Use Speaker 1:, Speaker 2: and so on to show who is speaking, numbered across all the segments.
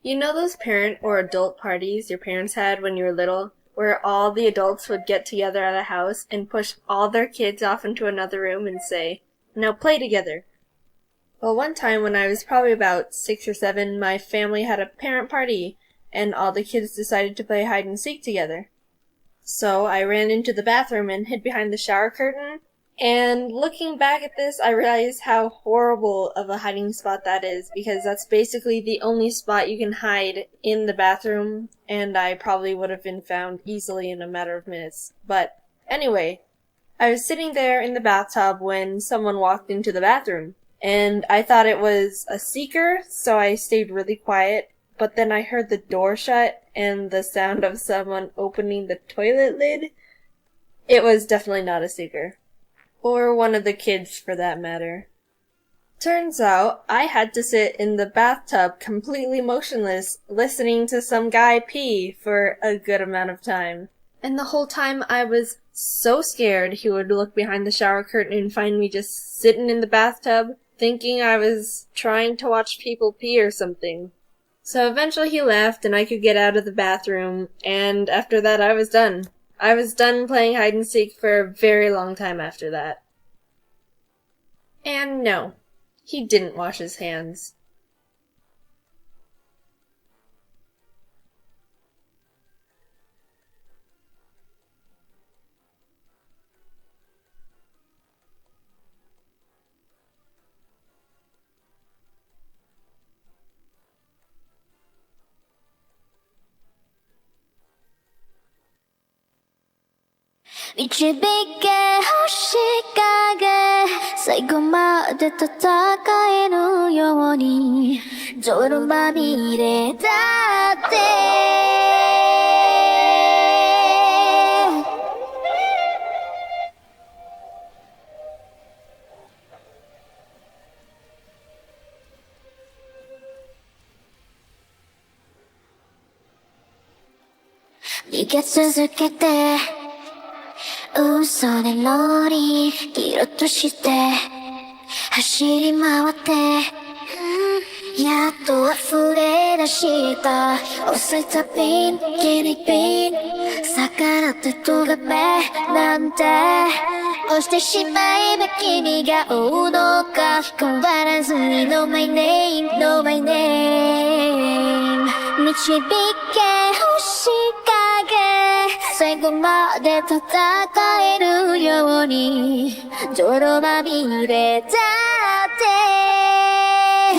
Speaker 1: You know those parent or adult parties your parents had when you were little, where all the adults would get together at a house and push all their kids off into another room and say, "Now play together." Well, one time when I was probably about 6 or 7, my family had a parent party, and all the kids decided to play hide and seek together. So I ran into the bathroom and hid behind the shower curtain, and looking back at this, I realized how horrible of a hiding spot that is, because that's basically the only spot you can hide in the bathroom, and I probably would have been found easily in a matter of minutes. But anyway, I was sitting there in the bathtub when someone walked into the bathroom, and I thought it was a seeker, so I stayed really quiet. But then I heard the door shut and the sound of someone opening the toilet lid. It was definitely not a seeker. Or one of the kids, for that matter. Turns out, I had to sit in the bathtub completely motionless, listening to some guy pee for a good amount of time. And the whole time I was so scared he would look behind the shower curtain and find me just sitting in the bathtub, thinking I was trying to watch people pee or something. So eventually he left and I could get out of the bathroom, and after that I was done. I was done playing hide and seek for a very long time after that. And no, he didn't wash his hands.
Speaker 2: 導け星影最後まで戦えるように泥まみれだって逃げ続けて嘘でロリギロとして走り回ってやっと溢れ出した遅い旅にギリギリ逆らってとがめなんて押してしまえば君が追うのか変わらずに No my name No my name 導け星影最後まで戦えるように泥まみれだって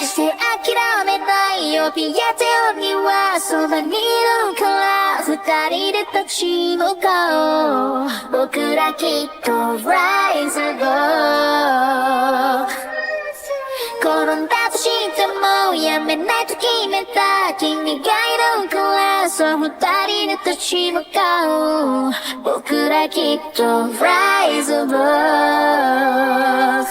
Speaker 2: 決して諦めないよピアテオにはそばにいるから二人で立ち向かおう僕らきっと Rise above 転んだとしてもやめないと決めた君がいるからそう二人で立ち向かおう僕らきっと Rise above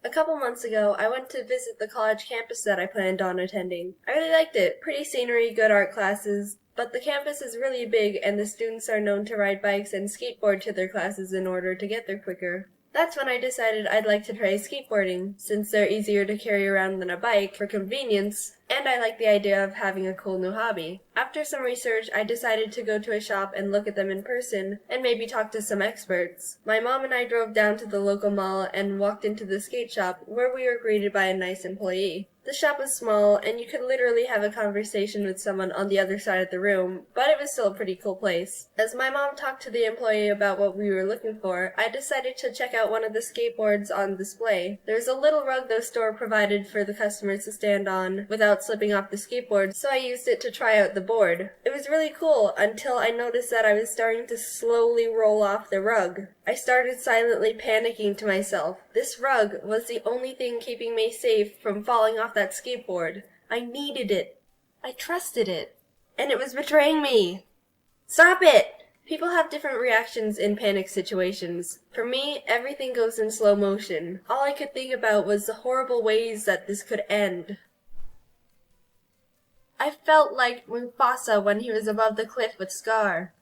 Speaker 1: A couple months ago, I went to visit the college campus that I planned on attending. I really liked it. Pretty scenery, good art classes, but the campus is really big and the students are known to ride bikes and skateboard to their classes in order to get there quicker. That's when I decided I'd like to try skateboarding, since they're easier to carry around than a bike for convenience, and I like the idea of having a cool new hobby. After some research, I decided to go to a shop and look at them in person, and maybe talk to some experts. My mom and I drove down to the local mall and walked into the skate shop, where we were greeted by a nice employee. The shop was small, and you could literally have a conversation with someone on the other side of the room, but it was still a pretty cool place. As my mom talked to the employee about what we were looking for, I decided to check out one of the skateboards on display. There's a little rug the store provided for the customers to stand on without slipping off the skateboard, so I used it to try out the board. It was really cool until I noticed that I was starting to slowly roll off the rug. I started silently panicking to myself. This rug was the only thing keeping me safe from falling off that skateboard. I needed it. I trusted it. And it was betraying me. Stop it! People have different reactions in panic situations. For me, everything goes in slow motion. All I could think about was the horrible ways that this could end. I felt like Mufasa when he was above the cliff with Scar.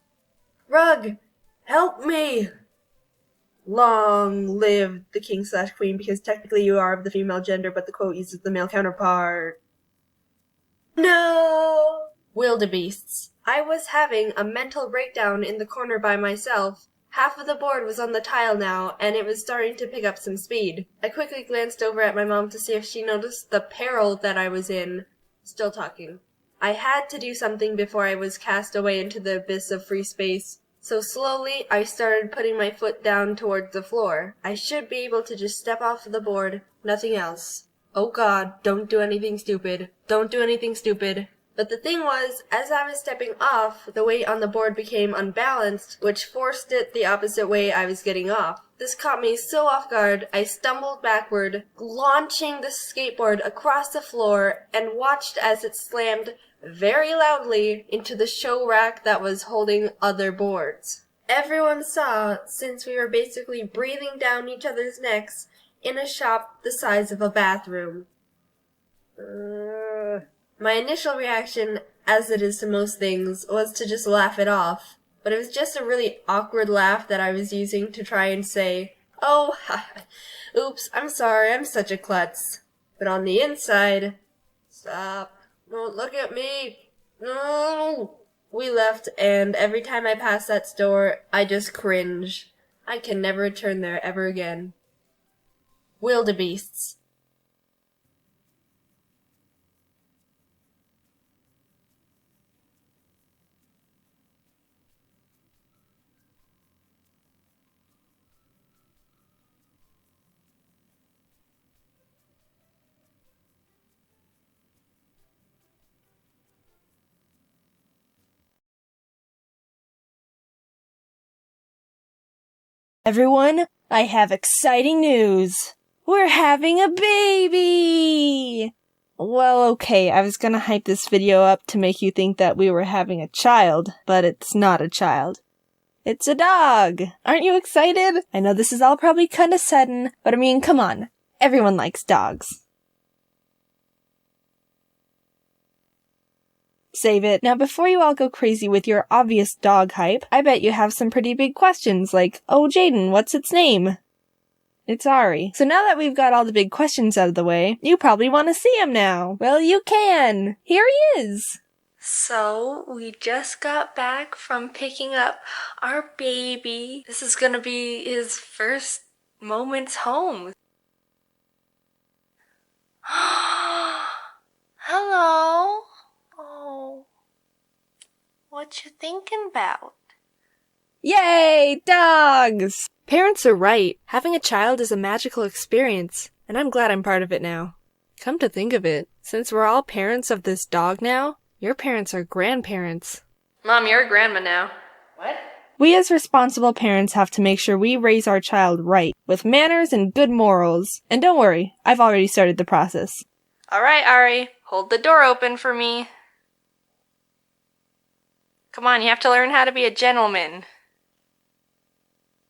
Speaker 1: Rug! Help me! Long live the king/queen, because technically you are of the female gender, but the quote uses the male counterpart. No! Wildebeests. I was having a mental breakdown in the corner by myself. Half of the board was on the tile now, and it was starting to pick up some speed. I quickly glanced over at my mom to see if she noticed the peril that I was in. Still talking. I had to do something before I was cast away into the abyss of free space. So slowly, I started putting my foot down towards the floor. I should be able to just step off the board, nothing else. Oh God, don't do anything stupid. Don't do anything stupid. But the thing was, as I was stepping off, the weight on the board became unbalanced, which forced it the opposite way I was getting off. This caught me so off guard, I stumbled backward, launching the skateboard across the floor, and watched as it slammed very loudly into the show rack that was holding other boards. Everyone saw, since we were basically breathing down each other's necks in a shop the size of a bathroom. My initial reaction, as it is to most things, was to just laugh it off. But it was just a really awkward laugh that I was using to try and say, oh, oops, I'm sorry, I'm such a klutz. But on the inside, stop, don't look at me, no. We left, and every time I pass that store, I just cringe. I can never return there ever again. Wildebeests.
Speaker 3: Everyone, I have exciting news. We're having a baby! Well, okay, I was gonna hype this video up to make you think that we were having a child, but it's not a child. It's a dog! Aren't you excited? I know this is all probably kinda sudden, but I mean, come on. Everyone likes dogs. Save it. Now before you all go crazy with your obvious dog hype, I bet you have some pretty big questions like, oh Jaiden, what's its name? It's Ari. So now that we've got all the big questions out of the way, you probably want to see him now. Well, you can. Here he is. So, we just got back from picking up our baby. This is gonna be his first moments home. Hello. Oh, what you thinking about? Yay, dogs! Parents are right. Having a child is a magical experience, and I'm glad I'm part of it now. Come to think of it, since we're all parents of this dog now, your parents are grandparents. Mom, you're a grandma now. What? We as responsible parents have to make sure we raise our child right, with manners and good morals. And don't worry, I've already started the process. Alright, Ari, hold the door open for me. Come on, you have to learn how to be a gentleman.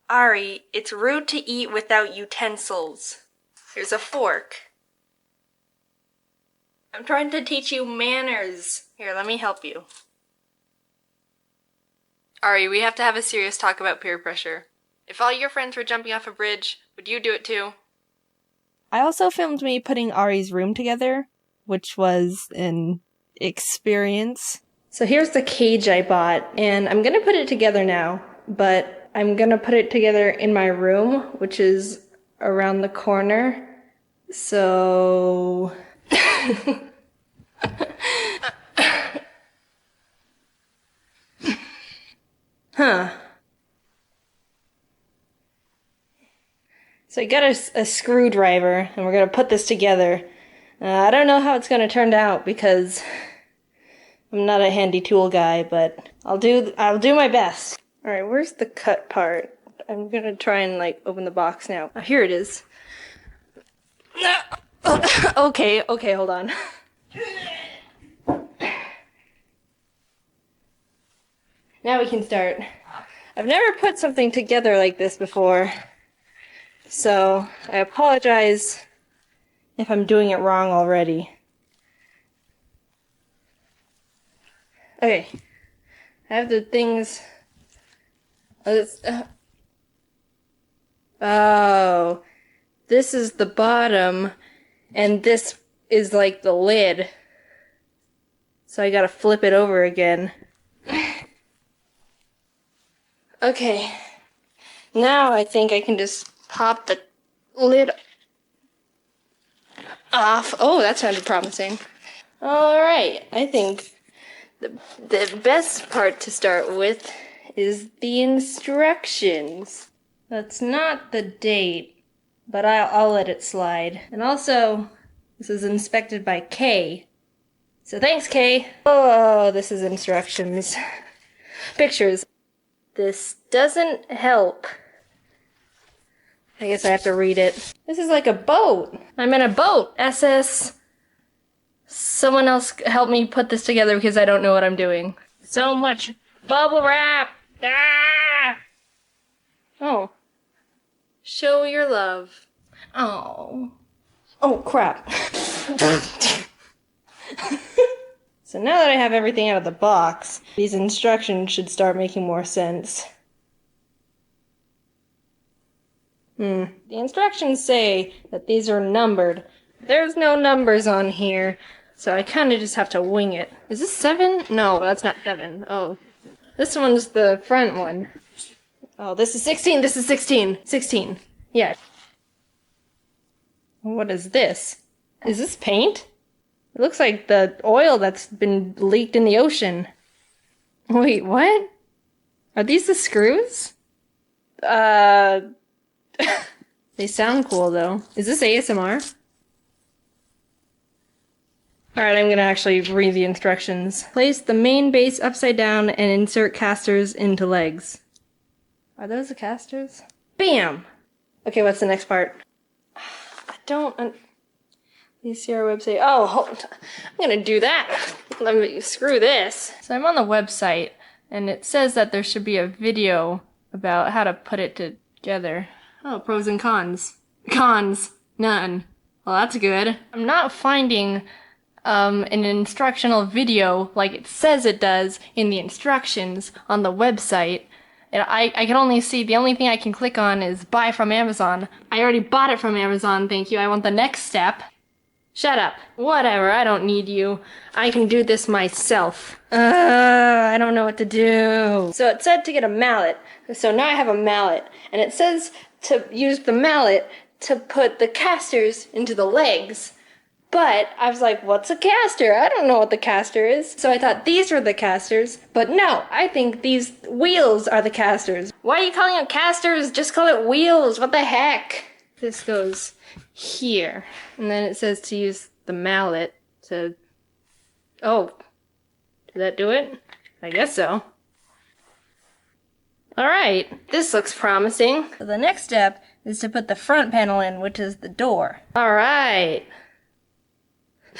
Speaker 3: Ari, it's rude to eat without utensils. Here's a fork. I'm trying to teach you manners. Here, let me help you. Ari, we have to have a serious talk about peer pressure. If all your friends were jumping off a bridge, would you do it too? I also filmed me putting Ari's room together, which was an experience. So here's the cage I bought, and I'm gonna put it together now, but I'm gonna put it together in my room, which is around the corner. So... Huh. So I got a screwdriver, and we're gonna put this together. I don't know how it's gonna turn out because I'm not a handy tool guy, but I'll do my best. All right, where's the cut part? I'm gonna try and like open the box now. Oh, here it is. Okay, hold on. Now we can start. I've never put something together like this before, so I apologize if I'm doing it wrong already. Okay, I have the things.
Speaker 1: Oh, this is the bottom, and this is like the lid. So I gotta flip it over again. Okay, now I think I can just pop the lid off. Oh, that sounded promising. Alright, I think the best part to start with is the instructions. That's not the date, but I'll let it slide. And also, this is inspected by Kay. So thanks, Kay. Oh, this is instructions. Pictures. This doesn't help. I guess I have to read it. This is like a boat. I'm in a boat. SS. Someone else help me put this together because I don't know what I'm doing. So much bubble wrap. Ah! Oh. Show your love. Oh. Oh, crap. So now that I have everything out of the box, these instructions should start making more sense. The instructions say that these are numbered. There's no numbers on here, so I kind of just have to wing it. Is this 7? No, that's not 7. Oh. This one's the front one. Oh, this is 16, this is 16. 16. Yeah. What is this? Is this paint? It looks like the oil that's been leaked in the ocean. Wait, what? Are these the screws? They sound cool though. Is this ASMR? Alright, I'm gonna actually read the instructions. Place the main base upside down and insert casters into legs. Are those the casters? Bam! Okay, what's the next part? I don't... Please see our website. Oh, hold on. I'm gonna do that. Let me screw this. So I'm on the website, and it says that there should be a video about how to put it together. Oh, pros and cons. Cons. None. Well, that's good. I'm not finding an instructional video like it says it does in the instructions on the website. And I can only see, the only thing I can click on is buy from Amazon. I already bought it from Amazon, thank you. I want the next step. Shut up. Whatever, I don't need you. I can do this myself. I don't know what to do. So it said to get a mallet. So now I have a mallet. And it says to use the mallet to put the casters into the legs. But I was like, what's a caster? I don't know what the caster is. So I thought these were the casters. But no, I think these wheels are the casters. Why are you calling them casters? Just call it wheels. What the heck? This goes here. And then it says to use the mallet to... Oh. Did that do it? I guess so. Alright. This looks promising. So the next step is to put the front panel in, which is the door. Alright.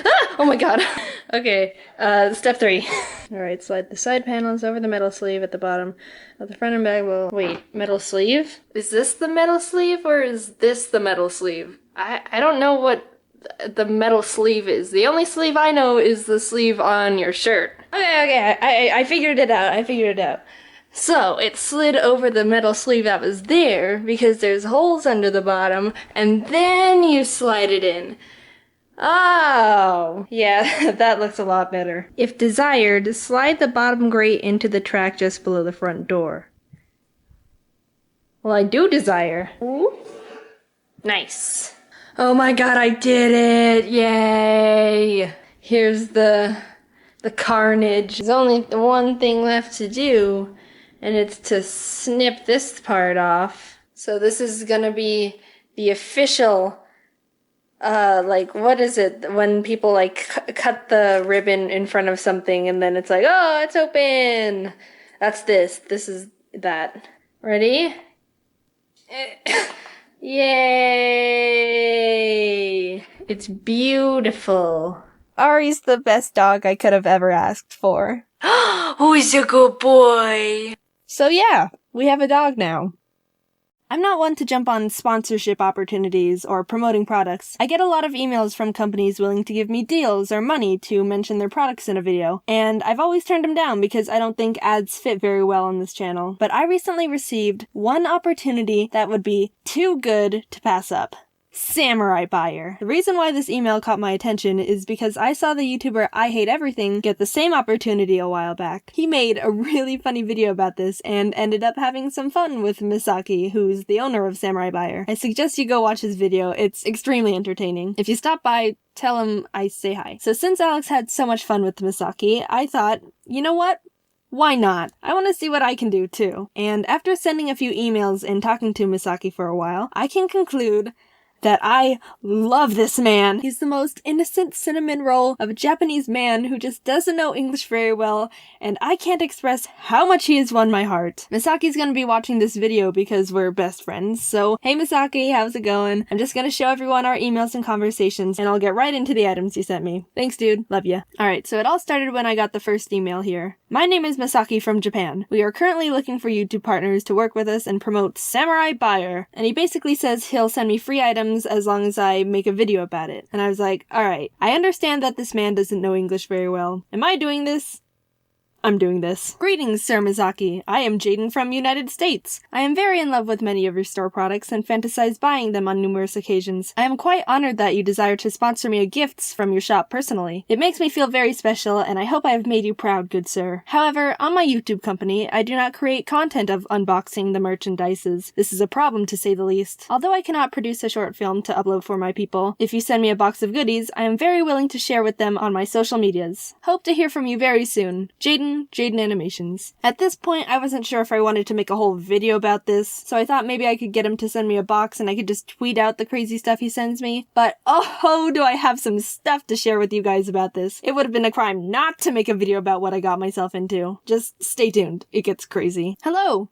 Speaker 1: Ah! Oh my god. Okay, step 3. Alright, slide the side panels over the metal sleeve at the bottom of the front and back will... Wait, metal sleeve? Is this the metal sleeve or is this the metal sleeve? I don't know what the metal sleeve is. The only sleeve I know is the sleeve on your shirt. Okay, I figured it out. So, it slid over the metal sleeve that was there because there's holes under the bottom and then you slide it in. Oh, yeah, that looks a lot better. If desired, slide the bottom grate into the track just below the front door. Well, I do desire. Ooh. Nice. Oh my god, I did it! Yay! Here's the carnage. There's only one thing left to do, and it's to snip this part off. So this is gonna be the official... like, what is it when people, like, cut the ribbon in front of something and then it's like, oh, it's open! That's this. This is that. Ready? Yay! It's beautiful.
Speaker 3: Ari's the best dog I could have ever asked for.
Speaker 1: Who's a good boy?
Speaker 3: So yeah, we have a dog now.
Speaker 1: I'm not one to jump on sponsorship opportunities or promoting products. I get a lot of emails from companies willing to give me deals or money to mention their products in a video, and I've always turned them down because I don't think ads fit very well on this channel. But I recently received one opportunity that would be too good to pass up. Samurai Buyer. The reason why this email caught my attention is because I saw the YouTuber I Hate Everything get the same opportunity a while back. He made a really funny video about this and ended up having some fun with Misaki, who's the owner of Samurai Buyer. I suggest you go watch his video, it's extremely entertaining. If you stop by, tell him I say hi. So since Alex had so much fun with Misaki, I thought, you know what? Why not? I want to see what I can do too. And after sending a few emails and talking to Misaki for a while, I can conclude that I love this man. He's the most innocent cinnamon roll of a Japanese man who just doesn't know English very well, and I can't express how much he has won my heart. Misaki's gonna be watching this video because we're best friends, so hey Misaki, how's it going? I'm just gonna show everyone our emails and conversations, and I'll get right into the items you sent me. Thanks dude, love ya. Alright, so it all started when I got the first email here. My name is Misaki from Japan. We are currently looking for YouTube partners to work with us and promote Samurai Buyer. And he basically says he'll send me free items as long as I make a video about it. And I was like, alright, I understand that this man doesn't know English very well. Am I doing this? I'm doing this. Greetings, Sir Mizaki. I am Jaiden from United States. I am very in love with many of your store products and fantasize buying them on numerous occasions. I am quite honored that you desire to sponsor me gifts from your shop personally. It makes me feel very special, and I hope I have made you proud, good sir. However, on my YouTube company, I do not create content of unboxing the merchandises. This is a problem, to say the least. Although I cannot produce a short film to upload for my people, if you send me a box of goodies, I am very willing to share with them on my social medias. Hope to hear from you very soon. Jaiden Animations. At this point, I wasn't sure if I wanted to make a whole video about this, so I thought maybe I could get him to send me a box and I could just tweet out the crazy stuff he sends me. But oh, do I have some stuff to share with you guys about this. It would have been a crime not to make a video about what I got myself into. Just stay tuned. It gets crazy. Hello,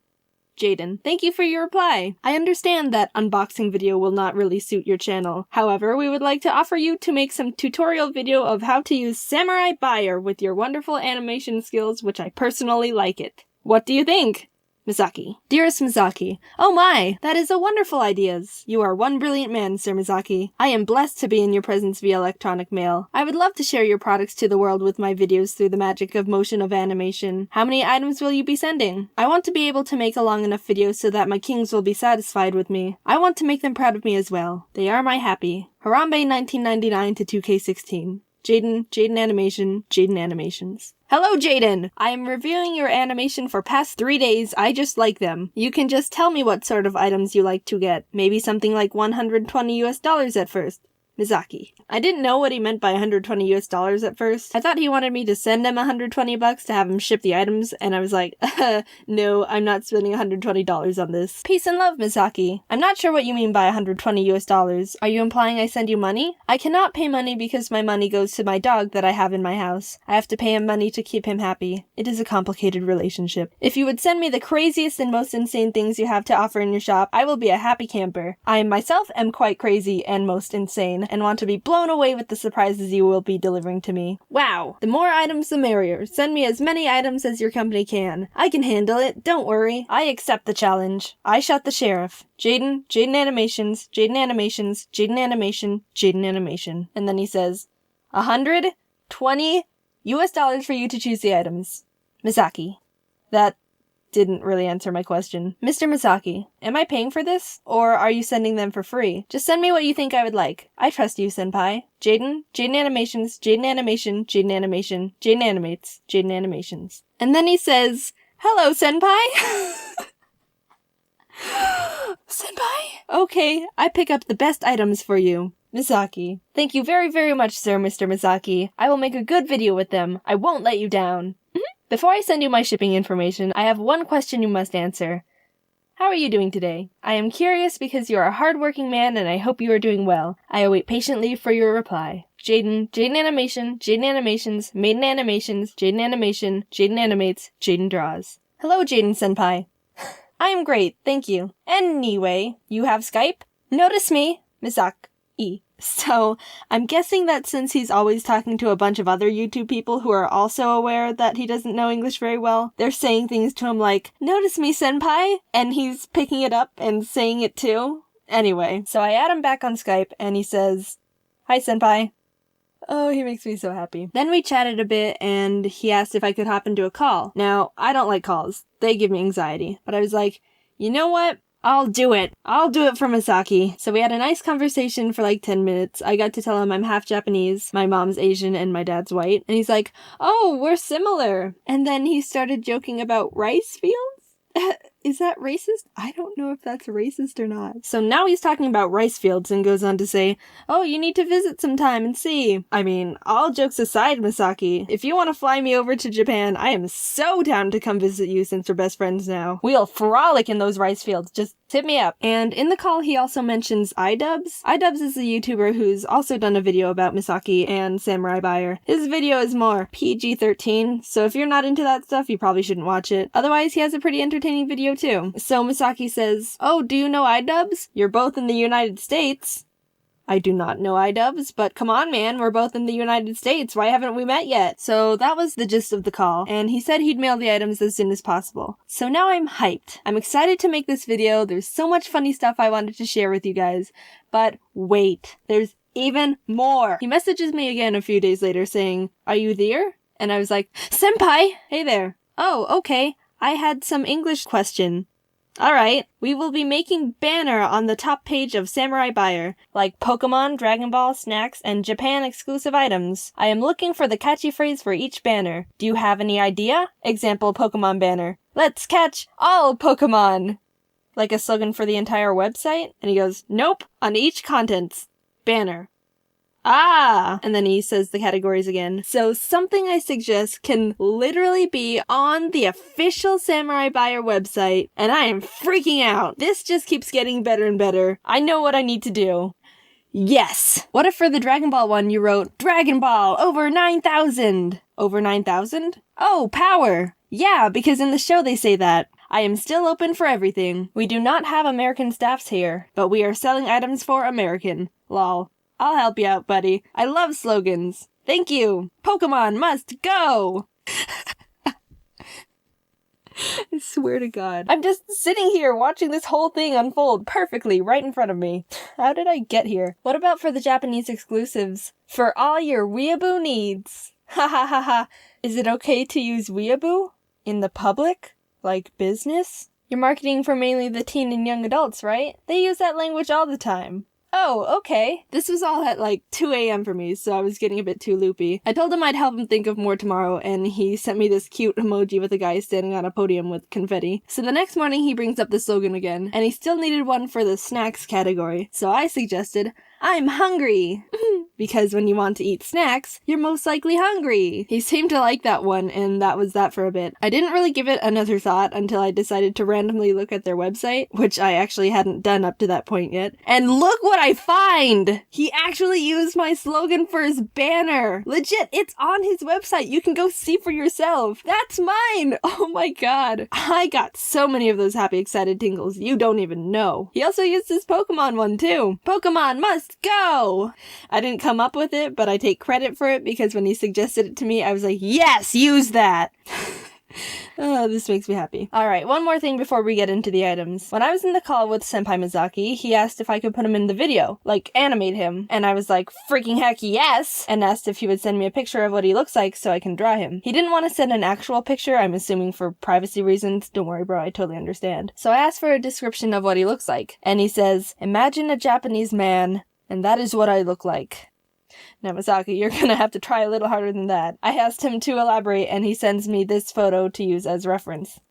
Speaker 1: Jaiden. Thank you for your reply. I understand that unboxing video will not really suit your channel. However, we would like to offer you to make some tutorial video of how to use Samurai Buyer with your wonderful animation skills, which I personally like it. What do you think? Misaki. Dearest Misaki, oh my, that is a wonderful ideas. You are one brilliant man, Sir Misaki. I am blessed to be in your presence via electronic mail. I would love to share your products to the world with my videos through the magic of motion of animation. How many items will you be sending? I want to be able to make a long enough video so that my kings will be satisfied with me. I want to make them proud of me as well. They are my happy. Harambe 1999 to 2K16. Jaiden Animations. Hello, Jaiden! I am reviewing your animation for past 3 days. I just like them. You can just tell me what sort of items you like to get. Maybe something like $120 at first. Misaki. I didn't know what he meant by $120 at first. I thought he wanted me to send him $120 to have him ship the items, and I was like, no, I'm not spending $120 on this. Peace and love, Misaki. I'm not sure what you mean by $120. Are you implying I send you money? I cannot pay money because my money goes to my dog that I have in my house. I have to pay him money to keep him happy. It is a complicated relationship. If you would send me the craziest and most insane things you have to offer in your shop, I will be a happy camper. I myself am quite crazy and most insane, and want to be blown away with the surprises you will be delivering to me. Wow! The more items the merrier. Send me as many items as your company can. I can handle it, don't worry. I accept the challenge. I shot the sheriff. Jaiden Animations, Jaiden Animations, Jaiden Animation. And then he says, $120 for you to choose the items. Misaki. That didn't really answer my question. Mr. Misaki, am I paying for this? Or are you sending them for free? Just send me what you think I would like. I trust you, senpai. Jaiden Animations, Jaiden Animation, Jaiden Animation, Jaiden Animates, Jaiden Animations. And then he says, hello, senpai! Senpai? Okay, I pick up the best items for you. Misaki. Thank you very, very much, sir, Mr. Misaki. I will make a good video with them. I won't let you down. Before I send you my shipping information, I have one question you must answer. How are you doing today? I am curious because you are a hard-working man and I hope you are doing well. I await patiently for your reply. Jaiden Animation, Jaiden Animations, Maiden Animations, Jaiden Animation, Jaiden Animates, Jaiden Draws. Hello, Jaiden-senpai. I am great, thank you. Anyway, you have Skype? Notice me, Misaki. So I'm guessing that since he's always talking to a bunch of other YouTube people who are also aware that he doesn't know English very well, they're saying things to him like, "Notice me, senpai," and he's picking it up and saying it too. Anyway, so I add him back on Skype and he says, "Hi, senpai." Oh, he makes me so happy. Then we chatted a bit and he asked if I could hop into a call. Now, I don't like calls. They give me anxiety. But I was like, you know what? I'll do it. I'll do it for Misaki. So we had a nice conversation for like 10 minutes. I got to tell him I'm half Japanese, my mom's Asian, and my dad's white. And he's like, "Oh, we're similar." And then he started joking about rice fields. Is that racist? I don't know if that's racist or not. So now he's talking about rice fields and goes on to say, "Oh, you need to visit sometime and see." I mean, all jokes aside, Misaki, if you want to fly me over to Japan, I am so down to come visit you since we're best friends now. We'll frolic in those rice fields. Just hit me up. And in the call, he also mentions iDubbbz. iDubbbz is a YouTuber who's also done a video about Misaki and Samurai Buyer. His video is more PG-13, so if you're not into that stuff, you probably shouldn't watch it. Otherwise, he has a pretty entertaining video too. So Misaki says, "Oh, do you know iDubbbz? You're both in the United States." I do not know iDubbbz, but come on, man, we're both in the United States. Why haven't we met yet? So that was the gist of the call, and he said he'd mail the items as soon as possible. So now I'm hyped. I'm excited to make this video. There's so much funny stuff I wanted to share with you guys. But wait, there's even more. He messages me again a few days later saying, "Are you there?" And I was like, "Senpai!" "Hey there." "Oh, okay. I had some English question." "Alright, we will be making banner on the top page of Samurai Buyer, like Pokemon, Dragon Ball, snacks, and Japan exclusive items. I am looking for the catchy phrase for each banner. Do you have any idea? Example Pokemon banner. Let's catch all Pokemon! Like a slogan for the entire website?" And he goes, "Nope, on each contents. Banner." Ah! And then he says the categories again. So something I suggest can literally be on the official Samurai Buyer website, and I am freaking out. This just keeps getting better and better. I know what I need to do. Yes! What if for the Dragon Ball one you wrote, "Dragon Ball, over 9,000. Over 9,000? Oh, power! Yeah, because in the show they say that. I am still open for everything. We do not have American staffs here, but we are selling items for American. Lol. I'll help you out, buddy. I love slogans. Thank you. Pokemon must go! I swear to God. I'm just sitting here watching this whole thing unfold perfectly right in front of me. How did I get here? What about for the Japanese exclusives? For all your weeaboo needs. Ha ha ha ha. Is it okay to use weeaboo? In the public? Like business? You're marketing for mainly the teen and young adults, right? They use that language all the time. Oh, okay. This was all at like 2 a.m. for me, so I was getting a bit too loopy. I told him I'd help him think of more tomorrow, and he sent me this cute emoji with a guy standing on a podium with confetti. So the next morning he brings up the slogan again, and he still needed one for the snacks category. So I suggested, "I'm hungry!" Because when you want to eat snacks, you're most likely hungry. He seemed to like that one, and that was that for a bit. I didn't really give it another thought until I decided to randomly look at their website, which I actually hadn't done up to that point yet. And look what I find! He actually used my slogan for his banner! Legit, it's on his website. You can go see for yourself. That's mine! Oh my god. I got so many of those happy, excited tingles. You don't even know. He also used his Pokemon one too. Pokemon must go! I didn't come up with it, but I take credit for it because when he suggested it to me, I was like, yes, use that! Oh, this makes me happy. Alright, one more thing before we get into the items. When I was in the call with Senpai Mizaki, he asked if I could put him in the video, like animate him, and I was like, freaking heck yes! And asked if he would send me a picture of what he looks like so I can draw him. He didn't want to send an actual picture, I'm assuming for privacy reasons. Don't worry bro, I totally understand. So I asked for a description of what he looks like, and he says, "Imagine a Japanese man, and that is what I look like." Now, Misaki, you're gonna have to try a little harder than that. I asked him to elaborate, and he sends me this photo to use as reference.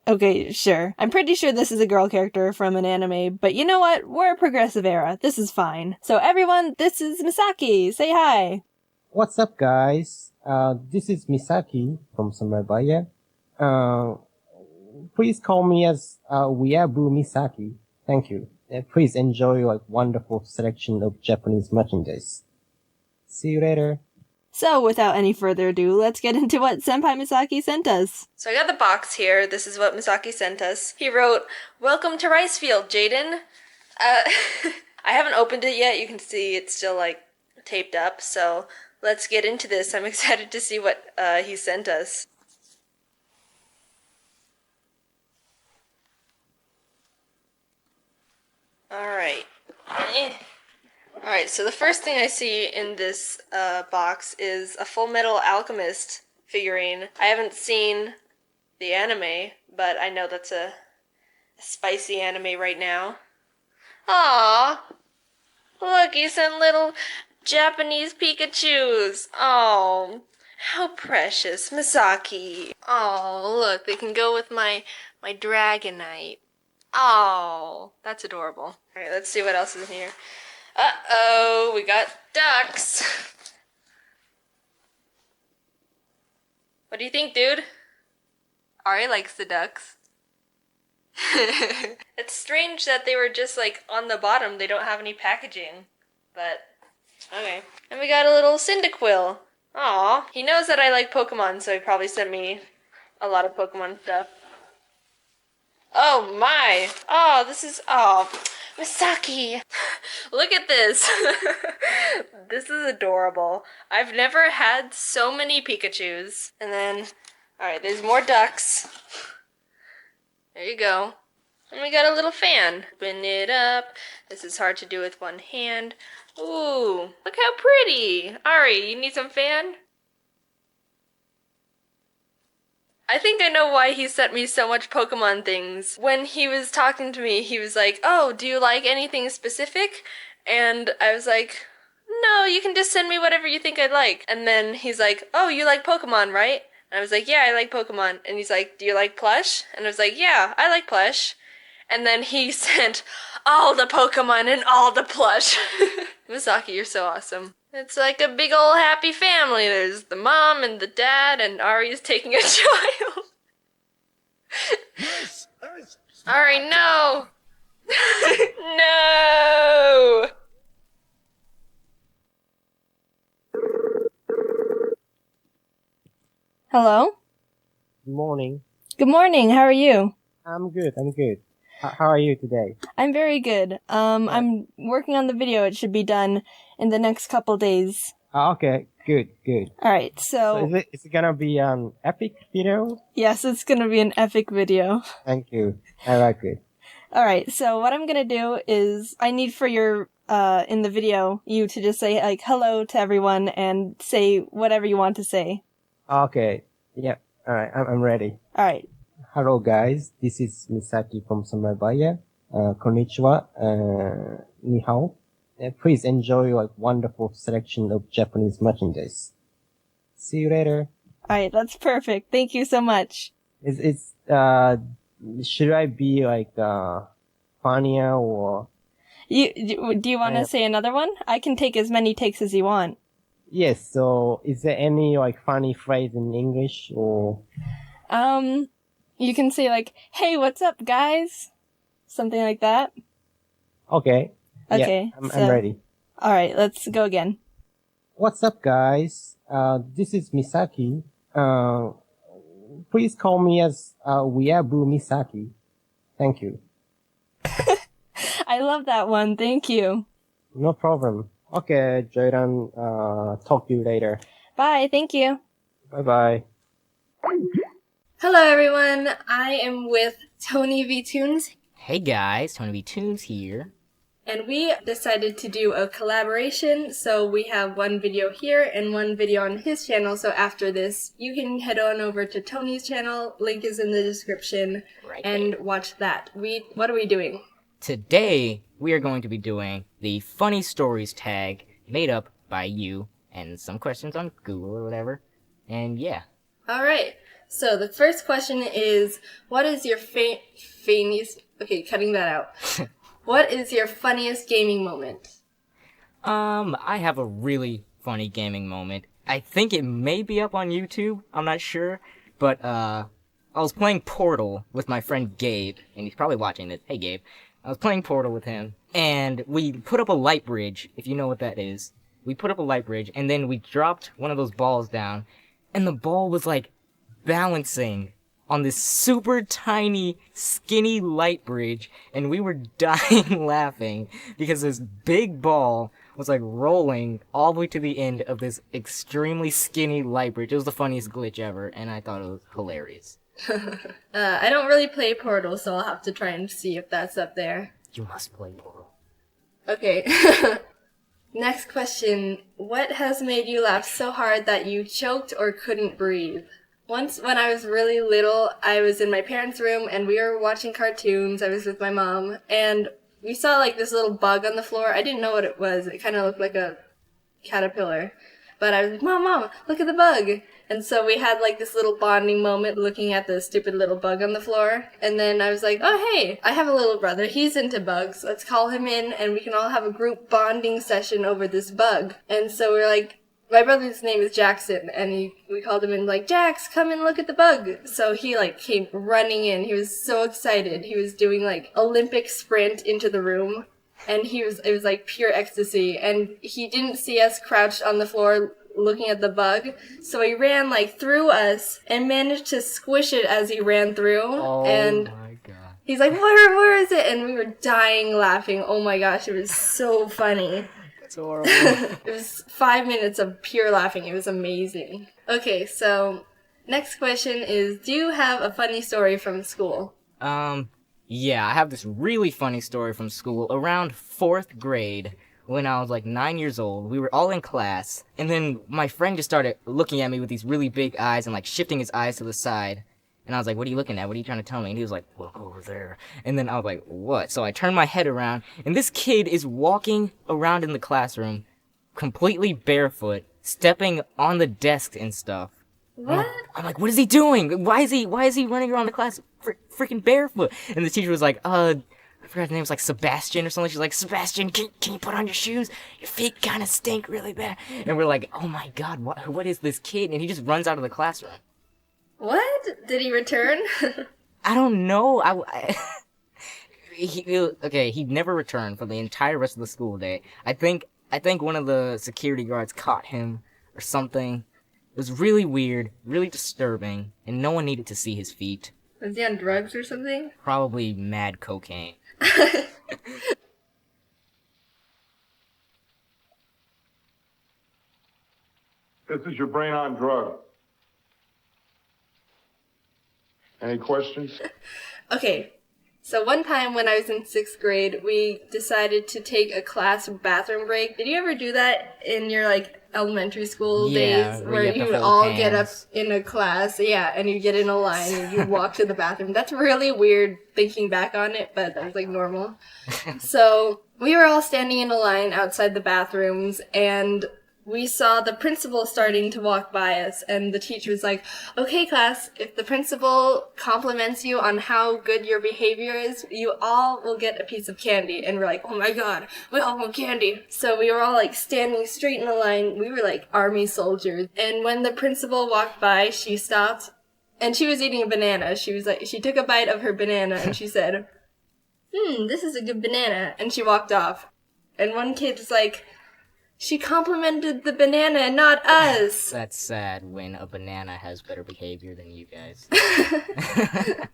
Speaker 1: Okay, sure. I'm pretty sure this is a girl character from an anime, but you know what? We're a progressive era. This is fine. So everyone, this is Misaki. Say hi.
Speaker 4: What's up, guys? This is Misaki from Samurai Buyer. Please call me as Weeaboo Misaki. Thank you. Please enjoy your wonderful selection of Japanese merchandise. See you later.
Speaker 1: So, without any further ado, let's get into what Senpai Misaki sent us. So I got the box here. This is what Misaki sent us. He wrote, "Welcome to Ricefield, Jaiden." I haven't opened it yet. You can see it's still like taped up. So let's get into this. I'm excited to see what he sent us. Alright. Alright, so the first thing I see in this box is a Full Metal Alchemist figurine. I haven't seen the anime, but I know that's a spicy anime right now. Aww! Look, he sent little Japanese Pikachus! Oh, how precious. Misaki. Oh, look, they can go with my Dragonite. Oh, that's adorable. Alright, let's see what else is in here. Uh-oh, we got ducks. What do you think, dude? Ari likes the ducks. It's strange that they were just like on the bottom. They don't have any packaging. But, okay. And we got a little Cyndaquil. Aw, he knows that I like Pokemon, so he probably sent me a lot of Pokemon stuff. Oh my! Oh, this is, oh, Misaki! Look at this! This is adorable. I've never had so many Pikachus. And then, alright, there's more ducks. There you go. And we got a little fan. Open it up. This is hard to do with one hand. Ooh, look how pretty! Ari, you need some fan? I think I know why he sent me so much Pokemon things. When he was talking to me, he was like, oh, do you like anything specific? And I was like, no, you can just send me whatever you think I'd like. And then he's like, oh, you like Pokemon, right? And I was like, yeah, I like Pokemon. And he's like, do you like plush? And I was like, yeah, I like plush. And then he sent all the Pokemon and all the plush. Misaki, you're so awesome. It's like a big ol' happy family. There's the mom and the dad, and Ari's taking a child. Ari, no! No! Hello?
Speaker 4: Good morning.
Speaker 1: Good morning, how are you?
Speaker 4: I'm good. How are you today?
Speaker 1: I'm very good. I'm working on the video. It should be done in the next couple days.
Speaker 4: Okay, good.
Speaker 1: Alright,
Speaker 4: So is it gonna be an epic video?
Speaker 1: yes, it's gonna be an epic video.
Speaker 4: Thank you. I like it.
Speaker 1: Alright, so what I'm gonna do is, I need for your, in the video, you to just say, like, hello to everyone and say whatever you want to say.
Speaker 4: Okay. Yep. Alright, I'm ready.
Speaker 1: Alright.
Speaker 4: Hello guys, this is Misaki from Samabaya. Konnichiwa. Ni hao. Please enjoy like wonderful selection of Japanese merchandise. See you later.
Speaker 1: Alright, that's perfect. Thank you so much.
Speaker 4: Should I be like funnier or?
Speaker 1: Do you want to say another one? I can take as many takes as you want.
Speaker 4: Yes. So, is there any like funny phrase in English or?
Speaker 1: You can say like, hey, what's up, guys? Something like that.
Speaker 4: Okay.
Speaker 1: Okay.
Speaker 4: Yeah, I'm ready.
Speaker 1: Alright, let's go again.
Speaker 4: What's up, guys? This is Misaki. Please call me as Weeaboo Misaki. Thank you.
Speaker 1: I love that one. Thank you.
Speaker 4: No problem. Okay, Jaiden. Talk to you later.
Speaker 1: Bye. Thank you.
Speaker 4: Bye-bye.
Speaker 1: Hello, everyone. I am with Tony V Tunes,
Speaker 5: Hey guys, Tony V Tunes here.
Speaker 1: and we decided to do a collaboration. So we have one video here and one video on his channel. So after this, you can head on over to Tony's channel. Link is in the description,
Speaker 5: Right
Speaker 1: and watch that. What are we doing?
Speaker 5: Today, we are going to be doing the Funny Stories tag made up by you and some questions on Google or whatever. And yeah.
Speaker 1: All right. So the first question is, what is your funniest? Okay, cutting that out. What is your funniest gaming moment?
Speaker 5: I have a really funny gaming moment. I think it may be up on YouTube. I'm not sure, but I was playing Portal with my friend Gabe, and he's probably watching this. Hey Gabe. I was playing Portal with him, and we put up a light bridge, if you know what that is. We put up a light bridge, and then we dropped one of those balls down, and the ball was like balancing on this super tiny, skinny light bridge, and we were dying laughing because this big ball was like rolling all the way to the end of this extremely skinny light bridge. It was the funniest glitch ever, and I thought it was hilarious.
Speaker 1: I don't really play Portal, so I'll have to try and see if that's up there.
Speaker 5: You must play Portal.
Speaker 1: Okay. Next question. What has made you laugh so hard that you choked or couldn't breathe? Once when I was really little, I was in my parents' room and we were watching cartoons. I was with my mom and we saw like this little bug on the floor. I didn't know what it was. It kind of looked like a caterpillar. But I was like, Mom, look at the bug. And so we had like this little bonding moment looking at the stupid little bug on the floor. And then I was like, oh, hey, I have a little brother. He's into bugs. Let's call him in and we can all have a group bonding session over this bug. And so we're like, my brother's name is Jackson. And we called him in like, Jax, come and look at the bug. So he like came running in. He was so excited. He was doing like Olympic sprint into the room. And it was like pure ecstasy. And he didn't see us crouched on the floor looking at the bug. So he ran like through us and managed to squish it as he ran through.
Speaker 5: Oh
Speaker 1: and
Speaker 5: my god.
Speaker 1: He's like, where is it? And we were dying laughing. Oh my gosh, it was so funny.
Speaker 5: It's horrible.
Speaker 1: It was 5 minutes of pure laughing. It was amazing. Okay, so next question is, do you have a funny story from school?
Speaker 5: Yeah, I have this really funny story from school. Around 4th grade, when I was like 9 years old, we were all in class, and then my friend just started looking at me with these really big eyes and like shifting his eyes to the side. And I was like, what are you looking at? What are you trying to tell me? And he was like, look over there. And then I was like, what? So I turned my head around, and this kid is walking around in the classroom, completely barefoot, stepping on the desk and stuff.
Speaker 1: What?
Speaker 5: I'm like, what is he doing? Why is he running around the class freaking barefoot? And the teacher was like, I forgot his name was like Sebastian or something. She's like, Sebastian, can you put on your shoes? Your feet kind of stink really bad. And we're like, oh my god, what is this kid? And he just runs out of the classroom.
Speaker 1: What? Did he return?
Speaker 5: I don't know. He never returned for the entire rest of the school day. I think one of the security guards caught him or something. It was really weird, really disturbing, and no one needed to see his feet.
Speaker 1: Was he on drugs or something?
Speaker 5: Probably mad cocaine.
Speaker 6: This is your brain on drug. Any questions?
Speaker 1: Okay, so one time when I was in 6th grade, we decided to take a class bathroom break. Did you ever do that in your, like, elementary school days? Where you would all get up in a class, and you get in a line and you walk to the bathroom. That's really weird thinking back on it, but that was, like, normal. So we were all standing in a line outside the bathrooms, and we saw the principal starting to walk by us, and the teacher was like, okay, class, if the principal compliments you on how good your behavior is, you all will get a piece of candy. And we're like, oh my god, we all want candy. So we were all like standing straight in a line. We were like army soldiers. And when the principal walked by, she stopped, and she was eating a banana. She took a bite of her banana, and she said, this is a good banana. And she walked off. And one kid was like, she complimented the banana and not us.
Speaker 5: That's sad when a banana has better behavior than you guys.
Speaker 1: It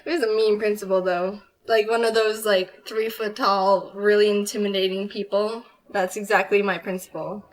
Speaker 1: was a mean principal, though. Like, one of those, like, 3-foot tall, really intimidating people. That's exactly my principal.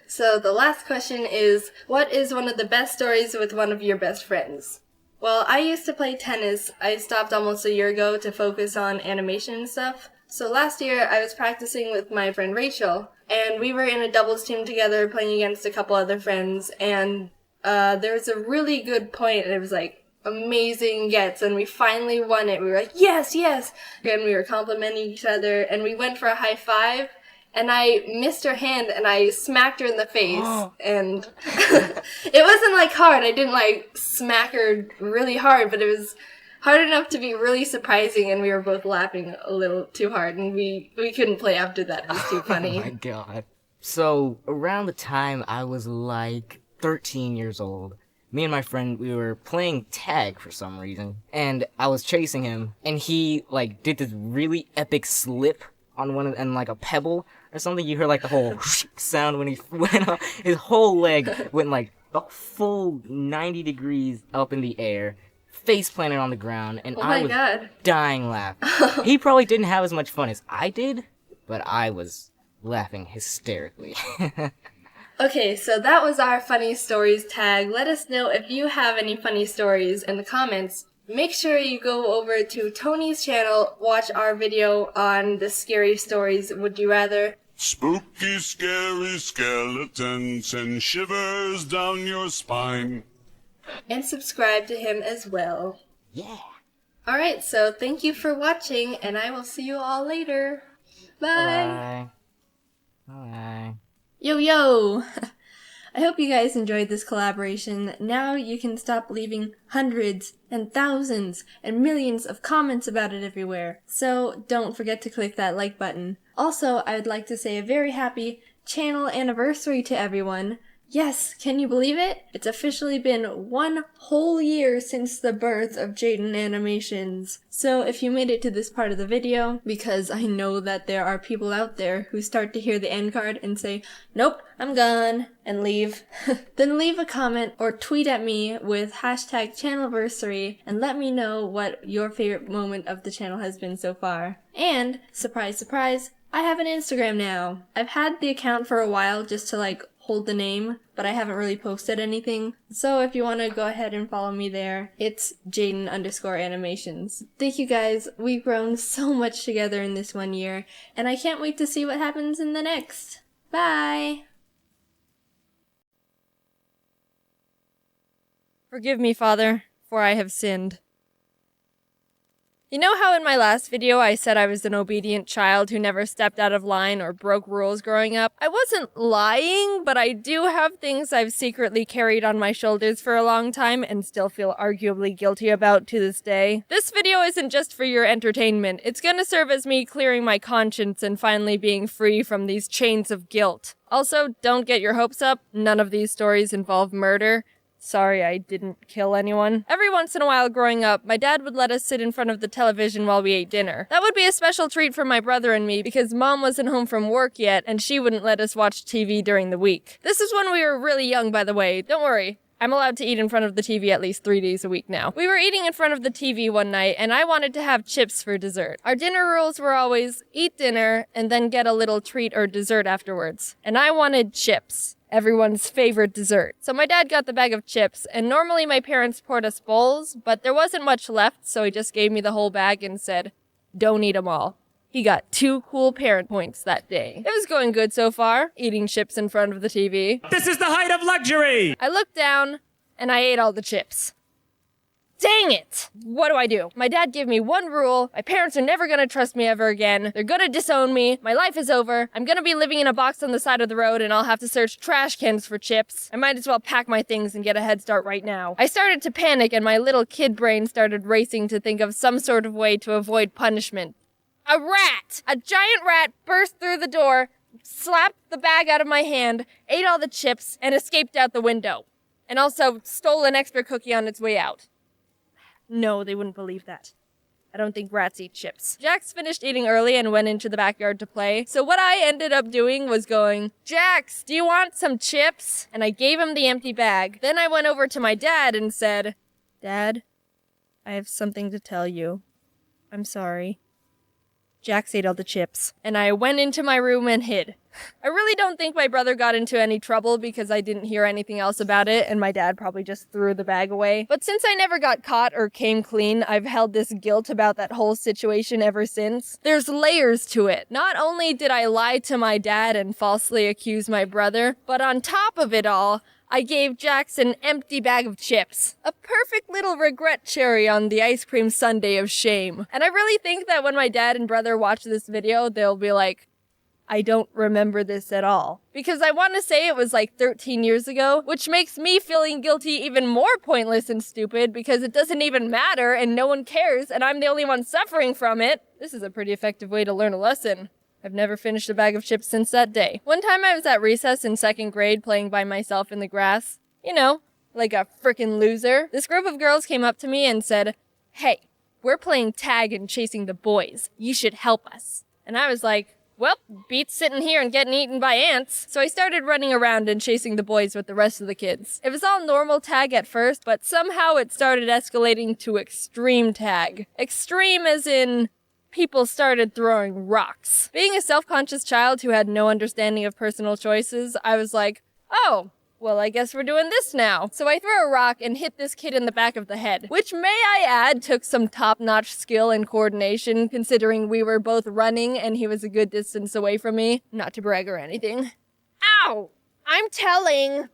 Speaker 1: So the last question is, what is one of the best stories with one of your best friends? Well, I used to play tennis. I stopped almost a year ago to focus on animation and stuff. So last year, I was practicing with my friend Rachel, and we were in a doubles team together playing against a couple other friends, and there was a really good point, and it was like amazing gets, and we finally won it. We were like, yes, yes! And we were complimenting each other, and we went for a high five, and I missed her hand, and I smacked her in the face, and it wasn't like hard. I didn't like smack her really hard, but it was hard enough to be really surprising, and we were both laughing a little too hard, and we couldn't play after that. It was too funny.
Speaker 5: Oh my god. So, around the time I was like 13 years old, me and my friend, we were playing tag for some reason, and I was chasing him, and he, like, did this really epic slip on and like a pebble or something. You heard, like, the whole sound when he went up. His whole leg went, like, a full 90 degrees up in the air. face planted on the ground, and
Speaker 1: Oh
Speaker 5: I
Speaker 1: my
Speaker 5: was
Speaker 1: God.
Speaker 5: dying laughing. He probably didn't have as much fun as I did, but I was laughing hysterically.
Speaker 1: Okay, so that was our funny stories tag. Let us know if you have any funny stories in the comments. Make sure you go over to Tony's channel, watch our video on the scary stories, Would You Rather.
Speaker 7: Spooky, scary skeletons send shivers down your spine.
Speaker 1: And subscribe to him as well.
Speaker 5: Yeah.
Speaker 1: Alright, so thank you for watching, and I will see you all later. Bye!
Speaker 5: Bye. Bye.
Speaker 1: Yo, yo! I hope you guys enjoyed this collaboration. Now you can stop leaving hundreds and thousands and millions of comments about it everywhere. So don't forget to click that like button. Also, I would like to say a very happy channel anniversary to everyone. Yes, can you believe it? It's officially been 1 whole year since the birth of Jaiden Animations. So if you made it to this part of the video, because I know that there are people out there who start to hear the end card and say, nope, I'm gone, and leave, then leave a comment or tweet at me with hashtag channelversary and let me know what your favorite moment of the channel has been so far. And, surprise, surprise, I have an Instagram now. I've had the account for a while just to hold the name, but I haven't really posted anything. So if you want to go ahead and follow me there, it's JaidenAnimations. Thank you guys. We've grown so much together in this 1 year, and I can't wait to see what happens in the next. Bye! Forgive me, Father, for I have sinned. You know how in my last video I said I was an obedient child who never stepped out of line or broke rules growing up? I wasn't lying, but I do have things I've secretly carried on my shoulders for a long time and still feel arguably guilty about to this day. This video isn't just for your entertainment. It's gonna serve as me clearing my conscience and finally being free from these chains of guilt. Also, don't get your hopes up. None of these stories involve murder. Sorry, I didn't kill anyone. Every once in a while growing up, my dad would let us sit in front of the television while we ate dinner. That would be a special treat for my brother and me because Mom wasn't home from work yet and she wouldn't let us watch TV during the week. This is when we were really young, by the way. Don't worry. I'm allowed to eat in front of the TV at least 3 days a week now. We were eating in front of the TV one night, and I wanted to have chips for dessert. Our dinner rules were always eat dinner and then get a little treat or dessert afterwards. And I wanted chips. Everyone's favorite dessert. So my dad got the bag of chips, and normally my parents poured us bowls, but there wasn't much left, so he just gave me the whole bag and said, don't eat them all. He got 2 cool parent points that day. It was going good so far, eating chips in front of the TV.
Speaker 8: This is the height of luxury!
Speaker 1: I looked down, and I ate all the chips. Dang it! What do? My dad gave me one rule. My parents are never gonna trust me ever again. They're gonna disown me. My life is over. I'm gonna be living in a box on the side of the road and I'll have to search trash cans for chips. I might as well pack my things and get a head start right now. I started to panic and my little kid brain started racing to think of some sort of way to avoid punishment. A rat! A giant rat burst through the door, slapped the bag out of my hand, ate all the chips, and escaped out the window. And also stole an extra cookie on its way out. No, they wouldn't believe that. I don't think rats eat chips. Jax finished eating early and went into the backyard to play. So what I ended up doing was going, Jax, do you want some chips? And I gave him the empty bag. Then I went over to my dad and said, Dad, I have something to tell you. I'm sorry. Jax ate all the chips. And I went into my room and hid. I really don't think my brother got into any trouble because I didn't hear anything else about it and my dad probably just threw the bag away. But since I never got caught or came clean, I've held this guilt about that whole situation ever since. There's layers to it. Not only did I lie to my dad and falsely accuse my brother, but on top of it all, I gave Jax an empty bag of chips. A perfect little regret cherry on the ice cream sundae of shame. And I really think that when my dad and brother watch this video, they'll be like, I don't remember this at all. Because I want to say it was like 13 years ago, which makes me feeling guilty even more pointless and stupid because it doesn't even matter and no one cares and I'm the only one suffering from it. This is a pretty effective way to learn a lesson. I've never finished a bag of chips since that day. One time I was at recess in 2nd grade playing by myself in the grass. You know, like a frickin' loser. This group of girls came up to me and said, hey, we're playing tag and chasing the boys. You should help us. And I was like,
Speaker 9: Well, beats sitting here and getting eaten by ants. So I started running around and chasing the boys with the rest of the kids. It was all normal tag at first, but somehow it started escalating to extreme tag. Extreme as in people started throwing rocks. Being a self-conscious child who had no understanding of personal choices, I was like, oh, well, I guess we're doing this now. So I threw a rock and hit this kid in the back of the head, which, may I add, took some top-notch skill and coordination, considering we were both running and he was a good distance away from me. Not to brag or anything. Ow! I'm telling...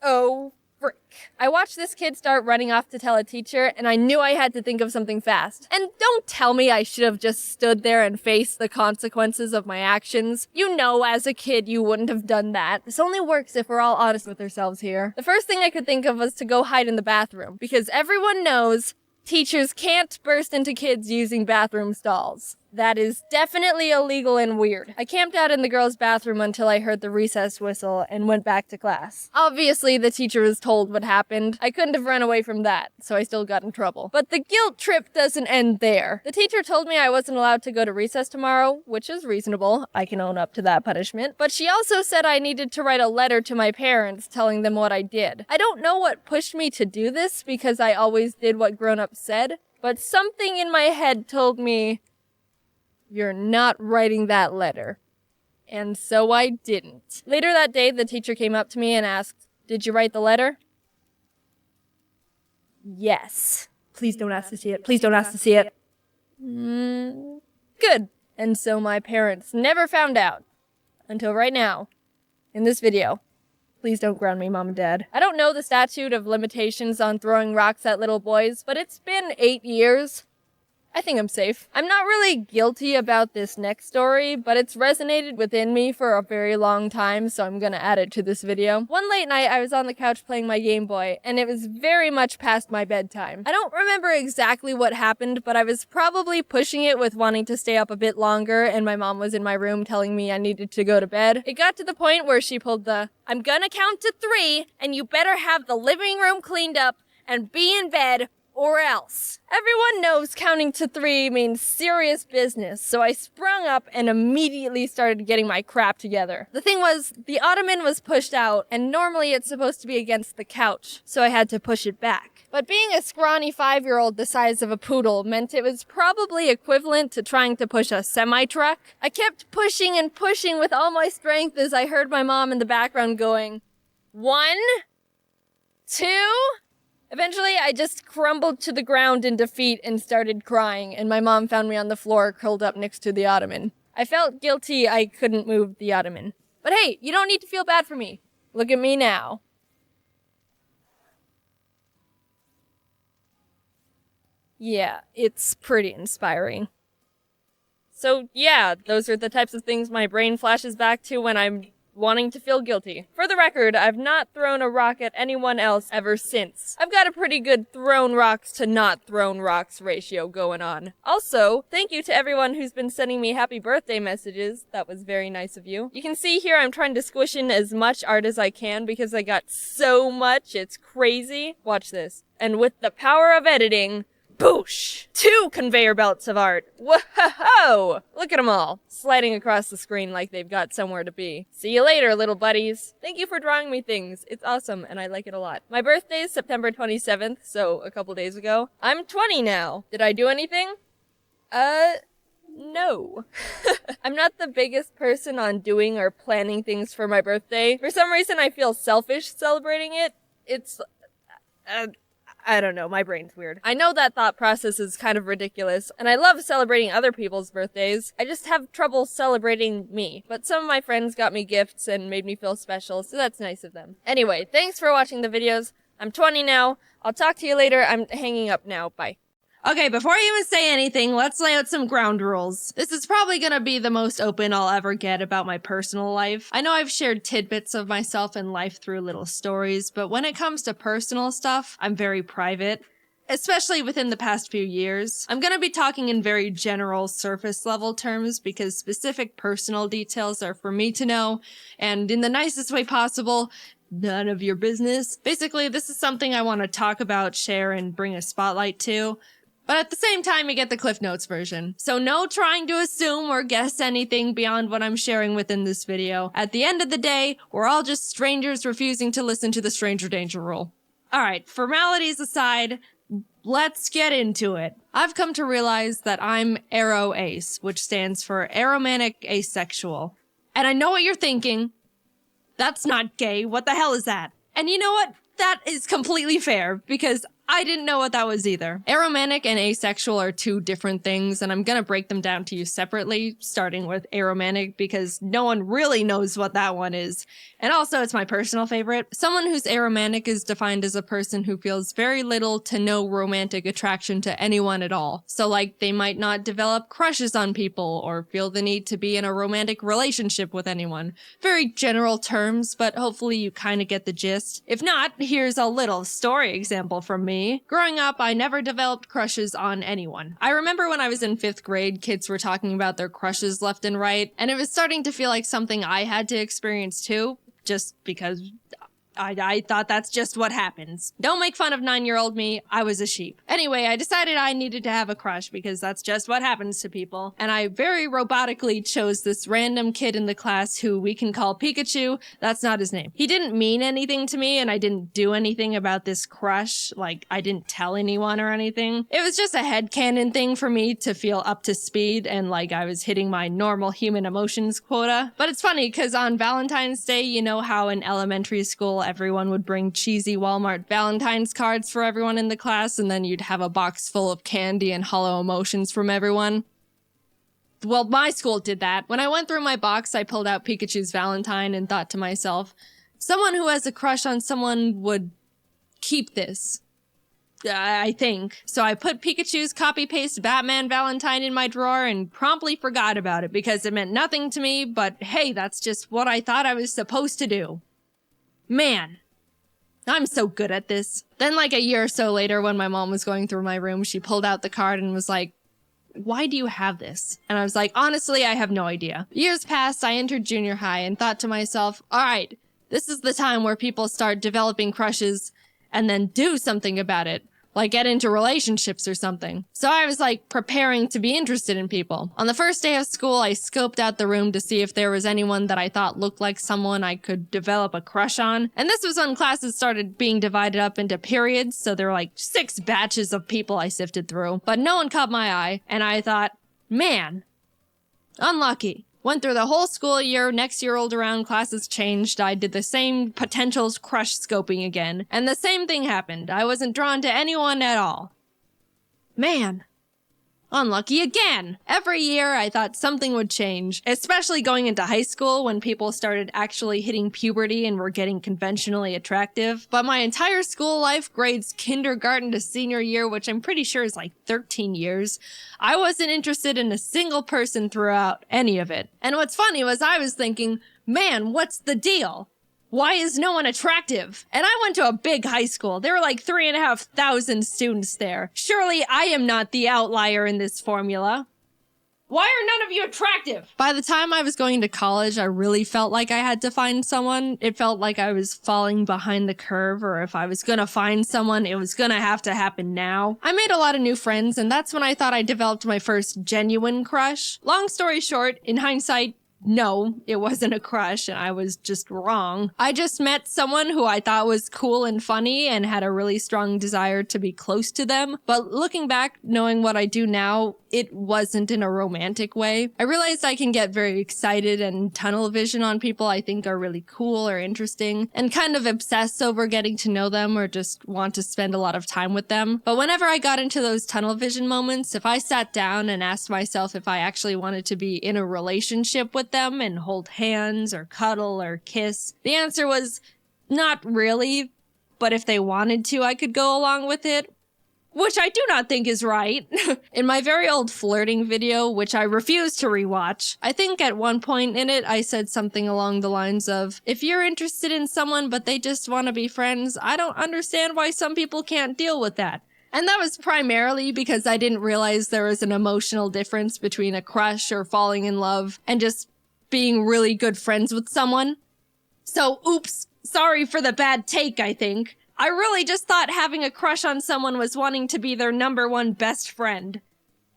Speaker 9: Oh, frick. I watched this kid start running off to tell a teacher, and I knew I had to think of something fast. And don't tell me I should have just stood there and faced the consequences of my actions. You know, as a kid, you wouldn't have done that. This only works if we're all honest with ourselves here. The first thing I could think of was to go hide in the bathroom, because everyone knows teachers can't burst into kids using bathroom stalls. That is definitely illegal and weird. I camped out in the girls' bathroom until I heard the recess whistle and went back to class. Obviously, the teacher was told what happened. I couldn't have run away from that, so I still got in trouble. But the guilt trip doesn't end there. The teacher told me I wasn't allowed to go to recess tomorrow, which is reasonable. I can own up to that punishment. But she also said I needed to write a letter to my parents telling them what I did. I don't know what pushed me to do this because I always did what grown-ups said, but something in my head told me, you're not writing that letter. And so I didn't. Later that day, the teacher came up to me and asked, did you write the letter? Yes. Please don't ask to see it. Please don't ask to see it. Good. And so my parents never found out. Until right now. In this video. Please don't ground me, Mom and Dad. I don't know the statute of limitations on throwing rocks at little boys, but it's been 8 years. I think I'm safe. I'm not really guilty about this next story, but it's resonated within me for a very long time, so I'm gonna add it to this video. One late night, I was on the couch playing my Game Boy, and it was very much past my bedtime. I don't remember exactly what happened, but I was probably pushing it with wanting to stay up a bit longer, and my mom was in my room telling me I needed to go to bed. It got to the point where she pulled the, I'm gonna count to 3, and you better have the living room cleaned up and be in bed, or else. Everyone knows counting to 3 means serious business, so I sprung up and immediately started getting my crap together. The thing was, the ottoman was pushed out, and normally it's supposed to be against the couch, so I had to push it back. But being a scrawny 5-year-old the size of a poodle meant it was probably equivalent to trying to push a semi-truck. I kept pushing and pushing with all my strength as I heard my mom in the background going, 1, 2... Eventually, I just crumbled to the ground in defeat and started crying, and my mom found me on the floor curled up next to the ottoman. I felt guilty I couldn't move the ottoman. But hey, you don't need to feel bad for me. Look at me now. Yeah, it's pretty inspiring. So yeah, those are the types of things my brain flashes back to when I'm wanting to feel guilty. For the record, I've not thrown a rock at anyone else ever since. I've got a pretty good thrown rocks to not thrown rocks ratio going on. Also, thank you to everyone who's been sending me happy birthday messages. That was very nice of you. You can see here I'm trying to squish in as much art as I can because I got so much, it's crazy. Watch this. And with the power of editing, boosh! 2 conveyor belts of art. Whoa! Look at them all, sliding across the screen like they've got somewhere to be. See you later, little buddies. Thank you for drawing me things. It's awesome, and I like it a lot. My birthday is September 27th, so a couple days ago. I'm 20 now. Did I do anything? No. I'm not the biggest person on doing or planning things for my birthday. For some reason, I feel selfish celebrating it. It's, I don't know, my brain's weird. I know that thought process is kind of ridiculous, and I love celebrating other people's birthdays. I just have trouble celebrating me. But some of my friends got me gifts and made me feel special, so that's nice of them. Anyway, thanks for watching the videos. I'm 20 now. I'll talk to you later. I'm hanging up now. Bye.
Speaker 3: Okay, before I even say anything, let's lay out some ground rules. This is probably gonna be the most open I'll ever get about my personal life. I know I've shared tidbits of myself and life through little stories, but when it comes to personal stuff, I'm very private. Especially within the past few years. I'm gonna be talking in very general surface level terms because specific personal details are for me to know, and in the nicest way possible, none of your business. Basically, this is something I want to talk about, share, and bring a spotlight to.
Speaker 9: But at the same time, you get the Cliff Notes version. So no trying to assume or guess anything beyond what I'm sharing within this video. At the end of the day, we're all just strangers refusing to listen to the stranger danger rule. Alright, formalities aside, let's get into it. I've come to realize that I'm ARO-ACE, which stands for Aromantic Asexual. And I know what you're thinking. That's not gay. What the hell is that? And you know what? That is completely fair, because I didn't know what that was either. Aromantic and asexual are two different things, and I'm gonna break them down to you separately, starting with aromantic, because no one really knows what that one is. And also, it's my personal favorite. Someone who's aromantic is defined as a person who feels very little to no romantic attraction to anyone at all. So like, they might not develop crushes on people, or feel the need to be in a romantic relationship with anyone. Very general terms, but hopefully you kinda get the gist. If not, here's a little story example from me. Growing up, I never developed crushes on anyone. I remember when I was in 5th grade, kids were talking about their crushes left and right, and it was starting to feel like something I had to experience too, just because I thought that's just what happens. Don't make fun of 9-year-old me, I was a sheep. Anyway, I decided I needed to have a crush because that's just what happens to people. And I very robotically chose this random kid in the class who we can call Pikachu. That's not his name. He didn't mean anything to me and I didn't do anything about this crush. Like, I didn't tell anyone or anything. It was just a headcanon thing for me to feel up to speed and like I was hitting my normal human emotions quota. But it's funny because on Valentine's Day, you know how in elementary school everyone would bring cheesy Walmart Valentine's cards for everyone in the class, and then you'd have a box full of candy and hollow emotions from everyone. Well, my school did that. When I went through my box, I pulled out Pikachu's Valentine and thought to myself, someone who has a crush on someone would keep this. I think. So I put Pikachu's copy-paste Batman Valentine in my drawer and promptly forgot about it because it meant nothing to me, but hey, that's just what I thought I was supposed to do. Man, I'm so good at this. Then like a year or so later when my mom was going through my room, she pulled out the card and was like, why do you have this? And I was like, honestly, I have no idea. Years passed, I entered junior high and thought to myself, all right, this is the time where people start developing crushes and then do something about it. Like get into relationships or something. So I was like preparing to be interested in people. On the first day of school, I scoped out the room to see if there was anyone that I thought looked like someone I could develop a crush on. And this was when classes started being divided up into periods, so there were like 6 batches of people I sifted through. But no one caught my eye, and I thought, man, unlucky. Went through the whole school year, next year rolled around, classes changed, I did the same potentials crush scoping again, and the same thing happened. I wasn't drawn to anyone at all. Man. Unlucky again. Every year I thought something would change, especially going into high school when people started actually hitting puberty and were getting conventionally attractive. But my entire school life, grades kindergarten to senior year, which I'm pretty sure is like 13 years, I wasn't interested in a single person throughout any of it. And what's funny was I was thinking, man, what's the deal? Why is no one attractive? And I went to a big high school. There were like 3,500 students there. Surely I am not the outlier in this formula. Why are none of you attractive? By the time I was going to college, I really felt like I had to find someone. It felt like I was falling behind the curve, or if I was gonna find someone, it was gonna have to happen now. I made a lot of new friends, and that's when I thought I developed my first genuine crush. Long story short, in hindsight, no, it wasn't a crush and I was just wrong. I just met someone who I thought was cool and funny and had a really strong desire to be close to them. But looking back, knowing what I do now, it wasn't in a romantic way. I realized I can get very excited and tunnel vision on people I think are really cool or interesting and kind of obsess over getting to know them or just want to spend a lot of time with them. But whenever I got into those tunnel vision moments, if I sat down and asked myself if I actually wanted to be in a relationship with them and hold hands or cuddle or kiss, the answer was not really, but if they wanted to, I could go along with it. Which I do not think is right. In my very old flirting video, which I refuse to rewatch, I think at one point in it, I said something along the lines of, if you're interested in someone but they just want to be friends, I don't understand why some people can't deal with that. And that was primarily because I didn't realize there was an emotional difference between a crush or falling in love and just being really good friends with someone. So, oops, sorry for the bad take, I think. I really just thought having a crush on someone was wanting to be their number one best friend.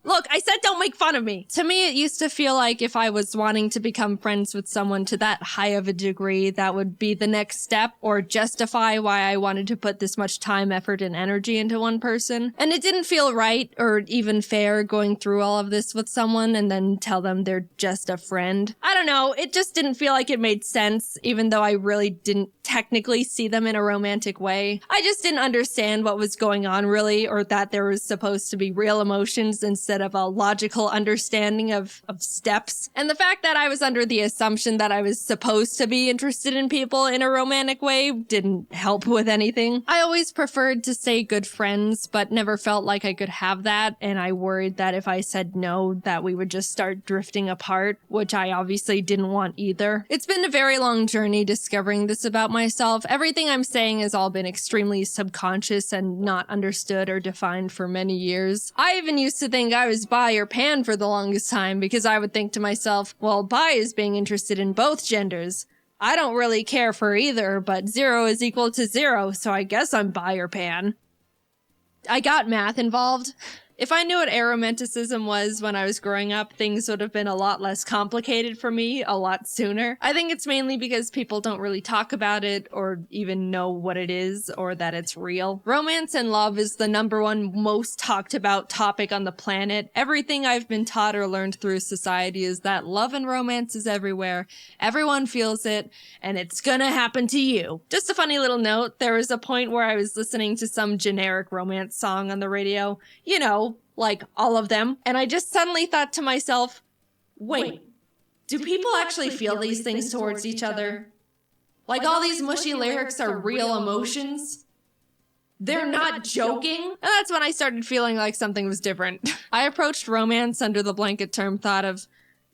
Speaker 9: Look, I said don't make fun of me. To me, it used to feel like if I was wanting to become friends with someone to that high of a degree, that would be the next step or justify why I wanted to put this much time, effort, and energy into one person. And it didn't feel right or even fair going through all of this with someone and then tell them they're just a friend. I don't know, it just didn't feel like it made sense, even though I really didn't technically see them in a romantic way. I just didn't understand what was going on really, or that there was supposed to be real emotions instead of a logical understanding of steps. And the fact that I was under the assumption that I was supposed to be interested in people in a romantic way didn't help with anything. I always preferred to stay good friends, but never felt like I could have that, and I worried that if I said no, that we would just start drifting apart, which I obviously didn't want either. It's been a very long journey discovering this about myself. Everything I'm saying has all been extremely subconscious and not understood or defined for many years. I even used to think I was bi or pan for the longest time because I would think to myself, well, bi is being interested in both genders. I don't really care for either, but 0 is equal to 0, so I guess I'm bi or pan. I got math involved. If I knew what aromanticism was when I was growing up, things would have been a lot less complicated for me a lot sooner. I think it's mainly because people don't really talk about it or even know what it is or that it's real. Romance and love is the #1 most talked about topic on the planet. Everything I've been taught or learned through society is that love and romance is everywhere. Everyone feels it, and it's gonna happen to you. Just a funny little note, there was a point where I was listening to some generic romance song on the radio. You know, like all of them. And I just suddenly thought to myself, wait, do people actually feel these things towards each other? Like all these mushy lyrics are real emotions? They're not joking? And that's when I started feeling like something was different. I approached romance under the blanket term thought of,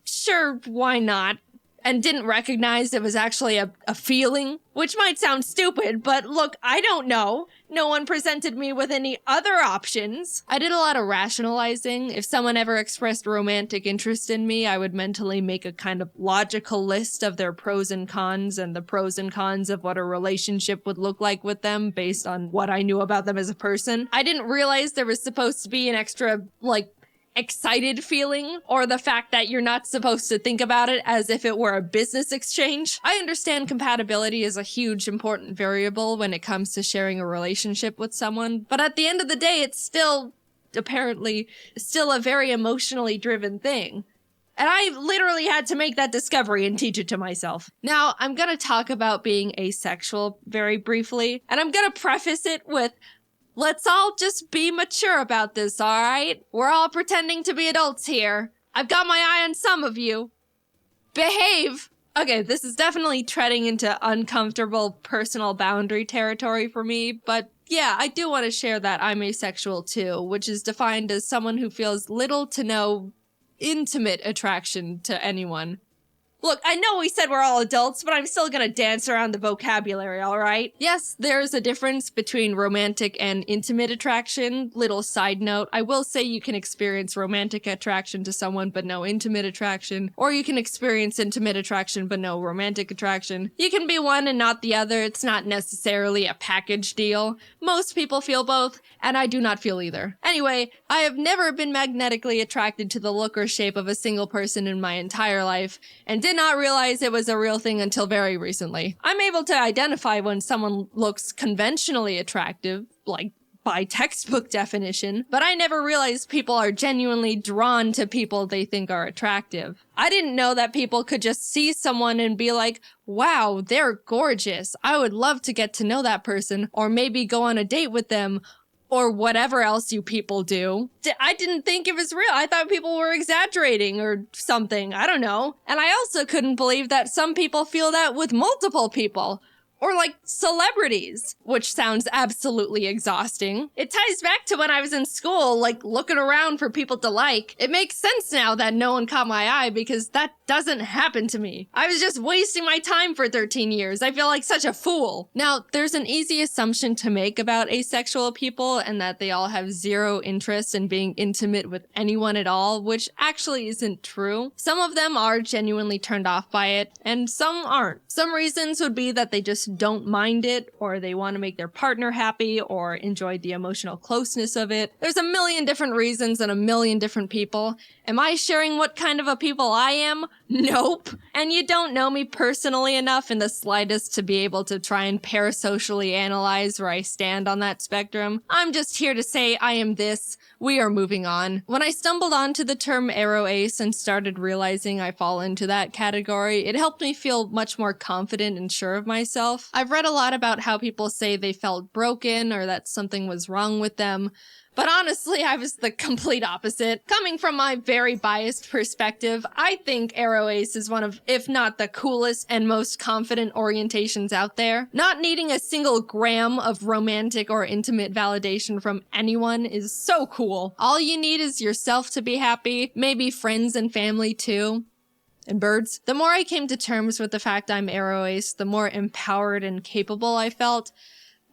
Speaker 9: sure, why not? And didn't recognize it was actually a feeling, which might sound stupid, but look, I don't know. No one presented me with any other options. I did a lot of rationalizing. If someone ever expressed romantic interest in me, I would mentally make a kind of logical list of their pros and cons and the pros and cons of what a relationship would look like with them based on what I knew about them as a person. I didn't realize there was supposed to be an extra, excited feeling, or the fact that you're not supposed to think about it as if it were a business exchange. I understand compatibility is a huge important variable when it comes to sharing a relationship with someone, but at the end of the day, it's still, apparently, still a very emotionally driven thing. And I literally had to make that discovery and teach it to myself. Now, I'm gonna talk about being asexual very briefly, and I'm gonna preface it with, let's all just be mature about this, alright? We're all pretending to be adults here. I've got my eye on some of you. Behave! Okay, this is definitely treading into uncomfortable personal boundary territory for me, but yeah, I do want to share that I'm asexual too, which is defined as someone who feels little to no intimate attraction to anyone. Look, I know we said we're all adults, but I'm still gonna dance around the vocabulary, alright? Yes, there's a difference between romantic and intimate attraction. Little side note, I will say you can experience romantic attraction to someone but no intimate attraction, or you can experience intimate attraction but no romantic attraction. You can be one and not the other. It's not necessarily a package deal. Most people feel both, and I do not feel either. Anyway, I have never been magnetically attracted to the look or shape of a single person in my entire life, and did not realize it was a real thing until very recently. I'm able to identify when someone looks conventionally attractive, like by textbook definition, but I never realized people are genuinely drawn to people they think are attractive. I didn't know that people could just see someone and be like, wow, they're gorgeous. I would love to get to know that person, or maybe go on a date with them, or whatever else you people do. I didn't think it was real. I thought people were exaggerating or something. I don't know. And I also couldn't believe that some people feel that with multiple people. Or like celebrities, which sounds absolutely exhausting. It ties back to when I was in school, like looking around for people to like. It makes sense now that no one caught my eye because that doesn't happen to me. I was just wasting my time for 13 years. I feel like such a fool. Now, there's an easy assumption to make about asexual people and that they all have zero interest in being intimate with anyone at all, which actually isn't true. Some of them are genuinely turned off by it, and some aren't. Some reasons would be that they just just don't mind it, or they want to make their partner happy, or enjoy the emotional closeness of it. There's a million different reasons and a million different people. Am I sharing what kind of a people I am? Nope. And you don't know me personally enough in the slightest to be able to try and parasocially analyze where I stand on that spectrum. I'm just here to say I am this. We are moving on. When I stumbled onto the term aro ace and started realizing I fall into that category, it helped me feel much more confident and sure of myself. I've read a lot about how people say they felt broken or that something was wrong with them. But honestly, I was the complete opposite. Coming from my very biased perspective, I think aro ace is one of, if not the coolest and most confident orientations out there. Not needing a single gram of romantic or intimate validation from anyone is so cool. All you need is yourself to be happy, maybe friends and family too. And birds. The more I came to terms with the fact I'm aro ace, the more empowered and capable I felt.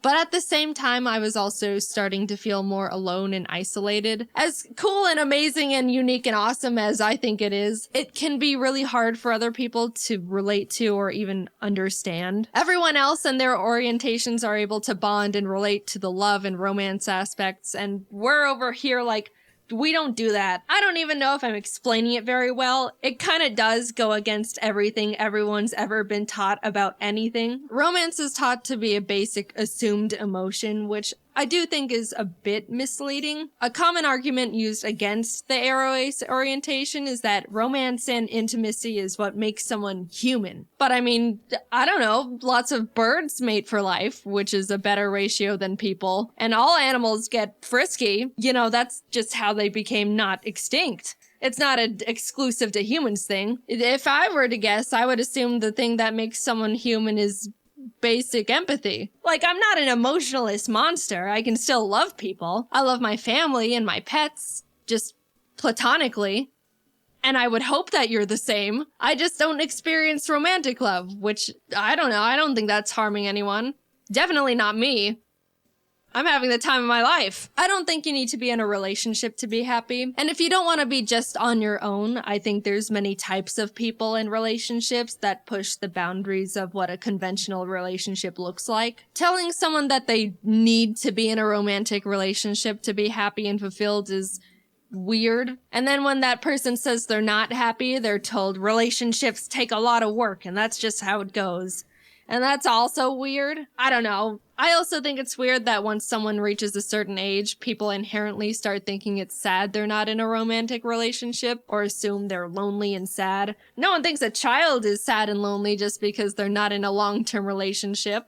Speaker 9: But at the same time, I was also starting to feel more alone and isolated. As cool and amazing and unique and awesome as I think it is, it can be really hard for other people to relate to or even understand. Everyone else and their orientations are able to bond and relate to the love and romance aspects, and we're over here like, we don't do that. I don't even know if I'm explaining it very well. It kind of does go against everything everyone's ever been taught about anything. Romance is taught to be a basic assumed emotion, which I do think is a bit misleading. A common argument used against the aro ace orientation is that romance and intimacy is what makes someone human. But I mean, I don't know, lots of birds mate for life, which is a better ratio than people, and all animals get frisky. You know, that's just how they became not extinct. It's not an exclusive to humans thing. If I were to guess, I would assume the thing that makes someone human is basic empathy. Like, I'm not an emotionalist monster. I can still love people. I love my family and my pets, just platonically. And I would hope that you're the same. I just don't experience romantic love, which, I don't know, I don't think that's harming anyone. Definitely not me. I'm having the time of my life. I don't think you need to be in a relationship to be happy. And if you don't want to be just on your own, I think there's many types of people in relationships that push the boundaries of what a conventional relationship looks like. Telling someone that they need to be in a romantic relationship to be happy and fulfilled is weird. And then when that person says they're not happy, they're told relationships take a lot of work and that's just how it goes. And that's also weird. I don't know. I also think it's weird that once someone reaches a certain age, people inherently start thinking it's sad they're not in a romantic relationship or assume they're lonely and sad. No one thinks a child is sad and lonely just because they're not in a long-term relationship.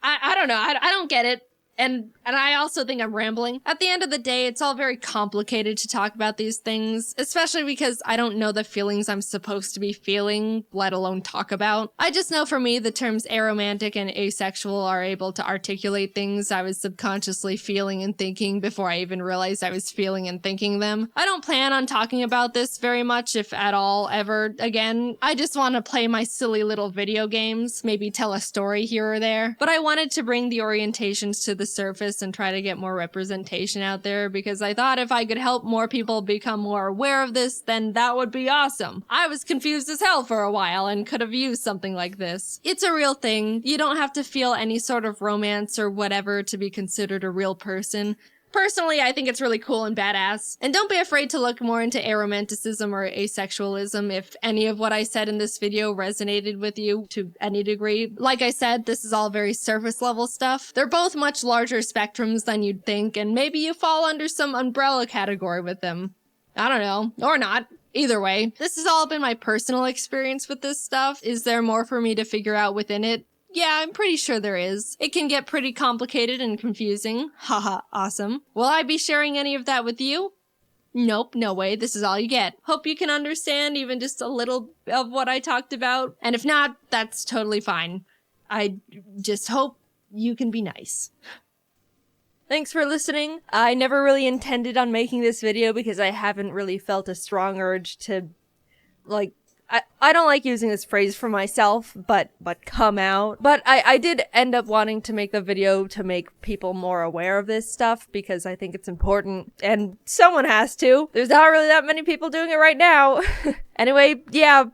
Speaker 9: I don't know. I don't get it. And I also think I'm rambling. At the end of the day, it's all very complicated to talk about these things, especially because I don't know the feelings I'm supposed to be feeling, let alone talk about. I just know for me, the terms aromantic and asexual are able to articulate things I was subconsciously feeling and thinking before I even realized I was feeling and thinking them. I don't plan on talking about this very much, if at all, ever again. I just want to play my silly little video games, maybe tell a story here or there. But I wanted to bring the orientations to the surface and try to get more representation out there because I thought if I could help more people become more aware of this, then that would be awesome. I was confused as hell for a while and could have used something like this. It's a real thing. You don't have to feel any sort of romance or whatever to be considered a real person. Personally, I think it's really cool and badass. And don't be afraid to look more into aromanticism or asexualism if any of what I said in this video resonated with you to any degree. Like I said, this is all very surface level stuff. They're both much larger spectrums than you'd think, and maybe you fall under some umbrella category with them. I don't know. Or not. Either way, this has all been my personal experience with this stuff. Is there more for me to figure out within it? Yeah, I'm pretty sure there is. It can get pretty complicated and confusing. Haha, awesome. Will I be sharing any of that with you? Nope, no way. This is all you get. Hope you can understand even just a little of what I talked about. And if not, that's totally fine. I just hope you can be nice. Thanks for listening. I never really intended on making this video because I haven't really felt a strong urge to, like, I don't like using this phrase for myself, but come out. But I did end up wanting to make the video to make people more aware of this stuff because I think it's important and someone has to. There's not really that many people doing it right now. Anyway, yeah,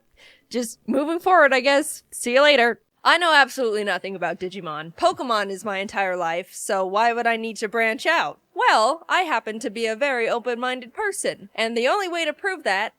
Speaker 9: just moving forward, I guess. See you later. I know absolutely nothing about Digimon. Pokemon is my entire life, so why would I need to branch out? Well, I happen to be a very open-minded person, and the only way to prove that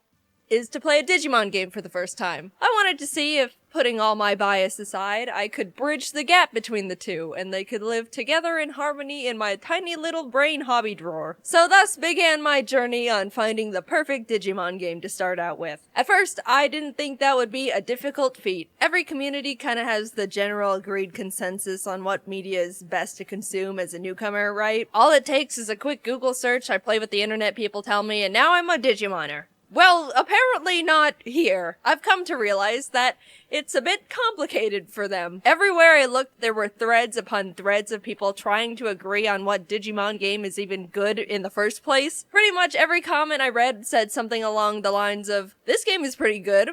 Speaker 9: is to play a Digimon game for the first time. I wanted to see if, putting all my bias aside, I could bridge the gap between the two, and they could live together in harmony in my tiny little brain hobby drawer. So thus began my journey on finding the perfect Digimon game to start out with. At first, I didn't think that would be a difficult feat. Every community kinda has the general agreed consensus on what media is best to consume as a newcomer, right? All it takes is a quick Google search, I play what the internet people tell me, and now I'm a Digimoner. Well, apparently not here. I've come to realize that it's a bit complicated for them. Everywhere I looked, there were threads upon threads of people trying to agree on what Digimon game is even good in the first place. Pretty much every comment I read said something along the lines of, "This game is pretty good,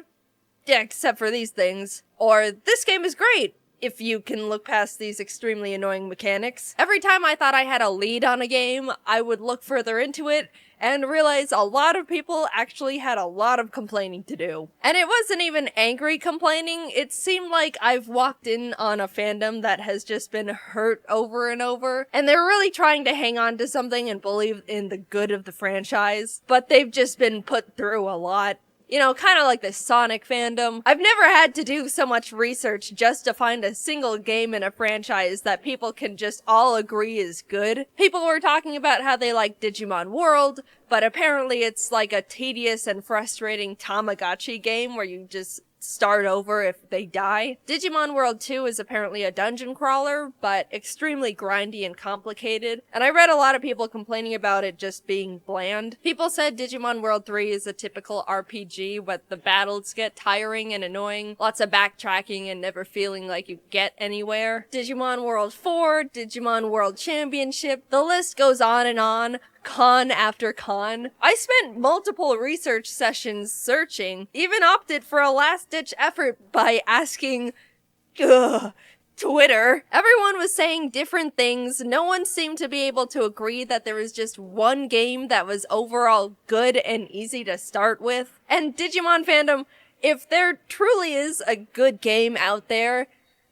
Speaker 9: yeah, except for these things," or "This game is great, if you can look past these extremely annoying mechanics." Every time I thought I had a lead on a game, I would look further into it and realize a lot of people actually had a lot of complaining to do. And it wasn't even angry complaining, it seemed like I've walked in on a fandom that has just been hurt over and over, and they're really trying to hang on to something and believe in the good of the franchise, but they've just been put through a lot. You know, kind of like the Sonic fandom. I've never had to do so much research just to find a single game in a franchise that people can just all agree is good. People were talking about how they like Digimon World, but apparently it's like a tedious and frustrating Tamagotchi game where you just start over if they die. Digimon World 2 is apparently a dungeon crawler, but extremely grindy and complicated, and I read a lot of people complaining about it just being bland. People said Digimon World 3 is a typical RPG, but the battles get tiring and annoying, lots of backtracking and never feeling like you get anywhere. Digimon World 4, Digimon World Championship, the list goes on and on. Con after con. I spent multiple research sessions searching, even opted for a last-ditch effort by asking, Twitter. Everyone was saying different things. No one seemed to be able to agree that there was just one game that was overall good and easy to start with. And Digimon fandom, if there truly is a good game out there,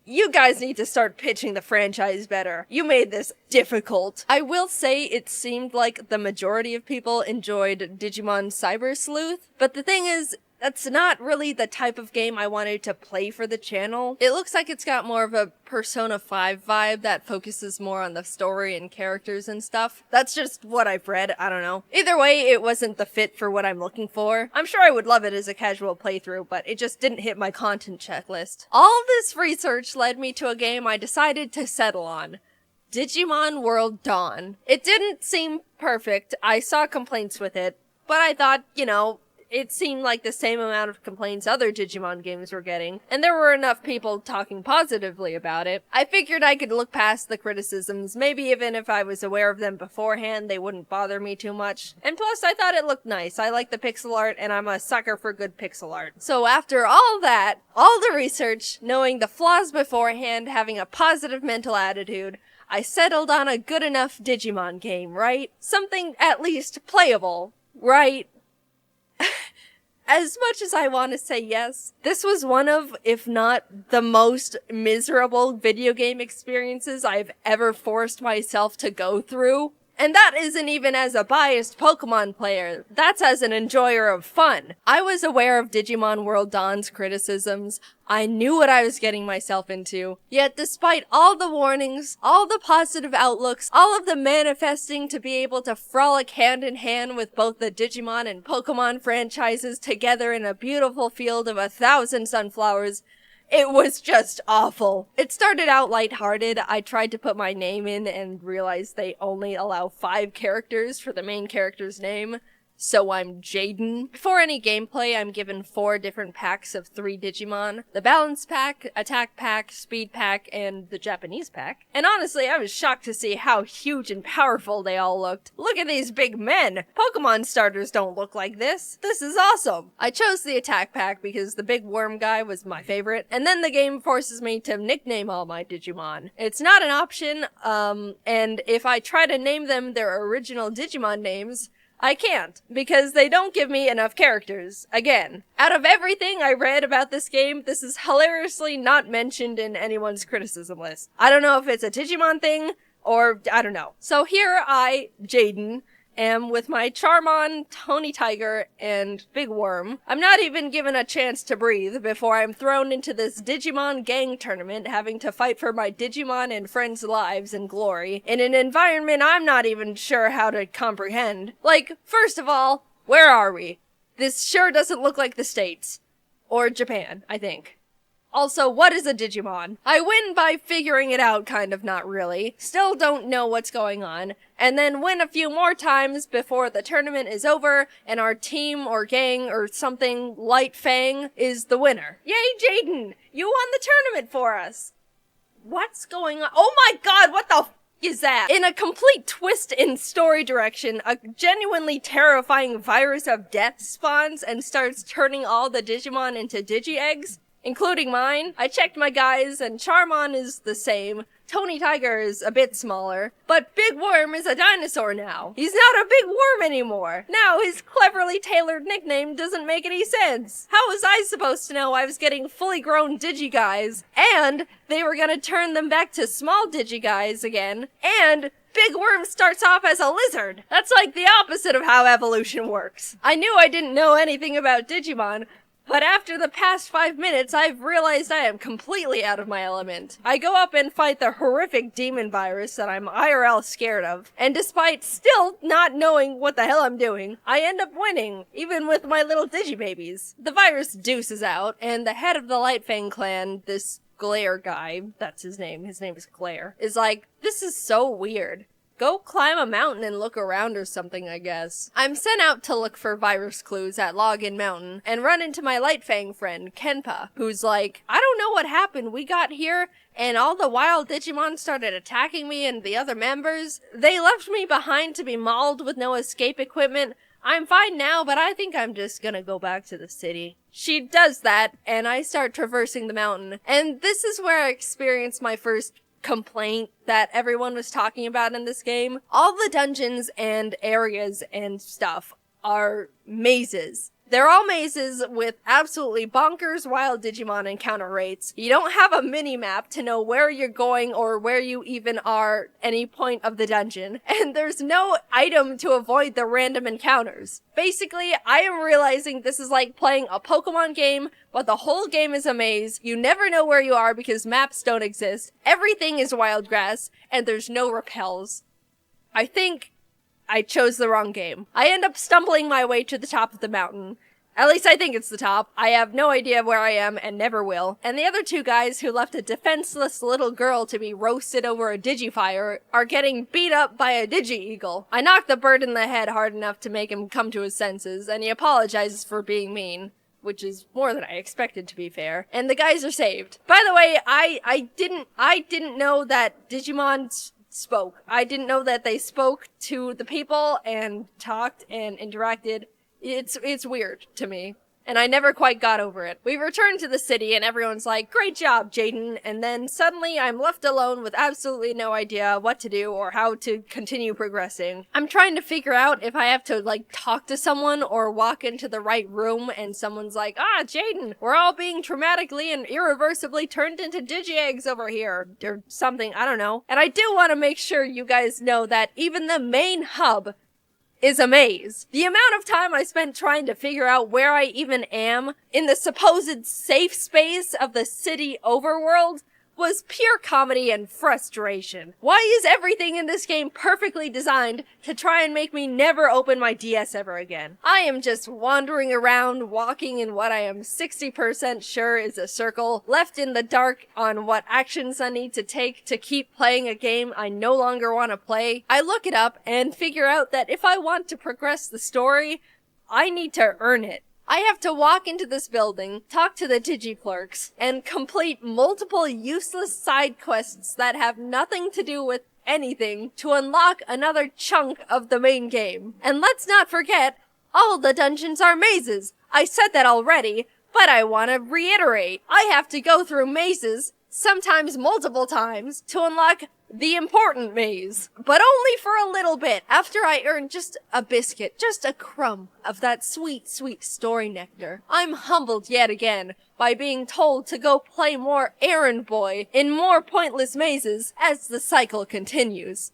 Speaker 9: you guys need to start pitching the franchise better. You made this difficult. I will say it seemed like the majority of people enjoyed Digimon Cyber Sleuth, but the thing is, that's not really the type of game I wanted to play for the channel. It looks like it's got more of a Persona 5 vibe that focuses more on the story and characters and stuff. That's just what I've read, I don't know. Either way, it wasn't the fit for what I'm looking for. I'm sure I would love it as a casual playthrough, but it just didn't hit my content checklist. All this research led me to a game I decided to settle on. Digimon World Dawn. It didn't seem perfect. I saw complaints with it, but I thought, you know, it seemed like the same amount of complaints other Digimon games were getting, and there were enough people talking positively about it. I figured I could look past the criticisms, maybe even if I was aware of them beforehand, they wouldn't bother me too much. And plus, I thought it looked nice. I like the pixel art, and I'm a sucker for good pixel art. So after all that, all the research, knowing the flaws beforehand, having a positive mental attitude, I settled on a good enough Digimon game, right? Something at least playable, right? As much as I want to say yes, this was one of, if not the most miserable video game experiences I've ever forced myself to go through. And that isn't even as a biased Pokemon player, that's as an enjoyer of fun. I was aware of Digimon World Dawn's criticisms, I knew what I was getting myself into, yet despite all the warnings, all the positive outlooks, all of the manifesting to be able to frolic hand in hand with both the Digimon and Pokemon franchises together in a beautiful field of 1,000 sunflowers, it was just awful. It started out lighthearted. I tried to put my name in and realized they only allow 5 characters for the main character's name. So I'm Jaiden. Before any gameplay, I'm given 4 different packs of 3 Digimon. The Balance Pack, Attack Pack, Speed Pack, and the Japanese Pack. And honestly, I was shocked to see how huge and powerful they all looked. Look at these big men! Pokemon starters don't look like this. This is awesome! I chose the Attack Pack because the big worm guy was my favorite, and then the game forces me to nickname all my Digimon. It's not an option, and if I try to name them their original Digimon names, I can't, because they don't give me enough characters. Again, out of everything I read about this game, this is hilariously not mentioned in anyone's criticism list. I don't know if it's a Digimon thing, or I don't know. So here I, Jaiden, am with my Charmon, Tony Tiger, and Big Worm. I'm not even given a chance to breathe before I'm thrown into this Digimon gang tournament, having to fight for my Digimon and friends' lives and glory in an environment I'm not even sure how to comprehend. Like, first of all, where are we? This sure doesn't look like the States. Or Japan, I think. Also, what is a Digimon? I win by figuring it out, kind of, not really. Still don't know what's going on. And then win a few more times before the tournament is over, and our team or gang or something, Light Fang, is the winner. Yay, Jaiden! You won the tournament for us! What's going on? Oh my god, what the is that? In a complete twist in story direction, a genuinely terrifying virus of death spawns and starts turning all the Digimon into Digi-Eggs, including mine. I checked my guys, and Charmon is the same. Tony Tiger is a bit smaller, but Big Worm is a dinosaur now. He's not a big worm anymore. Now his cleverly tailored nickname doesn't make any sense. How was I supposed to know I was getting fully grown Digi-Guys, and they were gonna turn them back to small Digi-Guys again, and Big Worm starts off as a lizard? That's like the opposite of how evolution works. I knew I didn't know anything about Digimon, but after the past 5 minutes, I've realized I am completely out of my element. I go up and fight the horrific demon virus that I'm IRL scared of, and despite still not knowing what the hell I'm doing, I end up winning, even with my little Digibabies. The virus deuces out, and the head of the Lightfang clan, this Glare guy, that's his name is Glare, is like, this is so weird. Go climb a mountain and look around or something, I guess. I'm sent out to look for virus clues at Login Mountain and run into my Lightfang friend, Kenpa, who's like, I don't know what happened. We got here and all the wild Digimon started attacking me and the other members. They left me behind to be mauled with no escape equipment. I'm fine now, but I think I'm just gonna go back to the city. She does that, and I start traversing the mountain. And this is where I experience my first complaint that everyone was talking about in this game. All the dungeons and areas and stuff are mazes. They're all mazes with absolutely bonkers wild Digimon encounter rates. You don't have a mini-map to know where you're going or where you even are any point of the dungeon. And there's no item to avoid the random encounters. Basically, I am realizing this is like playing a Pokemon game, but the whole game is a maze. You never know where you are because maps don't exist. Everything is wild grass, and there's no repels. I think I chose the wrong game. I end up stumbling my way to the top of the mountain. At least I think it's the top. I have no idea where I am and never will. And the other two guys who left a defenseless little girl to be roasted over a Digifire are getting beat up by a Digi-Eagle. I knock the bird in the head hard enough to make him come to his senses, and he apologizes for being mean, which is more than I expected, to be fair. And the guys are saved. By the way, I didn't know that Digimon spoke. I didn't know that they spoke to the people and talked and interacted. It's weird to me, and I never quite got over it. We return to the city and everyone's like, great job, Jaiden, and then suddenly I'm left alone with absolutely no idea what to do or how to continue progressing. I'm trying to figure out if I have to, like, talk to someone or walk into the right room and someone's like, Jaiden, we're all being traumatically and irreversibly turned into Digi-Eggs over here, or something, I don't know. And I do want to make sure you guys know that even the main hub is a maze. The amount of time I spent trying to figure out where I even am in the supposed safe space of the city overworld was pure comedy and frustration. Why is everything in this game perfectly designed to try and make me never open my DS ever again? I am just wandering around, walking in what I am 60% sure is a circle, left in the dark on what actions I need to take to keep playing a game I no longer want to play. I look it up and figure out that if I want to progress the story, I need to earn it. I have to walk into this building, talk to the Digi-Clerks, and complete multiple useless side quests that have nothing to do with anything to unlock another chunk of the main game. And let's not forget, all the dungeons are mazes. I said that already, but I want to reiterate. I have to go through mazes sometimes multiple times, to unlock the important maze. But only for a little bit, after I earned just a biscuit, just a crumb of that sweet, sweet story nectar. I'm humbled yet again by being told to go play more errand boy in more pointless mazes as the cycle continues.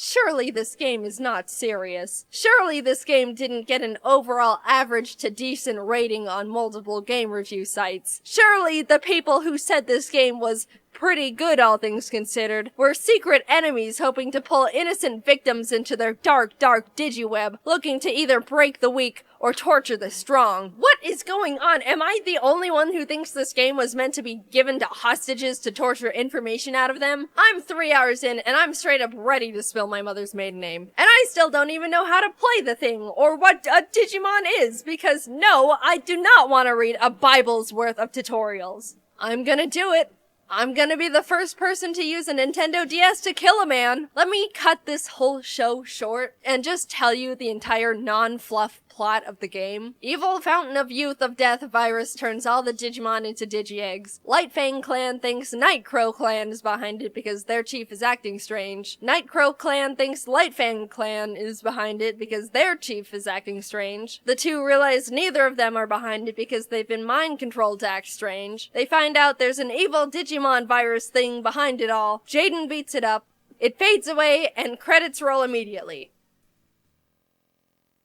Speaker 9: Surely this game is not serious. Surely this game didn't get an overall average to decent rating on multiple game review sites. Surely the people who said this game was pretty good, all things considered, were secret enemies hoping to pull innocent victims into their dark, dark digiweb, looking to either break the weak or torture the strong. What is going on? Am I the only one who thinks this game was meant to be given to hostages to torture information out of them? I'm 3 hours in and I'm straight up ready to spill my mother's maiden name. And I still don't even know how to play the thing or what a Digimon is, because no, I do not want to read a Bible's worth of tutorials. I'm gonna do it. I'm gonna be the first person to use a Nintendo DS to kill a man. Let me cut this whole show short and just tell you the entire non-fluff plot of the game. Evil Fountain of Youth of Death virus turns all the Digimon into Digi-Eggs. Lightfang Clan thinks Nightcrow Clan is behind it because their chief is acting strange. Nightcrow Clan thinks Lightfang Clan is behind it because their chief is acting strange. The two realize neither of them are behind it because they've been mind-controlled to act strange. They find out there's an evil Digimon virus thing behind it all. Jaiden beats it up. It fades away, and credits roll immediately.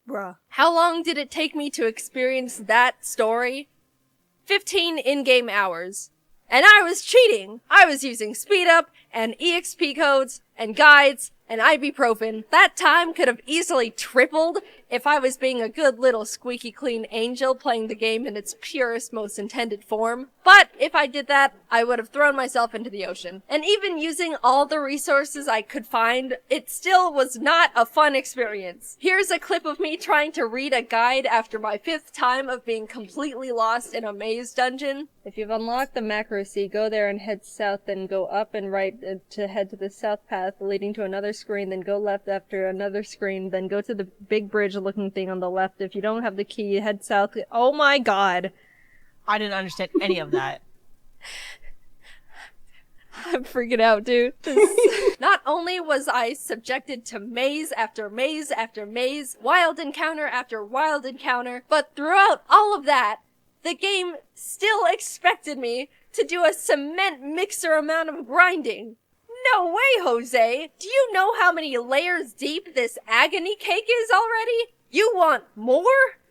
Speaker 9: Bruh. How long did it take me to experience that story? 15 in-game hours. And I was cheating! I was using speed up, and EXP codes, and guides, and ibuprofen. That time could have easily tripled if I was being a good little squeaky clean angel playing the game in its purest, most intended form. But if I did that, I would have thrown myself into the ocean. And even using all the resources I could find, it still was not a fun experience. Here's a clip of me trying to read a guide after my 5th time of being completely lost in a maze dungeon. If you've unlocked the macro sea, go there and head south, then go up and right to head to the south path leading to another screen, then go left after another screen, then go to the big bridge looking thing on the left. If you don't have the key, head south. Oh my god.
Speaker 3: I didn't understand any of that.
Speaker 9: I'm freaking out, dude. Not only was I subjected to maze after maze after maze, wild encounter after wild encounter, but throughout all of that, the game still expected me to do a cement mixer amount of grinding. No way, Jose! Do you know how many layers deep this agony cake is already? You want more?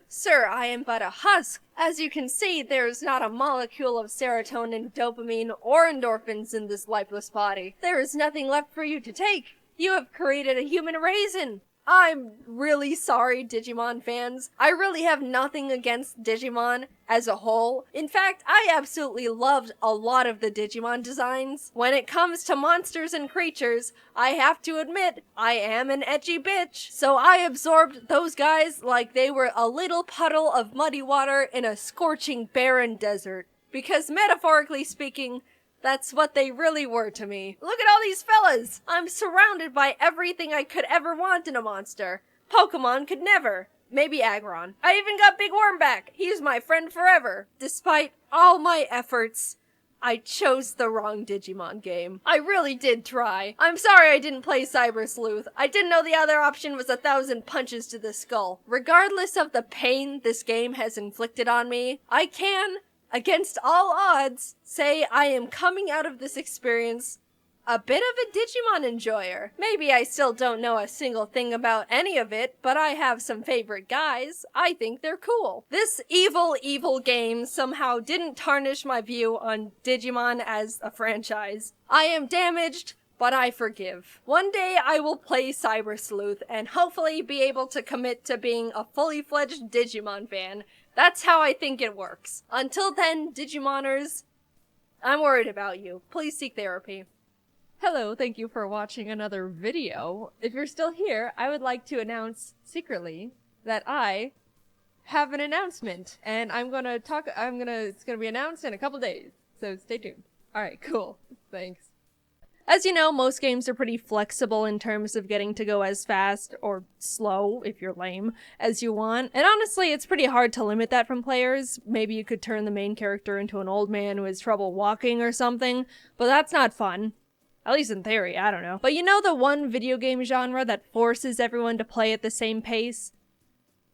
Speaker 9: Sir, I am but a husk. As you can see, there is not a molecule of serotonin, dopamine, or endorphins in this lifeless body. There is nothing left for you to take. You have created a human raisin. I'm really sorry, Digimon fans. I really have nothing against Digimon as a whole. In fact, I absolutely loved a lot of the Digimon designs. When it comes to monsters and creatures, I have to admit, I am an edgy bitch. So I absorbed those guys like they were a little puddle of muddy water in a scorching barren desert. Because metaphorically speaking, that's what they really were to me. Look at all these fellas! I'm surrounded by everything I could ever want in a monster. Pokemon could never. Maybe Aggron. I even got Big Worm back. He's my friend forever. Despite all my efforts, I chose the wrong Digimon game. I really did try. I'm sorry I didn't play Cyber Sleuth. I didn't know the other option was 1,000 punches to the skull. Regardless of the pain this game has inflicted on me, I can, against all odds, say I am coming out of this experience a bit of a Digimon enjoyer. Maybe I still don't know a single thing about any of it, but I have some favorite guys. I think they're cool. This evil, evil game somehow didn't tarnish my view on Digimon as a franchise. I am damaged, but I forgive. One day I will play Cyber Sleuth and hopefully be able to commit to being a fully fledged Digimon fan. That's how I think it works. Until then, Digimoners, I'm worried about you. Please seek therapy. Hello, thank you for watching another video. If you're still here, I would like to announce secretly that I have an announcement, and it's gonna be announced in a couple days, so stay tuned. Alright, cool. Thanks. As you know, most games are pretty flexible in terms of getting to go as fast, or slow, if you're lame, as you want. And honestly, it's pretty hard to limit that from players. Maybe you could turn the main character into an old man who has trouble walking or something, but that's not fun. At least in theory, I don't know. But you know the one video game genre that forces everyone to play at the same pace?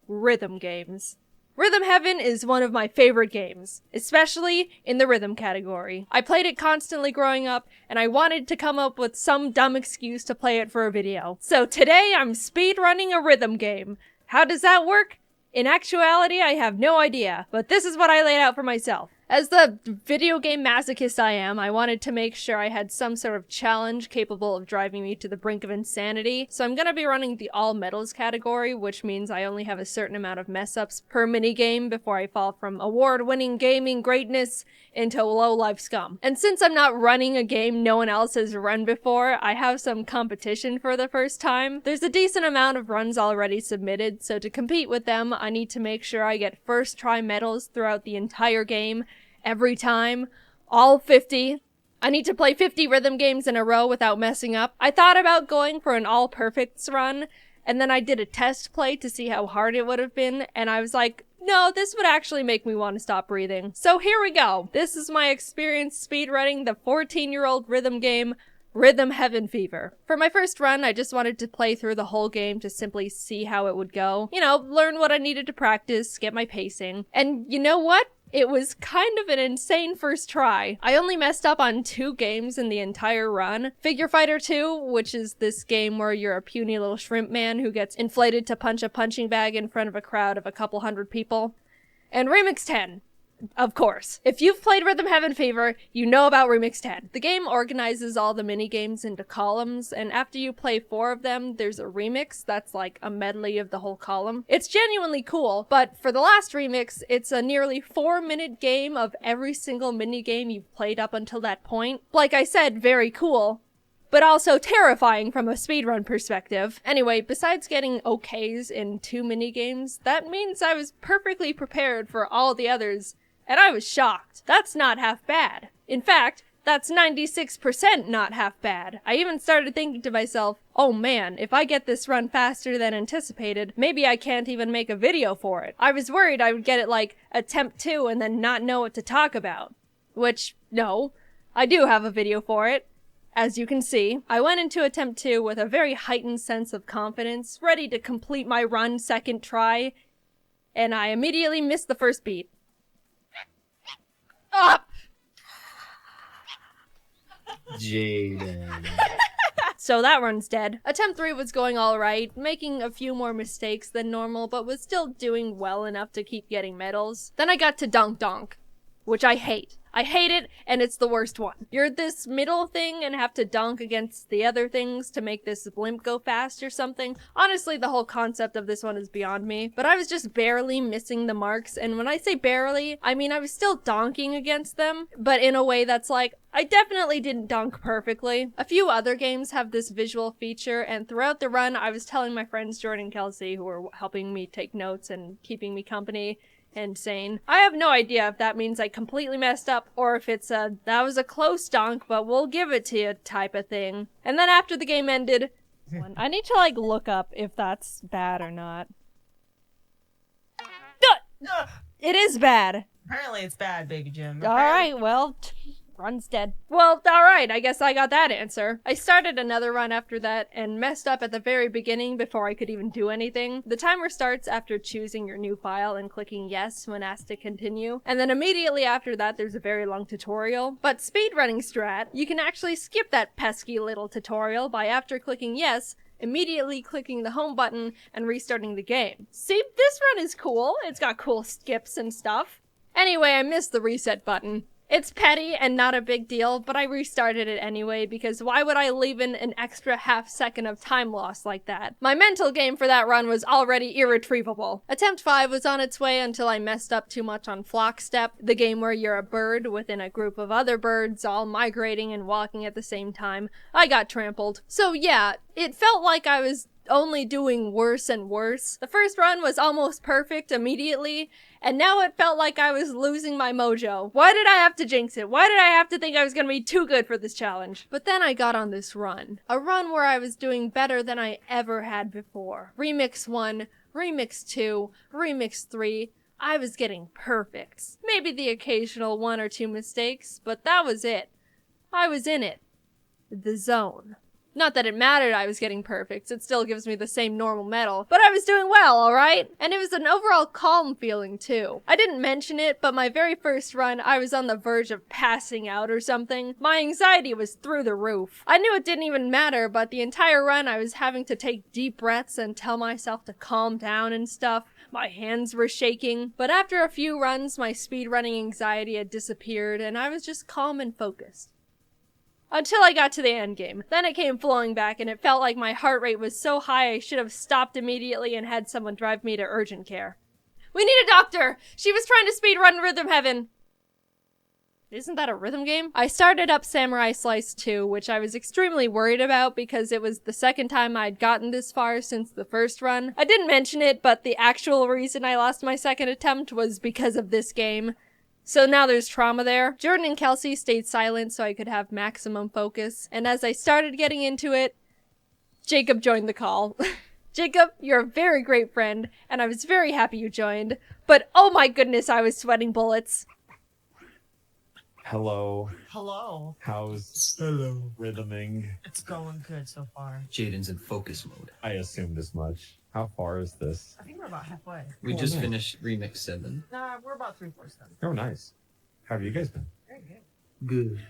Speaker 9: Rhythm games. Rhythm Heaven is one of my favorite games, especially in the rhythm category. I played it constantly growing up, and I wanted to come up with some dumb excuse to play it for a video. So today I'm speedrunning a rhythm game. How does that work? In actuality, I have no idea, but this is what I laid out for myself. As the video game masochist I am, I wanted to make sure I had some sort of challenge capable of driving me to the brink of insanity, so I'm gonna be running the all medals category, which means I only have a certain amount of mess-ups per minigame before I fall from award-winning gaming greatness into low-life scum. And since I'm not running a game no one else has run before, I have some competition for the first time. There's a decent amount of runs already submitted, so to compete with them, I need to make sure I get first try medals throughout the entire game, every time, all 50. I need to play 50 rhythm games in a row without messing up. I thought about going for an all perfects run, and then I did a test play to see how hard it would have been, and I was like, no, this would actually make me want to stop breathing. So here we go. This is my experience speedrunning the 14-year-old rhythm game, Rhythm Heaven Fever. For my first run, I just wanted to play through the whole game to simply see how it would go. You know, learn what I needed to practice, get my pacing. And you know what? It was kind of an insane first try. I only messed up on 2 games in the entire run. Figure Fighter 2, which is this game where you're a puny little shrimp man who gets inflated to punch a punching bag in front of a crowd of a couple hundred people. And Remix 10. Of course. If you've played Rhythm Heaven Fever, you know about Remix 10. The game organizes all the mini-games into columns, and after you play 4 of them, there's a remix that's like a medley of the whole column. It's genuinely cool, but for the last remix, it's a nearly 4-minute game of every single mini-game you've played up until that point. Like I said, very cool, but also terrifying from a speedrun perspective. Anyway, besides getting okays in 2 mini-games, that means I was perfectly prepared for all the others. And I was shocked. That's not half bad. In fact, that's 96% not half bad. I even started thinking to myself, oh man, if I get this run faster than anticipated, maybe I can't even make a video for it. I was worried I would get it like attempt 2 and then not know what to talk about. Which, no, I do have a video for it. As you can see, I went into attempt 2 with a very heightened sense of confidence, ready to complete my run second try, and I immediately missed the first beat. Up!
Speaker 10: Jaiden.
Speaker 9: So that run's dead. Attempt 3 was going alright, making a few more mistakes than normal, but was still doing well enough to keep getting medals. Then I got to Donk Donk, which I hate. I hate it, and it's the worst one. You're this middle thing and have to dunk against the other things to make this blimp go fast or something. Honestly, the whole concept of this one is beyond me, but I was just barely missing the marks, and when I say barely, I mean I was still donking against them, but in a way that's like, I definitely didn't dunk perfectly. A few other games have this visual feature, and throughout the run, I was telling my friends Jordan and Kelsey, who were helping me take notes and keeping me company, and saying, I have no idea if that means I completely messed up or if it's a, that was a close dunk, but we'll give it to you type of thing. And then after the game ended, I need to like look up if that's bad or not. It is bad.
Speaker 11: Apparently it's bad, Baby Jim.
Speaker 9: Alright, well, run's dead. Well, alright, I guess I got that answer. I started another run after that and messed up at the very beginning before I could even do anything. The timer starts after choosing your new file and clicking yes when asked to continue, and then immediately after that there's a very long tutorial. But speedrunning strat, you can actually skip that pesky little tutorial by after clicking yes, immediately clicking the home button and restarting the game. See, this run is cool. It's got cool skips and stuff. Anyway, I missed the reset button. It's petty and not a big deal, but I restarted it anyway because why would I leave in an extra half second of time loss like that? My mental game for that run was already irretrievable. Attempt 5 was on its way until I messed up too much on Flock Step, the game where you're a bird within a group of other birds all migrating and walking at the same time. I got trampled. So yeah, it felt like I was only doing worse and worse. The first run was almost perfect immediately, and now it felt like I was losing my mojo. Why did I have to jinx it? Why did I have to think I was gonna be too good for this challenge? But then I got on this run. A run where I was doing better than I ever had before. Remix 1, Remix 2, Remix 3, I was getting perfects. Maybe the occasional 1 or 2 mistakes, but that was it. I was in it. The zone. Not that it mattered I was getting perfects, it still gives me the same normal medal, but I was doing well, alright? And it was an overall calm feeling too. I didn't mention it, but my very first run, I was on the verge of passing out or something. My anxiety was through the roof. I knew it didn't even matter, but the entire run I was having to take deep breaths and tell myself to calm down and stuff. My hands were shaking, but after a few runs, my speedrunning anxiety had disappeared and I was just calm and focused. Until I got to the end game. Then it came flowing back and it felt like my heart rate was so high I should have stopped immediately and had someone drive me to urgent care. We need a doctor! She was trying to speedrun Rhythm Heaven! Isn't that a rhythm game? I started up Samurai Slice 2, which I was extremely worried about because it was the second time I'd gotten this far since the first run. I didn't mention it, but the actual reason I lost my second attempt was because of this game. So now there's trauma there. Jordan and Kelsey stayed silent so I could have maximum focus, and as I started getting into it, Jacob joined the call. Jacob, you're a very great friend, and I was very happy you joined, but oh my goodness, I was sweating bullets.
Speaker 12: Hello.
Speaker 11: Hello.
Speaker 12: How's rhythming?
Speaker 11: It's going good so far.
Speaker 10: Jaiden's in focus mode.
Speaker 12: I assumed as much. How far is this?
Speaker 11: I think we're about halfway.
Speaker 10: We just finished Remix 7.
Speaker 11: Nah, we're about 3/4 done.
Speaker 12: Oh, nice. How have you guys been?
Speaker 11: Very good.
Speaker 10: Good.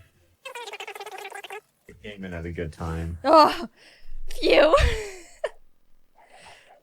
Speaker 12: Came in at a good time.
Speaker 9: Oh, phew.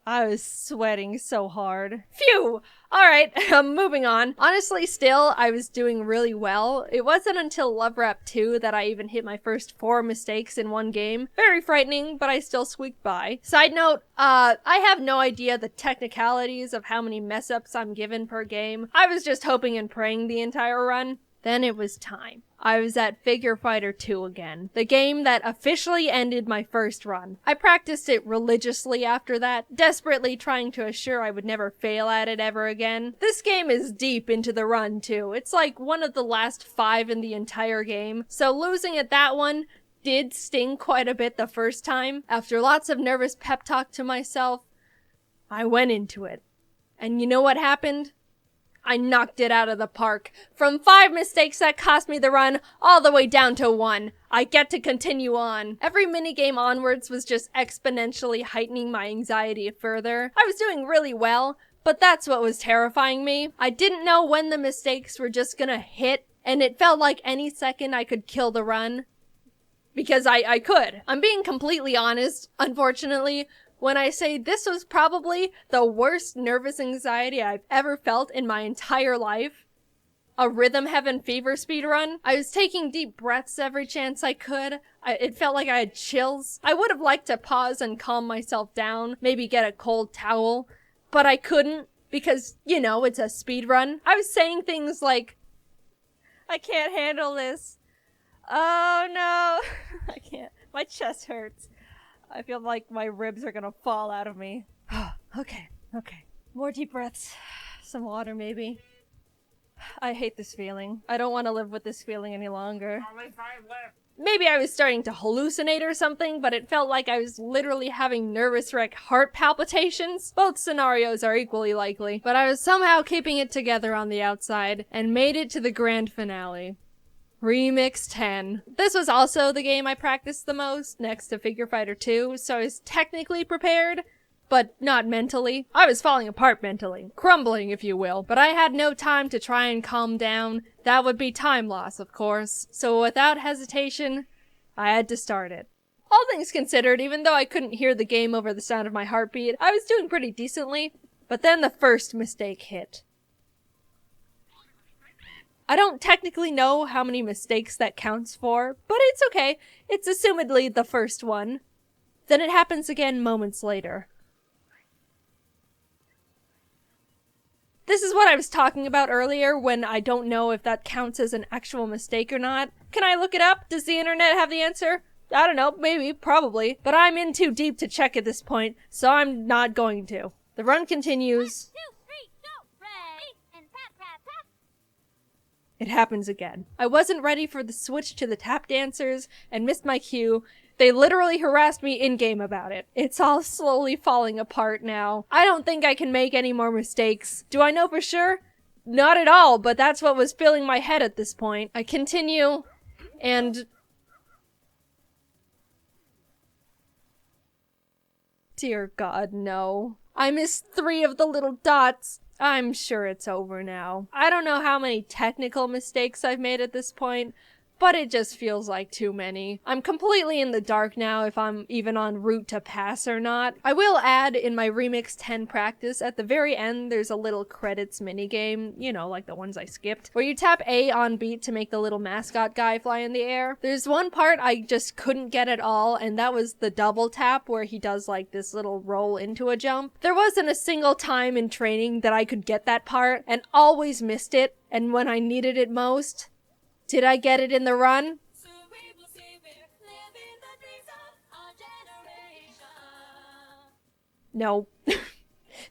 Speaker 9: I was sweating so hard. Phew! Alright, moving on. Honestly, still, I was doing really well. It wasn't until Love Rap 2 that I even hit my first 4 mistakes in one game. Very frightening, but I still squeaked by. Side note, I have no idea the technicalities of how many mess-ups I'm given per game. I was just hoping and praying the entire run. Then it was time. I was at Figure Fighter 2 again, the game that officially ended my first run. I practiced it religiously after that, desperately trying to assure I would never fail at it ever again. This game is deep into the run too. It's like one of the last 5 in the entire game, so losing at that one did sting quite a bit the first time. After lots of nervous pep talk to myself, I went into it. And you know what happened? I knocked it out of the park. From 5 mistakes that cost me the run, all the way down to 1. I get to continue on. Every minigame onwards was just exponentially heightening my anxiety further. I was doing really well, but that's what was terrifying me. I didn't know when the mistakes were just gonna hit, and it felt like any second I could kill the run. Because I could. I'm being completely honest, unfortunately, when I say this was probably the worst nervous anxiety I've ever felt in my entire life. A Rhythm Heaven fever speedrun. I was taking deep breaths every chance I could. It felt like I had chills. I would have liked to pause and calm myself down, maybe get a cold towel, but I couldn't because, you know, it's a speedrun. I was saying things like, I can't handle this. Oh no, I can't. My chest hurts. I feel like my ribs are gonna fall out of me. Okay. More deep breaths. Some water, maybe. I hate this feeling. I don't want to live with this feeling any longer.
Speaker 11: Only 5 left.
Speaker 9: Maybe I was starting to hallucinate or something, but it felt like I was literally having nervous wreck heart palpitations. Both scenarios are equally likely, but I was somehow keeping it together on the outside and made it to the grand finale. Remix 10. This was also the game I practiced the most, next to Figure Fighter 2, so I was technically prepared, but not mentally. I was falling apart mentally. Crumbling, if you will. But I had no time to try and calm down. That would be time loss, of course. So without hesitation, I had to start it. All things considered, even though I couldn't hear the game over the sound of my heartbeat, I was doing pretty decently. But then the first mistake hit. I don't technically know how many mistakes that counts for, but it's okay. It's assumedly the first one. Then it happens again moments later. This is what I was talking about earlier when I don't know if that counts as an actual mistake or not. Can I look it up? Does the internet have the answer? I don't know, maybe, probably. But I'm in too deep to check at this point, so I'm not going to. The run continues.
Speaker 2: 1, 2, 3, go! Ready, and tap, tap, tap.
Speaker 9: It happens again. I wasn't ready for the switch to the tap dancers and missed my cue. They literally harassed me in-game about it. It's all slowly falling apart now. I don't think I can make any more mistakes. Do I know for sure? Not at all, but that's what was filling my head at this point. I continue, and... Dear God, no. I missed 3 of the little dots. I'm sure it's over now. I don't know how many technical mistakes I've made at this point, but it just feels like too many. I'm completely in the dark now if I'm even en route to pass or not. I will add in my Remix 10 practice, at the very end there's a little credits minigame, you know, like the ones I skipped, where you tap A on beat to make the little mascot guy fly in the air. There's one part I just couldn't get at all, and that was the double tap where he does like this little roll into a jump. There wasn't a single time in training that I could get that part, and always missed it, and when I needed it most, did I get it in the run? No.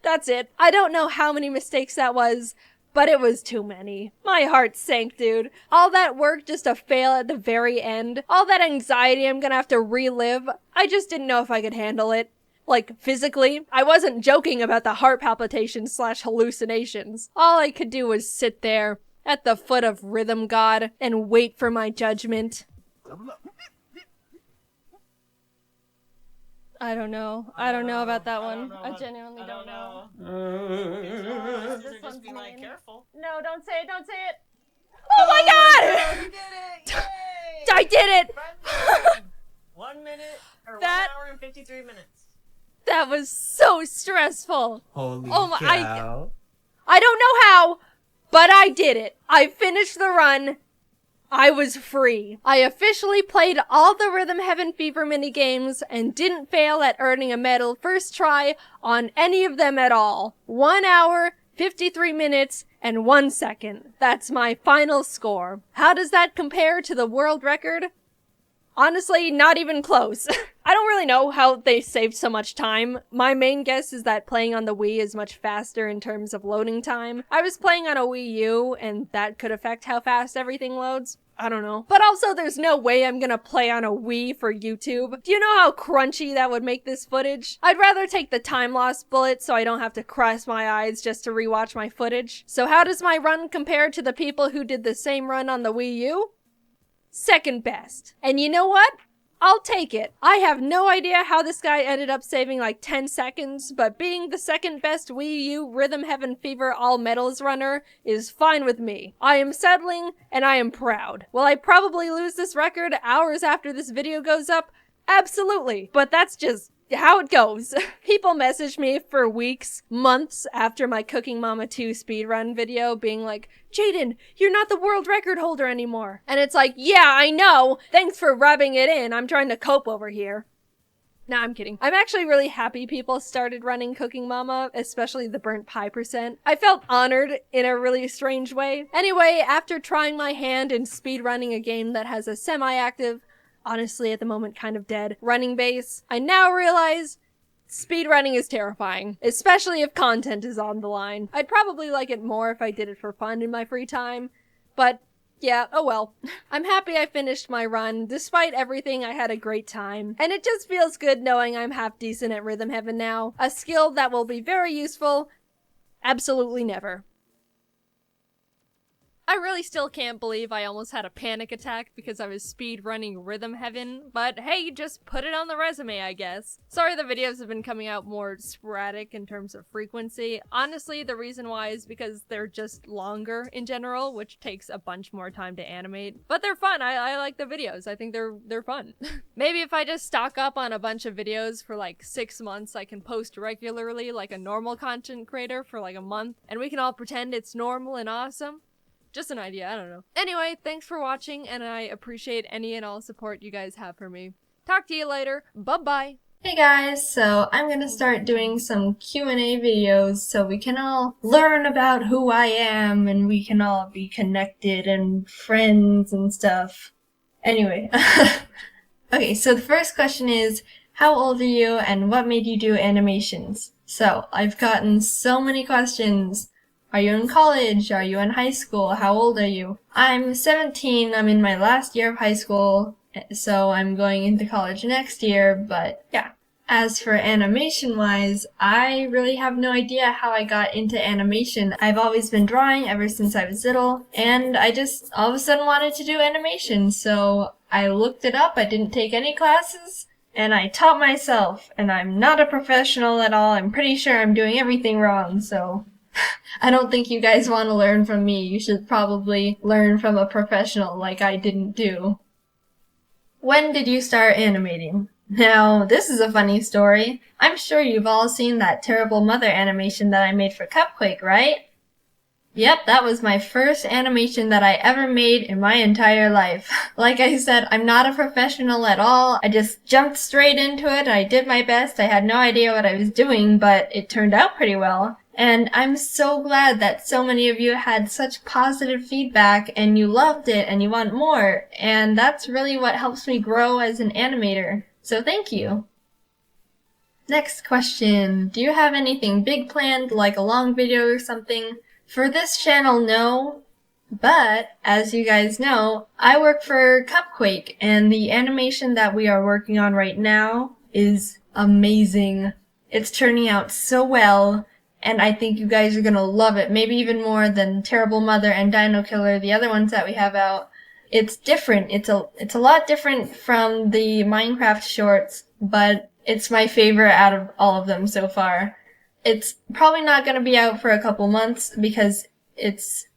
Speaker 9: That's it. I don't know how many mistakes that was, but it was too many. My heart sank, dude. All that work just to fail at the very end. All that anxiety I'm gonna have to relive. I just didn't know if I could handle it. Like, physically. I wasn't joking about the heart palpitations / hallucinations. All I could do was sit there at the foot of Rhythm God and wait for my judgment. I don't know. I don't know about that one. I genuinely don't know.
Speaker 11: This one's be like, careful.
Speaker 9: No, don't say it, don't say it. Oh my God!
Speaker 11: You did it!
Speaker 9: I did it!
Speaker 11: 1 minute, or
Speaker 9: That-
Speaker 11: 1 hour and 53 minutes.
Speaker 9: That was so stressful.
Speaker 12: Holy
Speaker 9: Oh my-
Speaker 12: cow.
Speaker 9: I don't know how, but I did it. I finished the run. I was free. I officially played all the Rhythm Heaven Fever minigames and didn't fail at earning a medal first try on any of them at all. 1 hour, 53 minutes, and 1 second. That's my final score. How does that compare to the world record? Honestly, not even close. I don't really know how they saved so much time. My main guess is that playing on the Wii is much faster in terms of loading time. I was playing on a Wii U, and that could affect how fast everything loads. I don't know. But also, there's no way I'm gonna play on a Wii for YouTube. Do you know how crunchy that would make this footage? I'd rather take the time loss bullet so I don't have to cross my eyes just to rewatch my footage. So how does my run compare to the people who did the same run on the Wii U? Second best. And you know what? I'll take it. I have no idea how this guy ended up saving like 10 seconds, but being the second best Wii U Rhythm Heaven Fever All Medals runner is fine with me. I am settling, and I am proud. Will I probably lose this record hours after this video goes up? Absolutely. But that's just how it goes. People message me for weeks, months after my Cooking Mama 2 speedrun video being like, Jaiden, you're not the world record holder anymore. And it's like, yeah, I know. Thanks for rubbing it in. I'm trying to cope over here. Nah, I'm kidding. I'm actually really happy people started running Cooking Mama, especially the burnt pie percent. I felt honored in a really strange way. Anyway, after trying my hand in speedrunning a game that has a semi-active, honestly at the moment kind of dead, running base, I now realize speedrunning is terrifying, especially if content is on the line. I'd probably like it more if I did it for fun in my free time, but yeah, oh well. I'm happy I finished my run. Despite everything, I had a great time. And it just feels good knowing I'm half decent at Rhythm Heaven now. A skill that will be very useful absolutely never. I really still can't believe I almost had a panic attack because I was speed running Rhythm Heaven, but hey, just put it on the resume, I guess. Sorry the videos have been coming out more sporadic in terms of frequency. Honestly, the reason why is because they're just longer in general, which takes a bunch more time to animate. But they're fun. I like the videos. I think they're fun. Maybe if I just stock up on a bunch of videos for like 6 months, I can post regularly like a normal content creator for like a month, and we can all pretend it's normal and awesome. Just an idea, I don't know. Anyway, thanks for watching, and I appreciate any and all support you guys have for me. Talk to you later. Bye-bye.
Speaker 1: Hey guys, so I'm gonna start doing some Q&A videos so we can all learn about who I am and we can all be connected and friends and stuff. Anyway, Okay, so the first question is, how old are you and what made you do animations? So, I've gotten so many questions. Are you in college? Are you in high school? How old are you? I'm 17, I'm in my last year of high school, so I'm going into college next year, but yeah. As for animation-wise, I really have no idea how I got into animation. I've always been drawing ever since I was little, and I just all of a sudden wanted to do animation, so I looked it up, I didn't take any classes, and I taught myself, and I'm not a professional at all. I'm pretty sure I'm doing everything wrong, so I don't think you guys want to learn from me. You should probably learn from a professional like I didn't do. When did you start animating? Now, this is a funny story. I'm sure you've all seen that terrible mother animation that I made for Cupquake, right? Yep, that was my first animation that I ever made in my entire life. Like I said, I'm not a professional at all. I just jumped straight into it. I did my best. I had no idea what I was doing, but it turned out pretty well. And I'm so glad that so many of you had such positive feedback and you loved it and you want more. And that's really what helps me grow as an animator. So thank you. Next question. Do you have anything big planned, like a long video or something? For this channel, no. But, as you guys know, I work for Cupquake, and the animation that we are working on right now is amazing. It's turning out so well, and I think you guys are gonna love it, maybe even more than Terrible Mother and Dino Killer, the other ones that we have out. It's different. It's a lot different from the Minecraft shorts, but it's my favorite out of all of them so far. It's probably not going to be out for a couple months because it's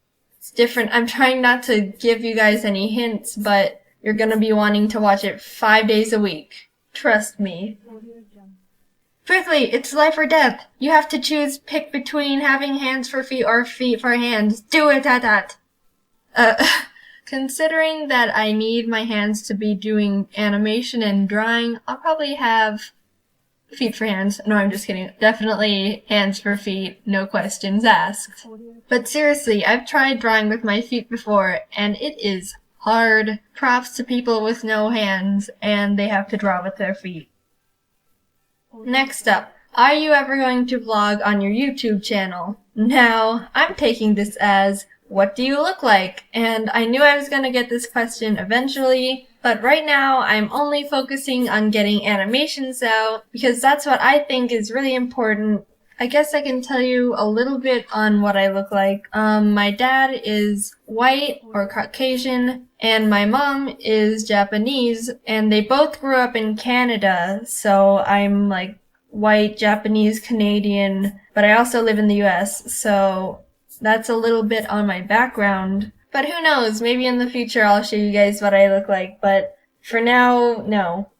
Speaker 1: different. I'm trying not to give you guys any hints, but you're going to be wanting to watch it 5 days a week. Trust me. Quickly, it's life or death. You have to pick between having hands for feet or feet for hands. Do it at that. Considering that I need my hands to be doing animation and drawing, I'll probably have feet for hands. No, I'm just kidding. Definitely hands for feet, no questions asked. But seriously, I've tried drawing with my feet before, and it is hard. Props to people with no hands, and they have to draw with their feet. Next up, are you ever going to vlog on your YouTube channel? Now, I'm taking this as, what do you look like? And I knew I was going to get this question eventually, but right now I'm only focusing on getting animations out because that's what I think is really important. I guess I can tell you a little bit on what I look like. My dad is white or Caucasian, and my mom is Japanese, and they both grew up in Canada, so I'm like white, Japanese, Canadian, but I also live in the US, so that's a little bit on my background. But who knows, maybe in the future I'll show you guys what I look like, but for now, no.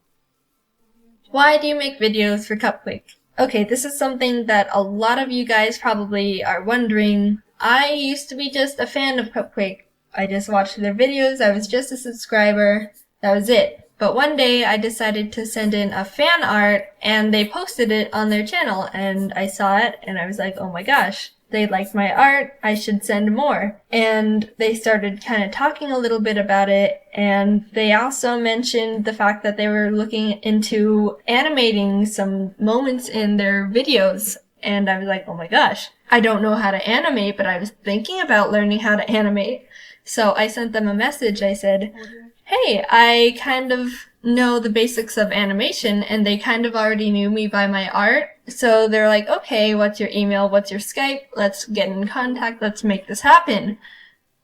Speaker 1: Why do you make videos for Cupquake? Okay, this is something that a lot of you guys probably are wondering. I used to be just a fan of Cupquake. I just watched their videos, I was just a subscriber, that was it. But one day I decided to send in a fan art and they posted it on their channel and I saw it and I was like, oh my gosh. They liked my art, I should send more. And they started kind of talking a little bit about it, and they also mentioned the fact that they were looking into animating some moments in their videos. And I was like, oh my gosh, I don't know how to animate, but I was thinking about learning how to animate. So I sent them a message, I said, hey, I kind of know the basics of animation, and they kind of already knew me by my art. So they're like, okay, what's your email? What's your Skype? Let's get in contact. Let's make this happen.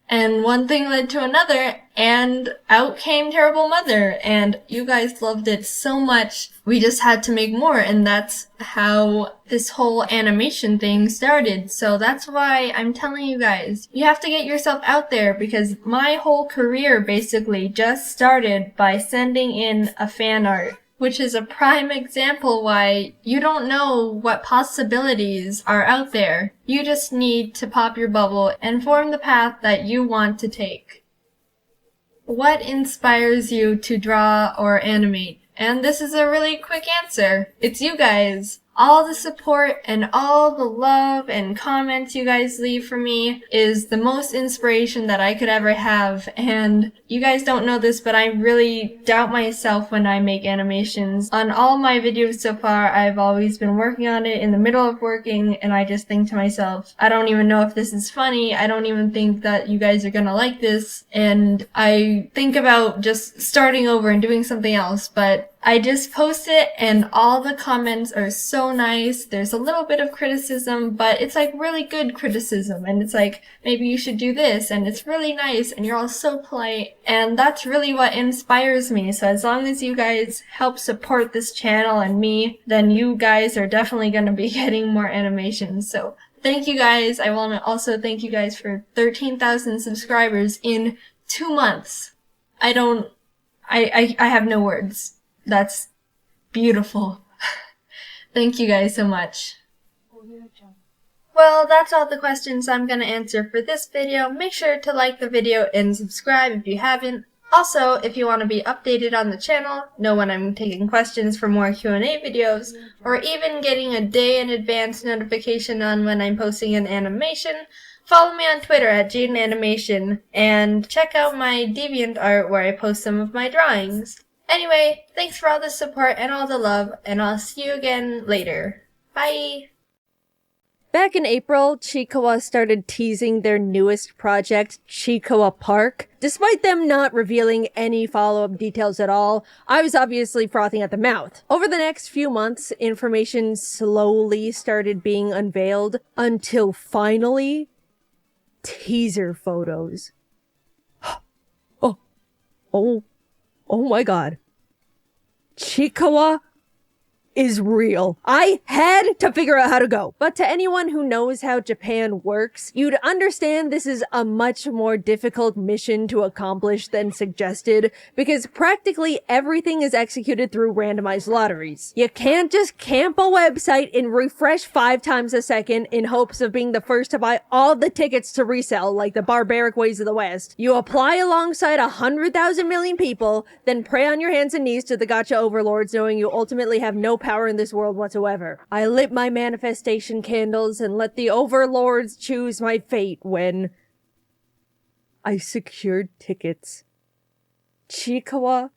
Speaker 1: And one thing led to another, and out came Terrible Mother, and you guys loved it so much, we just had to make more, and that's how this whole animation thing started. So that's why I'm telling you guys, you have to get yourself out there, because my whole career basically just started by sending in a fan art, which is a prime example why you don't know what possibilities are out there. You just need to pop your bubble and form the path that you want to take. What inspires you to draw or animate? And this is a really quick answer. It's you guys. All the support and all the love and comments you guys leave for me is the most inspiration that I could ever have. And you guys don't know this, but I really doubt myself when I make animations. On all my videos so far, I've always been working on it in the middle of working, and I just think to myself, I don't even know if this is funny. I don't even think that you guys are gonna like this. And I think about just starting over and doing something else, but I just post it and all the comments are so nice. There's a little bit of criticism, but it's like really good criticism, and it's like, maybe you should do this, and it's really nice, and you're all so polite, and that's really what inspires me. So as long as you guys help support this channel and me, then you guys are definitely going to be getting more animations. So thank you guys. I want to also thank you guys for 13,000 subscribers in 2 months. I have no words. That's beautiful. Thank you guys so much. Well, that's all the questions I'm gonna answer for this video. Make sure to like the video and subscribe if you haven't. Also, if you want to be updated on the channel, know when I'm taking questions for more Q&A videos, or even getting a day in advance notification on when I'm posting an animation, follow me on Twitter at JaidenAnimations, and check out my DeviantArt where I post some of my drawings. Anyway, thanks for all the support and all the love, and I'll see you again later. Bye!
Speaker 9: Back in April, Chiikawa started teasing their newest project, Chiikawa Park. Despite them not revealing any follow-up details at all, I was obviously frothing at the mouth. Over the next few months, information slowly started being unveiled, until finally, teaser photos. Oh my god. Chiikawa is real. I had to figure out how to go. But to anyone who knows how Japan works, you'd understand this is a much more difficult mission to accomplish than suggested, because practically everything is executed through randomized lotteries. You can't just camp a website and refresh 5 times a second in hopes of being the first to buy all the tickets to resell like the barbaric ways of the West. You apply alongside 100,000 million people, then pray on your hands and knees to the gacha overlords, knowing you ultimately have no power in this world whatsoever. I lit my manifestation candles and let the overlords choose my fate when I secured tickets. Chiikawa,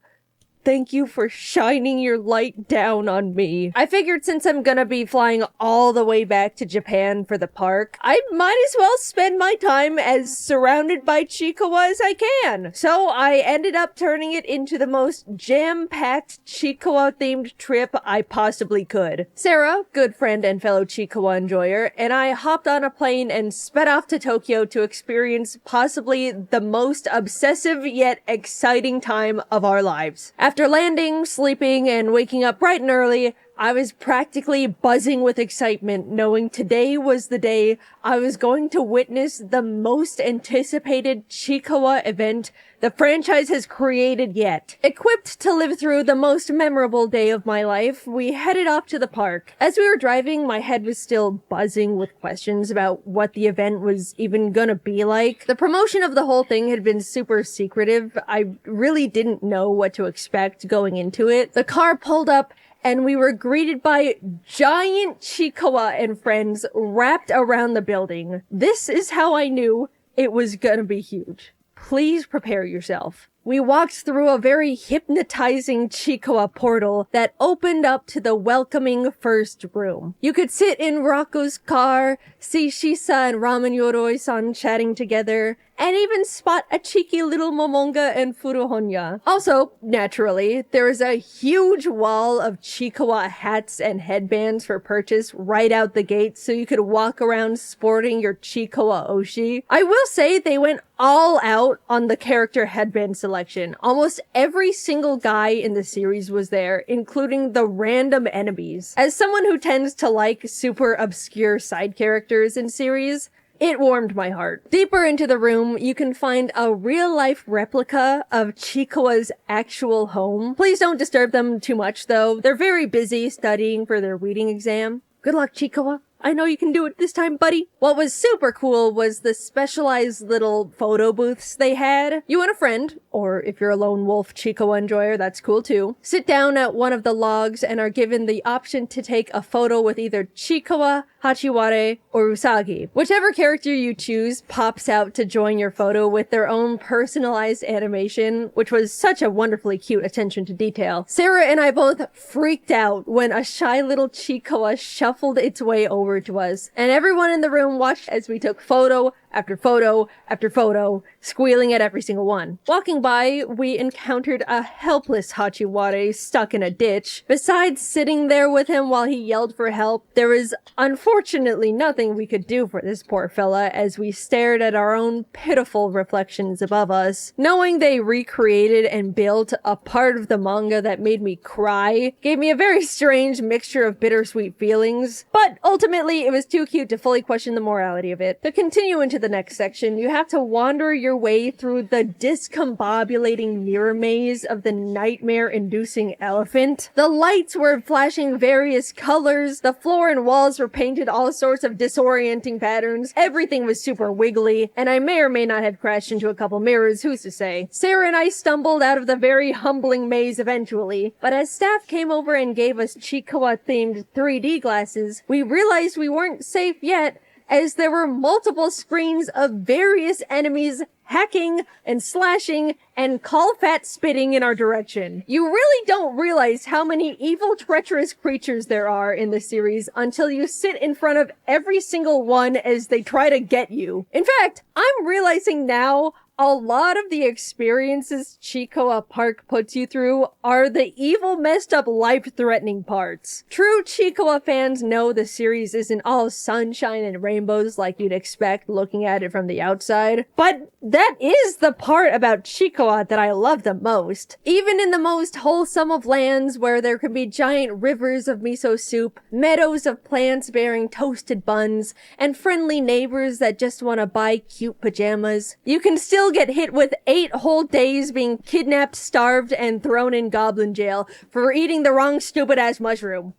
Speaker 9: thank you for shining your light down on me. I figured since I'm gonna be flying all the way back to Japan for the park, I might as well spend my time as surrounded by Chiikawa as I can. So I ended up turning it into the most jam-packed Chiikawa-themed trip I possibly could. Sarah, good friend and fellow Chiikawa enjoyer, and I hopped on a plane and sped off to Tokyo to experience possibly the most obsessive yet exciting time of our lives. After landing, sleeping, and waking up bright and early, I was practically buzzing with excitement, knowing today was the day I was going to witness the most anticipated Chiikawa event the franchise has created yet. Equipped to live through the most memorable day of my life, we headed off to the park. As we were driving, my head was still buzzing with questions about what the event was even gonna be like. The promotion of the whole thing had been super secretive. I really didn't know what to expect going into it. The car pulled up, and we were greeted by giant Chiikawa and friends wrapped around the building. This is how I knew it was gonna be huge. Please prepare yourself. We walked through a very hypnotizing Chiikawa portal that opened up to the welcoming first room. You could sit in Rocco's car, see Shisa and Ramen Yoroi-san chatting together, and even spot a cheeky little Momonga and Furuhonya. Also, naturally, there is a huge wall of Chiikawa hats and headbands for purchase right out the gate, so you could walk around sporting your Chiikawa Oshi. I will say they went all out on the character headband selection. Almost every single guy in the series was there, including the random enemies. As someone who tends to like super obscure side characters in series, it warmed my heart. Deeper into the room, you can find a real-life replica of Chiikawa's actual home. Please don't disturb them too much, though. They're very busy studying for their reading exam. Good luck, Chiikawa. I know you can do it this time, buddy. What was super cool was the specialized little photo booths they had. You and a friend, or if you're a lone wolf Chiikawa enjoyer, that's cool too, sit down at one of the logs and are given the option to take a photo with either Chiikawa, Hachiware, or Usagi. Whichever character you choose pops out to join your photo with their own personalized animation, which was such a wonderfully cute attention to detail. Sarah and I both freaked out when a shy little Chiikawa shuffled its way over to us, and everyone in the room watched as we took photo after photo after photo, squealing at every single one. Walking by, we encountered a helpless Hachiware stuck in a ditch. Besides sitting there with him while he yelled for help, there was unfortunately nothing we could do for this poor fella as we stared at our own pitiful reflections above us. Knowing they recreated and built a part of the manga that made me cry gave me a very strange mixture of bittersweet feelings, but ultimately it was too cute to fully question the morality of it. To continue into the next section, you have to wander your way through the discombobulating mirror maze of the nightmare-inducing elephant. The lights were flashing various colors, the floor and walls were painted all sorts of disorienting patterns, everything was super wiggly, and I may or may not have crashed into a couple mirrors, who's to say. Sarah and I stumbled out of the very humbling maze eventually, but as staff came over and gave us Chiikawa-themed 3D glasses, we realized we weren't safe yet, as there were multiple screens of various enemies hacking and slashing and call fat spitting in our direction. You really don't realize how many evil, treacherous creatures there are in the series until you sit in front of every single one as they try to get you. In fact, I'm realizing now a lot of the experiences Chiikawa Park puts you through are the evil, messed up, life-threatening parts. True Chiikawa fans know the series isn't all sunshine and rainbows like you'd expect looking at it from the outside, but that is the part about Chiikawa that I love the most. Even in the most wholesome of lands where there can be giant rivers of miso soup, meadows of plants bearing toasted buns, and friendly neighbors that just want to buy cute pajamas, you can still get hit with 8 whole days being kidnapped, starved, and thrown in goblin jail for eating the wrong stupid-ass mushroom.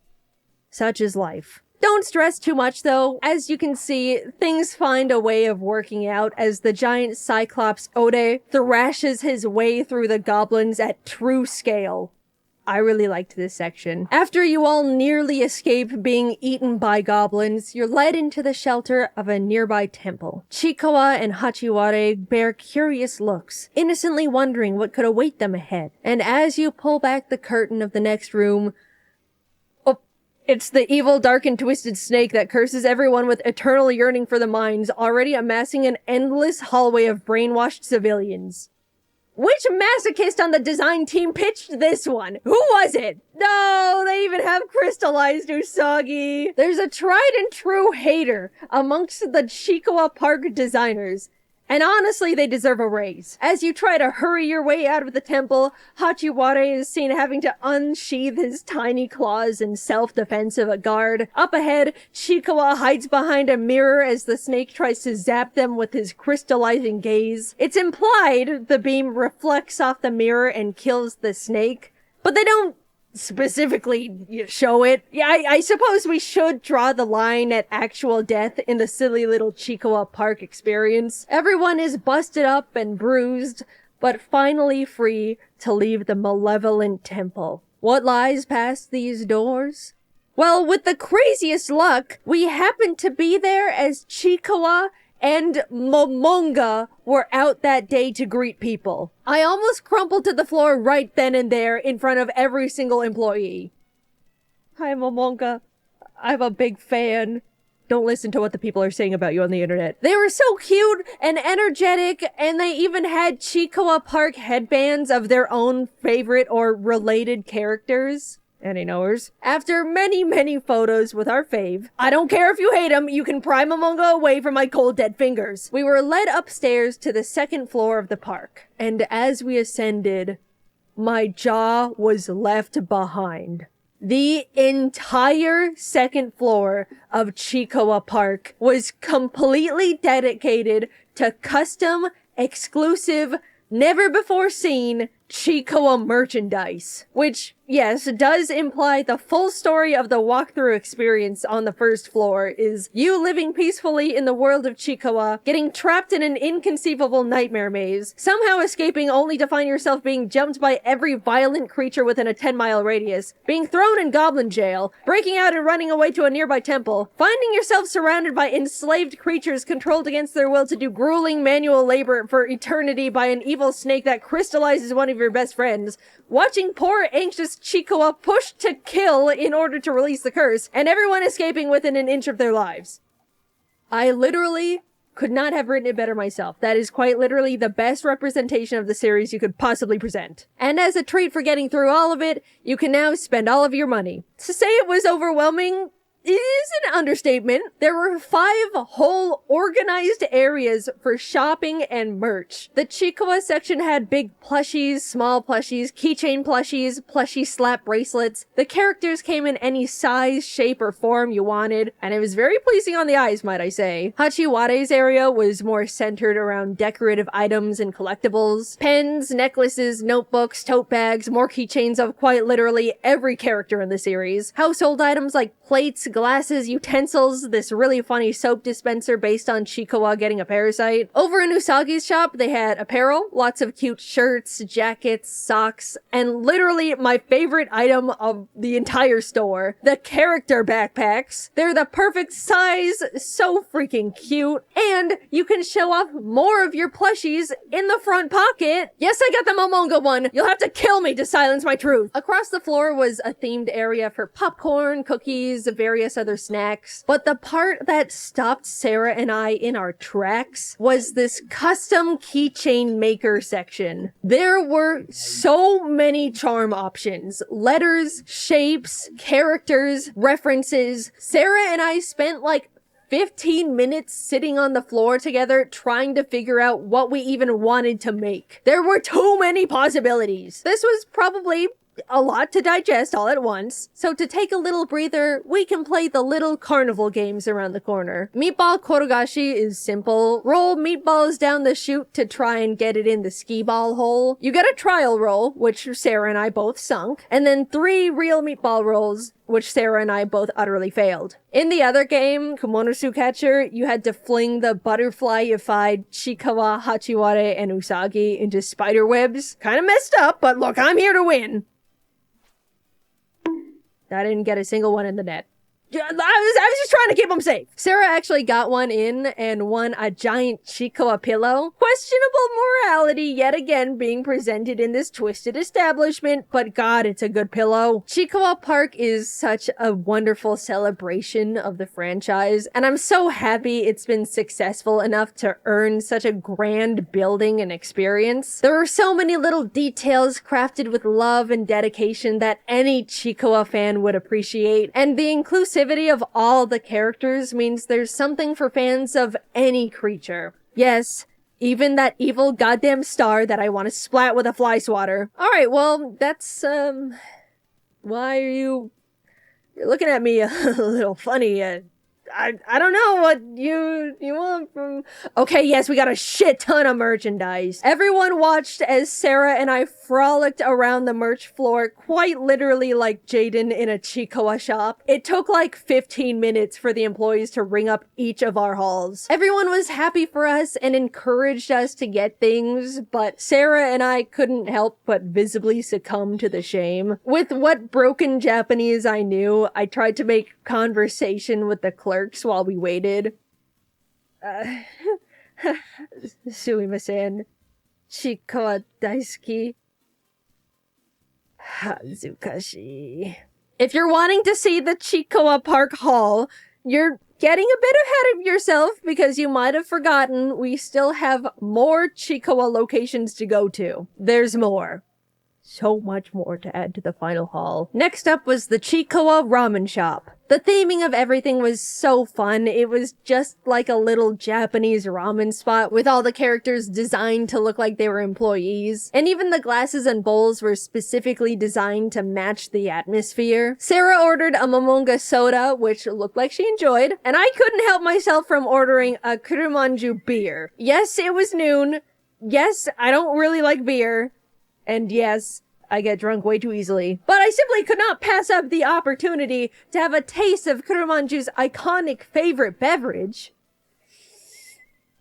Speaker 9: Such is life. Don't stress too much though. As you can see, things find a way of working out as the giant Cyclops Ode thrashes his way through the goblins at true scale. I really liked this section. After you all nearly escape being eaten by goblins, you're led into the shelter of a nearby temple. Chiikawa and Hachiware bear curious looks, innocently wondering what could await them ahead. And as you pull back the curtain of the next room, it's the evil, dark, and twisted snake that curses everyone with eternal yearning for the mines, already amassing an endless hallway of brainwashed civilians. Which masochist on the design team pitched this one? Who was it? No, they even have crystallized Usagi. There's a tried and true hater amongst the Chiikawa Park designers. And honestly, they deserve a raise. As you try to hurry your way out of the temple, Hachiware is seen having to unsheath his tiny claws in self-defense of a guard. Up ahead, Chiikawa hides behind a mirror as the snake tries to zap them with his crystallizing gaze. It's implied the beam reflects off the mirror and kills the snake, but they don't specifically show it. Yeah, I suppose we should draw the line at actual death in the silly little Chiikawa Park experience. Everyone is busted up and bruised, but finally free to leave the malevolent temple. What lies past these doors? Well, with the craziest luck, we happened to be there as Chiikawa and Momonga were out that day to greet people. I almost crumpled to the floor right then and there in front of every single employee. Hi, Momonga. I'm a big fan. Don't listen to what the people are saying about you on the internet. They were so cute and energetic, and they even had Chiikawa Park headbands of their own favorite or related characters. Any knowers? After many, many photos with our fave, I don't care if you hate him, you can pry Momonga away from my cold dead fingers. We were led upstairs to the second floor of the park, and as we ascended, my jaw was left behind. The entire second floor of Chiikawa Park was completely dedicated to custom, exclusive, never before seen
Speaker 13: Chicoa merchandise, which, yes, does imply the full story of the walkthrough experience on the first floor is you living peacefully in the world of Chicoa, getting trapped in an inconceivable nightmare maze, somehow escaping only to find yourself being jumped by every violent creature within a 10-mile radius, being thrown in goblin jail, breaking out and running away to a nearby temple, finding yourself surrounded by enslaved creatures controlled against their will to do grueling manual labor for eternity by an evil snake that crystallizes one of your best friends, watching poor anxious Chicoa pushed to kill in order to release the curse, and everyone escaping within an inch of their lives. I literally could not have written it better myself. That is quite literally the best representation of the series you could possibly present. And as a treat for getting through all of it, you can now spend all of your money. To say it was overwhelming is an understatement. There were 5 whole organized areas for shopping and merch. The Chicoa section had big plushies, small plushies, keychain plushies, plushie slap bracelets. The characters came in any size, shape, or form you wanted, and it was very pleasing on the eyes, might I say. Hachiware's area was more centered around decorative items and collectibles. Pens, necklaces, notebooks, tote bags, more keychains of quite literally every character in the series. Household items like plates, glasses, utensils, this really funny soap dispenser based on Chicoa getting a parasite. Over in Usagi's shop, they had apparel, lots of cute shirts, jackets, socks, and literally my favorite item of the entire store, the character backpacks. They're the perfect size, so freaking cute, and you can show off more of your plushies in the front pocket. Yes, I got the Momonga one. You'll have to kill me to silence my truth. Across the floor was a themed area for popcorn, cookies, various other snacks, but the part that stopped Sarah and I in our tracks was this custom keychain maker section. There were so many charm options, letters, shapes, characters, references. Sarah and I spent like 15 minutes sitting on the floor together trying to figure out what we even wanted to make. There were too many possibilities. This was probably a lot to digest all at once, so to take a little breather, we can play the little carnival games around the corner. Meatball Korogashi is simple. Roll meatballs down the chute to try and get it in the skee ball hole. You get a trial roll, which Sarah and I both sunk, and then 3 real meatball rolls, which Sarah and I both utterly failed. In the other game, Kumonosu Catcher, you had to fling the butterfly-ified Chiikawa, Hachiware, and Usagi into spider webs. Kinda messed up, but look, I'm here to win. I didn't get a single one in the net. I was just trying to keep them safe. Sarah actually got one in and won a giant Chicoa pillow. Questionable morality yet again being presented in this twisted establishment, but God, it's a good pillow. Chicoa Park is such a wonderful celebration of the franchise, and I'm so happy it's been successful enough to earn such a grand building and experience. There are so many little details crafted with love and dedication that any Chicoa fan would appreciate, and the inclusivity of all the characters means there's something for fans of any creature. Yes, even that evil goddamn star that I want to splat with a fly swatter. Alright, well, that's, why are you're looking at me a little funny, I don't know what you want from... Okay, yes, we got a shit ton of merchandise. Everyone watched as Sarah and I frolicked around the merch floor, quite literally like Jaiden in a Chicoa shop. It took like 15 minutes for the employees to ring up each of our halls. Everyone was happy for us and encouraged us to get things, but Sarah and I couldn't help but visibly succumb to the shame. With what broken Japanese I knew, I tried to make conversation with the clerks while we waited. Sumimasen. Chicoa daisuki. Hazukashi. If you're wanting to see the Chicoa Park Hall, you're getting a bit ahead of yourself because you might have forgotten we still have more Chicoa locations to go to. There's more. So much more to add to the final haul. Next up was the Chicoa Ramen Shop. The theming of everything was so fun. It was just like a little Japanese ramen spot with all the characters designed to look like they were employees. And even the glasses and bowls were specifically designed to match the atmosphere. Sarah ordered a Momonga soda, which looked like she enjoyed, and I couldn't help myself from ordering a Kurumanju beer. Yes, it was noon. Yes, I don't really like beer. And yes, I get drunk way too easily. But I simply could not pass up the opportunity to have a taste of Kurumanju's iconic favorite beverage.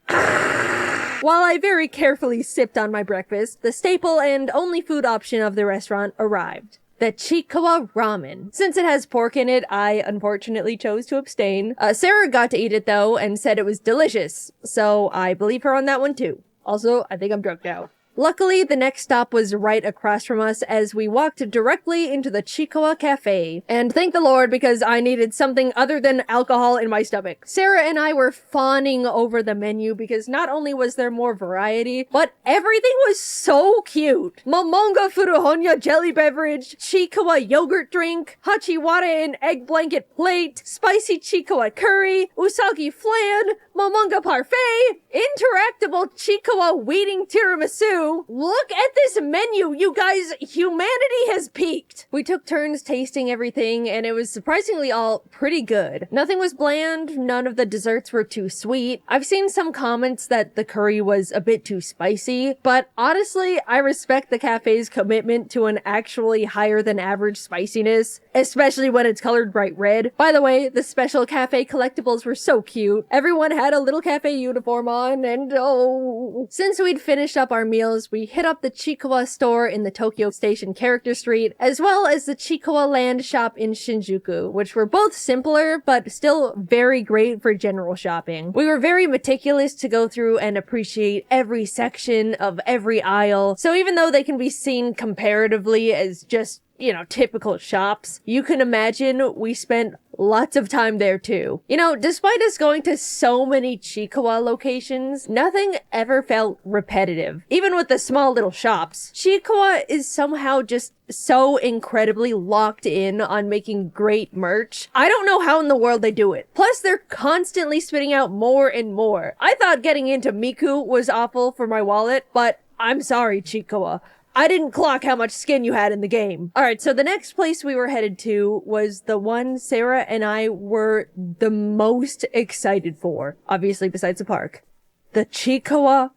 Speaker 13: While I very carefully sipped on my breakfast, the staple and only food option of the restaurant arrived. The Chikawa ramen. Since it has pork in it, I unfortunately chose to abstain. Sarah got to eat it though and said it was delicious, so I believe her on that one too. Also, I think I'm drugged out. Luckily, the next stop was right across from us as we walked directly into the Chikawa Cafe. And thank the Lord because I needed something other than alcohol in my stomach. Sarah and I were fawning over the menu because not only was there more variety, but everything was so cute. Momonga Furuhonya jelly beverage, Chikawa yogurt drink, Hachiwara and egg blanket plate, spicy Chikawa curry, Usagi flan, Momonga parfait, interactable Chikawa weeding tiramisu. Look at this menu, you guys! Humanity has peaked! We took turns tasting everything, and it was surprisingly all pretty good. Nothing was bland, none of the desserts were too sweet. I've seen some comments that the curry was a bit too spicy, but honestly, I respect the cafe's commitment to an actually higher than average spiciness, especially when it's colored bright red. By the way, the special cafe collectibles were so cute. Everyone had a little cafe uniform on, and oh. Since we'd finished up our meals, we hit up the Chikawa store in the Tokyo Station Character Street, as well as the Chikawa Land shop in Shinjuku, which were both simpler, but still very great for general shopping. We were very meticulous to go through and appreciate every section of every aisle, so even though they can be seen comparatively as just typical shops, you can imagine we spent lots of time there too. Despite us going to so many Chikawa locations, nothing ever felt repetitive. Even with the small little shops, Chikawa is somehow just so incredibly locked in on making great merch. I don't know how in the world they do it. Plus, they're constantly spitting out more and more. I thought getting into Miku was awful for my wallet, but I'm sorry, Chikawa. I didn't clock how much skin you had in the game. Alright, so the next place we were headed to was the one Sarah and I were the most excited for, obviously besides the park. The Chikawa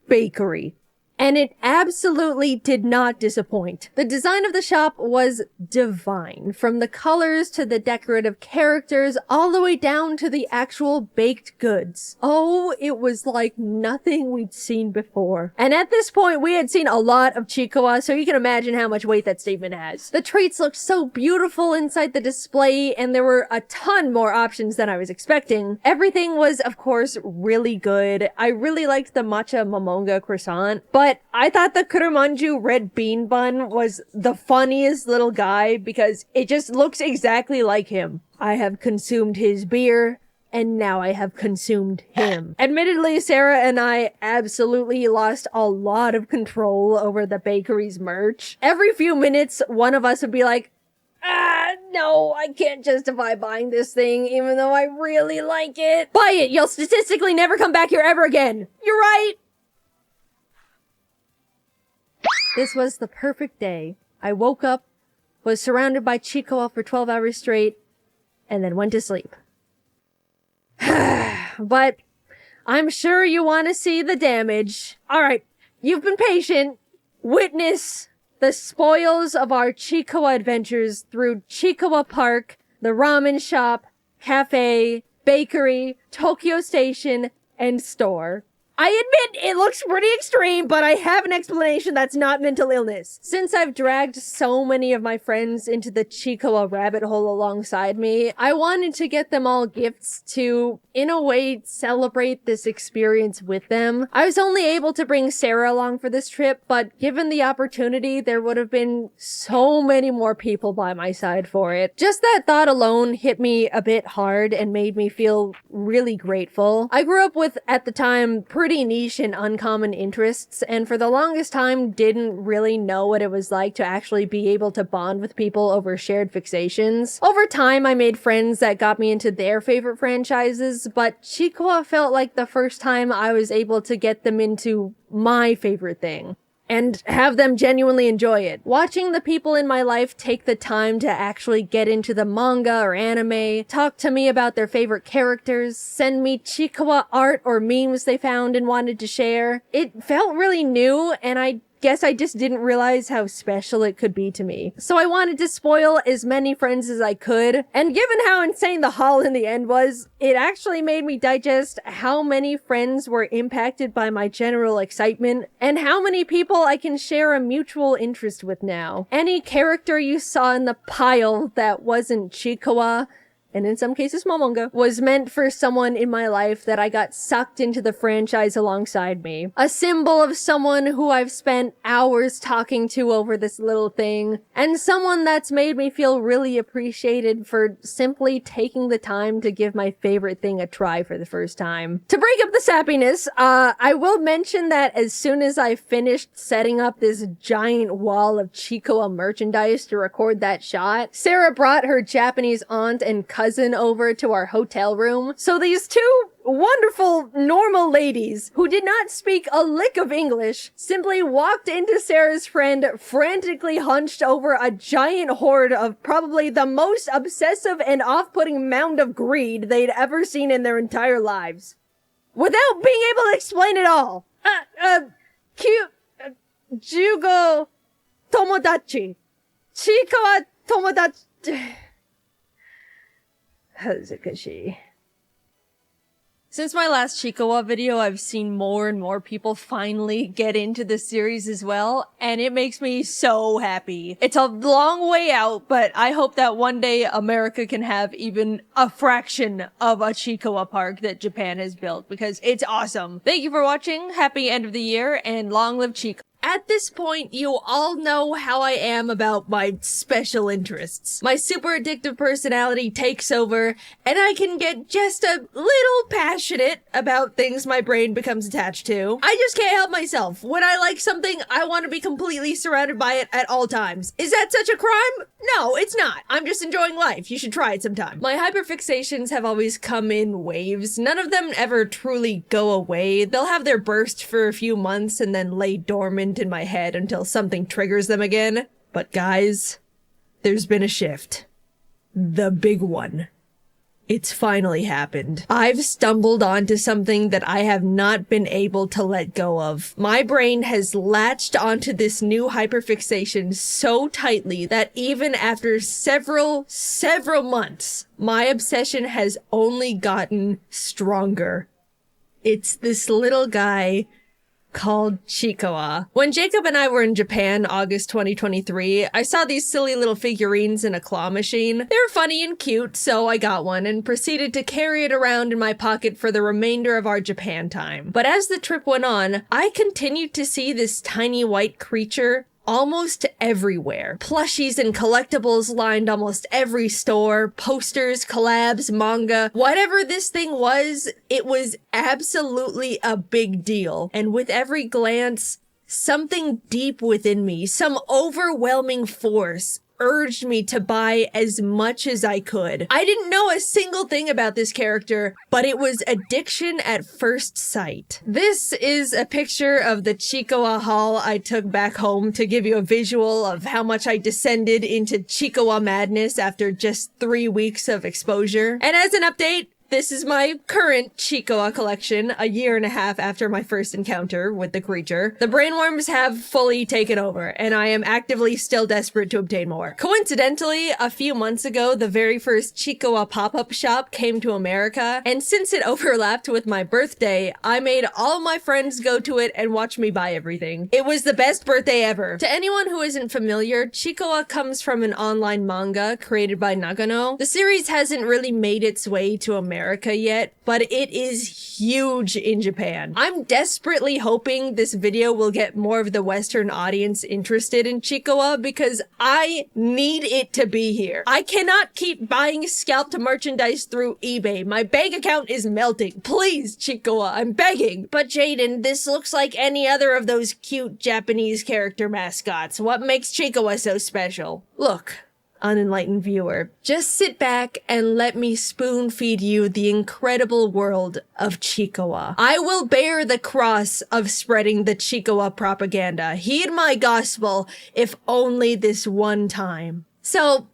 Speaker 13: Bakery. And it absolutely did not disappoint. The design of the shop was divine, from the colors to the decorative characters, all the way down to the actual baked goods. Oh, it was like nothing we'd seen before. And at this point, we had seen a lot of Chikawa, so you can imagine how much weight that statement has. The treats looked so beautiful inside the display, and there were a ton more options than I was expecting. Everything was, of course, really good. I really liked the matcha momonga croissant, but I thought the Kurumanju red bean bun was the funniest little guy because it just looks exactly like him. I have consumed his beer, and now I have consumed him. Admittedly, Sarah and I absolutely lost a lot of control over the bakery's merch. Every few minutes, one of us would be like, no, I can't justify buying this thing, even though I really like it. Buy it! You'll statistically never come back here ever again! You're right! This was the perfect day. I woke up, was surrounded by Chikawa for 12 hours straight, and then went to sleep. But I'm sure you want to see the damage. Alright, you've been patient. Witness the spoils of our Chikawa adventures through Chikawa Park, the ramen shop, cafe, bakery, Tokyo Station, and store. I admit it looks pretty extreme, but I have an explanation that's not mental illness. Since I've dragged so many of my friends into the Chikawa rabbit hole alongside me, I wanted to get them all gifts to, in a way, celebrate this experience with them. I was only able to bring Sarah along for this trip, but given the opportunity, there would have been so many more people by my side for it. Just that thought alone hit me a bit hard and made me feel really grateful. I grew up with, at the time, pretty niche and uncommon interests, and for the longest time didn't really know what it was like to actually be able to bond with people over shared fixations. Over time, I made friends that got me into their favorite franchises, but Chikawa felt like the first time I was able to get them into my favorite thing and have them genuinely enjoy it. Watching the people in my life take the time to actually get into the manga or anime, talk to me about their favorite characters, send me Chikawa art or memes they found and wanted to share, it felt really new, and I guess I just didn't realize how special it could be to me. So I wanted to spoil as many friends as I could, and given how insane the haul in the end was, it actually made me digest how many friends were impacted by my general excitement, and how many people I can share a mutual interest with now. Any character you saw in the pile that wasn't Chikawa, and in some cases Momonga, was meant for someone in my life that I got sucked into the franchise alongside me. A symbol of someone who I've spent hours talking to over this little thing, and someone that's made me feel really appreciated for simply taking the time to give my favorite thing a try for the first time. To break up the sappiness, I will mention that as soon as I finished setting up this giant wall of Chikoa merchandise to record that shot, Sarah brought her Japanese aunt and cousin over to our hotel room. So these two wonderful, normal ladies who did not speak a lick of English simply walked into Sarah's friend frantically hunched over a giant hoard of probably the most obsessive and off-putting mound of greed they'd ever seen in their entire lives. Without being able to explain it all. Jugo Tomodachi. Chikawa Tomodachi. Hazukashi. Since my last Chikawa video, I've seen more and more people finally get into the series as well, and it makes me so happy. It's a long way out, but I hope that one day America can have even a fraction of a Chikawa park that Japan has built, because it's awesome. Thank you for watching, happy end of the year, and long live Chikawa. At this point, you all know how I am about my special interests. My super addictive personality takes over, and I can get just a little passionate about things my brain becomes attached to. I just can't help myself. When I like something, I want to be completely surrounded by it at all times. Is that such a crime? No, it's not. I'm just enjoying life. You should try it sometime. My hyperfixations have always come in waves. None of them ever truly go away. They'll have their burst for a few months and then lay dormant in my head until something triggers them again. But guys, there's been a shift. The big one. It's finally happened. I've stumbled onto something that I have not been able to let go of. My brain has latched onto this new hyperfixation so tightly that even after several months, my obsession has only gotten stronger. It's this little guy called Chikawa. When Jacob and I were in Japan, August 2023, I saw these silly little figurines in a claw machine. They were funny and cute, so I got one and proceeded to carry it around in my pocket for the remainder of our Japan time. But as the trip went on, I continued to see this tiny white creature almost everywhere. Plushies and collectibles lined almost every store, posters, collabs, manga. Whatever this thing was, it was absolutely a big deal. And with every glance, something deep within me, some overwhelming force, urged me to buy as much as I could. I didn't know a single thing about this character, but it was addiction at first sight. This is a picture of the Chikawa haul I took back home to give you a visual of how much I descended into Chikawa madness after just 3 weeks of exposure. And as an update, this is my current Chikawa collection, a year and a half after my first encounter with the creature. The brainworms have fully taken over, and I am actively still desperate to obtain more. Coincidentally, a few months ago, the very first Chikawa pop-up shop came to America, and since it overlapped with my birthday, I made all my friends go to it and watch me buy everything. It was the best birthday ever. To anyone who isn't familiar, Chikawa comes from an online manga created by Nagano. The series hasn't really made its way to America yet, but it is huge in Japan. I'm desperately hoping this video will get more of the Western audience interested in Chikawa because I need it to be here. I cannot keep buying scalped merchandise through eBay. My bank account is melting. Please, Chikawa, I'm begging. But Jaiden, this looks like any other of those cute Japanese character mascots. What makes Chikawa so special? Look, unenlightened viewer, just sit back and let me spoon feed you the incredible world of Chikawa. I will bear the cross of spreading the Chikawa propaganda. Heed my gospel, if only this one time. So,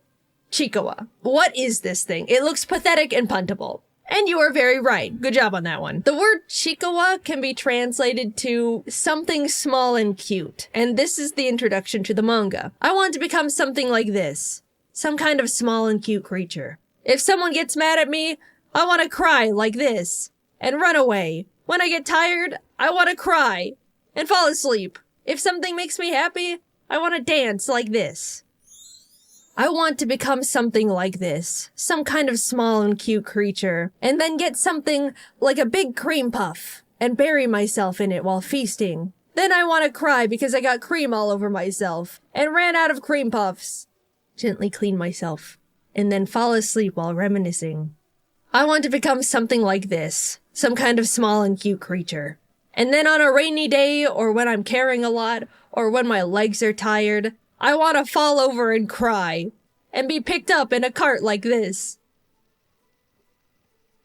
Speaker 13: Chikawa, what is this thing? It looks pathetic and puntable. And you are very right. Good job on that one. The word chikawa can be translated to something small and cute. And this is the introduction to the manga. I want to become something like this. Some kind of small and cute creature. If someone gets mad at me, I want to cry like this. And run away. When I get tired, I want to cry. And fall asleep. If something makes me happy, I want to dance like this. I want to become something like this, some kind of small and cute creature, and then get something like a big cream puff and bury myself in it while feasting. Then I want to cry because I got cream all over myself and ran out of cream puffs. Gently clean myself and then fall asleep while reminiscing. I want to become something like this, some kind of small and cute creature. And then on a rainy day or when I'm carrying a lot or when my legs are tired, I want to fall over and cry, and be picked up in a cart like this,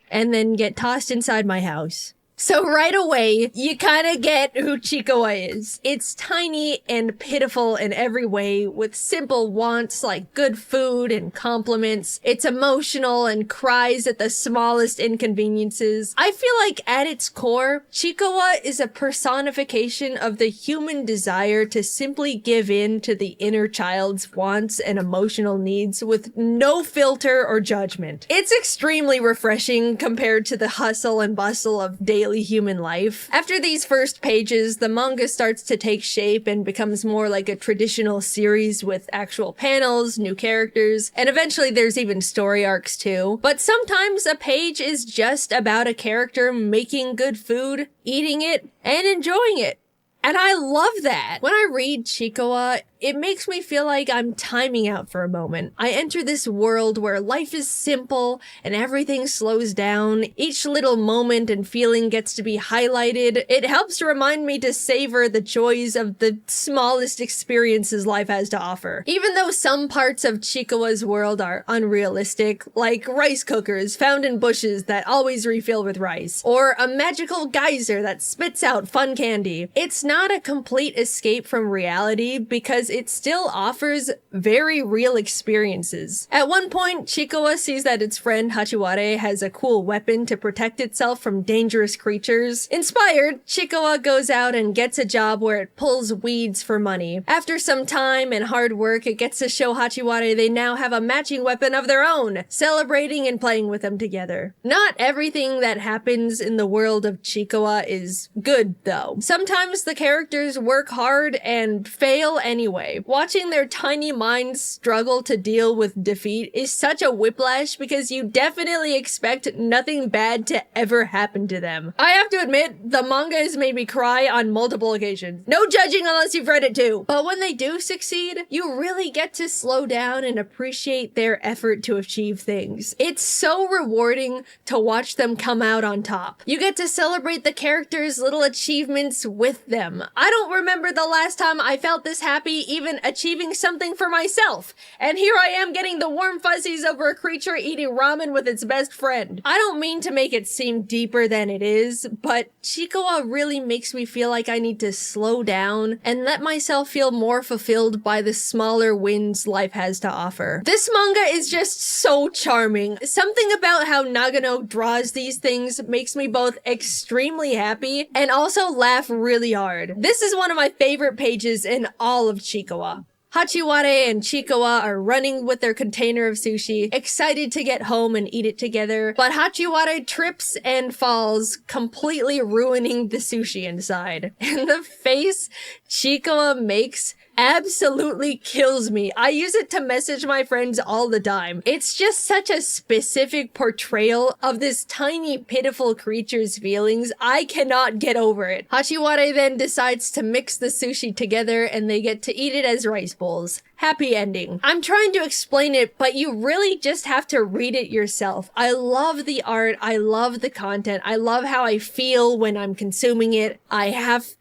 Speaker 13: and then get tossed inside my house. So right away, you kind of get who Chikawa is. It's tiny and pitiful in every way, with simple wants like good food and compliments. It's emotional and cries at the smallest inconveniences. I feel like at its core, Chikawa is a personification of the human desire to simply give in to the inner child's wants and emotional needs with no filter or judgment. It's extremely refreshing compared to the hustle and bustle of daily human life. After these first pages, the manga starts to take shape and becomes more like a traditional series with actual panels, new characters, and eventually there's even story arcs too. But sometimes a page is just about a character making good food, eating it, and enjoying it. And I love that. When I read Chikawa, it makes me feel like I'm timing out for a moment. I enter this world where life is simple and everything slows down. Each little moment and feeling gets to be highlighted. It helps to remind me to savor the joys of the smallest experiences life has to offer. Even though some parts of Chikawa's world are unrealistic, like rice cookers found in bushes that always refill with rice, or a magical geyser that spits out fun candy, it's not a complete escape from reality because it still offers very real experiences. At one point, Chikawa sees that its friend Hachiware has a cool weapon to protect itself from dangerous creatures. Inspired, Chikawa goes out and gets a job where it pulls weeds for money. After some time and hard work, it gets to show Hachiware they now have a matching weapon of their own, celebrating and playing with them together. Not everything that happens in the world of Chikawa is good, though. Sometimes the characters work hard and fail anyway. Watching their tiny minds struggle to deal with defeat is such a whiplash because you definitely expect nothing bad to ever happen to them. I have to admit, the manga has made me cry on multiple occasions. No judging unless you've read it too. But when they do succeed, you really get to slow down and appreciate their effort to achieve things. It's so rewarding to watch them come out on top. You get to celebrate the characters' little achievements with them. I don't remember the last time I felt this happy even achieving something for myself. And here I am getting the warm fuzzies over a creature eating ramen with its best friend. I don't mean to make it seem deeper than it is, but Chikawa really makes me feel like I need to slow down and let myself feel more fulfilled by the smaller wins life has to offer. This manga is just so charming. Something about how Nagano draws these things makes me both extremely happy and also laugh really hard. This is one of my favorite pages in all of Chikawa. Hachiware and Chikawa are running with their container of sushi, excited to get home and eat it together, but Hachiware trips and falls, completely ruining the sushi inside. And the face Chikawa makes absolutely kills me. I use it to message my friends all the time. It's just such a specific portrayal of this tiny, pitiful creature's feelings. I cannot get over it. Hachiware then decides to mix the sushi together and they get to eat it as rice bowls. Happy ending. I'm trying to explain it, but you really just have to read it yourself. I love the art. I love the content. I love how I feel when I'm consuming it. I have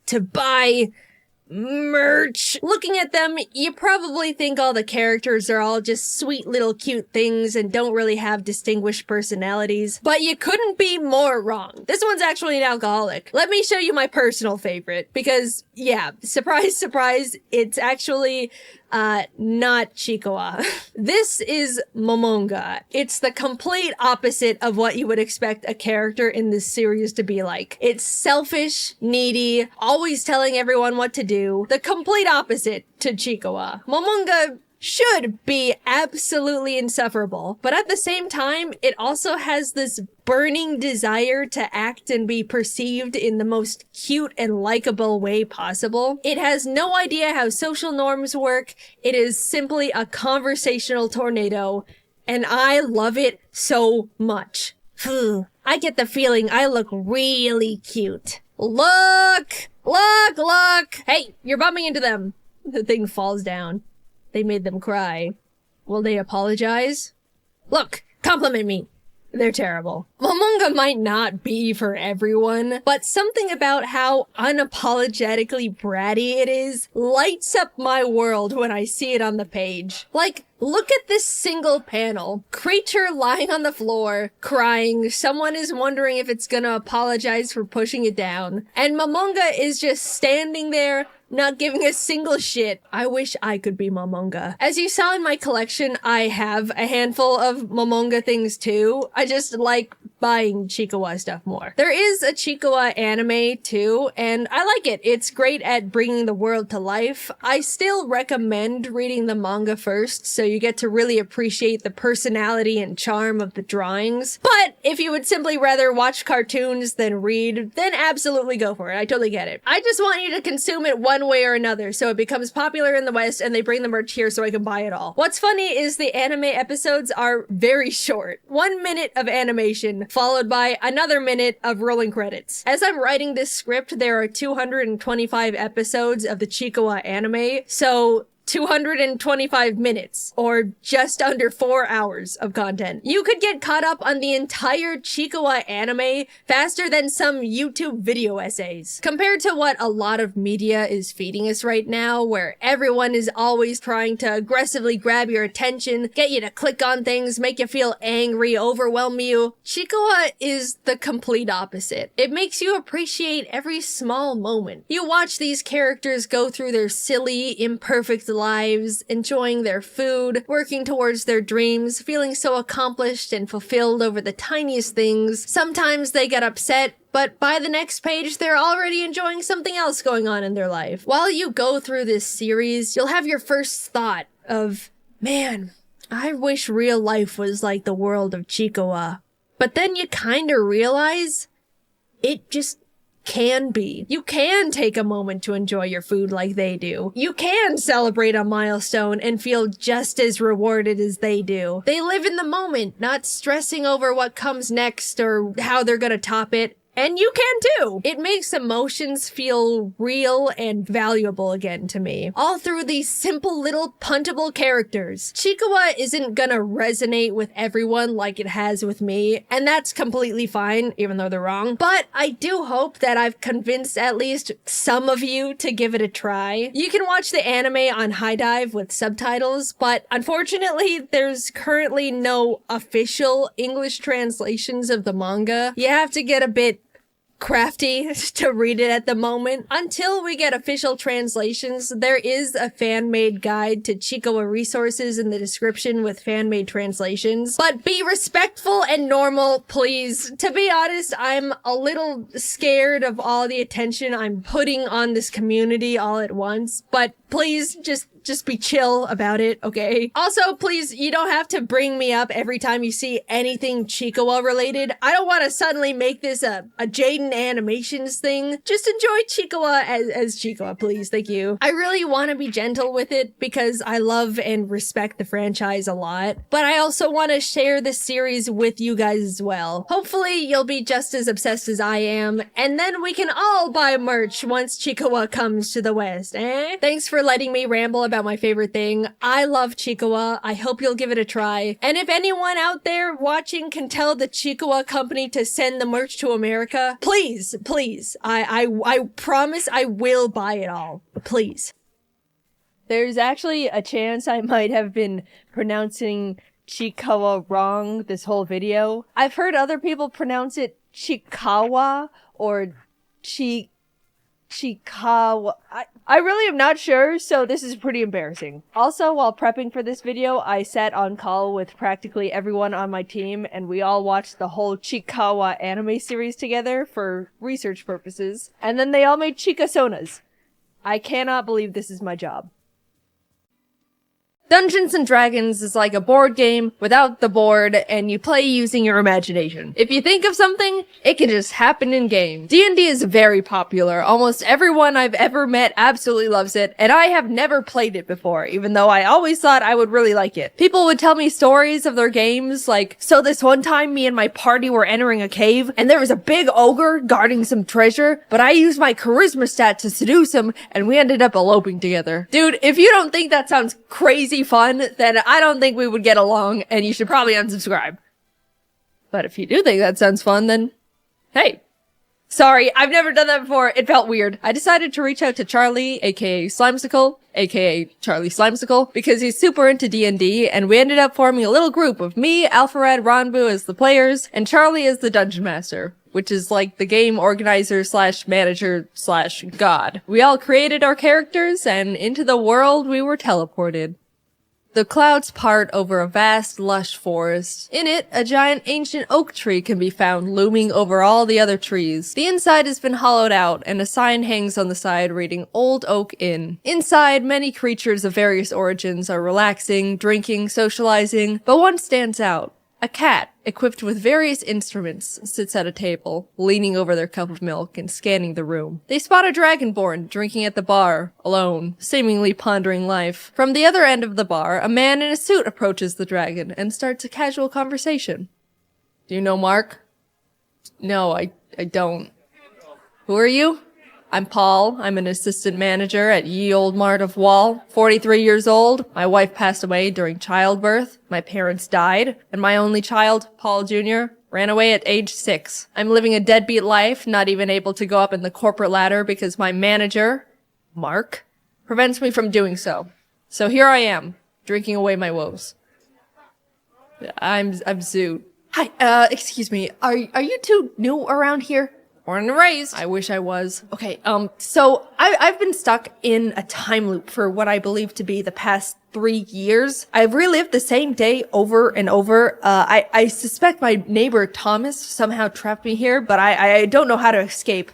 Speaker 13: to buy merch. Looking at them, you probably think all the characters are all just sweet little cute things and don't really have distinguished personalities, but you couldn't be more wrong. This one's actually an alcoholic. Let me show you my personal favorite because, yeah, surprise, surprise, it's actually not Chikawa. This is Momonga. It's the complete opposite of what you would expect a character in this series to be like. It's selfish, needy, always telling everyone what to do. The complete opposite to Chikawa. Momonga should be absolutely insufferable, but at the same time, it also has this burning desire to act and be perceived in the most cute and likable way possible. It has no idea how social norms work. It is simply a conversational tornado, and I love it so much. I get the feeling I look really cute. Look! Look! Look! Hey, you're bumping into them. The thing falls down. They made them cry. Will they apologize? Look, compliment me. They're terrible. Momonga might not be for everyone, but something about how unapologetically bratty it is lights up my world when I see it on the page. Like, look at this single panel. Creature lying on the floor, crying. Someone is wondering if it's gonna apologize for pushing it down. And Momonga is just standing there, not giving a single shit. I wish I could be Momonga. As you saw in my collection, I have a handful of Momonga things too. I just like buying Chikawa stuff more. There is a Chikawa anime too, and I like it. It's great at bringing the world to life. I still recommend reading the manga first, so you get to really appreciate the personality and charm of the drawings. But if you would simply rather watch cartoons than read, then absolutely go for it. I totally get it. I just want you to consume it one way or another, so it becomes popular in the West and they bring the merch here so I can buy it all. What's funny is the anime episodes are very short. 1 minute of animation, followed by another minute of rolling credits. As I'm writing this script, there are 225 episodes of the Chikawa anime, so 225 minutes, or just under 4 hours of content. You could get caught up on the entire Chikawa anime faster than some YouTube video essays. Compared to what a lot of media is feeding us right now, where everyone is always trying to aggressively grab your attention, get you to click on things, make you feel angry, overwhelm you, Chikawa is the complete opposite. It makes you appreciate every small moment. You watch these characters go through their silly, imperfect lives, enjoying their food, working towards their dreams, feeling so accomplished and fulfilled over the tiniest things. Sometimes they get upset, but by the next page, they're already enjoying something else going on in their life. While you go through this series, you'll have your first thought of, man, I wish real life was like the world of Chikawa. But then you kinda realize it just can be. You can take a moment to enjoy your food like they do. You can celebrate a milestone and feel just as rewarded as they do. They live in the moment, not stressing over what comes next or how they're gonna top it. And you can too! It makes emotions feel real and valuable again to me. All through these simple little puntable characters. Chikawa isn't gonna resonate with everyone like it has with me, and that's completely fine, even though they're wrong. But I do hope that I've convinced at least some of you to give it a try. You can watch the anime on High Dive with subtitles, but unfortunately, there's currently no official English translations of the manga. You have to get a bit crafty to read it at the moment. Until we get official translations, there is a fan-made guide to Chikawa resources in the description with fan-made translations. But be respectful and normal, please. To be honest, I'm a little scared of all the attention I'm putting on this community all at once, but please just be chill about it, okay? Also, please, you don't have to bring me up every time you see anything Chikawa related. I don't want to suddenly make this a Jaiden Animations thing. Just enjoy Chikawa as Chikawa, please. Thank you. I really want to be gentle with it because I love and respect the franchise a lot, but I also want to share this series with you guys as well. Hopefully, you'll be just as obsessed as I am, and then we can all buy merch once Chikawa comes to the West, eh? Thanks for letting me ramble about my favorite thing. I love Chikawa. I hope you'll give it a try. And if anyone out there watching can tell the Chikawa company to send the merch to America, please, please. I promise I will buy it all. Please. There's actually a chance I might have been pronouncing Chikawa wrong this whole video. I've heard other people pronounce it Chikawa or Chikawa. I really am not sure, so this is pretty embarrassing. Also, while prepping for this video, I sat on call with practically everyone on my team, and we all watched the whole Chikawa anime series together for research purposes, and then they all made Chikasonas. I cannot believe this is my job. Dungeons and Dragons is like a board game without the board, and you play using your imagination. If you think of something, it can just happen in game. D&D is very popular. Almost everyone I've ever met absolutely loves it, and I have never played it before, even though I always thought I would really like it. People would tell me stories of their games, like, so this one time me and my party were entering a cave, and there was a big ogre guarding some treasure, but I used my charisma stat to seduce him, and we ended up eloping together. Dude, if you don't think that sounds crazy fun, then I don't think we would get along, and you should probably unsubscribe. But if you do think that sounds fun, then hey. Sorry, I've never done that before. It felt weird. I decided to reach out to Charlie, aka Slimesicle, aka Charlie Slimesicle, because he's super into D&D, and we ended up forming a little group of me, Alpharad, Ronbu as the players, and Charlie as the dungeon master, which is like the game organizer slash manager slash god. We all created our characters, and into the world we were teleported. The clouds part over a vast, lush forest. In it, a giant ancient oak tree can be found looming over all the other trees. The inside has been hollowed out, and a sign hangs on the side reading Old Oak Inn. Inside, many creatures of various origins are relaxing, drinking, socializing, but one stands out. A cat, equipped with various instruments, sits at a table, leaning over their cup of milk and scanning the room. They spot a dragonborn drinking at the bar, alone, seemingly pondering life. From the other end of the bar, a man in a suit approaches the dragon and starts a casual conversation. Do you know Mark? No, I don't. Who are you? I'm Paul. I'm an assistant manager at Ye Old Mart of Wall. 43 years old. My wife passed away during childbirth. My parents died. And my only child, Paul Jr., ran away at age 6. I'm living a deadbeat life, not even able to go up in the corporate ladder because my manager, Mark, prevents me from doing so. So here I am, drinking away my woes. I'm Zoot. Hi, excuse me. Are you two new around here? Born and raised. I wish I was. Okay, so I've been stuck in a time loop for what I believe to be the past 3 years. I've relived the same day over and over. I suspect my neighbor Thomas somehow trapped me here, but I don't know how to escape.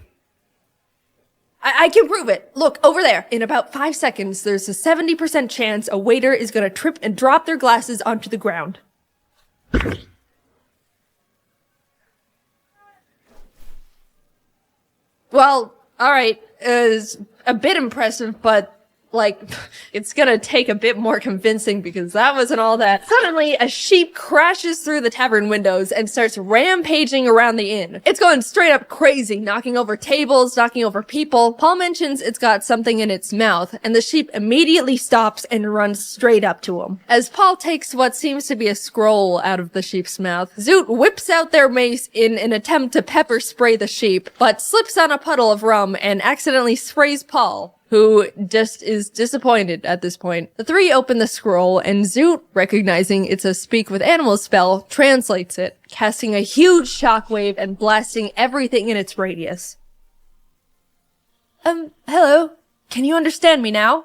Speaker 13: I can prove it. Look, over there. In about 5 seconds, there's a 70% chance a waiter is gonna trip and drop their glasses onto the ground. Well, alright, it's a bit impressive, but, like, it's gonna take a bit more convincing because that wasn't all that. Suddenly, a sheep crashes through the tavern windows and starts rampaging around the inn. It's going straight up crazy, knocking over tables, knocking over people. Paul mentions it's got something in its mouth, and the sheep immediately stops and runs straight up to him. As Paul takes what seems to be a scroll out of the sheep's mouth, Zoot whips out their mace in an attempt to pepper spray the sheep, but slips on a puddle of rum and accidentally sprays Paul, who just is disappointed at this point. The three open the scroll, and Zoot, recognizing it's a speak with animals spell, translates it, casting a huge shockwave and blasting everything in its radius. Hello? Can you understand me now?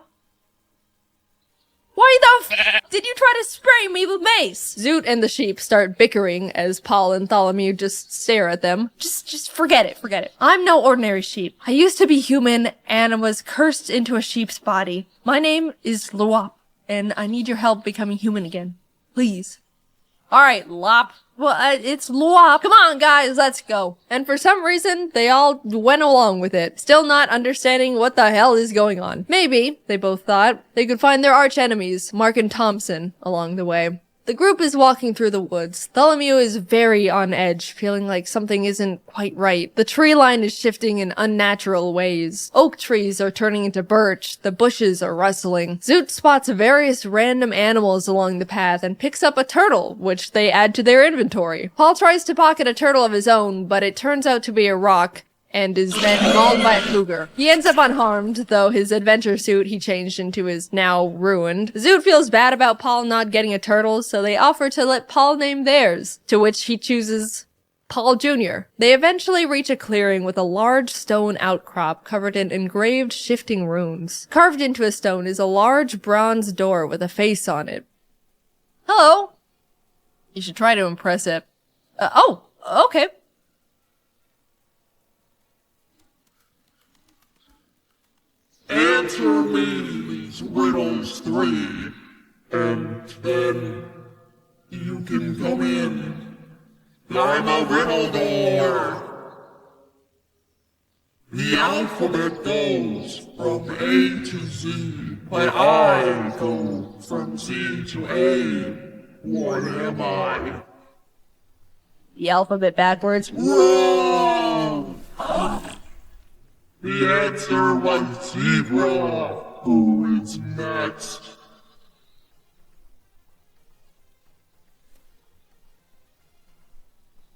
Speaker 13: Why the f did you try to spray me with mace? Zoot and the sheep start bickering as Paul and Tholomew just stare at them. Just forget it. I'm no ordinary sheep. I used to be human and was cursed into a sheep's body. My name is Luop, and I need your help becoming human again. Please. Alright, Lop. Well, it's Luop. Come on, guys, let's go. And for some reason, they all went along with it, still not understanding what the hell is going on. Maybe, they both thought, they could find their arch enemies, Mark and Thompson, along the way. The group is walking through the woods. Tholomew is very on edge, feeling like something isn't quite right. The tree line is shifting in unnatural ways. Oak trees are turning into birch. The bushes are rustling. Zoot spots various random animals along the path and picks up a turtle, which they add to their inventory. Paul tries to pocket a turtle of his own, but it turns out to be a rock, and is then mauled by a cougar. He ends up unharmed, though his adventure suit he changed into is now ruined. Zoot feels bad about Paul not getting a turtle, so they offer to let Paul name theirs, to which he chooses
Speaker 9: Paul Jr. They eventually reach a clearing with a large stone outcrop covered in engraved shifting runes. Carved into a stone is a large bronze door with a face on it. Hello! You should try to impress it. Oh, okay.
Speaker 6: Answer me these riddles 3, and then you can come in. I'm a riddle door. The alphabet goes from A to Z, but I go from Z to A. What am I?
Speaker 9: The alphabet backwards.
Speaker 6: Wrong! The answer was zebra. Who is next?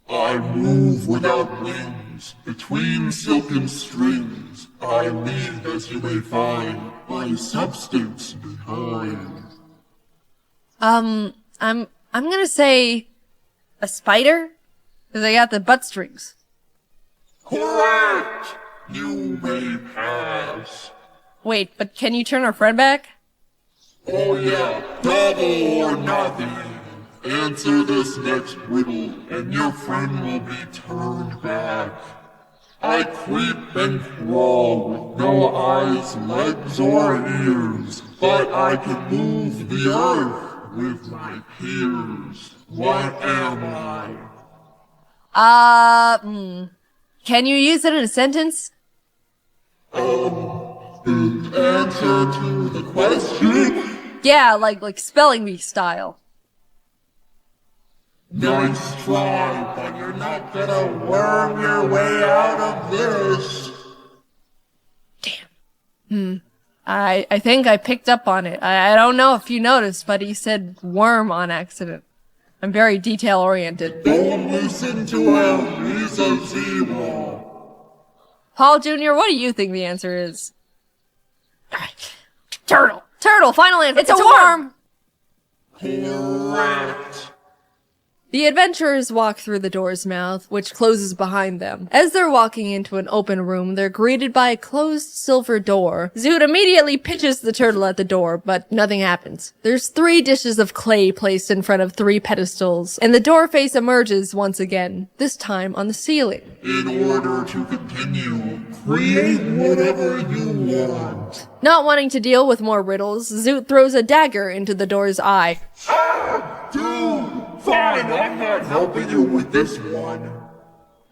Speaker 6: I move without wings, between silken strings. I leave, as you may find, my substance behind.
Speaker 9: I'm gonna say a spider? Cause I got the butt strings.
Speaker 6: Correct! You may pass.
Speaker 9: Wait, but can you turn our friend back?
Speaker 6: Oh yeah, double or nothing. Answer this next riddle, and your friend will be turned back. I creep and crawl with no eyes, legs, or ears, but I can move the earth with my peers. What am I?
Speaker 9: Can you use it in a sentence?
Speaker 6: The answer to the question?
Speaker 9: Yeah, like spelling bee style.
Speaker 6: Nice try, but you're not gonna worm your way out of this.
Speaker 9: I think I picked up on it. I don't know if you noticed, but he said worm on accident. I'm very detail oriented.
Speaker 6: Don't listen to him, he's a zebra.
Speaker 9: Paul Jr., what do you think the answer is? Turtle! Turtle, final answer! It's a worm!
Speaker 6: Correct.
Speaker 9: The adventurers walk through the door's mouth, which closes behind them. As they're walking into an open room, they're greeted by a closed silver door. Zoot immediately pitches the turtle at the door, but nothing happens. There's 3 dishes of clay placed in front of 3 pedestals, and the door face emerges once again, this time on the ceiling.
Speaker 6: In order to continue, create whatever you want.
Speaker 9: Not wanting to deal with more riddles, Zoot throws a dagger into the door's eye.
Speaker 6: Dude! Fine, I'm not helping you with this one.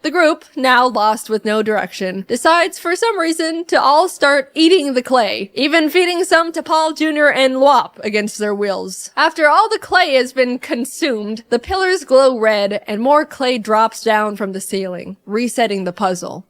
Speaker 9: The group, now lost with no direction, decides for some reason to all start eating the clay, even feeding some to Paul Jr. and Lwop against their wills. After all the clay has been consumed, the pillars glow red and more clay drops down from the ceiling, resetting the puzzle.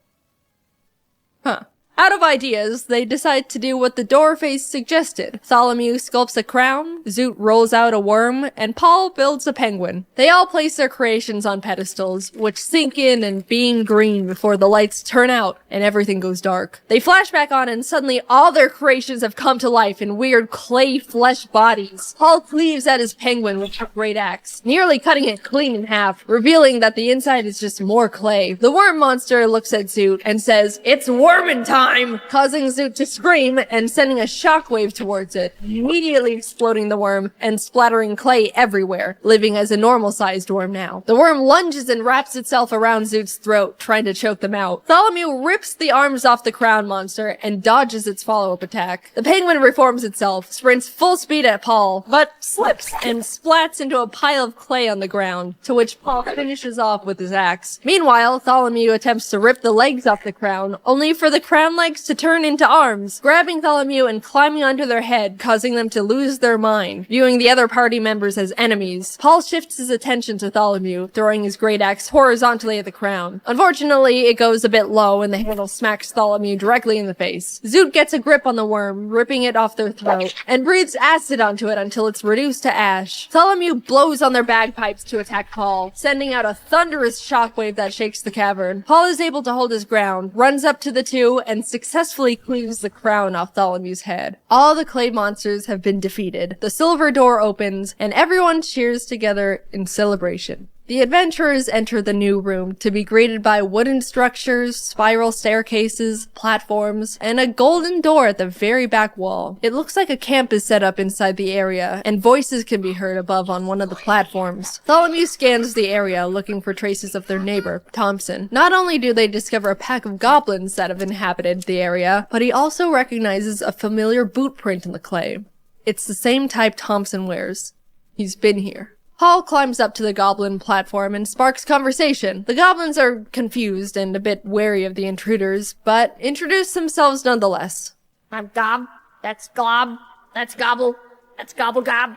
Speaker 9: Out of ideas, they decide to do what the door face suggested. Tholomew sculpts a crown, Zoot rolls out a worm, and Paul builds a penguin. They all place their creations on pedestals, which sink in and beam green before the lights turn out and everything goes dark. They flash back on and suddenly all their creations have come to life in weird clay flesh bodies. Paul cleaves at his penguin with a great axe, nearly cutting it clean in half, revealing that the inside is just more clay. The worm monster looks at Zoot and says, "It's wormin' time!" Causing Zoot to scream and sending a shockwave towards it, immediately exploding the worm and splattering clay everywhere, living as a normal-sized worm now. The worm lunges and wraps itself around Zoot's throat, trying to choke them out. Tholomew rips the arms off the crown monster and dodges its follow-up attack. The penguin reforms itself, sprints full speed at Paul, but slips and splats into a pile of clay on the ground, to which Paul finishes off with his axe. Meanwhile, Tholomew attempts to rip the legs off the crown, only for the crown legs to turn into arms, grabbing Tholomew and climbing onto their head, causing them to lose their mind. Viewing the other party members as enemies, Paul shifts his attention to Tholomew, throwing his great axe horizontally at the crown. Unfortunately, it goes a bit low and the handle smacks Tholomew directly in the face. Zoot gets a grip on the worm, ripping it off their throat, and breathes acid onto it until it's reduced to ash. Tholomew blows on their bagpipes to attack Paul, sending out a thunderous shockwave that shakes the cavern. Paul is able to hold his ground, runs up to the 2, and successfully cleaves the crown off Tholomew's head. All the clay monsters have been defeated. The silver door opens, and everyone cheers together in celebration. The adventurers enter the new room to be greeted by wooden structures, spiral staircases, platforms, and a golden door at the very back wall. It looks like a camp is set up inside the area, and voices can be heard above on one of the platforms. Bartholomew scans the area looking for traces of their neighbor, Thompson. Not only do they discover a pack of goblins that have inhabited the area, but he also recognizes a familiar boot print in the clay. It's the same type Thompson wears. He's been here. Paul climbs up to the goblin platform and sparks conversation. The goblins are confused and a bit wary of the intruders, but introduce themselves nonetheless.
Speaker 14: I'm Gob, that's Glob, that's Gobble, that's Gobble Gob,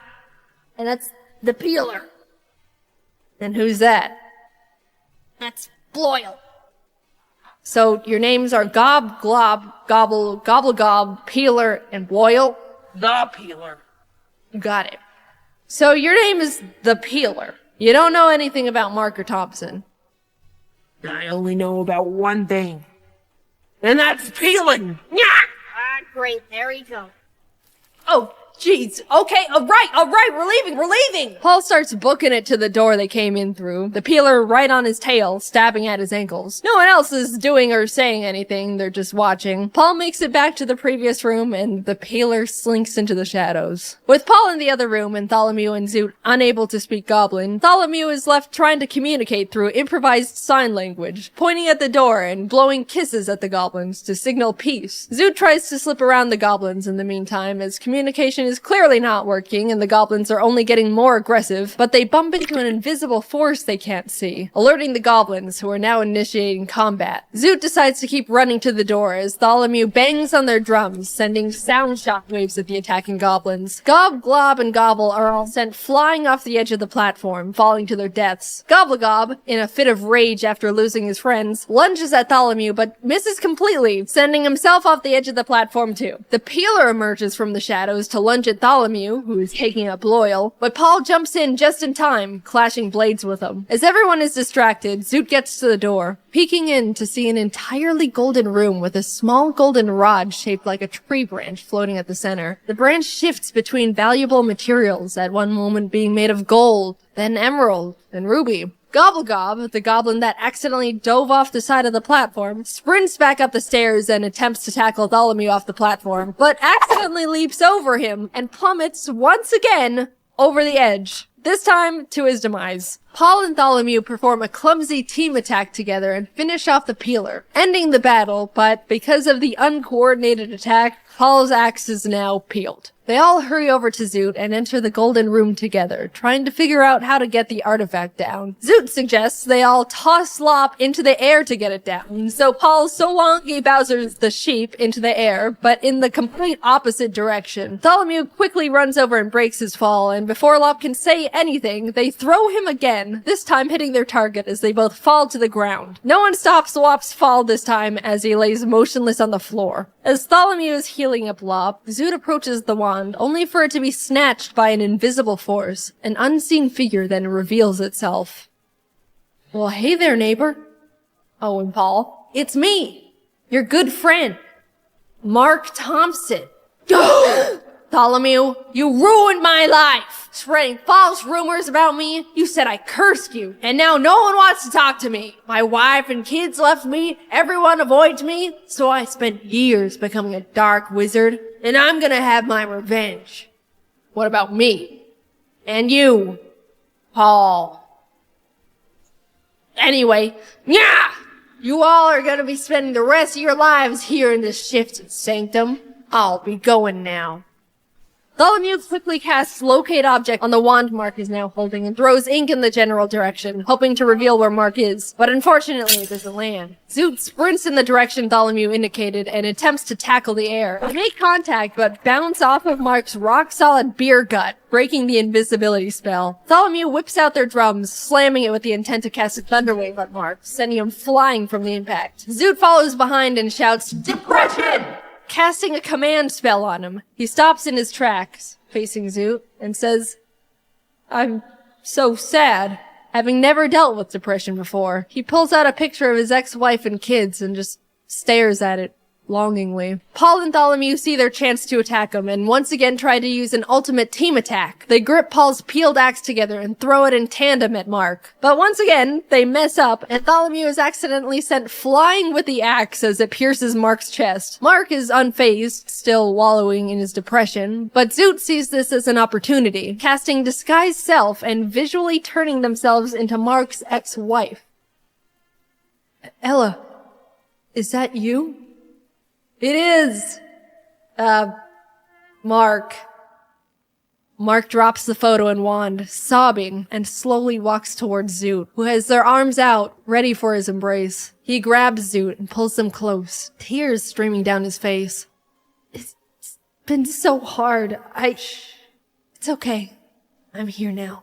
Speaker 14: and that's the Peeler.
Speaker 9: And who's that?
Speaker 14: That's Bloyle.
Speaker 9: So your names are Gob, Glob, Gobble, Gobble Gob, Peeler, and Bloyle?
Speaker 11: The Peeler.
Speaker 9: Got it. So your name is the Peeler. You don't know anything about Mark or Thompson.
Speaker 11: I only know about one thing. And that's peeling. Yeah!
Speaker 14: Ah, great, there you go.
Speaker 9: Oh, jeez. Okay, all right, we're leaving. Paul starts booking it to the door they came in through, the Peeler right on his tail, stabbing at his ankles. No one else is doing or saying anything, they're just watching. Paul makes it back to the previous room, and the Peeler slinks into the shadows. With Paul in the other room and Bartholomew and Zoot unable to speak Goblin, Bartholomew is left trying to communicate through improvised sign language, pointing at the door and blowing kisses at the goblins to signal peace. Zoot tries to slip around the goblins in the meantime, as communication is clearly not working and the goblins are only getting more aggressive, but they bump into an invisible force they can't see, alerting the goblins, who are now initiating combat. Zoot decides to keep running to the door as Bartholomew bangs on their drums, sending sound shockwaves at the attacking goblins. Gob, Glob, and Gobble are all sent flying off the edge of the platform, falling to their deaths. Gobblegob, in a fit of rage after losing his friends, lunges at Bartholomew but misses completely, sending himself off the edge of the platform too. The Peeler emerges from the shadows to lunge at Bartholomew, who is taking up Bloyle, but Paul jumps in just in time, clashing blades with him. As everyone is distracted, Zoot gets to the door, peeking in to see an entirely golden room with a small golden rod shaped like a tree branch floating at the center. The branch shifts between valuable materials, at one moment being made of gold, then emerald, then ruby. Gobblegob, the goblin that accidentally dove off the side of the platform, sprints back up the stairs and attempts to tackle Bartholomew off the platform, but accidentally leaps over him and plummets once again over the edge. This time to his demise. Paul and Bartholomew perform a clumsy team attack together and finish off the Peeler, ending the battle, but because of the uncoordinated attack, Paul's axe is now peeled. They all hurry over to Zoot and enter the golden room together, trying to figure out how to get the artifact down. Zoot suggests they all toss Slop into the air to get it down, so Paul Solongi Bowser's the sheep into the air, but in the complete opposite direction. Bartholomew quickly runs over and breaks his fall, and before Lop can say anything, they throw him again, this time hitting their target as they both fall to the ground. No one stops Lop's fall this time as he lays motionless on the floor. As Bartholomew is healing up Lop, Zoot approaches the wand, only for it to be snatched by an invisible force. An unseen figure then reveals itself. Well, hey there, neighbor. Oh, and Paul. It's me, your good friend, Mark Thompson. Bartholomew, you ruined my life, spreading false rumors about me. You said I cursed you, and now no one wants to talk to me. My wife and kids left me, everyone avoids me, so I spent years becoming a dark wizard, and I'm gonna have my revenge. What about me? And you, Paul? Anyway, yeah! You all are gonna be spending the rest of your lives here in this shifted sanctum. I'll be going now. Bartholomew quickly casts Locate Object on the wand Mark is now holding and throws ink in the general direction, hoping to reveal where Mark is, but unfortunately it doesn't land. Zoot sprints in the direction Bartholomew indicated and attempts to tackle the air. They make contact but bounce off of Mark's rock-solid beer gut, breaking the invisibility spell. Bartholomew whips out their drums, slamming it with the intent to cast a Thunderwave on Mark, sending him flying from the impact. Zoot follows behind and shouts, "Depression!" casting a command spell on him. He stops in his tracks, facing Zoot, and says, "I'm so sad." Having never dealt with depression before, he pulls out a picture of his ex-wife and kids and just stares at it, longingly. Paul and Tholomew see their chance to attack him, and once again try to use an ultimate team attack. They grip Paul's peeled axe together and throw it in tandem at Mark. But once again, they mess up, and Tholomew is accidentally sent flying with the axe as it pierces Mark's chest. Mark is unfazed, still wallowing in his depression, but Zoot sees this as an opportunity, casting Disguise Self and visually turning themselves into Mark's ex-wife. Ella, is that you? It is! Mark. Mark drops the photo and wand, sobbing, and slowly walks towards Zoot, who has their arms out, ready for his embrace. He grabs Zoot and pulls them close, tears streaming down his face. It's been so hard. It's okay. I'm here now.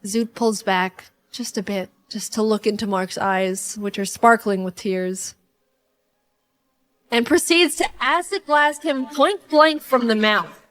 Speaker 9: Zoot pulls back, just a bit, just to look into Mark's eyes, which are sparkling with tears, and proceeds to acid blast him point blank from the mouth.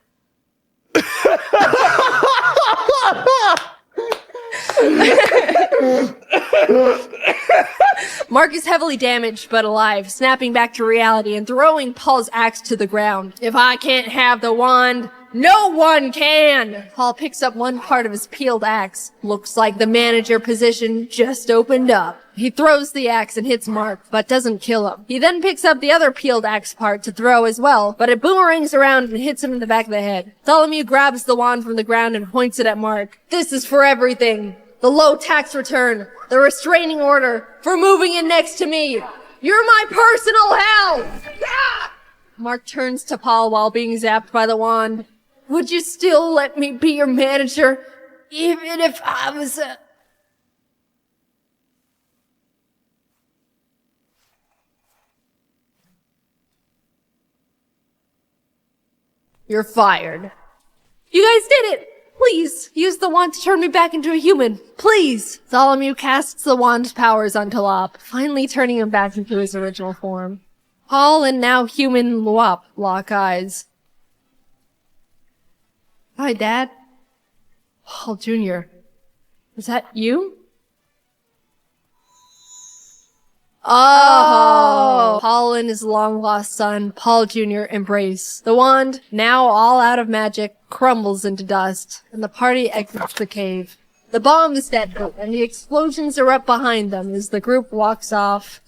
Speaker 9: Mark is heavily damaged but alive, snapping back to reality and throwing Paul's axe to the ground. If I can't have the wand, no one can! Paul picks up one part of his peeled axe. Looks like the manager position just opened up. He throws the axe and hits Mark, but doesn't kill him. He then picks up the other peeled axe part to throw as well, but it boomerangs around and hits him in the back of the head. Tholomew grabs the wand from the ground and points it at Mark. This is for everything. The low tax return, the restraining order, for moving in next to me. You're my personal hell! Ah! Mark turns to Paul while being zapped by the wand. Would you still let me be your manager, even if I was a... You're fired. You guys did it! Please, use the wand to turn me back into a human. Please! Tholomew casts the wand's powers onto Lop, finally turning him back into his original form. Paul and now human Lop lock eyes. Hi, Dad. Paul Jr. Is that you? Oh! Paul and his long-lost son, Paul Jr., embrace. The wand, now all out of magic, crumbles into dust, and the party exits the cave. The bomb is detonated, and the explosions erupt behind them as the group walks off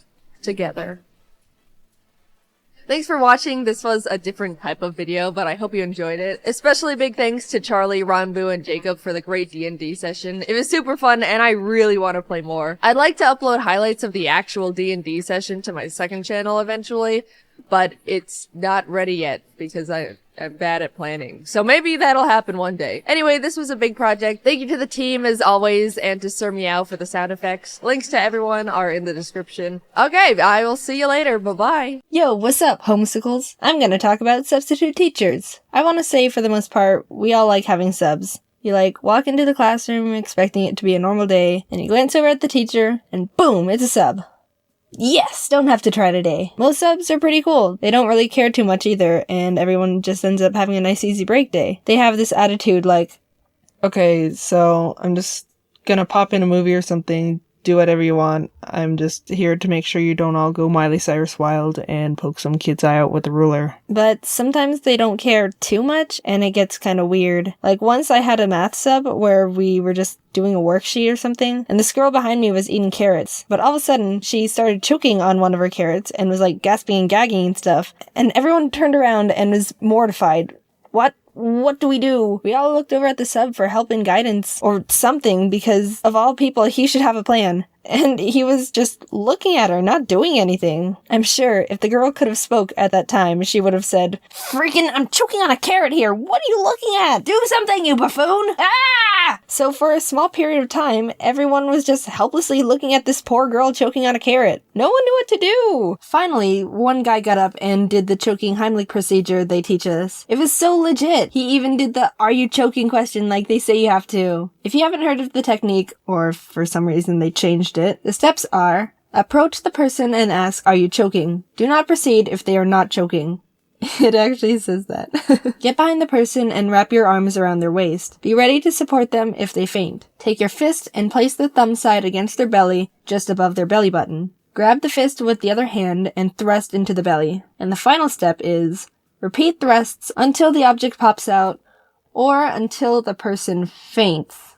Speaker 9: together. Thanks for watching. This was a different type of video, but I hope you enjoyed it. Especially big thanks to Charlie, Ranbu, and Jacob for the great D&D session. It was super fun, and I really want to play more. I'd like to upload highlights of the actual D&D session to my second channel eventually, but it's not ready yet because I'm bad at planning. So maybe that'll happen one day. Anyway, this was a big project. Thank you to the team as always, and to Sir Meow for the sound effects. Links to everyone are in the description. Okay, I will see you later. Bye-bye.
Speaker 1: Yo, what's up, homesicles? I'm gonna talk about substitute teachers. I want to say, for the most part, we all like having subs. You walk into the classroom expecting it to be a normal day, and you glance over at the teacher, and boom, it's a sub. Yes, don't have to try today. Most subs are pretty cool. They don't really care too much either, and everyone just ends up having a nice easy break day. They have this attitude okay, so I'm just gonna pop in a movie or something, do whatever you want. I'm just here to make sure you don't all go Miley Cyrus wild and poke some kid's eye out with a ruler. But sometimes they don't care too much, and it gets kind of weird. Once I had a math sub where we were just doing a worksheet or something, and this girl behind me was eating carrots, but all of a sudden she started choking on one of her carrots and was gasping and gagging and stuff, and everyone turned around and was mortified. What do we do? We all looked over at the sub for help and guidance or something, because of all people, he should have a plan. And he was just looking at her, not doing anything. I'm sure if the girl could have spoke at that time, she would have said, "Freaking, I'm choking on a carrot here. What are you looking at? Do something, you buffoon! Ah!" So for a small period of time, everyone was just helplessly looking at this poor girl choking on a carrot. No one knew what to do. Finally, one guy got up and did the choking Heimlich procedure they teach us. It was so legit. He even did the "are you choking" question like they say you have to. If you haven't heard of the technique, or for some reason they changed it, the steps are: approach the person and ask, "Are you choking?" Do not proceed if they are not choking.
Speaker 15: It actually says that. Get behind the person and wrap your arms around their waist. Be ready to support them if they faint. Take your fist and place the thumb side against their belly, just above their belly button. Grab the fist with the other hand and thrust into the belly. And the final step is repeat thrusts until the object pops out or until the person faints.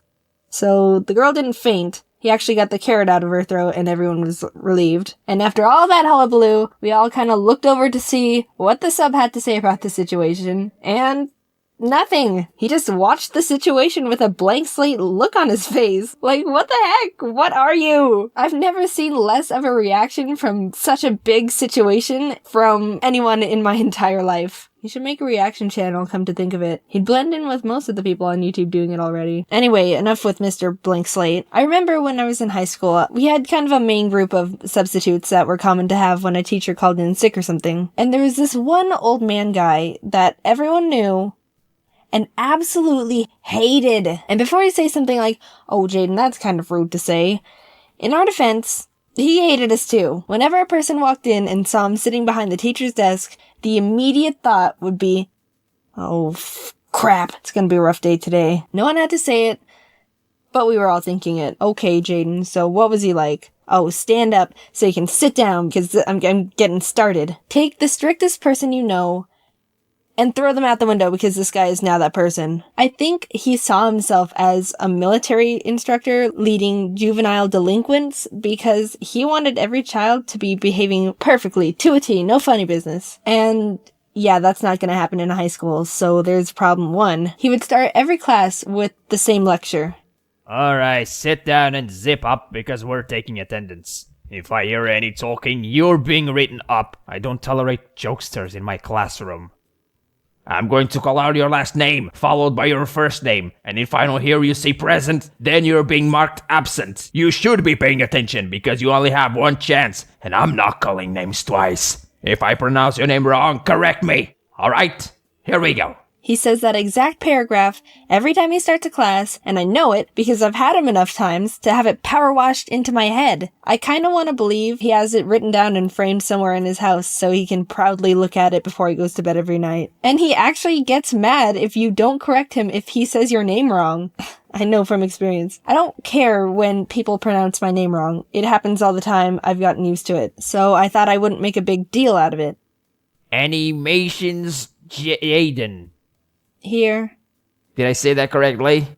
Speaker 15: So the girl didn't faint. He actually got the carrot out of her throat and everyone was relieved. And after all that hullabaloo, we all kind of looked over to see what the sub had to say about the situation, and nothing. He just watched the situation with a blank slate look on his face. Like, what the heck? What are you? I've never seen less of a reaction from such a big situation from anyone in my entire life. You should make a reaction channel, come to think of it. He'd blend in with most of the people on YouTube doing it already. Anyway, enough with Mr. Blank Slate. I remember when I was in high school, we had kind of a main group of substitutes that were common to have when a teacher called in sick or something. And there was this one old man guy that everyone knew and absolutely hated. And before I say something like, oh, Jaiden, that's kind of rude to say, in our defense, he hated us too. Whenever a person walked in and saw him sitting behind the teacher's desk, the immediate thought would be, oh, crap, it's gonna be a rough day today. No one had to say it, but we were all thinking it. Okay, Jaiden, so what was he like? Oh, stand up so you can sit down because I'm getting started. Take the strictest person you know and throw them out the window because this guy is now that person. I think he saw himself as a military instructor leading juvenile delinquents because he wanted every child to be behaving perfectly, to a T, no funny business. And yeah, that's not gonna happen in a high school, so there's problem one. He would start every class with the same lecture.
Speaker 16: Alright, sit down and zip up because we're taking attendance. If I hear any talking, you're being written up. I don't tolerate jokesters in my classroom. I'm going to call out your last name, followed by your first name, and if I don't hear you say present, then you're being marked absent. You should be paying attention, because you only have one chance, and I'm not calling names twice. If I pronounce your name wrong, correct me. Alright, here we go.
Speaker 15: He says that exact paragraph every time he starts a class, and I know it because I've had him enough times to have it power washed into my head. I kinda wanna believe he has it written down and framed somewhere in his house so he can proudly look at it before he goes to bed every night. And he actually gets mad if you don't correct him if he says your name wrong. I know from experience. I don't care when people pronounce my name wrong. It happens all the time. I've gotten used to it. So I thought I wouldn't make a big deal out of it.
Speaker 16: Animations Jaiden.
Speaker 15: Here.
Speaker 16: Did I say that correctly?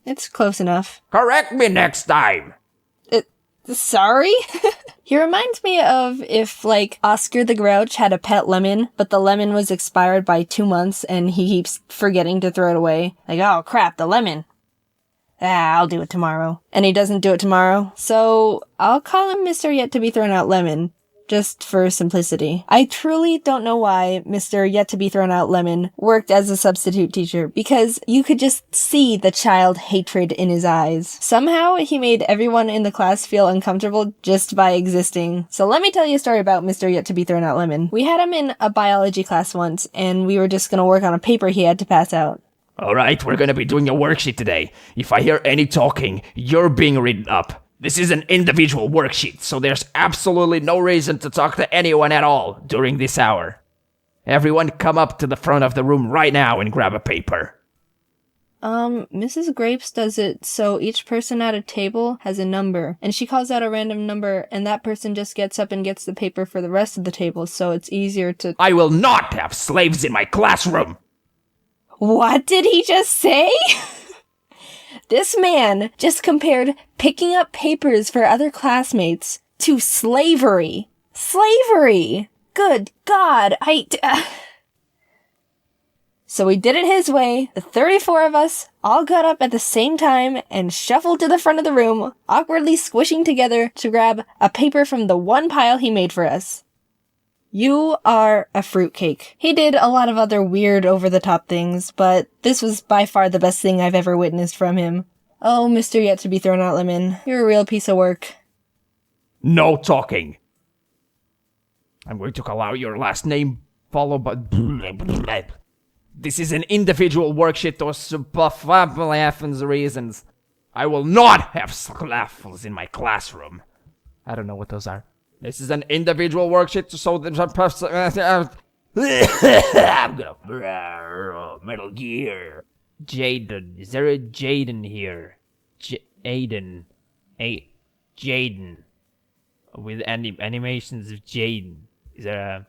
Speaker 15: It's close enough.
Speaker 16: Correct me next time!
Speaker 15: Sorry? He reminds me of if, like, Oscar the Grouch had a pet lemon, but the lemon was expired by 2 months and he keeps forgetting to throw it away. Like, oh crap, the lemon. I'll do it tomorrow. And he doesn't do it tomorrow, so I'll call him Mr. Yet to be Thrown Out Lemon. Just for simplicity. I truly don't know why Mr. Yet to be Thrown Out Lemon worked as a substitute teacher, because you could just see the child hatred in his eyes. Somehow, he made everyone in the class feel uncomfortable just by existing. So let me tell you a story about Mr. Yet to be Thrown Out Lemon. We had him in a biology class once, and we were just gonna work on a paper he had to pass out.
Speaker 16: Alright, we're gonna be doing a worksheet today. If I hear any talking, you're being written up. This is an individual worksheet, so there's absolutely no reason to talk to anyone at all during this hour. Everyone come up to the front of the room right now and grab a paper.
Speaker 15: Mrs. Grapes does it so each person at a table has a number, and she calls out a random number, and that person just gets up and gets the paper for the rest of the table, so it's easier to—
Speaker 16: I will not have slaves in my classroom!
Speaker 15: What did he just say? This man just compared picking up papers for other classmates to slavery. Slavery! Good God, So we did it his way. The 34 of us all got up at the same time and shuffled to the front of the room, awkwardly squishing together to grab a paper from the one pile he made for us. You are a fruitcake. He did a lot of other weird over-the-top things, but this was by far the best thing I've ever witnessed from him. Oh, Mr. Yet to be Thrown Out Lemon, you're a real piece of work.
Speaker 16: No talking. I'm going to call out your last name, followed by... This is an individual worksheet to happens reasons. I will not have slaffles in my classroom. I don't know what those are. This is an individual worksheet so the I'm gonna Metal Gear. Jaiden, is there a Jaiden here? Jaiden, Jaiden, with animations of Jaiden. Is there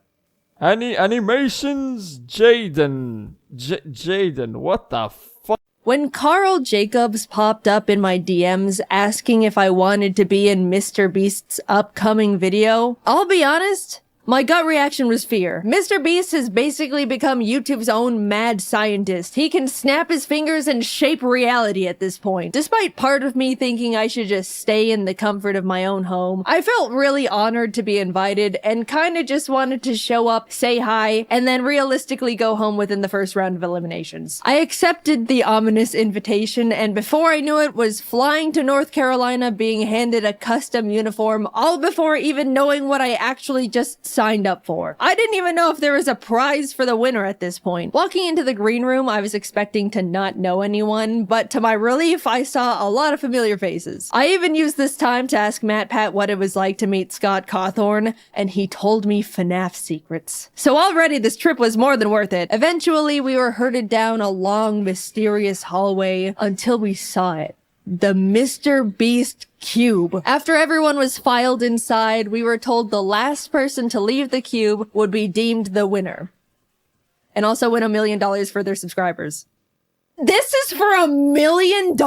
Speaker 16: a animations Jaiden? Jaiden, what the fuck?
Speaker 13: When Carl Jacobs popped up in my DMs asking if I wanted to be in Mr. Beast's upcoming video, I'll be honest, my gut reaction was fear. Mr. Beast has basically become YouTube's own mad scientist. He can snap his fingers and shape reality at this point. Despite part of me thinking I should just stay in the comfort of my own home, I felt really honored to be invited and kinda just wanted to show up, say hi, and then realistically go home within the first round of eliminations. I accepted the ominous invitation, and before I knew it, was flying to North Carolina being handed a custom uniform, all before even knowing what I actually just signed up for. I didn't even know if there was a prize for the winner at this point. Walking into the green room, I was expecting to not know anyone, but to my relief, I saw a lot of familiar faces. I even used this time to ask Matt Pat what it was like to meet Scott Cawthorn, and he told me FNAF secrets. So already this trip was more than worth it. Eventually, we were herded down a long, mysterious hallway until we saw it. The Mr. Beast cube. After everyone was filed inside, we were told the last person to leave the cube would be deemed the winner. And also win $1 million for their subscribers. This is for $1 million?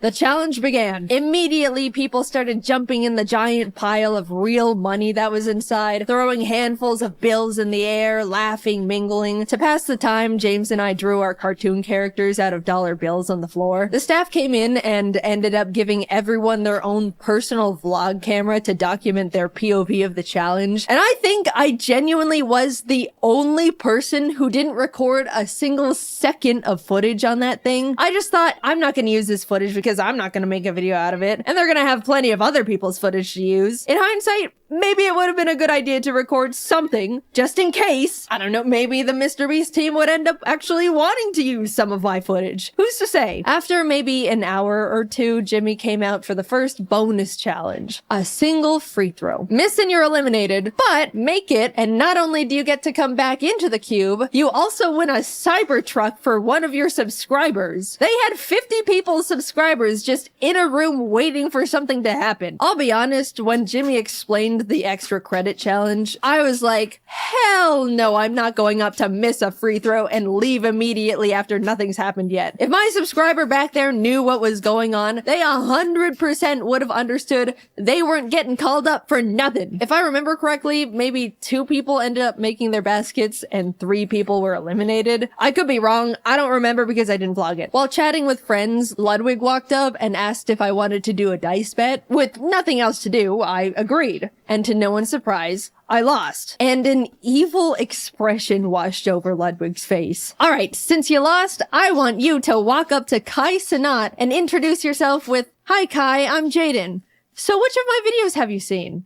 Speaker 13: The challenge began. Immediately, people started jumping in the giant pile of real money that was inside, throwing handfuls of bills in the air, laughing, mingling. To pass the time, James and I drew our cartoon characters out of dollar bills on the floor. The staff came in and ended up giving everyone their own personal vlog camera to document their POV of the challenge. And I think I genuinely was the only person who didn't record a single second of footage on that thing. I just thought, I'm not gonna use this footage because I'm not gonna make a video out of it, and they're gonna have plenty of other people's footage to use. In hindsight, maybe it would have been a good idea to record something, just in case. I don't know, maybe the Mr. Beast team would end up actually wanting to use some of my footage. Who's to say? After maybe an hour or two, Jimmy came out for the first bonus challenge. A single free throw. Miss and you're eliminated, but make it, and not only do you get to come back into the cube, you also win a Cybertruck for one of your subscribers. They had 50 people's subscribers just in a room waiting for something to happen. I'll be honest, when Jimmy explained the extra credit challenge, I was like, hell no, I'm not going up to miss a free throw and leave immediately after nothing's happened yet. If my subscriber back there knew what was going on, they 100% would have understood they weren't getting called up for nothing. If I remember correctly, maybe 2 people ended up making their baskets and 3 people were eliminated. I could be wrong. I don't remember because I didn't vlog it. While chatting with friends, Ludwig walked up and asked if I wanted to do a dice bet. With nothing else to do, I agreed. And to no one's surprise, I lost. And an evil expression washed over Ludwig's face. Alright, since you lost, I want you to walk up to Kai Sanat and introduce yourself with, "Hi Kai, I'm Jaiden. So which of my videos have you seen?"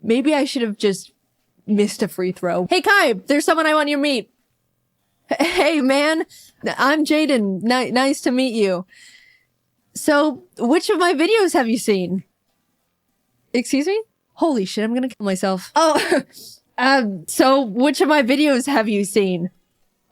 Speaker 13: Maybe I should have just missed a free throw. "Hey Kai, there's someone I want you to meet." "Hey man, I'm Jaiden. Nice to meet you. So, which of my videos have you seen?" Excuse me? Holy shit, I'm gonna kill myself. "Oh, so which of my videos have you seen?"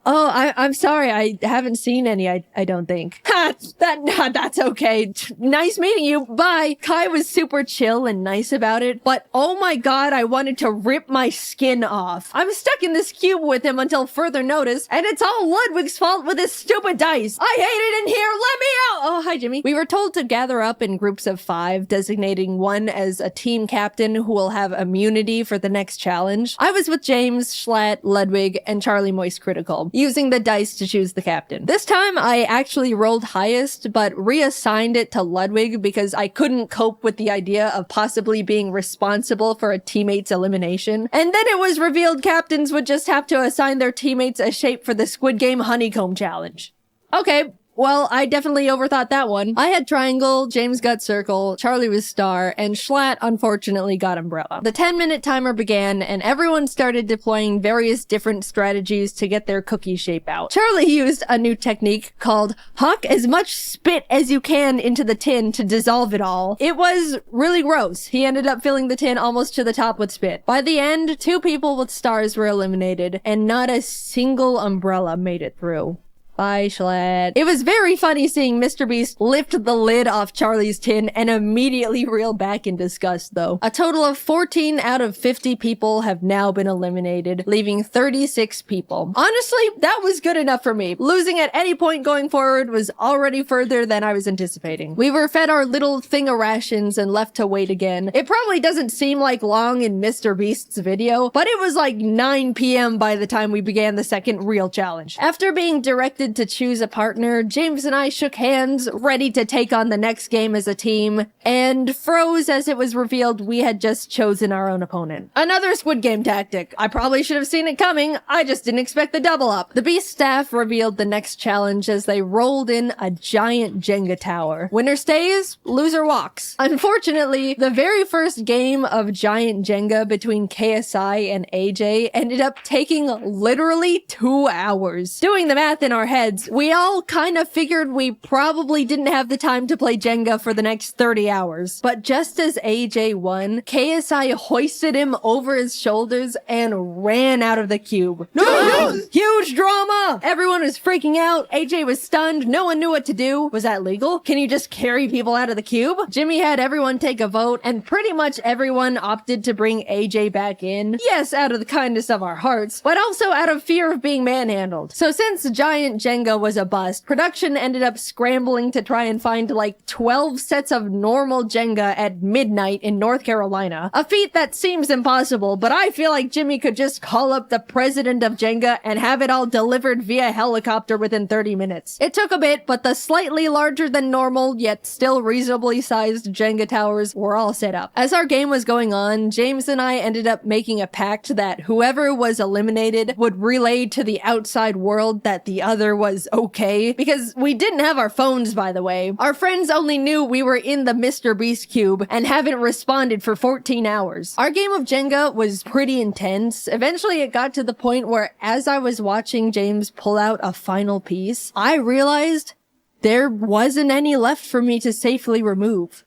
Speaker 13: "Oh, I'm sorry, I haven't seen any, I don't think." "Ha! That's okay. Nice meeting you, bye." Kai was super chill and nice about it, but oh my god, I wanted to rip my skin off. I'm stuck in this cube with him until further notice, and it's all Ludwig's fault with his stupid dice. I hate it in here, let me out! Oh, hi Jimmy. We were told to gather up in groups of 5, designating one as a team captain who will have immunity for the next challenge. I was with James, Schlatt, Ludwig, and Charlie Moist Critical, using the dice to choose the captain. This time, I actually rolled highest, but reassigned it to Ludwig because I couldn't cope with the idea of possibly being responsible for a teammate's elimination. And then it was revealed captains would just have to assign their teammates a shape for the Squid Game Honeycomb Challenge. Okay, well, I definitely overthought that one. I had triangle, James got circle, Charlie was star, and Schlatt unfortunately got umbrella. The 10-minute timer began, and everyone started deploying various different strategies to get their cookie shape out. Charlie used a new technique called huck as much spit as you can into the tin to dissolve it all. It was really gross. He ended up filling the tin almost to the top with spit. By the end, 2 people with stars were eliminated, and not a single umbrella made it through. Bye, Schlatt. It was very funny seeing Mr. Beast lift the lid off Charlie's tin and immediately reel back in disgust, though. A total of 14 out of 50 people have now been eliminated, leaving 36 people. Honestly, that was good enough for me. Losing at any point going forward was already further than I was anticipating. We were fed our little thing of rations and left to wait again. It probably doesn't seem like long in Mr. Beast's video, but it was like 9 p.m. by the time we began the second real challenge. After being directed to choose a partner, James and I shook hands, ready to take on the next game as a team, and froze as it was revealed we had just chosen our own opponent. Another Squid Game tactic. I probably should have seen it coming, I just didn't expect the double up. The Beast staff revealed the next challenge as they rolled in a giant Jenga tower. Winner stays, loser walks. Unfortunately, the very first game of giant Jenga between KSI and AJ ended up taking literally 2 hours. Doing the math in our heads, we all kind of figured we probably didn't have the time to play Jenga for the next 30 hours. But just as AJ won, KSI hoisted him over his shoulders and ran out of the cube. No! Huge drama! Everyone was freaking out. AJ was stunned. No one knew what to do. Was that legal? Can you just carry people out of the cube? Jimmy had everyone take a vote, and pretty much everyone opted to bring AJ back in. Yes, out of the kindness of our hearts, but also out of fear of being manhandled. So since giant Jenga was a bust, production ended up scrambling to try and find like 12 sets of normal Jenga at midnight in North Carolina. A feat that seems impossible, but I feel like Jimmy could just call up the president of Jenga and have it all delivered via helicopter within 30 minutes. It took a bit, but the slightly larger than normal, yet still reasonably sized Jenga towers were all set up. As our game was going on, James and I ended up making a pact that whoever was eliminated would relay to the outside world that the other was okay, because we didn't have our phones, by the way. Our friends only knew we were in the Mr. Beast cube and haven't responded for 14 hours. Our game of Jenga was pretty intense. Eventually it got to the point where as I was watching James pull out a final piece, I realized there wasn't any left for me to safely remove.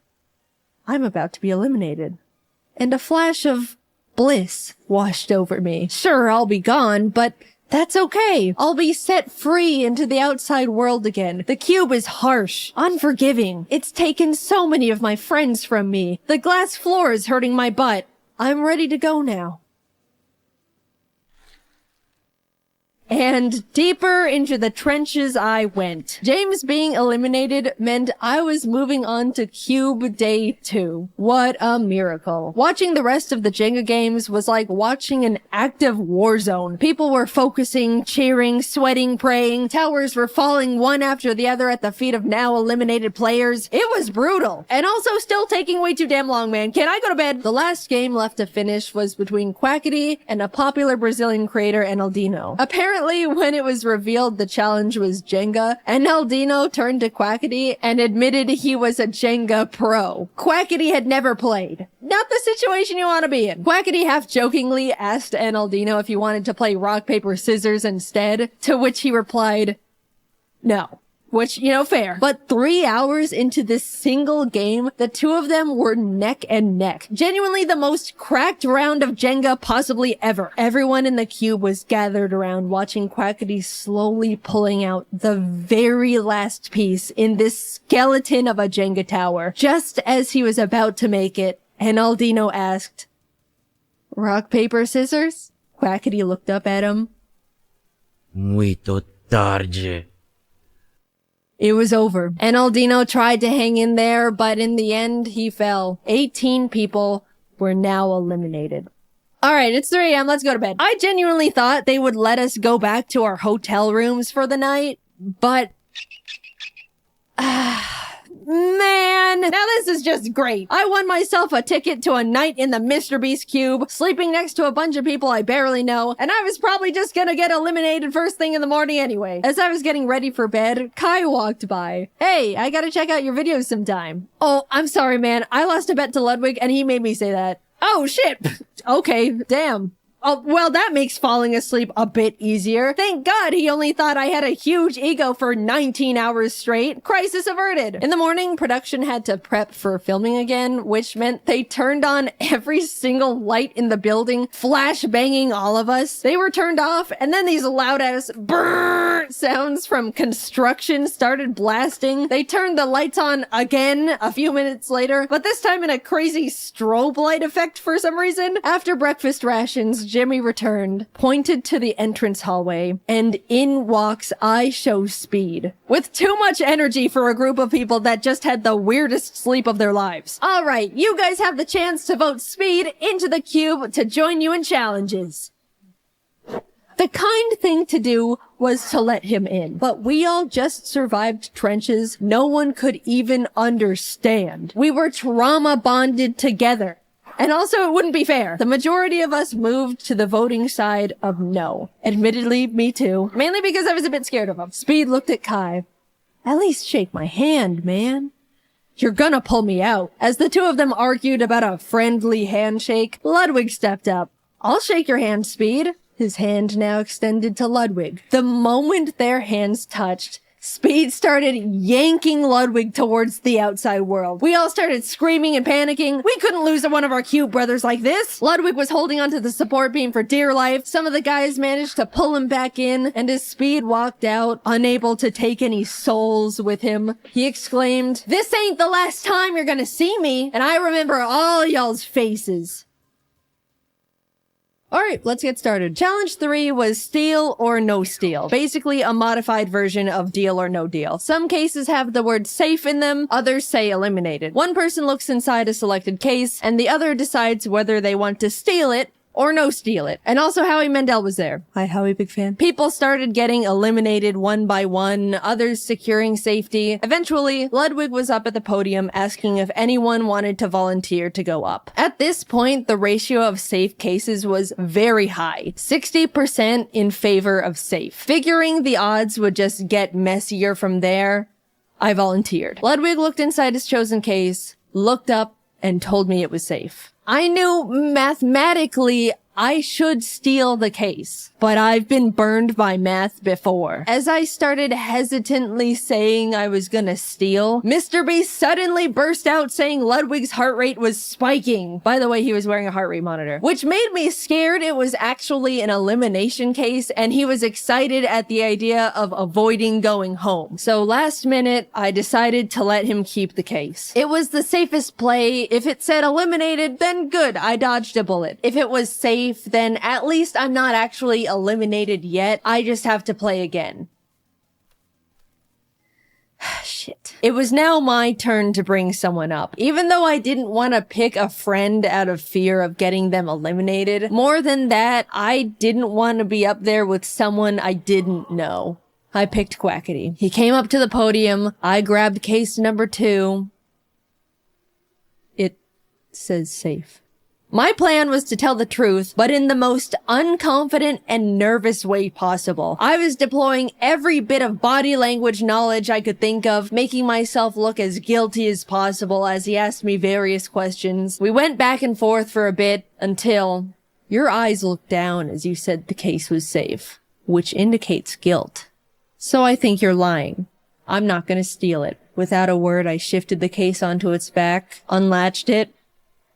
Speaker 13: I'm about to be eliminated. And a flash of bliss washed over me. Sure, I'll be gone, but that's okay. I'll be set free into the outside world again. The cube is harsh, unforgiving. It's taken so many of my friends from me. The glass floor is hurting my butt. I'm ready to go now. And deeper into the trenches I went. James being eliminated meant I was moving on to Cube Day 2. What a miracle. Watching the rest of the Jenga games was like watching an active war zone. People were focusing, cheering, sweating, praying. Towers were falling one after the other at the feet of now eliminated players. It was brutal. And also still taking way too damn long, man. Can I go to bed? The last game left to finish was between Quackity and a popular Brazilian creator, Enaldino. Apparently, when it was revealed the challenge was Jenga, Enaldino turned to Quackity and admitted he was a Jenga pro. Quackity had never played. Not the situation you want to be in. Quackity half-jokingly asked Enaldino if he wanted to play rock, paper, scissors instead, to which he replied, no. Which, you know, fair. But 3 hours into this single game, the two of them were neck and neck. Genuinely the most cracked round of Jenga possibly ever. Everyone in the cube was gathered around watching Quackity slowly pulling out the very last piece in this skeleton of a Jenga tower. Just as he was about to make it, Enaldino asked, rock, paper, scissors? Quackity looked up at him.
Speaker 17: Muito tarde.
Speaker 13: It was over. Enaldino tried to hang in there, but in the end, he fell. 18 people were now eliminated. Alright, it's 3 a.m. Let's go to bed. I genuinely thought they would let us go back to our hotel rooms for the night, but man, now this is just great. I won myself a ticket to a night in the Mr. Beast cube, sleeping next to a bunch of people I barely know, and I was probably just gonna get eliminated first thing in the morning anyway. As I was getting ready for bed, Kai walked by. Hey, I gotta check out your videos sometime. Oh, I'm sorry, man. I lost a bet to Ludwig and he made me say that. Oh, shit. Okay, damn. Oh, well, that makes falling asleep a bit easier. Thank God he only thought I had a huge ego for 19 hours straight. Crisis averted. In the morning, production had to prep for filming again, which meant they turned on every single light in the building, flash banging all of us. They were turned off, and then these loud-ass brrrr sounds from construction started blasting. They turned the lights on again a few minutes later, but this time in a crazy strobe light effect for some reason. After breakfast rations, Jimmy returned, pointed to the entrance hallway, and in walks I Show Speed. With too much energy for a group of people that just had the weirdest sleep of their lives. Alright, you guys have the chance to vote Speed into the cube to join you in challenges. The kind thing to do was to let him in, but we all just survived trenches no one could even understand. We were trauma bonded together. And also, it wouldn't be fair. The majority of us moved to the voting side of no. Admittedly, me too. Mainly because I was a bit scared of him. Speed looked at Kai. At least shake my hand, man. You're gonna pull me out. As the two of them argued about a friendly handshake, Ludwig stepped up. I'll shake your hand, Speed. His hand now extended to Ludwig. The moment their hands touched, Speed started yanking Ludwig towards the outside world. We all started screaming and panicking. We couldn't lose one of our cute brothers like this. Ludwig was holding onto the support beam for dear life. Some of the guys managed to pull him back in, and as Speed walked out, unable to take any souls with him, he exclaimed, "This ain't the last time you're gonna see me, and I remember all y'all's faces." Alright, let's get started. Challenge 3 was steal or no steal. Basically a modified version of deal or no deal. Some cases have the word safe in them, others say eliminated. One person looks inside a selected case, and the other decides whether they want to steal it or no steal it. And also Howie Mandel was there. Hi Howie, big fan. People started getting eliminated one by one, others securing safety. Eventually, Ludwig was up at the podium asking if anyone wanted to volunteer to go up. At this point, the ratio of safe cases was very high, 60% in favor of safe. Figuring the odds would just get messier from there, I volunteered. Ludwig looked inside his chosen case, looked up, and told me it was safe. I knew mathematically I should steal the case, but I've been burned by math before. As I started hesitantly saying I was gonna steal, Mr. Beast suddenly burst out saying Ludwig's heart rate was spiking. By the way, he was wearing a heart rate monitor, which made me scared it was actually an elimination case, and he was excited at the idea of avoiding going home. So last minute, I decided to let him keep the case. It was the safest play. If it said eliminated, then good, I dodged a bullet. If it was safe, then at least I'm not actually eliminated yet. I just have to play again. Shit. It was now my turn to bring someone up. Even though I didn't want to pick a friend out of fear of getting them eliminated, more than that, I didn't want to be up there with someone I didn't know. I picked Quackity. He came up to the podium. I grabbed case number 2. It says safe. My plan was to tell the truth, but in the most unconfident and nervous way possible. I was deploying every bit of body language knowledge I could think of, making myself look as guilty as possible as he asked me various questions. We went back and forth for a bit until your eyes looked down as you said the case was safe, which indicates guilt. So I think you're lying. I'm not gonna steal it. Without a word, I shifted the case onto its back, unlatched it.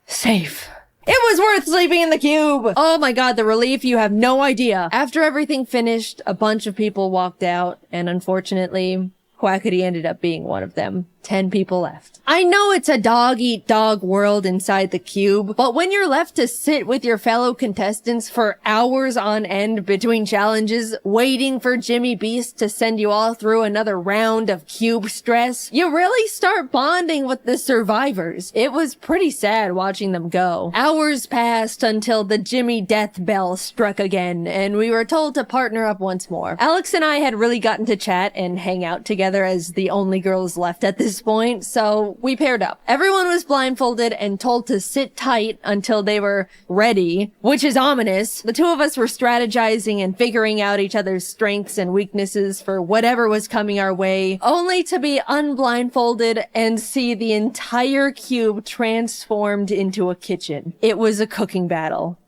Speaker 13: Safe. It was worth sleeping in the cube! Oh my god, the relief, you have no idea. After everything finished, a bunch of people walked out, and unfortunately, Quackity ended up being one of them. 10 people left. I know it's a dog-eat-dog world inside the cube, but when you're left to sit with your fellow contestants for hours on end between challenges, waiting for Jimmy Beast to send you all through another round of cube stress, you really start bonding with the survivors. It was pretty sad watching them go. Hours passed until the Jimmy death bell struck again, and we were told to partner up once more. Alex and I had really gotten to chat and hang out together as the only girls left at this this point, so we paired up. Everyone was blindfolded and told to sit tight until they were ready, which is ominous. The two of us were strategizing and figuring out each other's strengths and weaknesses for whatever was coming our way, only to be unblindfolded and see the entire cube transformed into a kitchen. It was a cooking battle.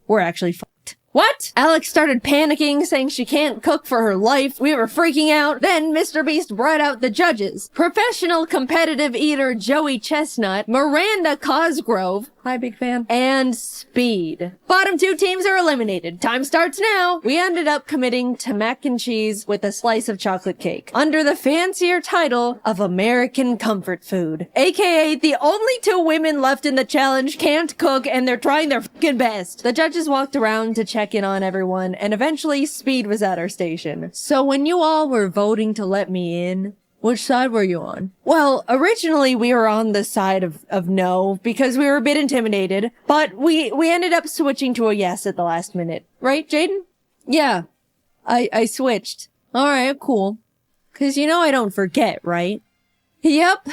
Speaker 13: We're actually fucked. What? Alex started panicking, saying she can't cook for her life. We were freaking out. Then Mr. Beast brought out the judges. Professional competitive eater Joey Chestnut, Miranda Cosgrove, hi big fan, and Speed. Bottom two teams are eliminated. Time starts now. We ended up committing to mac and cheese with a slice of chocolate cake, under the fancier title of American Comfort Food. AKA the only two women left in the challenge can't cook and they're trying their fucking best. The judges walked around to check in on everyone, and eventually Speed was at our station. So when you all were voting to let me in, which side were you on? Well, originally we were on the side of no, because we were a bit intimidated, but we ended up switching to a yes at the last minute. Right, Jaiden? Yeah. I switched. Alright, cool. 'Cause you know I don't forget, right? Yep.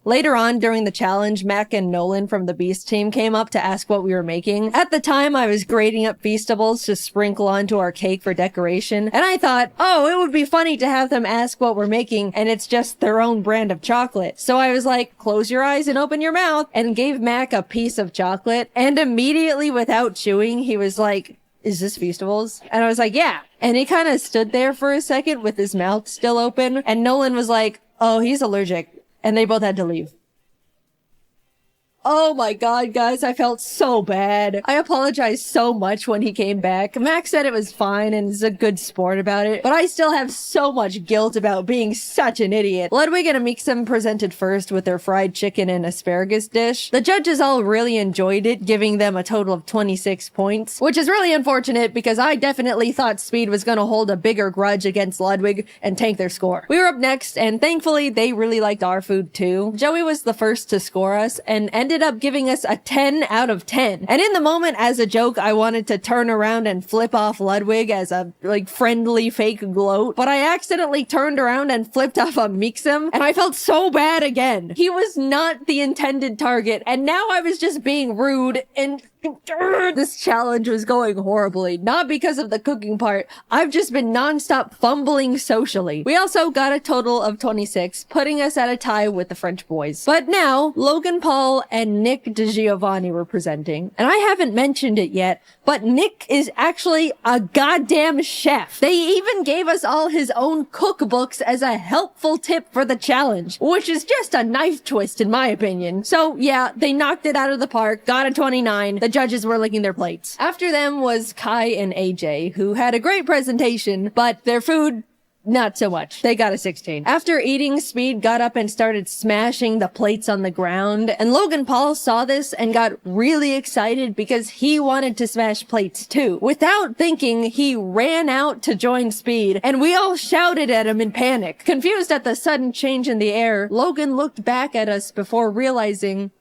Speaker 13: Later on, during the challenge, Mac and Nolan from the Beast team came up to ask what we were making. At the time, I was grating up Feastables to sprinkle onto our cake for decoration, and I thought, oh, it would be funny to have them ask what we're making, and it's just their own brand of chocolate. So I was like, close your eyes and open your mouth, and gave Mac a piece of chocolate, and immediately, without chewing, he was like, is this Feastables? And I was like, yeah. And he kind of stood there for a second with his mouth still open, and Nolan was like, oh, he's allergic. And they both had to leave. Oh my god, guys, I felt so bad. I apologized so much when he came back. Max said it was fine and is a good sport about it, but I still have so much guilt about being such an idiot. Ludwig and Amixem presented first with their fried chicken and asparagus dish. The judges all really enjoyed it, giving them a total of 26 points, which is really unfortunate because I definitely thought Speed was gonna hold a bigger grudge against Ludwig and tank their score. We were up next, and thankfully they really liked our food too. Joey was the first to score us and ended up giving us a 10 out of 10. And in the moment, as a joke, I wanted to turn around and flip off Ludwig as a, friendly fake gloat, but I accidentally turned around and flipped off a Mixem, and I felt so bad again. He was not the intended target, and now I was just being rude, and this challenge was going horribly. Not because of the cooking part. I've just been non-stop fumbling socially. We also got a total of 26, putting us at a tie with the French boys. But now, Logan Paul and Nick DiGiovanni were presenting. And I haven't mentioned it yet, but Nick is actually a goddamn chef. They even gave us all his own cookbooks as a helpful tip for the challenge, which is just a knife twist in my opinion. So yeah, they knocked it out of the park, got a 29. The judges were licking their plates. After them was Kai and AJ, who had a great presentation, but their food, not so much. They got a 16. After eating, Speed got up and started smashing the plates on the ground, and Logan Paul saw this and got really excited because he wanted to smash plates too. Without thinking, he ran out to join Speed, and we all shouted at him in panic. Confused at the sudden change in the air, Logan looked back at us before realizing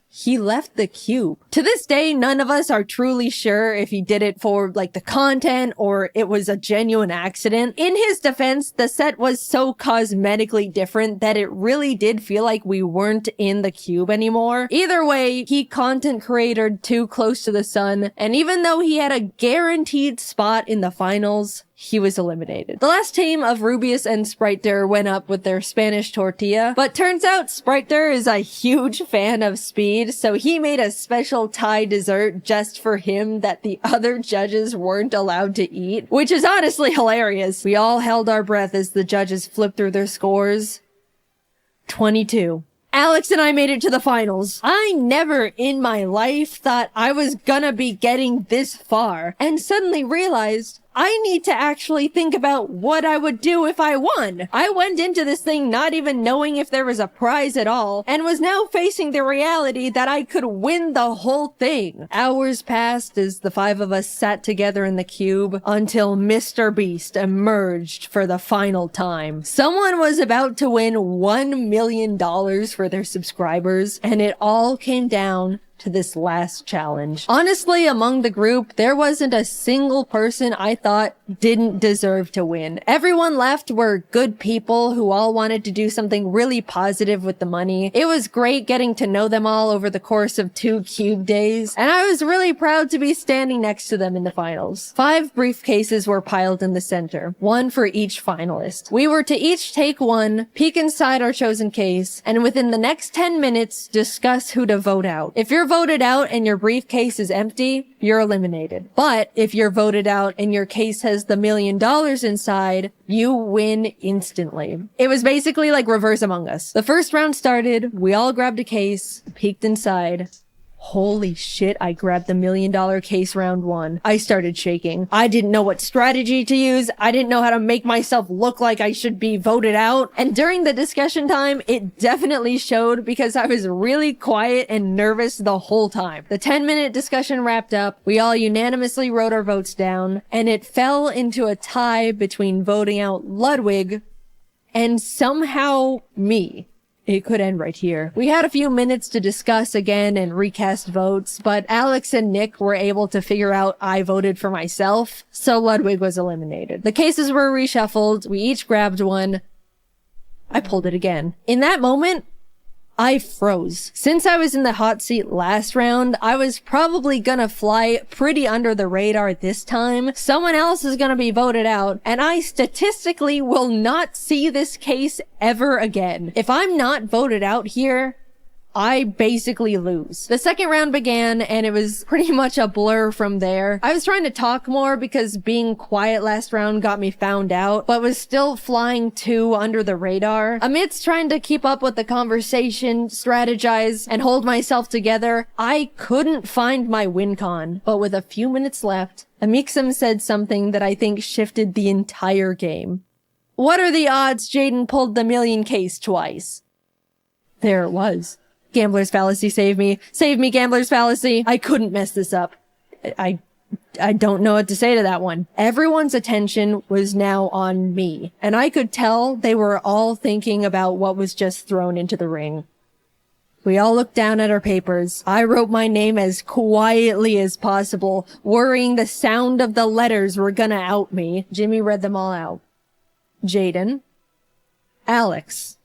Speaker 13: he left the cube. To this day, none of us are truly sure if he did it for, the content or it was a genuine accident. In his defense, the set was so cosmetically different that it really did feel like we weren't in the cube anymore. Either way, he content created too close to the sun, and even though he had a guaranteed spot in the finals, he was eliminated. The last team of Rubius and Spriter went up with their Spanish tortilla, but turns out Spriter is a huge fan of Speed, so he made a special Thai dessert just for him that the other judges weren't allowed to eat, which is honestly hilarious. We all held our breath as the judges flipped through their scores. 22. Alex and I made it to the finals. I never in my life thought I was gonna be getting this far, and suddenly realized I need to actually think about what I would do if I won. I went into this thing not even knowing if there was a prize at all, and was now facing the reality that I could win the whole thing. Hours passed as the five of us sat together in the cube until Mr. Beast emerged for the final time. Someone was about to win $1 million for their subscribers, and it all came down to this last challenge. Honestly, among the group, there wasn't a single person I thought didn't deserve to win. Everyone left were good people who all wanted to do something really positive with the money. It was great getting to know them all over the course of 2 cube days, and I was really proud to be standing next to them in the finals. 5 briefcases were piled in the center, one for each finalist. We were to each take one, peek inside our chosen case, and within the next 10 minutes, discuss who to vote out. If you're voted out and your briefcase is empty, you're eliminated. But if you're voted out and your case has the $1 million inside, you win instantly. It was basically like Reverse Among Us. The first round started, we all grabbed a case, peeked inside. Holy shit, I grabbed the $1 million case round 1. I started shaking. I didn't know what strategy to use. I didn't know how to make myself look like I should be voted out. And during the discussion time, it definitely showed because I was really quiet and nervous the whole time. The 10-minute discussion wrapped up. We all unanimously wrote our votes down, and it fell into a tie between voting out Ludwig and somehow me. It could end right here. We had a few minutes to discuss again and recast votes, but Alex and Nick were able to figure out I voted for myself, so Ludwig was eliminated. The cases were reshuffled, we each grabbed one. I pulled it again. In that moment, I froze. Since I was in the hot seat last round, I was probably gonna fly pretty under the radar this time. Someone else is gonna be voted out, and I statistically will not see this case ever again. If I'm not voted out here, I basically lose. The second round began, and it was pretty much a blur from there. I was trying to talk more because being quiet last round got me found out, but was still flying too under the radar. Amidst trying to keep up with the conversation, strategize, and hold myself together, I couldn't find my win con. But with a few minutes left, Amixem said something that I think shifted the entire game. What are the odds Jaiden pulled the $1 million case twice? There it was. Gambler's fallacy, save me. Save me, gambler's fallacy. I couldn't mess this up. I don't know what to say to that one. Everyone's attention was now on me, and I could tell they were all thinking about what was just thrown into the ring. We all looked down at our papers. I wrote my name as quietly as possible, worrying the sound of the letters were gonna out me. Jimmy read them all out. Jaiden. Alex.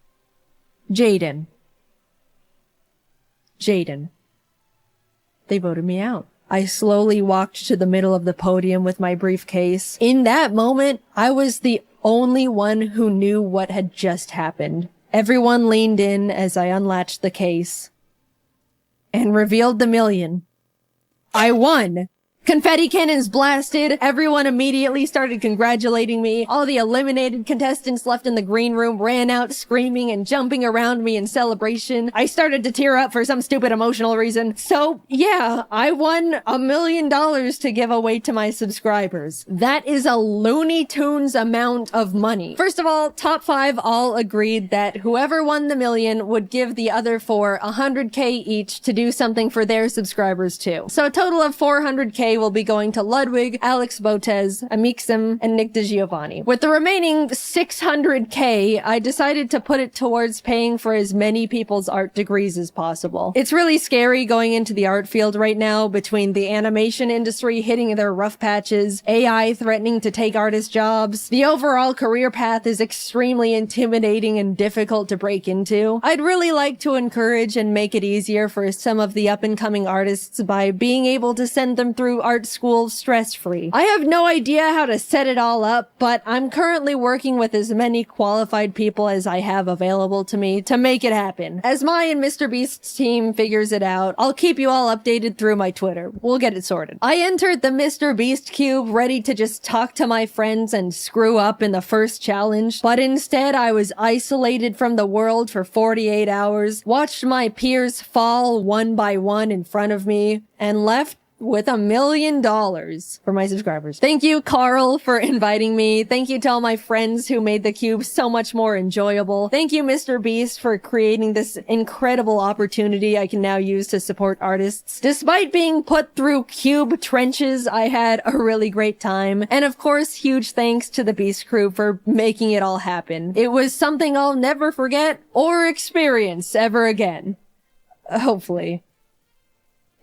Speaker 13: Jaiden. Jaiden. They voted me out. I slowly walked to the middle of the podium with my briefcase. In that moment, I was the only one who knew what had just happened. Everyone leaned in as I unlatched the case and revealed the $1 million. I won! Confetti cannons blasted. Everyone immediately started congratulating me. All the eliminated contestants left in the green room ran out screaming and jumping around me in celebration. I started to tear up for some stupid emotional reason. So yeah, I won $1 million to give away to my subscribers. That is a Looney Tunes amount of money. First of all, top 5 all agreed that whoever won the $1 million would give the other 4 $100K each to do something for their subscribers too. So a total of $400K will be going to Ludwig, Alex Botez, Amixem, and Nick DeGiovanni. With the remaining $600K, I decided to put it towards paying for as many people's art degrees as possible. It's really scary going into the art field right now between the animation industry hitting their rough patches, AI threatening to take artist jobs. The overall career path is extremely intimidating and difficult to break into. I'd really like to encourage and make it easier for some of the up-and-coming artists by being able to send them through art school stress-free. I have no idea how to set it all up, but I'm currently working with as many qualified people as I have available to me to make it happen. As my and Mr. Beast's team figures it out, I'll keep you all updated through my Twitter. We'll get it sorted. I entered the Mr. Beast cube ready to just talk to my friends and screw up in the first challenge, but instead I was isolated from the world for 48 hours, watched my peers fall one by one in front of me, and left with $1 million for my subscribers. Thank you, Carl, for inviting me. Thank you to all my friends who made the cube so much more enjoyable. Thank you, Mr. Beast, for creating this incredible opportunity I can now use to support artists. Despite being put through cube trenches, I had a really great time. And of course, huge thanks to the Beast crew for making it all happen. It was something I'll never forget or experience ever again. Hopefully.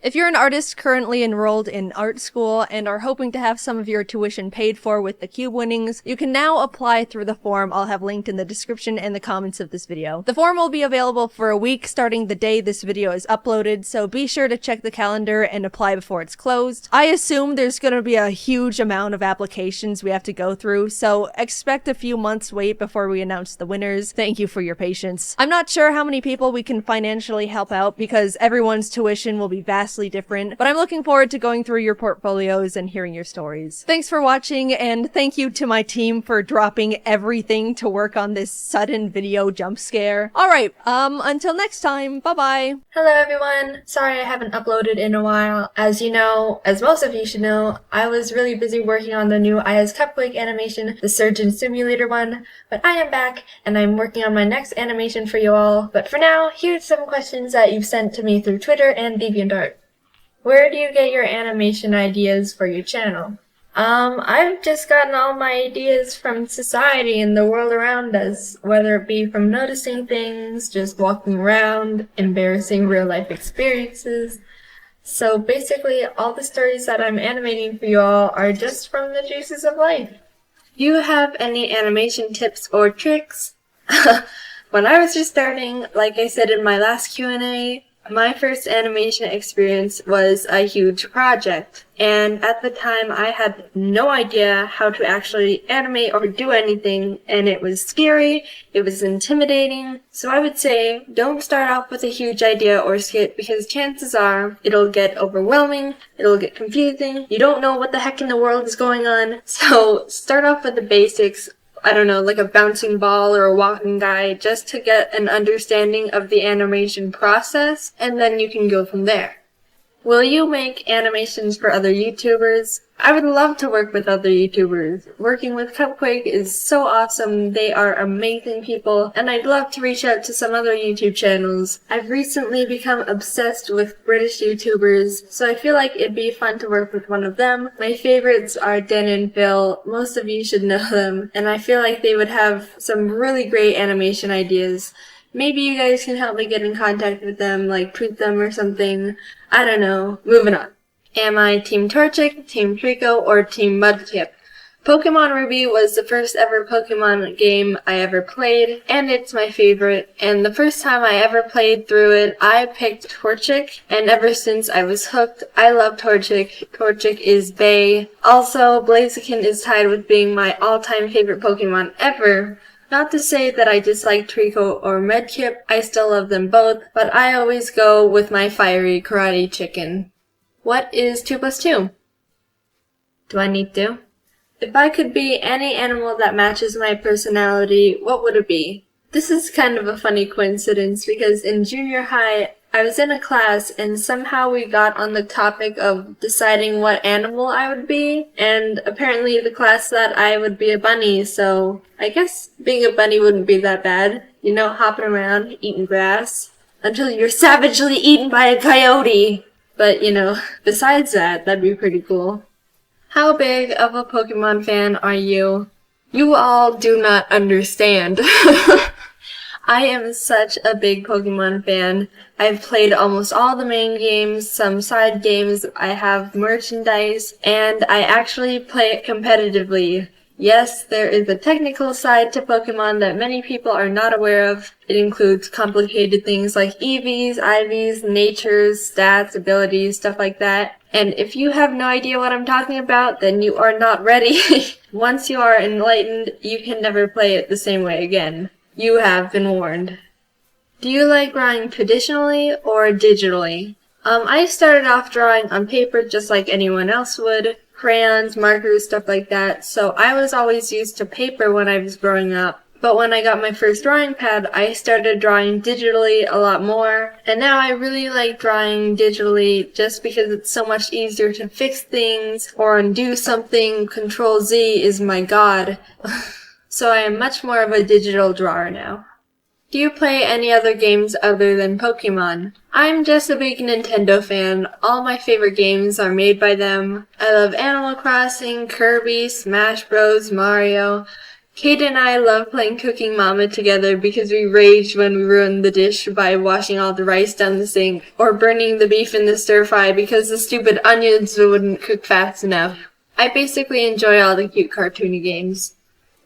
Speaker 13: If you're an artist currently enrolled in art school and are hoping to have some of your tuition paid for with the cube winnings, you can now apply through the form I'll have linked in the description and the comments of this video. The form will be available for a week starting the day this video is uploaded, so be sure to check the calendar and apply before it's closed. I assume there's gonna be a huge amount of applications we have to go through, so expect a few months wait before we announce the winners. Thank you for your patience. I'm not sure how many people we can financially help out because everyone's tuition will be vastly different, but I'm looking forward to going through your portfolios and hearing your stories. Thanks for watching, and thank you to my team for dropping everything to work on this sudden video jump scare. Alright, until next time, bye-bye!
Speaker 1: Hello everyone! Sorry I haven't uploaded in a while. As you know, as most of you should know, I was really busy working on the new Aya's Cupcake animation, the Surgeon Simulator one, but I am back, and I'm working on my next animation for you all. But for now, here's some questions that you've sent to me through Twitter and DeviantArt. Where do you get your animation ideas for your channel? I've just gotten all my ideas from society and the world around us, whether it be from noticing things, just walking around, embarrassing real-life experiences. So basically, all the stories that I'm animating for you all are just from the juices of life. Do you have any animation tips or tricks? When I was just starting, like I said in my last Q&A, my first animation experience was a huge project, and at the time I had no idea how to actually animate or do anything, and it was scary, it was intimidating, so I would say don't start off with a huge idea or skit because chances are it'll get overwhelming, it'll get confusing, you don't know what the heck in the world is going on, so start off with the basics. I don't know, like a bouncing ball or a walking guy, just to get an understanding of the animation process, and then you can go from there. Will you make animations for other YouTubers? I would love to work with other YouTubers. Working with Cupquake is so awesome, they are amazing people, and I'd love to reach out to some other YouTube channels. I've recently become obsessed with British YouTubers, so I feel like it'd be fun to work with one of them. My favorites are Dan and Phil, most of you should know them, and I feel like they would have some really great animation ideas. Maybe you guys can help me get in contact with them, like tweet them or something. I don't know. Moving on. Am I Team Torchic, Team Trico, or Team Mudkip? Pokemon Ruby was the first ever Pokemon game I ever played, and it's my favorite. And the first time I ever played through it, I picked Torchic, and ever since I was hooked, I love Torchic. Torchic is bae. Also, Blaziken is tied with being my all-time favorite Pokemon ever. Not to say that I dislike Trico or Mudkip, I still love them both, but I always go with my fiery karate chicken. What is 2 plus 2? Do I need to? If I could be any animal that matches my personality, what would it be? This is kind of a funny coincidence because in junior high, I was in a class and somehow we got on the topic of deciding what animal I would be, and apparently the class thought I would be a bunny, so I guess being a bunny wouldn't be that bad. You know, hopping around, eating grass, until you're savagely eaten by a coyote. But, you know, besides that, that'd be pretty cool. How big of a Pokemon fan are you? You all do not understand. I am such a big Pokemon fan. I've played almost all the main games, some side games, I have merchandise, and I actually play it competitively. Yes, there is a technical side to Pokemon that many people are not aware of. It includes complicated things like EVs, IVs, natures, stats, abilities, stuff like that. And if you have no idea what I'm talking about, then you are not ready. Once you are enlightened, you can never play it the same way again. You have been warned. Do you like drawing traditionally or digitally? I started off drawing on paper just like anyone else would. Crayons, markers, stuff like that. So I was always used to paper when I was growing up. But when I got my first drawing pad, I started drawing digitally a lot more. And now I really like drawing digitally just because it's so much easier to fix things or undo something. Control Z is my god. So I am much more of a digital drawer now. Do you play any other games other than Pokemon? I'm just a big Nintendo fan. All my favorite games are made by them. I love Animal Crossing, Kirby, Smash Bros, Mario. Kate and I love playing Cooking Mama together because we raged when we ruined the dish by washing all the rice down the sink, or burning the beef in the stir fry because the stupid onions wouldn't cook fast enough. I basically enjoy all the cute cartoony games.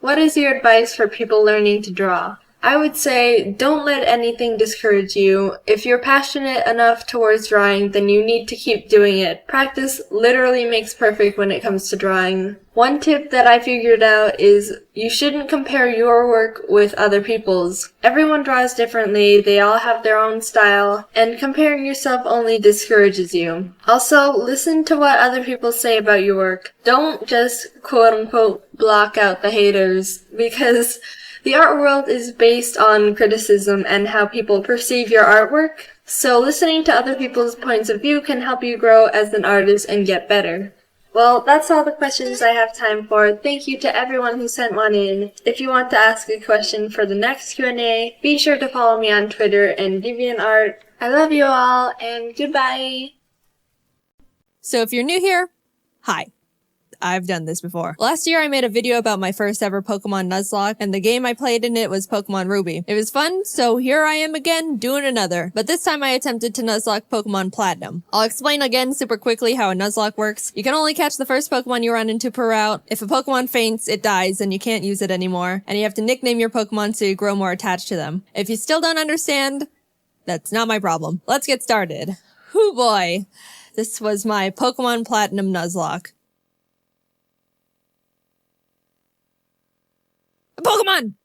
Speaker 1: What is your advice for people learning to draw? I would say, don't let anything discourage you. If you're passionate enough towards drawing, then you need to keep doing it. Practice literally makes perfect when it comes to drawing. One tip that I figured out is you shouldn't compare your work with other people's. Everyone draws differently, they all have their own style, and comparing yourself only discourages you. Also, listen to what other people say about your work. Don't just quote-unquote block out the haters, because the art world is based on criticism and how people perceive your artwork, so listening to other people's points of view can help you grow as an artist and get better. Well, that's all the questions I have time for. Thank you to everyone who sent one in. If you want to ask a question for the next Q&A, be sure to follow me on Twitter and DeviantArt. I love you all, and goodbye!
Speaker 9: So if you're new here, hi. I've done this before. Last year I made a video about my first ever Pokémon Nuzlocke, and the game I played in it was Pokémon Ruby. It was fun, so here I am again, doing another. But this time I attempted to Nuzlocke Pokémon Platinum. I'll explain again super quickly how a Nuzlocke works. You can only catch the first Pokémon you run into per route. If a Pokémon faints, it dies and you can't use it anymore. And you have to nickname your Pokémon so you grow more attached to them. If you still don't understand, that's not my problem. Let's get started. Hoo boy. This was my Pokémon Platinum Nuzlocke. Pokemon!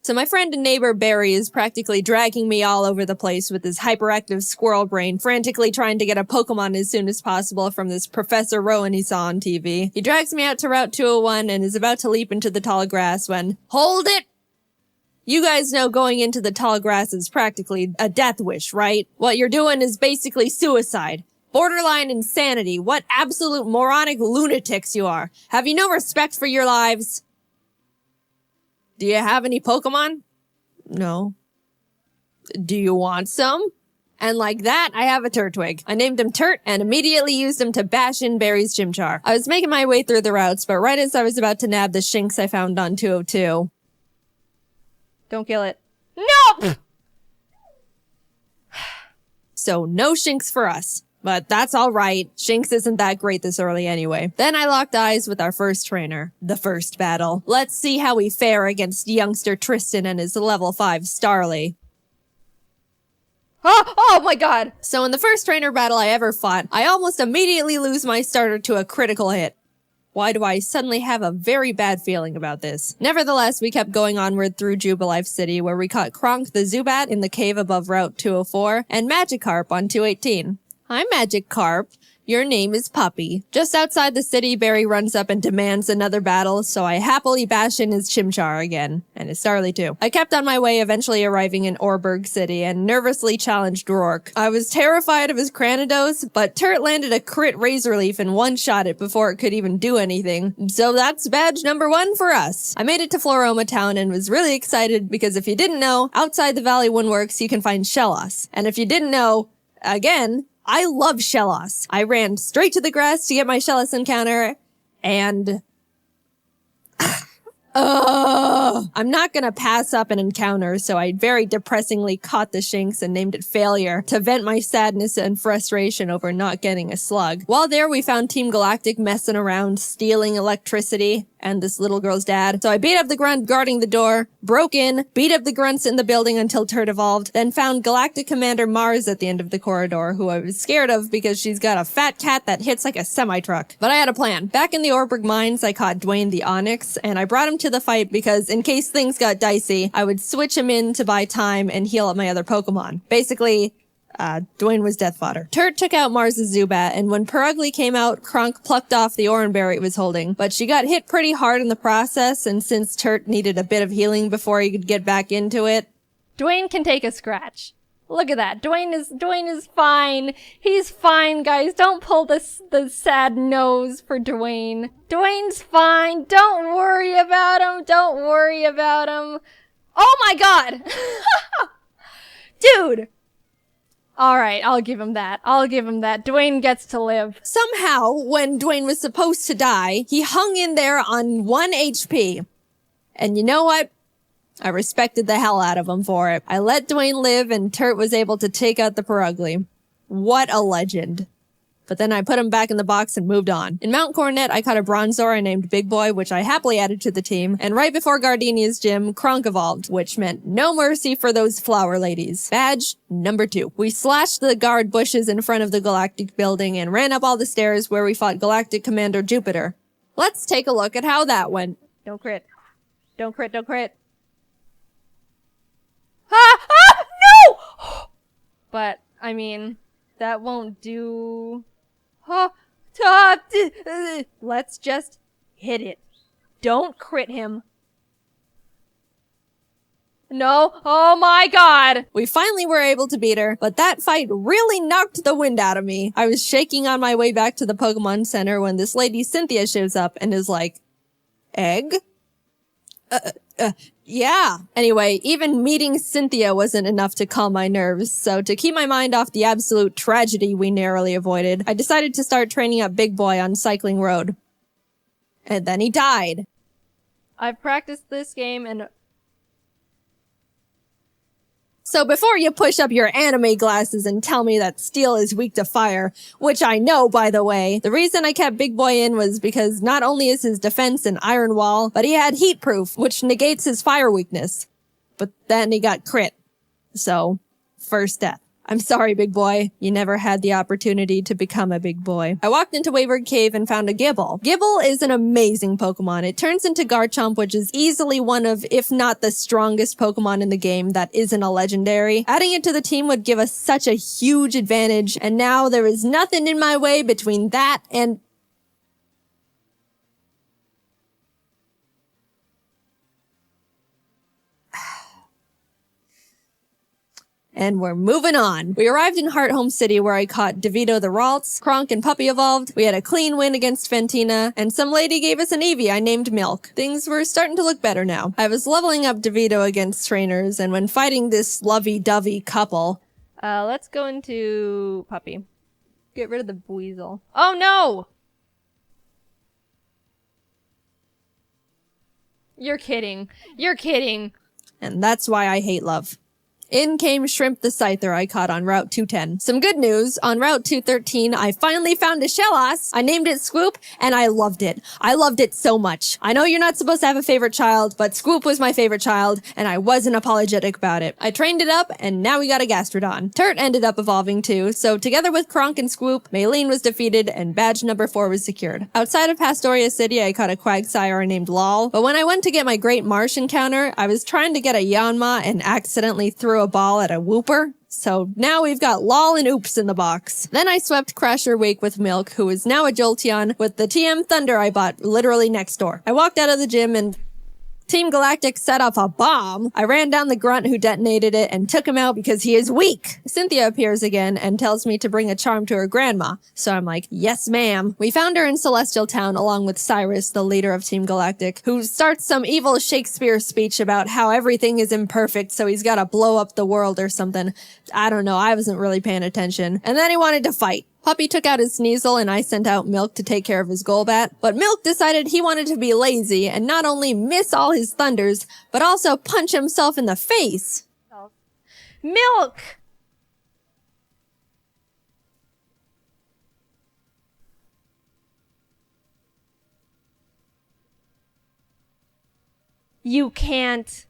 Speaker 9: So my friend and neighbor Barry is practically dragging me all over the place with his hyperactive squirrel brain, frantically trying to get a Pokemon as soon as possible from this Professor Rowan he saw on TV. He drags me out to Route 201 and is about to leap into the tall grass when, hold it! You guys know going into the tall grass is practically a death wish, right? What you're doing is basically suicide. Borderline insanity. What absolute moronic lunatics you are. Have you no respect for your lives? Do you have any Pokemon? No. Do you want some? And like that, I have a Turtwig. I named him Turt and immediately used him to bash in Barry's Chimchar. I was making my way through the routes, but right as I was about to nab the Shinx I found on 202. Don't kill it. No! So no Shinx for us. But that's alright. Shinx isn't that great this early anyway. Then I locked eyes with our first trainer. The first battle. Let's see how we fare against youngster Tristan and his level 5 Starly. Oh my god! So in the first trainer battle I ever fought, I almost immediately lose my starter to a critical hit. Why do I suddenly have a very bad feeling about this? Nevertheless, we kept going onward through Jubilife City, where we caught Kronk the Zubat in the cave above Route 204, and Magikarp on 218. Hi, Magikarp. Your name is Puppy. Just outside the city, Barry runs up and demands another battle, so I happily bash in his Chimchar again. And his Starly too. I kept on my way, eventually arriving in Orberg City, and nervously challenged Rourke. I was terrified of his Cranidos, but Turt landed a crit Razor Leaf and one-shot it before it could even do anything. So that's badge number 1 for us. I made it to Floroma Town and was really excited because if you didn't know, outside the Valley Woodworks you can find Shellos. And if you didn't know, again, I love Shellos. I ran straight to the grass to get my Shellos encounter, and I'm not gonna pass up an encounter, so I very depressingly caught the Shinx and named it Failure to vent my sadness and frustration over not getting a slug. While there, we found Team Galactic messing around, stealing electricity, and this little girl's dad. So I beat up the grunt guarding the door, broke in, beat up the grunts in the building until Turt evolved, then found Galactic Commander Mars at the end of the corridor, who I was scared of because she's got a fat cat that hits like a semi-truck. But I had a plan. Back in the Orberg Mines, I caught Dwayne the Onyx, and I brought him to the fight because in case things got dicey, I would switch him in to buy time and heal up my other Pokemon. Basically, Dwayne was death fodder. Turt took out Mars's Zubat, and when Perugly came out, Kronk plucked off the Oranberry it was holding. But she got hit pretty hard in the process, and since Turt needed a bit of healing before he could get back into it, Dwayne can take a scratch. Look at that. Dwayne is fine. He's fine, guys. Don't pull the sad nose for Dwayne. Dwayne's fine. Don't worry about him. Don't worry about him. Oh my god! Dude! Alright, I'll give him that. Dwayne gets to live.
Speaker 13: Somehow, when Dwayne was supposed to die, he hung in there on 1 HP. And you know what? I respected the hell out of him for it. I let Dwayne live and Turt was able to take out the Perugly. What a legend. But then I put him back in the box and moved on. In Mount Coronet, I caught a Bronzor named Big Boy, which I happily added to the team. And right before Gardenia's gym, Kronk evolved, which meant no mercy for those flower ladies. Badge number 2. We slashed the guard bushes in front of the Galactic building and ran up all the stairs where we fought Galactic Commander Jupiter. Let's take a look at how that went.
Speaker 9: Don't crit. Don't crit, don't crit. No! But, I mean, that won't do... Let's just hit it. Don't crit him. No. Oh my god.
Speaker 13: We finally were able to beat her, but that fight really knocked the wind out of me. I was shaking on my way back to the Pokemon Center when this lady Cynthia shows up and is like, egg? Yeah. Anyway, even meeting Cynthia wasn't enough to calm my nerves, so to keep my mind off the absolute tragedy we narrowly avoided, I decided to start training up Big Boy on Cycling Road. And then he died.
Speaker 9: I've practiced this game and...
Speaker 13: So before you push up your anime glasses and tell me that steel is weak to fire, which I know, by the way, the reason I kept Big Boy in was because not only is his defense an iron wall, but he had heat proof, which negates his fire weakness. But then he got crit. So, first death. I'm sorry, Big Boy. You never had the opportunity to become a big boy. I walked into Wayward Cave and found a Gible. Gible is an amazing Pokemon. It turns into Garchomp, which is easily one of, if not the strongest Pokemon in the game that isn't a legendary. Adding it to the team would give us such a huge advantage, and now there is nothing in my way between that and... And we're moving on. We arrived in Hearthome City where I caught DeVito the Ralts, Kronk and Puppy evolved, we had a clean win against Fantina, and some lady gave us an Eevee I named Milk. Things were starting to look better now. I was leveling up DeVito against trainers, and when fighting this lovey-dovey couple...
Speaker 9: let's go into Puppy. Get rid of the weasel. Oh no! You're kidding. You're kidding.
Speaker 13: And that's why I hate love. In came Shrimp the Scyther I caught on Route 210. Some good news, on Route 213, I finally found a Shellos. I named it Swoop, and I loved it. I loved it so much. I know you're not supposed to have a favorite child, but Swoop was my favorite child, and I wasn't apologetic about it. I trained it up, and now we got a Gastrodon. Turt ended up evolving too, so together with Kronk and Swoop, Maylene was defeated, and badge number 4 was secured. Outside of Pastoria City, I caught a Quagsire named Lol, but when I went to get my Great Marsh encounter, I was trying to get a Yanma and accidentally threw a ball at a Wooper. So now we've got Lol and Oops in the box. Then I swept Crasher Wake with Milk, who is now a Jolteon, with the TM Thunder I bought literally next door. I walked out of the gym and Team Galactic set off a bomb. I ran down the grunt who detonated it and took him out because he is weak. Cynthia appears again and tells me to bring a charm to her grandma. So I'm like, yes ma'am. We found her in Celestial Town along with Cyrus, the leader of Team Galactic, who starts some evil Shakespeare speech about how everything is imperfect so he's gotta blow up the world or something. I don't know, I wasn't really paying attention. And then he wanted to fight. Puppy took out his Sneasel and I sent out Milk to take care of his Golbat, but Milk decided he wanted to be lazy and not only miss all his thunders, but also punch himself in the face.
Speaker 9: Milk! You can't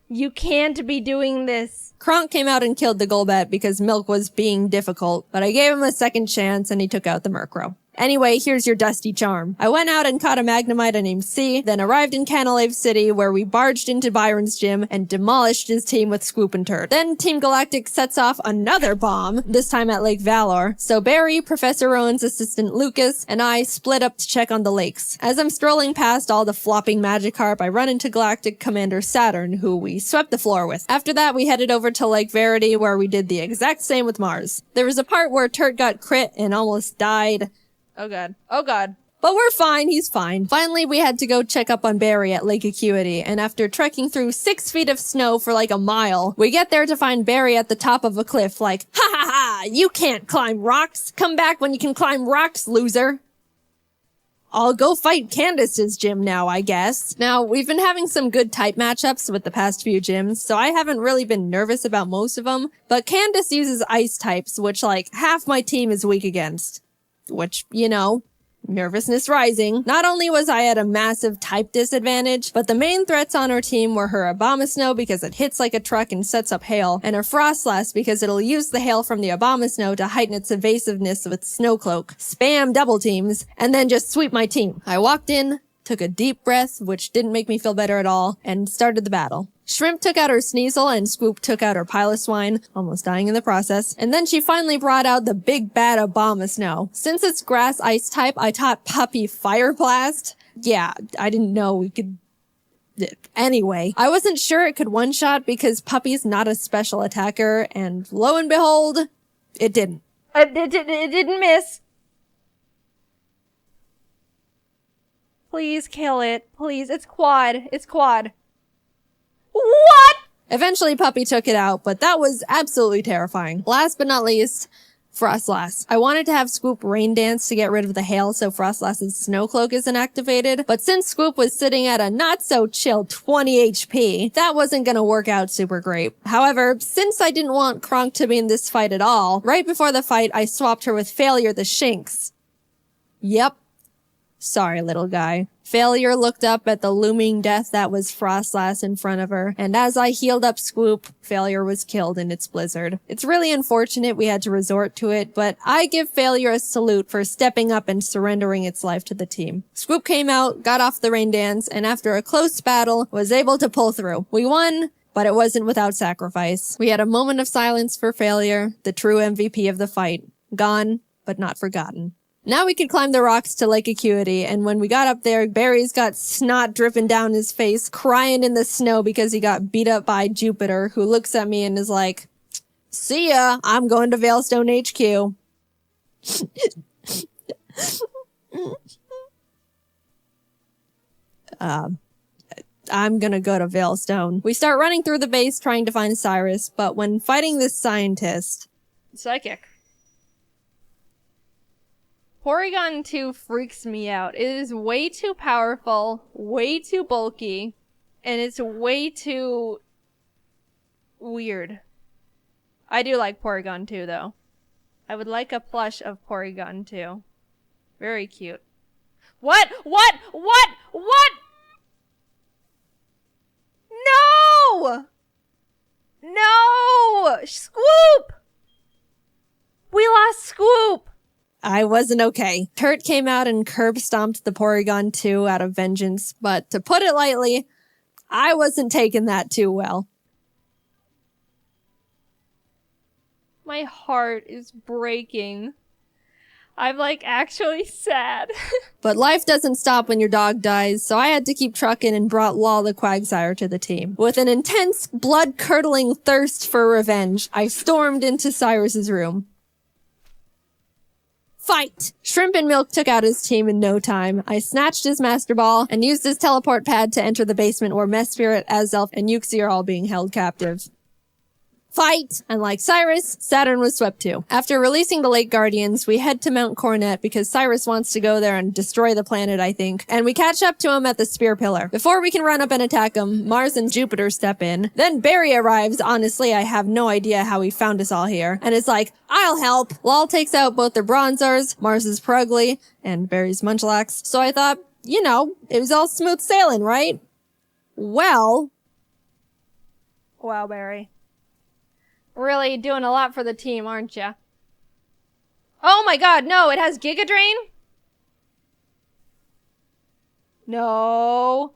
Speaker 9: be doing this.
Speaker 13: Kronk came out and killed the Golbat because Milk was being difficult, but I gave him a second chance and he took out the Murkrow. Anyway, here's your dusty charm. I went out and caught a Magnemite named C, then arrived in Canalave City where we barged into Byron's gym and demolished his team with Swoop and Turd. Then Team Galactic sets off another bomb, this time at Lake Valor. So Barry, Professor Rowan's assistant Lucas, and I split up to check on the lakes. As I'm strolling past all the flopping Magikarp, I run into Galactic Commander Saturn, who we swept the floor with. After that, we headed over to Lake Verity where we did the exact same with Mars. There was a part where Turd got crit and almost died.
Speaker 9: Oh god. Oh god.
Speaker 15: But we're fine, he's fine. Finally, we had to go check up on Barry at Lake Acuity, and after trekking through 6 feet of snow for like a mile, we get there to find Barry at the top of a cliff like, ha ha ha, you can't climb rocks. Come back when you can climb rocks, loser. I'll go fight Candace's gym now, I guess. Now, we've been having some good type matchups with the past few gyms, so I haven't really been nervous about most of them, but Candace uses ice types, which like half my team is weak against. Which, you know, nervousness rising. Not only was I at a massive type disadvantage, but the main threats on our team were her Abomasnow because it hits like a truck and sets up hail, and her Frostlass because it'll use the hail from the Abomasnow to heighten its evasiveness with Snowcloak, spam double teams, and then just sweep my team. I walked in, took a deep breath, which didn't make me feel better at all, and started the battle. Shrimp took out her Sneasel and Swoop took out her Piloswine, almost dying in the process. And then she finally brought out the big bad Abomasnow. Since it's grass ice type, I taught Puppy Fire Blast. Yeah, I didn't know we could... Anyway, I wasn't sure it could one-shot because Puppy's not a special attacker, and lo and behold, it didn't.
Speaker 13: It didn't miss. Please kill it. Please. It's quad. It's quad. What?
Speaker 15: Eventually, Puppy took it out, but that was absolutely terrifying. Last but not least, Frostlass. I wanted to have Swoop Rain Dance to get rid of the hail so Frostlass's Snowcloak isn't activated, but since Swoop was sitting at a not-so-chill 20 HP, that wasn't gonna work out super great. However, since I didn't want Kronk to be in this fight at all, right before the fight, I swapped her with Failure the Shinx. Yep. Sorry, little guy. Failure looked up at the looming death that was Frostlass in front of her, and as I healed up Swoop, Failure was killed in its blizzard. It's really unfortunate we had to resort to it, but I give Failure a salute for stepping up and surrendering its life to the team. Swoop came out, got off the rain dance, and after a close battle, was able to pull through. We won, but it wasn't without sacrifice. We had a moment of silence for Failure, the true MVP of the fight. Gone, but not forgotten. Now we could climb the rocks to Lake Acuity, and when we got up there, Barry's got snot dripping down his face, crying in the snow because he got beat up by Jupiter, who looks at me and is like, "See ya, I'm going to Veilstone HQ." I'm gonna go to Veilstone. We start running through the base trying to find Cyrus, but when fighting this scientist...
Speaker 13: Psychic. Porygon 2 freaks me out. It is way too powerful, way too bulky, and it's way too weird. I do like Porygon 2 though. I would like a plush of Porygon 2. Very cute. What? What? What? What? No! No! Scoop! We lost Scoop!
Speaker 15: I wasn't okay. Kurt came out and curb stomped the Porygon 2 out of vengeance, but to put it lightly, I wasn't taking that too well.
Speaker 13: My heart is breaking. I'm like actually sad.
Speaker 15: But life doesn't stop when your dog dies, so I had to keep trucking and brought Law the Quagsire to the team. With an intense, blood-curdling thirst for revenge, I stormed into Cyrus's room. Fight! Shrimp and Milk took out his team in no time. I snatched his Master Ball and used his teleport pad to enter the basement where Mesprit, Azelf, and Uxie are all being held captive. Fight! And like Cyrus, Saturn was swept too. After releasing the Lake Guardians, we head to Mount Coronet because Cyrus wants to go there and destroy the planet, I think, and we catch up to him at the Spear Pillar. Before we can run up and attack him, Mars and Jupiter step in. Then Barry arrives. Honestly, I have no idea how he found us all here. And it's like, I'll help! Lol takes out both the Bronzors, Mars's Prugly, and Barry's Munchlax. So I thought, you know, it was all smooth sailing, right? Well...
Speaker 13: Wow, Barry. Really doing a lot for the team, aren't ya? Oh my god, no, it has Giga Drain? No.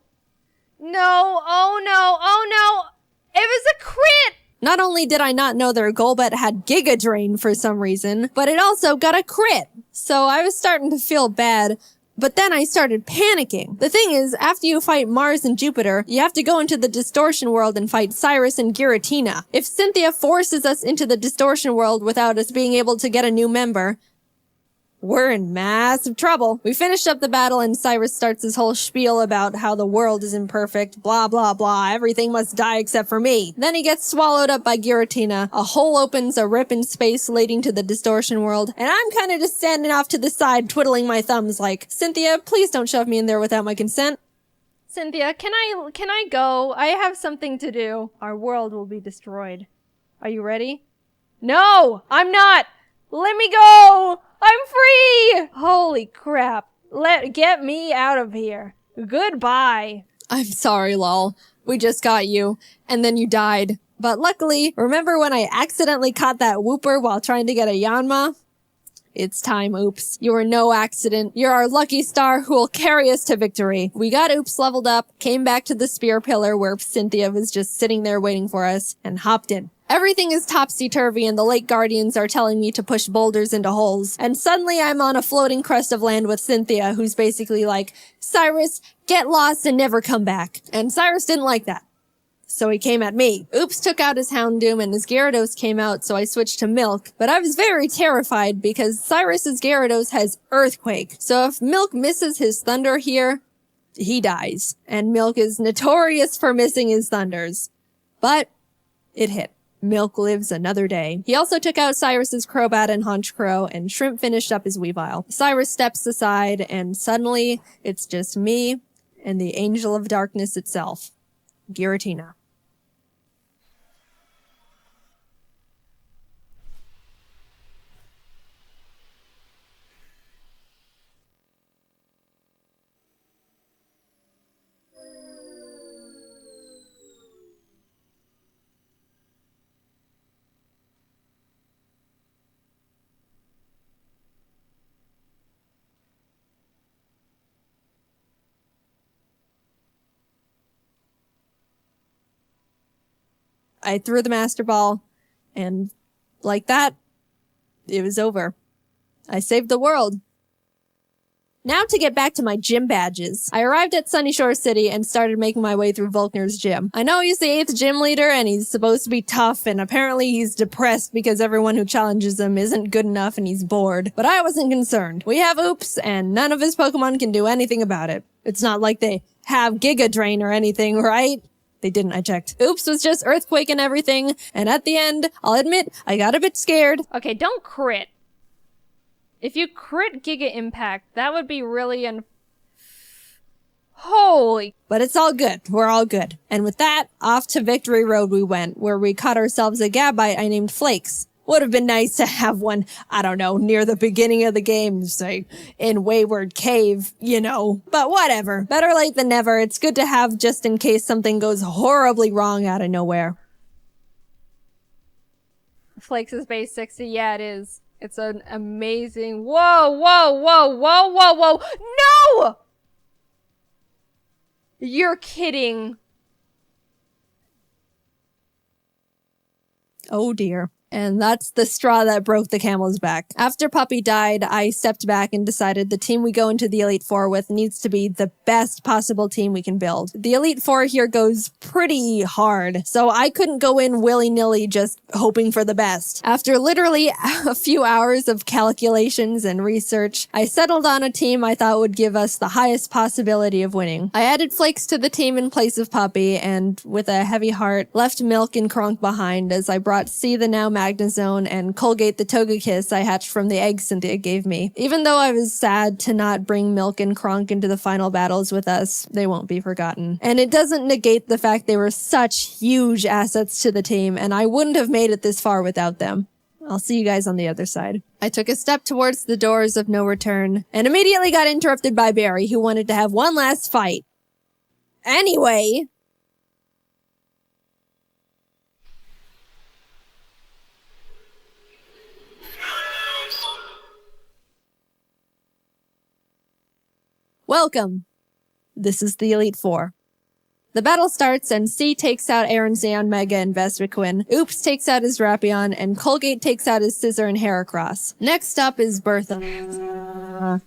Speaker 13: No, oh no, oh no! It was a crit!
Speaker 15: Not only did I not know their Golbat had Giga Drain for some reason, but it also got a crit. So I was starting to feel bad, but then I started panicking. The thing is, after you fight Mars and Jupiter, you have to go into the Distortion World and fight Cyrus and Giratina. If Cynthia forces us into the Distortion World without us being able to get a new member, we're in massive trouble. We finished up the battle and Cyrus starts his whole spiel about how the world is imperfect, blah blah blah, everything must die except for me. Then he gets swallowed up by Giratina, a hole opens, a rip in space leading to the distortion world, and I'm kinda just standing off to the side twiddling my thumbs like, Cynthia, please don't shove me in there without my consent.
Speaker 13: Cynthia, can I go? I have something to do. Our world will be destroyed. Are you ready? No, I'm not! Let me go! I'm free! Holy crap. Get me out of here. Goodbye.
Speaker 15: I'm sorry, lol. We just got you, and then you died. But luckily, remember when I accidentally caught that Wooper while trying to get a Yanma? It's time, Oops. You are no accident. You're our lucky star who will carry us to victory. We got Oops leveled up, came back to the spear pillar where Cynthia was just sitting there waiting for us, and hopped in. Everything is topsy-turvy and the Lake Guardians are telling me to push boulders into holes. And suddenly I'm on a floating crest of land with Cynthia, who's basically like, Cyrus, get lost and never come back. And Cyrus didn't like that. So he came at me. Oops took out his Houndoom and his Gyarados came out, so I switched to Milk. But I was very terrified because Cyrus's Gyarados has Earthquake. So if Milk misses his Thunder here, he dies. And Milk is notorious for missing his Thunders. But it hit. Milk lives another day. He also took out Cyrus's Crobat and Honchkrow, and Shrimp finished up his Weavile. Cyrus steps aside, and suddenly, it's just me and the Angel of Darkness itself, Giratina. I threw the Master Ball, and like that, it was over. I saved the world. Now to get back to my gym badges. I arrived at Sunyshore City and started making my way through Volkner's gym. I know he's the 8th gym leader and he's supposed to be tough and apparently he's depressed because everyone who challenges him isn't good enough and he's bored. But I wasn't concerned. We have Oops and none of his Pokemon can do anything about it. It's not like they have Giga Drain or anything, right? They didn't, I checked. Oops was just Earthquake and everything, and at the end, I'll admit, I got a bit scared.
Speaker 13: Okay, don't crit. If you crit Giga Impact, that would be really holy.
Speaker 15: But it's all good. We're all good. And with that, off to Victory Road we went, where we caught ourselves a Gabite I named Flakes. Would have been nice to have one, I don't know, near the beginning of the game, say, in Wayward Cave, you know. But whatever. Better late than never. It's good to have just in case something goes horribly wrong out of nowhere.
Speaker 13: Flakes is base 60. Yeah, it is. It's an amazing... Whoa, whoa, whoa, whoa, whoa, whoa. No! You're kidding.
Speaker 15: Oh dear. And that's the straw that broke the camel's back. After Puppy died, I stepped back and decided the team we go into the Elite Four with needs to be the best possible team we can build. The Elite Four here goes pretty hard, so I couldn't go in willy-nilly just hoping for the best. After literally a few hours of calculations and research, I settled on a team I thought would give us the highest possibility of winning. I added Flakes to the team in place of Puppy, and with a heavy heart, left Milk and Kronk behind as I brought C the now Magnezone and Colgate the Togekiss I hatched from the eggs Cynthia gave me. Even though I was sad to not bring Milk and Kronk into the final battles with us, they won't be forgotten. And it doesn't negate the fact they were such huge assets to the team, and I wouldn't have made it this far without them. I'll see you guys on the other side. I took a step towards the doors of no return, and immediately got interrupted by Barry, who wanted to have one last fight. Anyway... Welcome. This is the Elite Four. The battle starts and C takes out Aronzeon, Mega, and Vespiquen. Oops takes out his Drapion, and Colgate takes out his Scizor and Heracross. Next up is Bertha.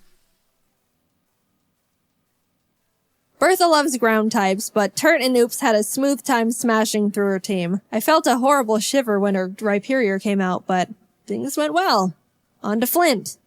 Speaker 15: Bertha loves ground types, but Turt and Oops had a smooth time smashing through her team. I felt a horrible shiver when her Rhyperior came out, but things went well. On to Flint.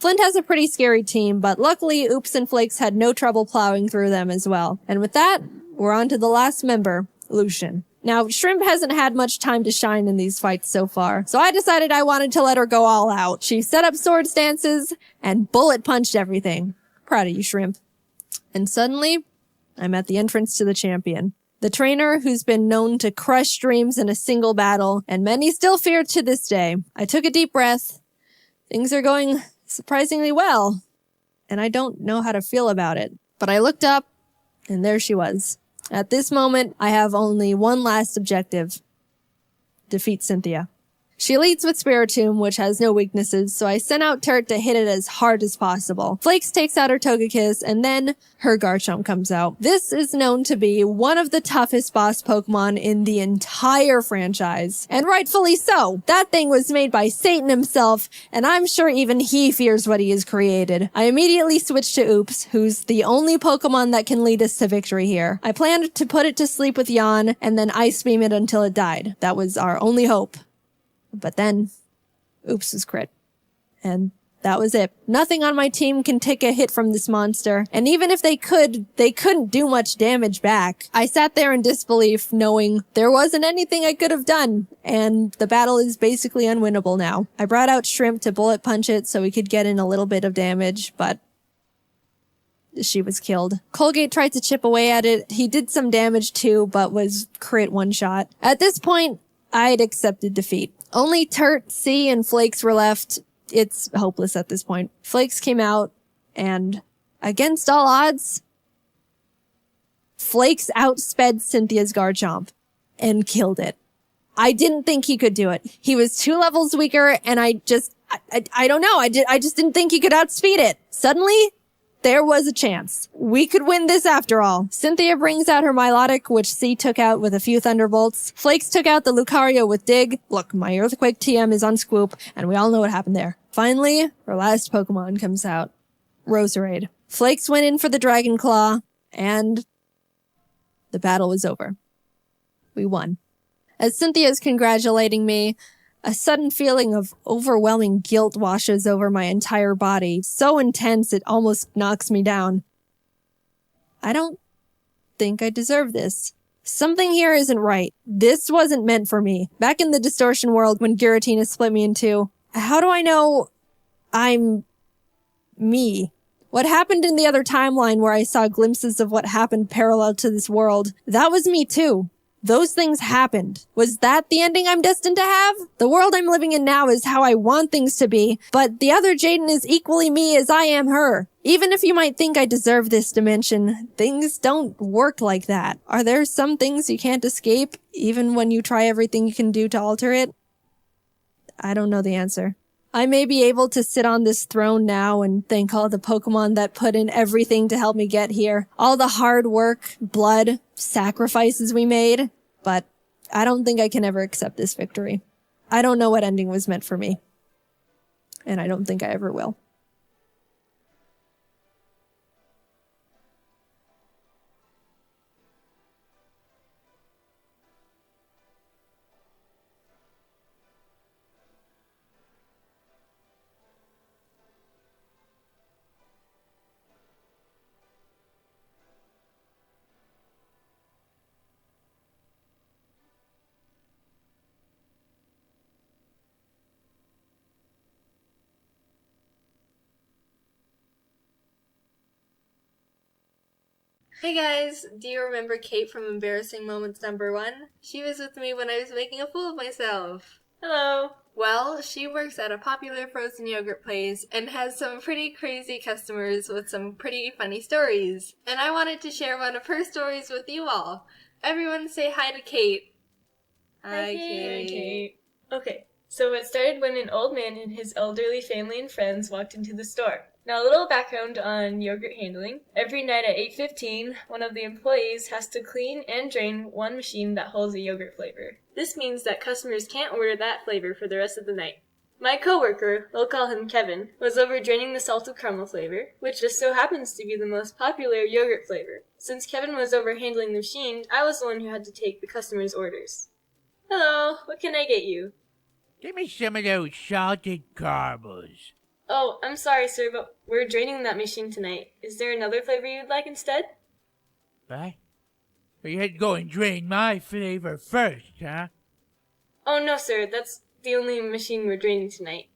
Speaker 13: Flint has a pretty scary team, but luckily Oops and Flakes had no trouble plowing through them as well. And with that, we're on to the last member, Lucian. Now, Shrimp hasn't had much time to shine in these fights so far, so I decided I wanted to let her go all out. She set up sword stances and bullet punched everything. Proud of you, Shrimp. And suddenly, I'm at the entrance to the champion. The trainer who's been known to crush dreams in a single battle, and many still fear to this day. I took a deep breath. Things are going surprisingly well, and I don't know how to feel about it. But I looked up, and there she was. At this moment, I have only one last objective. Defeat Cynthia. She leads with Spiritomb, which has no weaknesses, so I sent out Turt to hit it as hard as possible. Flakes takes out her Togekiss, and then her Garchomp comes out. This is known to be one of the toughest boss Pokemon in the entire franchise. And rightfully so. That thing was made by Satan himself, and I'm sure even he fears what he has created. I immediately switched to Oops, who's the only Pokemon that can lead us to victory here. I planned to put it to sleep with Yawn, and then Ice Beam it until it died. That was our only hope. But then, Oops was crit. And that was it. Nothing on my team can take a hit from this monster. And even if they couldn't do much damage back. I sat there in disbelief, knowing there wasn't anything I could have done. And the battle is basically unwinnable now. I brought out Shrimp to bullet punch it so we could get in a little bit of damage, but she was killed. Colgate tried to chip away at it. He did some damage too, but was crit one shot. At this point, I'd accepted defeat. Only Turt, C, and Flakes were left. It's hopeless at this point. Flakes came out, and against all odds, Flakes outsped Cynthia's Garchomp and killed it. I didn't think he could do it. He was 2 levels weaker, and I don't know. I just didn't think he could outspeed it. Suddenly, there was a chance. We could win this after all. Cynthia brings out her Milotic, which C took out with a few Thunderbolts. Flakes took out the Lucario with Dig. Look, my Earthquake TM is on Scoop, and we all know what happened there. Finally, her last Pokemon comes out. Roserade. Flakes went in for the Dragon Claw, and the battle was over. We won. As Cynthia's congratulating me, a sudden feeling of overwhelming guilt washes over my entire body, so intense it almost knocks me down. I don't think I deserve this. Something here isn't right. This wasn't meant for me. Back in the distortion world when Giratina split me in two, how do I know I'm me? What happened in the other timeline where I saw glimpses of what happened parallel to this world, that was me too. Those things happened. Was that the ending I'm destined to have? The world I'm living in now is how I want things to be, but the other Jaiden is equally me as I am her. Even if you might think I deserve this dimension, things don't work like that. Are there some things you can't escape, even when you try everything you can do to alter it? I don't know the answer. I may be able to sit on this throne now and thank all the Pokemon that put in everything to help me get here. All the hard work, blood, sacrifices we made. But I don't think I can ever accept this victory. I don't know what ending was meant for me. And I don't think I ever will.
Speaker 1: Hey guys, do you remember Kate from Embarrassing Moments #1? She was with me when I was making a fool of myself. Hello. Well, she works at a popular frozen yogurt place and has some pretty crazy customers with some pretty funny stories. And I wanted to share one of her stories with you all. Everyone say hi to Kate. Hi, Kate.
Speaker 18: Okay, so it started when an old man and his elderly family and friends walked into the store. Now, a little background on yogurt handling. Every night at 8:15, one of the employees has to clean and drain one machine that holds a yogurt flavor. This means that customers can't order that flavor for the rest of the night. My coworker, we'll call him Kevin, was over draining the salted caramel flavor, which just so happens to be the most popular yogurt flavor. Since Kevin was over handling the machine, I was the one who had to take the customers' orders. Hello, what can I get you?
Speaker 19: Give me some of those salted caramels.
Speaker 18: Oh, I'm sorry, sir, but we're draining that machine tonight. Is there another flavor you'd like instead?
Speaker 19: What? You had to go and drain my flavor first, huh?
Speaker 18: Oh, no, sir. That's the only machine we're draining tonight.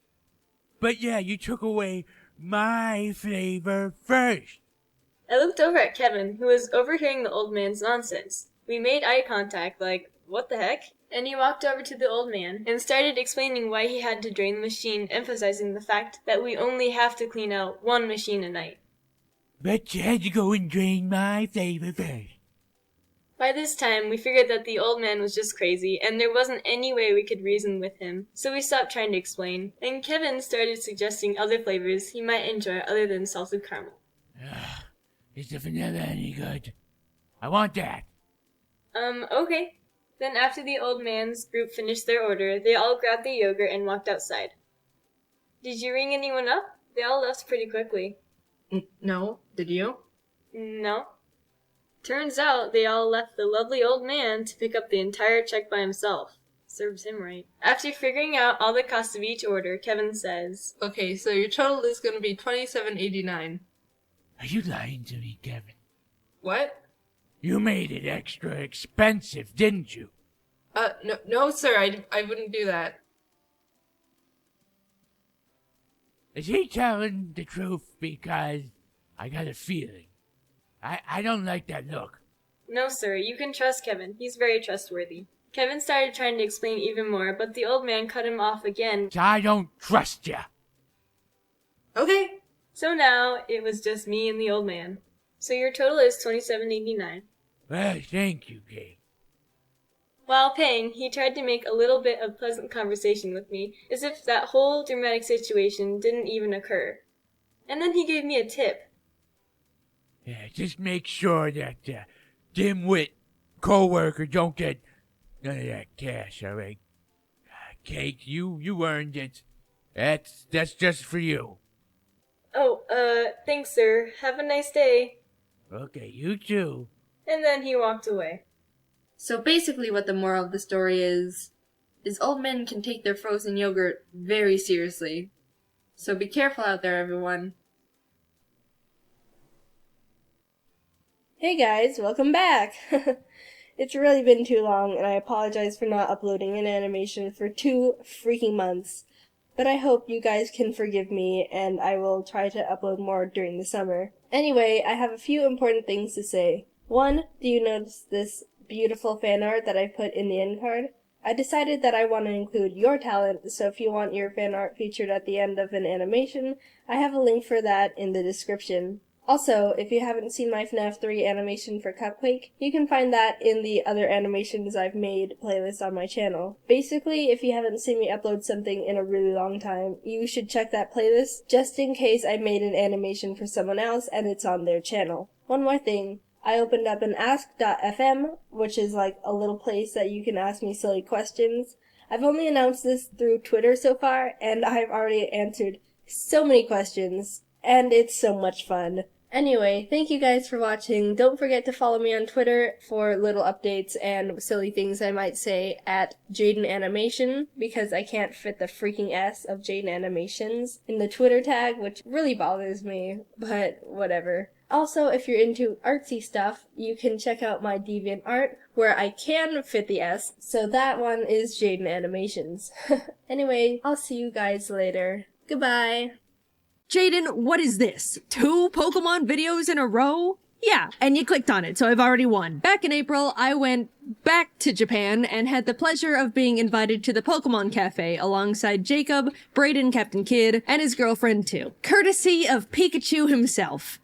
Speaker 19: But yeah, you took away my flavor first.
Speaker 18: I looked over at Kevin, who was overhearing the old man's nonsense. We made eye contact, like, what the heck? And he walked over to the old man and started explaining why he had to drain the machine, emphasizing the fact that we only have to clean out one machine a night.
Speaker 19: But you had to go and drain my flavor first.
Speaker 18: By this time, we figured that the old man was just crazy, and there wasn't any way we could reason with him, so we stopped trying to explain, and Kevin started suggesting other flavors he might enjoy other than salted caramel.
Speaker 19: Is the vanilla any good? I want that.
Speaker 18: Okay. Then after the old man's group finished their order, they all grabbed the yogurt and walked outside. Did you ring anyone up? They all left pretty quickly.
Speaker 1: No. Did you?
Speaker 18: No. Turns out they all left the lovely old man to pick up the entire check by himself. Serves him right. After figuring out all the costs of each order, Kevin says,
Speaker 1: Okay, so your total is going to be $27.89.
Speaker 19: Are you lying to me, Kevin?
Speaker 1: What?
Speaker 19: You made it extra expensive, didn't you?
Speaker 1: No, sir, I wouldn't do that.
Speaker 19: Is he telling the truth? Because I got a feeling. I don't like that look.
Speaker 18: No, sir, you can trust Kevin. He's very trustworthy. Kevin started trying to explain even more, but the old man cut him off again.
Speaker 19: I don't trust ya.
Speaker 1: Okay.
Speaker 18: So now it was just me and the old man. So your total is $27.89.
Speaker 19: Well, thank you, Gabe.
Speaker 18: While paying, he tried to make a little bit of pleasant conversation with me, as if that whole dramatic situation didn't even occur. And then he gave me a tip.
Speaker 19: Yeah, just make sure that dimwit co-worker don't get none of that cash, all right? Kate, you earned it. That's just for you.
Speaker 18: Oh, thanks, sir. Have a nice day.
Speaker 19: Okay, you too.
Speaker 18: And then he walked away.
Speaker 1: So basically what the moral of the story is old men can take their frozen yogurt very seriously. So be careful out there, everyone. Hey guys, welcome back! It's really been too long, and I apologize for not uploading an animation for 2 freaking months. But I hope you guys can forgive me, and I will try to upload more during the summer. Anyway, I have a few important things to say. 1, do you notice this beautiful fan art that I put in the end card? I decided that I want to include your talent, so if you want your fan art featured at the end of an animation, I have a link for that in the description. Also, if you haven't seen my FNAF 3 animation for Cupquake, you can find that in the other animations I've made playlist on my channel. Basically, if you haven't seen me upload something in a really long time, you should check that playlist just in case I made an animation for someone else and it's on their channel. One more thing. I opened up an ask.fm, which is like a little place that you can ask me silly questions. I've only announced this through Twitter so far, and I've already answered so many questions, and it's so much fun. Anyway, thank you guys for watching. Don't forget to follow me on Twitter for little updates and silly things I might say at JaidenAnimation, because I can't fit the freaking S of Jaiden Animations in the Twitter tag, which really bothers me, but whatever. Also, if you're into artsy stuff, you can check out my DeviantArt, where I can fit the S, so that one is Jaiden Animations. Anyway, I'll see you guys later. Goodbye!
Speaker 13: Jaiden, what is this? 2 Pokemon videos in a row? Yeah, and you clicked on it, so I've already won. Back in April, I went back to Japan and had the pleasure of being invited to the Pokemon Cafe alongside Jacob, Brayden, Captain Kidd, and his girlfriend too. Courtesy of Pikachu himself.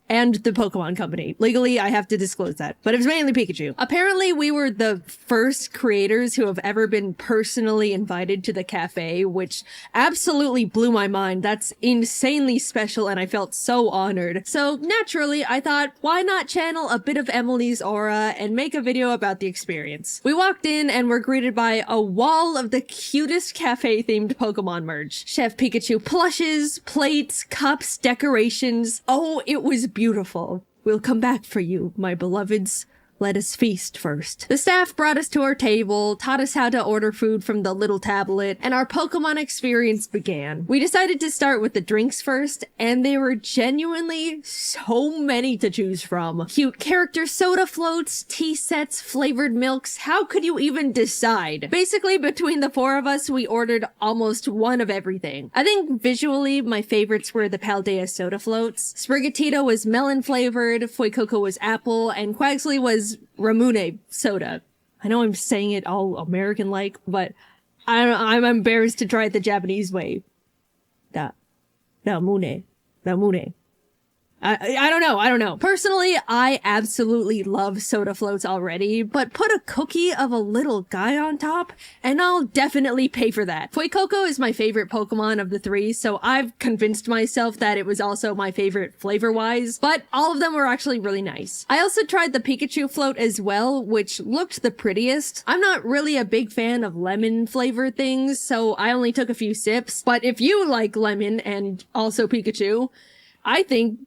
Speaker 13: And the Pokemon Company. Legally, I have to disclose that. But it was mainly Pikachu. Apparently, we were the first creators who have ever been personally invited to the cafe, which absolutely blew my mind. That's insanely special, and I felt so honored. So, naturally, I thought, why not channel a bit of Emily's aura and make a video about the experience? We walked in and were greeted by a wall of the cutest cafe-themed Pokemon merch. Chef Pikachu plushes, plates, cups, decorations. Oh, it was beautiful. We'll come back for you, my beloveds. let us feast first. The staff brought us to our table, taught us how to order food from the little tablet, and our Pokemon experience began. We decided to start with the drinks first, and there were genuinely so many to choose from. Cute character soda floats, tea sets, flavored milks. How could you even decide? Basically, between the four of us, we ordered almost one of everything. I think visually, my favorites were the Paldea soda floats. Sprigatito was melon flavored, Fuecoco was apple, and Quaxley was Ramune soda. I know I'm saying it all American-like, but I'm embarrassed to try it the Japanese way. Ramune. I don't know. Personally, I absolutely love soda floats already, but put a cookie of a little guy on top, and I'll definitely pay for that. Fuecoco is my favorite Pokemon of the three, so I've convinced myself that it was also my favorite flavor-wise, but all of them were actually really nice. I also tried the Pikachu float as well, which looked the prettiest. I'm not really a big fan of lemon flavor things, so I only took a few sips, but if you like lemon and also Pikachu, I think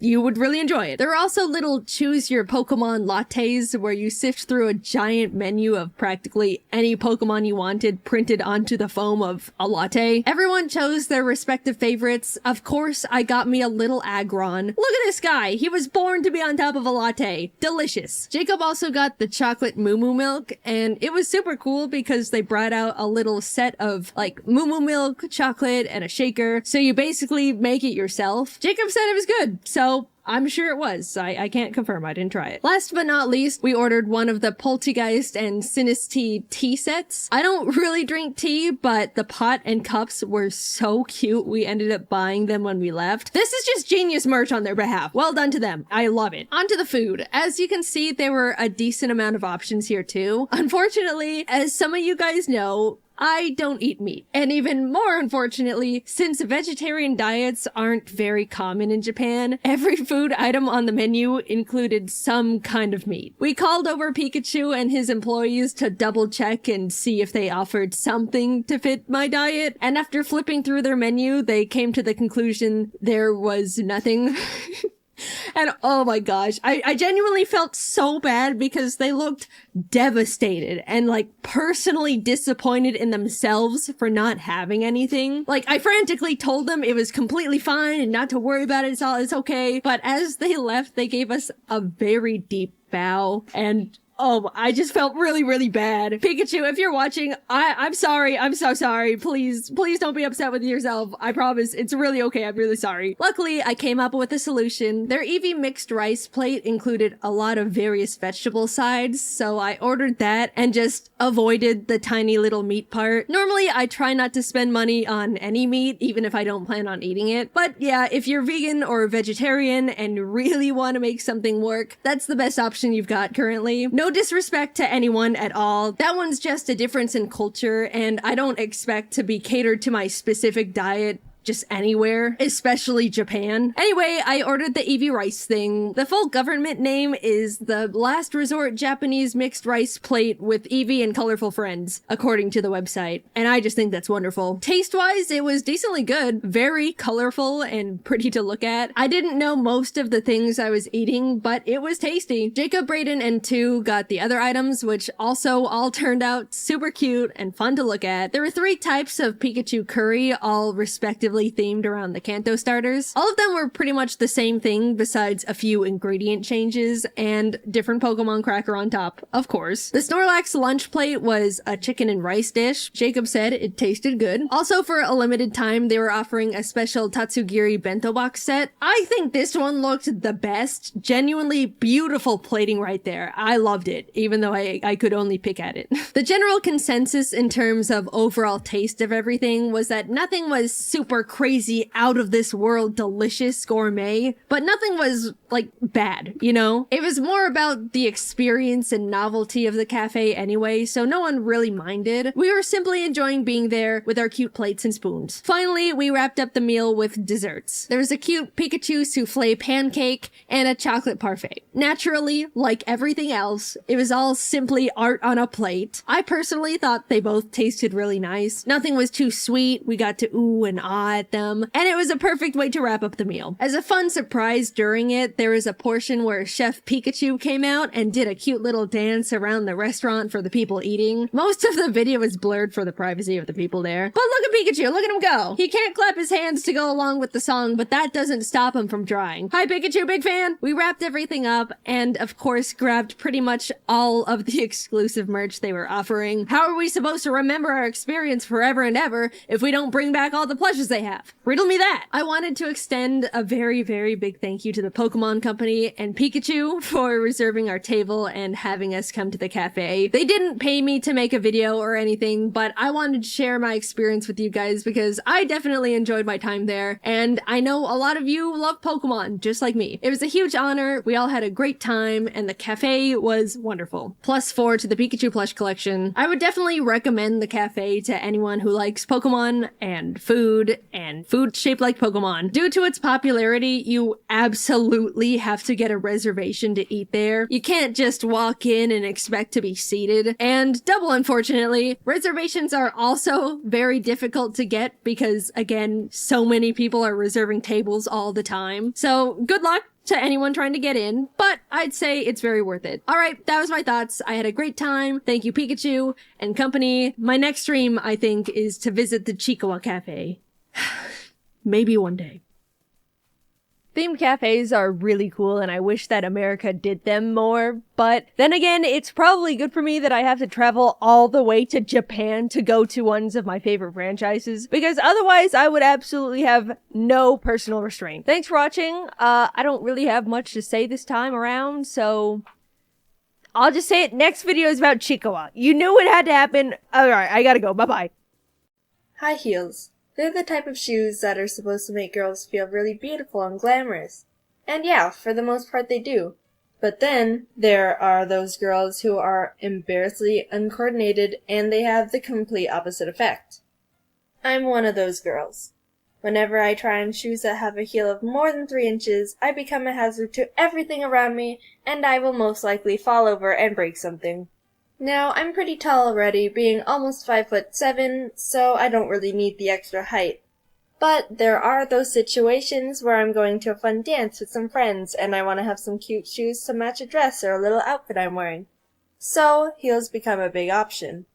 Speaker 13: you would really enjoy it. There are also little choose your Pokemon lattes where you sift through a giant menu of practically any Pokemon you wanted printed onto the foam of a latte. Everyone chose their respective favorites. Of course, I got me a little Aggron. Look at this guy. He was born to be on top of a latte. Delicious. Jacob also got the chocolate Moo Moo milk, and it was super cool because they brought out a little set of like Moo Moo milk, chocolate, and a shaker. So you basically make it yourself. Jacob said it was good, so I'm sure it was. I can't confirm. I didn't try it. Last but not least, we ordered one of the Poltergeist and Sinistea tea sets. I don't really drink tea, but the pot and cups were so cute. We ended up buying them when we left. This is just genius merch on their behalf. Well done to them. I love it. On to the food. As you can see, there were a decent amount of options here too. Unfortunately, as some of you guys know, I don't eat meat. And even more unfortunately, since vegetarian diets aren't very common in Japan, every food item on the menu included some kind of meat. We called over Pikachu and his employees to double check and see if they offered something to fit my diet. And after flipping through their menu, they came to the conclusion there was nothing. And oh my gosh, I genuinely felt so bad because they looked devastated and like personally disappointed in themselves for not having anything. Like I frantically told them it was completely fine and not to worry about it. It's okay. But as they left, they gave us a very deep bow, and oh, I just felt really, really bad. Pikachu, if you're watching, I'm sorry. I'm so sorry. Please don't be upset with yourself. I promise. It's really okay. I'm really sorry. Luckily, I came up with a solution. Their Eevee mixed rice plate included a lot of various vegetable sides, so I ordered that and just avoided the tiny little meat part. Normally, I try not to spend money on any meat, even if I don't plan on eating it. But yeah, if you're vegan or vegetarian and really want to make something work, that's the best option you've got currently. No disrespect to anyone at all. That one's just a difference in culture, and I don't expect to be catered to my specific diet just anywhere, especially Japan. Anyway, I ordered the Eevee rice thing. The full government name is the Last Resort Japanese Mixed Rice Plate with Eevee and Colorful Friends, according to the website. And I just think that's wonderful. Taste-wise, it was decently good, very colorful and pretty to look at. I didn't know most of the things I was eating, but it was tasty. Jacob, Brayden, and Tu got the other items, which also all turned out super cute and fun to look at. There were 3 types of Pikachu curry, all respectively themed around the Kanto starters. All of them were pretty much the same thing besides a few ingredient changes and different Pokemon cracker on top, of course. The Snorlax lunch plate was a chicken and rice dish. Jacob said it tasted good. Also, for a limited time, they were offering a special Tatsugiri bento box set. I think this one looked the best. Genuinely beautiful plating right there. I loved it, even though I could only pick at it. The general consensus in terms of overall taste of everything was that nothing was super crazy, out of this world, delicious gourmet, but nothing was like bad, you know? It was more about the experience and novelty of the cafe anyway, so no one really minded. We were simply enjoying being there with our cute plates and spoons. Finally, we wrapped up the meal with desserts. There was a cute Pikachu souffle pancake and a chocolate parfait. Naturally, like everything else, it was all simply art on a plate. I personally thought they both tasted really nice. Nothing was too sweet. We got to ooh and ah at them, and it was a perfect way to wrap up the meal. As a fun surprise during it, there was a portion where Chef Pikachu came out and did a cute little dance around the restaurant for the people eating. Most of the video is blurred for the privacy of the people there. But look at Pikachu, look at him go! He can't clap his hands to go along with the song, but that doesn't stop him from trying. Hi Pikachu, big fan! We wrapped everything up, and of course grabbed pretty much all of the exclusive merch they were offering. How are we supposed to remember our experience forever and ever if we don't bring back all the plushes they have? Riddle me that! I wanted to extend a very, very big thank you to the Pokemon Company and Pikachu for reserving our table and having us come to the cafe. They didn't pay me to make a video or anything, but I wanted to share my experience with you guys because I definitely enjoyed my time there, and I know a lot of you love Pokemon, just like me. It was a huge honor, we all had a great time, and the cafe was wonderful. +4 to the Pikachu plush collection. I would definitely recommend the cafe to anyone who likes Pokemon and food shaped like Pokemon. Due to its popularity, you absolutely have to get a reservation to eat there. You can't just walk in and expect to be seated. And double unfortunately, reservations are also very difficult to get because, again, so many people are reserving tables all the time. So good luck to anyone trying to get in, but I'd say it's very worth it. Alright, that was my thoughts. I had a great time. Thank you Pikachu and company. My next stream, I think, is to visit the Chikawa Cafe. Maybe one day. Themed cafes are really cool and I wish that America did them more, but then again, it's probably good for me that I have to travel all the way to Japan to go to ones of my favorite franchises, because otherwise I would absolutely have no personal restraint. Thanks for watching. I don't really have much to say this time around, so I'll just say it. Next video is about Chikawa. You knew it had to happen. Alright, I gotta go. Bye-bye.
Speaker 1: High heels. They're the type of shoes that are supposed to make girls feel really beautiful and glamorous. And yeah, for the most part they do. But then, there are those girls who are embarrassingly uncoordinated and they have the complete opposite effect. I'm one of those girls. Whenever I try on shoes that have a heel of more than 3 inches, I become a hazard to everything around me, and I will most likely fall over and break something. Now, I'm pretty tall already, being almost 5'7", so I don't really need the extra height. But there are those situations where I'm going to a fun dance with some friends and I want to have some cute shoes to match a dress or a little outfit I'm wearing. So, heels become a big option.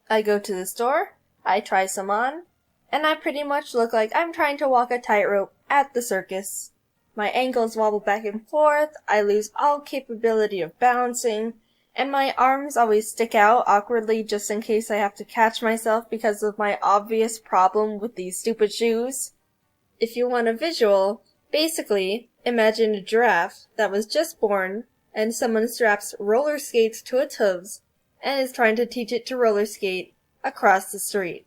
Speaker 1: I go to the store, I try some on, and I pretty much look like I'm trying to walk a tightrope at the circus. My ankles wobble back and forth, I lose all capability of balancing, and my arms always stick out awkwardly just in case I have to catch myself because of my obvious problem with these stupid shoes. If you want a visual, basically, imagine a giraffe that was just born and someone straps roller skates to its hooves and is trying to teach it to roller skate across the street.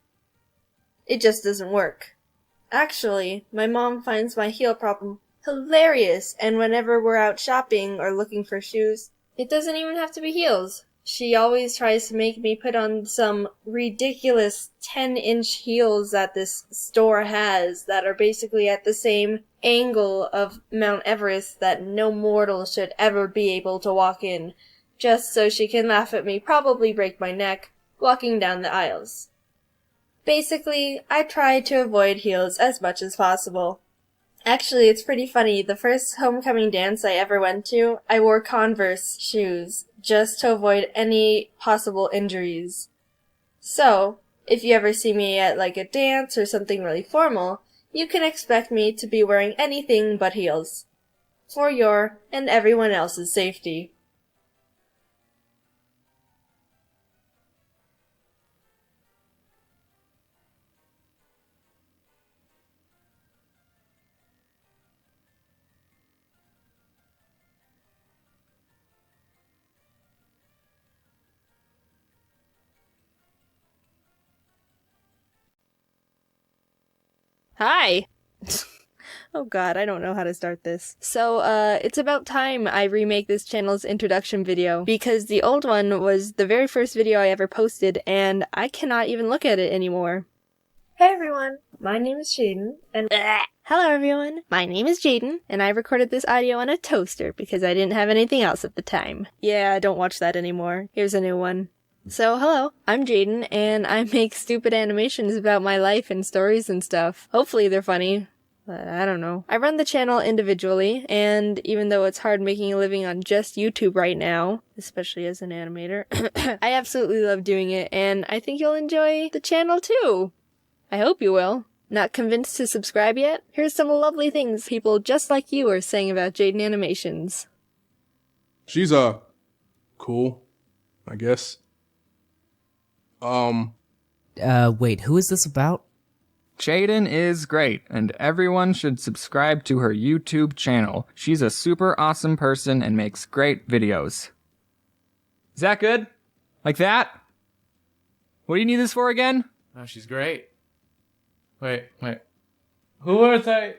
Speaker 1: It just doesn't work. Actually, my mom finds my heel problem hilarious, and whenever we're out shopping or looking for shoes, it doesn't even have to be heels. She always tries to make me put on some ridiculous 10-inch heels that this store has that are basically at the same angle of Mount Everest that no mortal should ever be able to walk in, just so she can laugh at me, probably break my neck, walking down the aisles. Basically, I try to avoid heels as much as possible. Actually, it's pretty funny. The first homecoming dance I ever went to, I wore Converse shoes just to avoid any possible injuries. So, if you ever see me at like a dance or something really formal, you can expect me to be wearing anything but heels. For your and everyone else's safety.
Speaker 13: Hi! Oh god, I don't know how to start this. So, it's about time I remake this channel's introduction video, because the old one was the very first video I ever posted, and I cannot even look at it anymore.
Speaker 1: Hey everyone, my name is Jaiden, and
Speaker 13: Hello everyone, my name is Jaiden, and I recorded this audio on a toaster because I didn't have anything else at the time. Yeah, don't watch that anymore. Here's a new one.
Speaker 9: So, hello, I'm Jaiden, and I make stupid animations about my life and stories and stuff. Hopefully they're funny. I don't know. I run the channel individually, and even though it's hard making a living on just YouTube right now, especially as an animator, I absolutely love doing it, and I think you'll enjoy the channel too. I hope you will. Not convinced to subscribe yet? Here's some lovely things people just like you are saying about Jaiden Animations.
Speaker 20: She's, cool, I guess.
Speaker 21: Wait, who is this about?
Speaker 22: Jaiden is great, and everyone should subscribe to her YouTube channel. She's a super awesome person and makes great videos. Is that good? Like that? What do you need this for again?
Speaker 19: Oh, she's great. Wait. Who are they?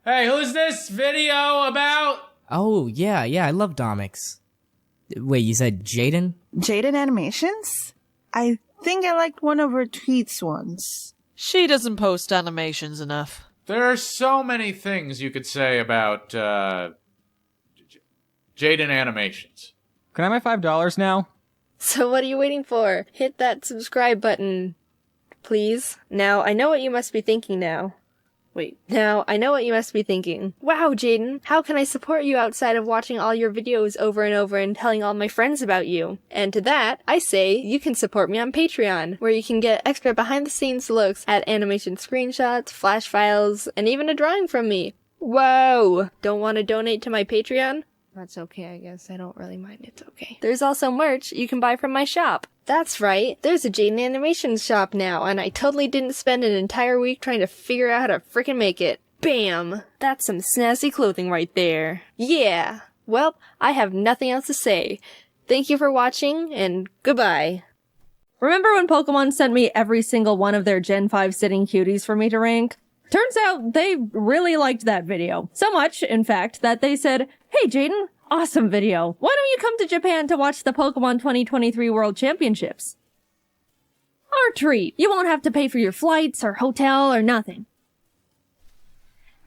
Speaker 19: Hey, who's this video about?
Speaker 21: Oh, yeah, I love Domics. Wait, you said Jaiden?
Speaker 23: Jaiden Animations? I think I liked one of her tweets once.
Speaker 24: She doesn't post animations enough.
Speaker 19: There are so many things you could say about, Jaiden Animations.
Speaker 22: Can I have my $5 now?
Speaker 9: So what are you waiting for? Hit that subscribe button, please. Now, I know what you must be thinking now. Wow, Jaiden, how can I support you outside of watching all your videos over and over and telling all my friends about you? And to that, I say you can support me on Patreon, where you can get extra behind-the-scenes looks at animation screenshots, flash files, and even a drawing from me. Whoa! Don't want to donate to my Patreon? That's okay, I guess. I don't really mind. It's okay. There's also merch you can buy from my shop. That's right. There's a Jaiden Animations shop now, and I totally didn't spend an entire week trying to figure out how to frickin' make it. Bam! That's some snazzy clothing right there. Yeah. Well, I have nothing else to say. Thank you for watching, and goodbye.
Speaker 13: Remember when Pokemon sent me every single one of their Gen 5 sitting cuties for me to rank? Turns out they really liked that video. So much, in fact, that they said, "Hey Jaiden, awesome video. Why don't you come to Japan to watch the Pokemon 2023 World Championships?" Our treat. You won't have to pay for your flights or hotel or nothing.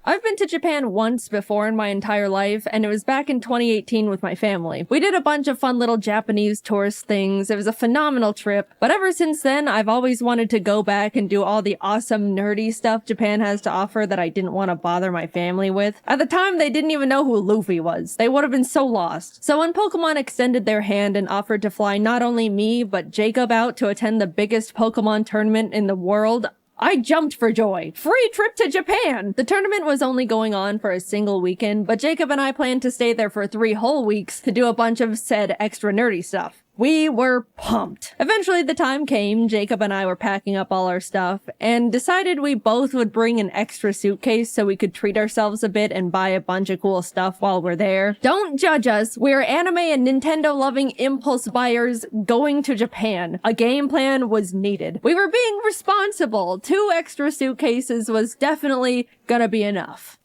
Speaker 13: I've been to Japan once before in my entire life, and it was back in 2018 with my family. We did a bunch of fun little Japanese tourist things. It was a phenomenal trip, but ever since then, I've always wanted to go back and do all the awesome nerdy stuff Japan has to offer that I didn't want to bother my family with. At the time, they didn't even know who Luffy was. They would have been so lost. So when Pokemon extended their hand and offered to fly not only me, but Jacob out to attend the biggest Pokemon tournament in the world, I jumped for joy. Free trip to Japan! The tournament was only going on for a single weekend, but Jacob and I planned to stay there for 3 whole weeks to do a bunch of said extra nerdy stuff. We were pumped. Eventually the time came, Jacob and I were packing up all our stuff, and decided we both would bring an extra suitcase so we could treat ourselves a bit and buy a bunch of cool stuff while we're there. Don't judge us, we're anime and Nintendo-loving impulse buyers going to Japan. A game plan was needed. We were being responsible. 2 extra suitcases was definitely gonna be enough.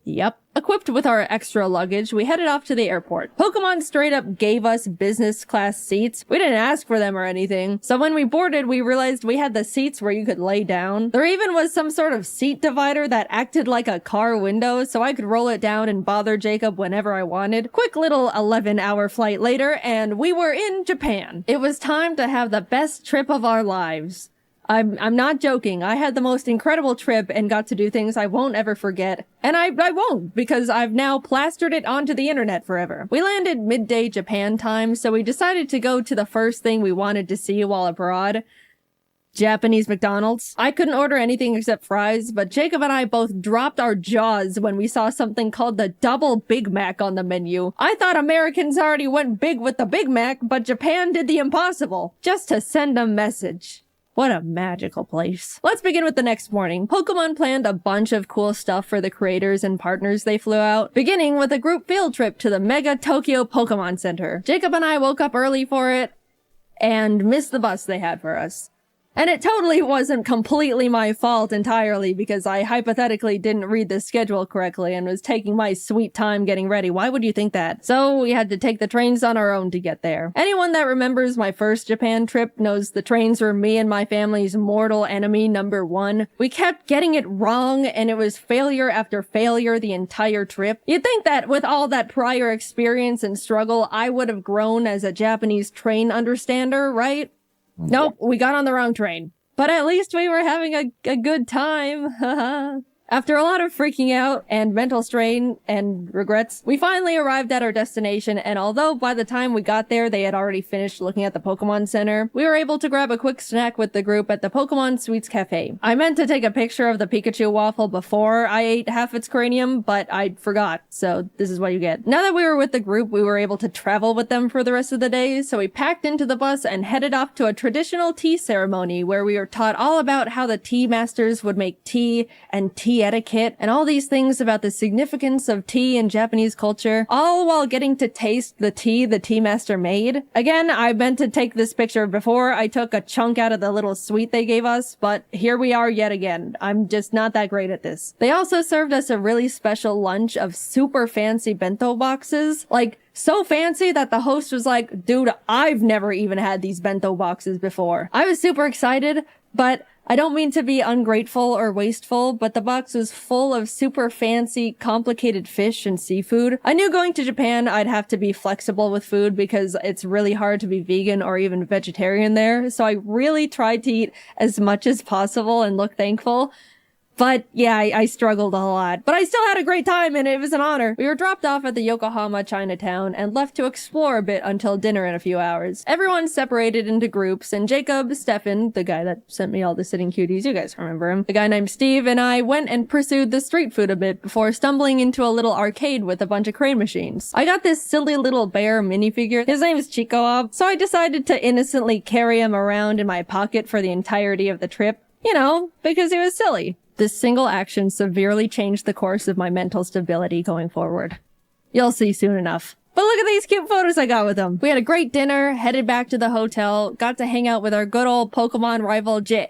Speaker 13: Yep. Equipped with our extra luggage, we headed off to the airport. Pokemon straight up gave us business class seats. We didn't ask for them or anything. So when we boarded, we realized we had the seats where you could lay down. There even was some sort of seat divider that acted like a car window, so I could roll it down and bother Jacob whenever I wanted. Quick little 11-hour flight later, and we were in Japan. It was time to have the best trip of our lives. I'm not joking. I had the most incredible trip and got to do things I won't ever forget. And I won't, because I've now plastered it onto the internet forever. We landed midday Japan time, so we decided to go to the first thing we wanted to see while abroad. Japanese McDonald's. I couldn't order anything except fries, but Jacob and I both dropped our jaws when we saw something called the Double Big Mac on the menu. I thought Americans already went big with the Big Mac, but Japan did the impossible, just to send a message. What a magical place. Let's begin with the next morning. Pokemon planned a bunch of cool stuff for the creators and partners they flew out, beginning with a group field trip to the Mega Tokyo Pokemon Center. Jacob and I woke up early for it and missed the bus they had for us. And it totally wasn't completely my fault entirely because I hypothetically didn't read the schedule correctly and was taking my sweet time getting ready. Why would you think that? So we had to take the trains on our own to get there. Anyone that remembers my first Japan trip knows the trains were me and my family's mortal enemy #1. We kept getting it wrong and it was failure after failure the entire trip. You'd think that with all that prior experience and struggle, I would have grown as a Japanese train understander, right? Nope, we got on the wrong train. But at least we were having a good time. After a lot of freaking out and mental strain and regrets, we finally arrived at our destination, and although by the time we got there they had already finished looking at the Pokemon Center, we were able to grab a quick snack with the group at the Pokemon Sweets Cafe. I meant to take a picture of the Pikachu waffle before I ate half its cranium, but I forgot, so this is what you get. Now that we were with the group, we were able to travel with them for the rest of the day, so we packed into the bus and headed off to a traditional tea ceremony where we were taught all about how the tea masters would make tea and tea etiquette and all these things about the significance of tea in Japanese culture, all while getting to taste the tea master made. Again, I meant to take this picture before I took a chunk out of the little sweet they gave us, but here we are yet again. I'm just not that great at this. They also served us a really special lunch of super fancy bento boxes, like so fancy that the host was like, dude, I've never even had these bento boxes before. I was super excited, but I don't mean to be ungrateful or wasteful, but the box was full of super fancy, complicated fish and seafood. I knew going to Japan I'd have to be flexible with food because it's really hard to be vegan or even vegetarian there, so I really tried to eat as much as possible and look thankful. But yeah, I struggled a lot. But I still had a great time and it was an honor. We were dropped off at the Yokohama Chinatown and left to explore a bit until dinner in a few hours. Everyone separated into groups and Jacob, Stefan, the guy that sent me all the sitting cuties, you guys remember him, a guy named Steve, and I went and pursued the street food a bit before stumbling into a little arcade with a bunch of crane machines. I got this silly little bear minifigure. His name is Chico, so I decided to innocently carry him around in my pocket for the entirety of the trip. You know, because he was silly. This single action severely changed the course of my mental stability going forward. You'll see soon enough. But look at these cute photos I got with them. We had a great dinner, headed back to the hotel, got to hang out with our good old Pokemon rival Jan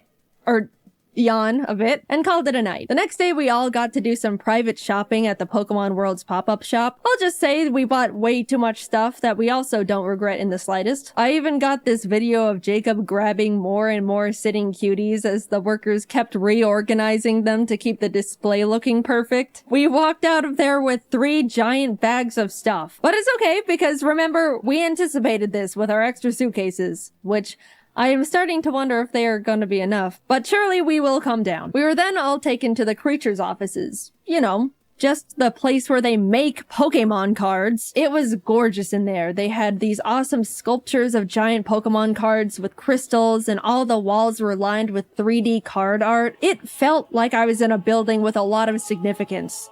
Speaker 13: a bit, and called it a night. The next day we all got to do some private shopping at the Pokemon World's pop-up shop. I'll just say we bought way too much stuff that we also don't regret in the slightest. I even got this video of Jacob grabbing more and more sitting cuties as the workers kept reorganizing them to keep the display looking perfect. We walked out of there with 3 giant bags of stuff. But it's okay because remember, we anticipated this with our extra suitcases, which I am starting to wonder if they are going to be enough, but surely we will come down. We were then all taken to the creatures' offices. You know, just the place where they make Pokemon cards. It was gorgeous in there. They had these awesome sculptures of giant Pokemon cards with crystals, and all the walls were lined with 3D card art. It felt like I was in a building with a lot of significance.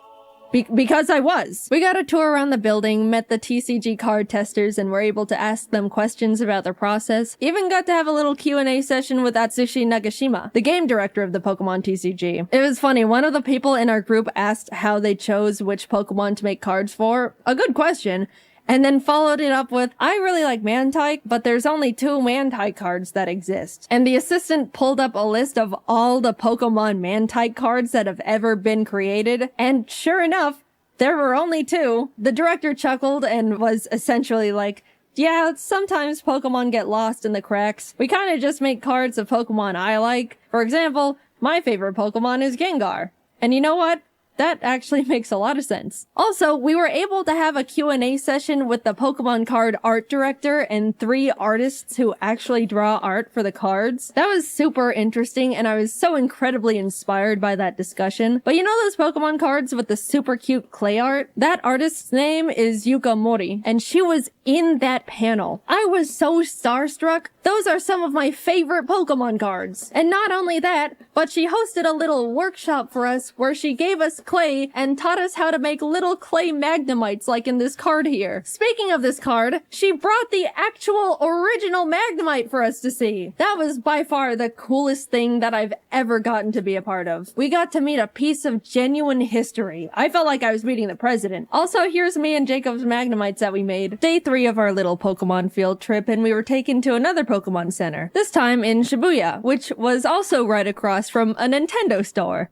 Speaker 13: Because I was. We got a tour around the building, met the TCG card testers, and were able to ask them questions about their process. Even got to have a little Q&A session with Atsushi Nagashima, the game director of the Pokemon TCG. It was funny, one of the people in our group asked how they chose which Pokemon to make cards for. A good question. And then followed it up with, I really like Mantike, but there's only 2 Mantike cards that exist. And the assistant pulled up a list of all the Pokemon Mantike cards that have ever been created, and sure enough, there were only 2. The director chuckled and was essentially like, yeah, sometimes Pokemon get lost in the cracks. We kinda just make cards of Pokemon I like. For example, my favorite Pokemon is Gengar. And you know what? That actually makes a lot of sense. Also, we were able to have a Q&A session with the Pokemon card art director and 3 artists who actually draw art for the cards. That was super interesting, and I was so incredibly inspired by that discussion. But you know those Pokemon cards with the super cute clay art? That artist's name is Yuka Mori, and she was in that panel. I was so starstruck. Those are some of my favorite Pokemon cards. And not only that, but she hosted a little workshop for us where she gave us with clay and taught us how to make little clay Magnemites like in this card here. Speaking of this card, she brought the actual original Magnemite for us to see. That was by far the coolest thing that I've ever gotten to be a part of. We got to meet a piece of genuine history. I felt like I was meeting the president. Also, here's me and Jacob's Magnemites that we made. Day 3 of our little Pokemon field trip, and we were taken to another Pokemon Center. This time in Shibuya, which was also right across from a Nintendo store.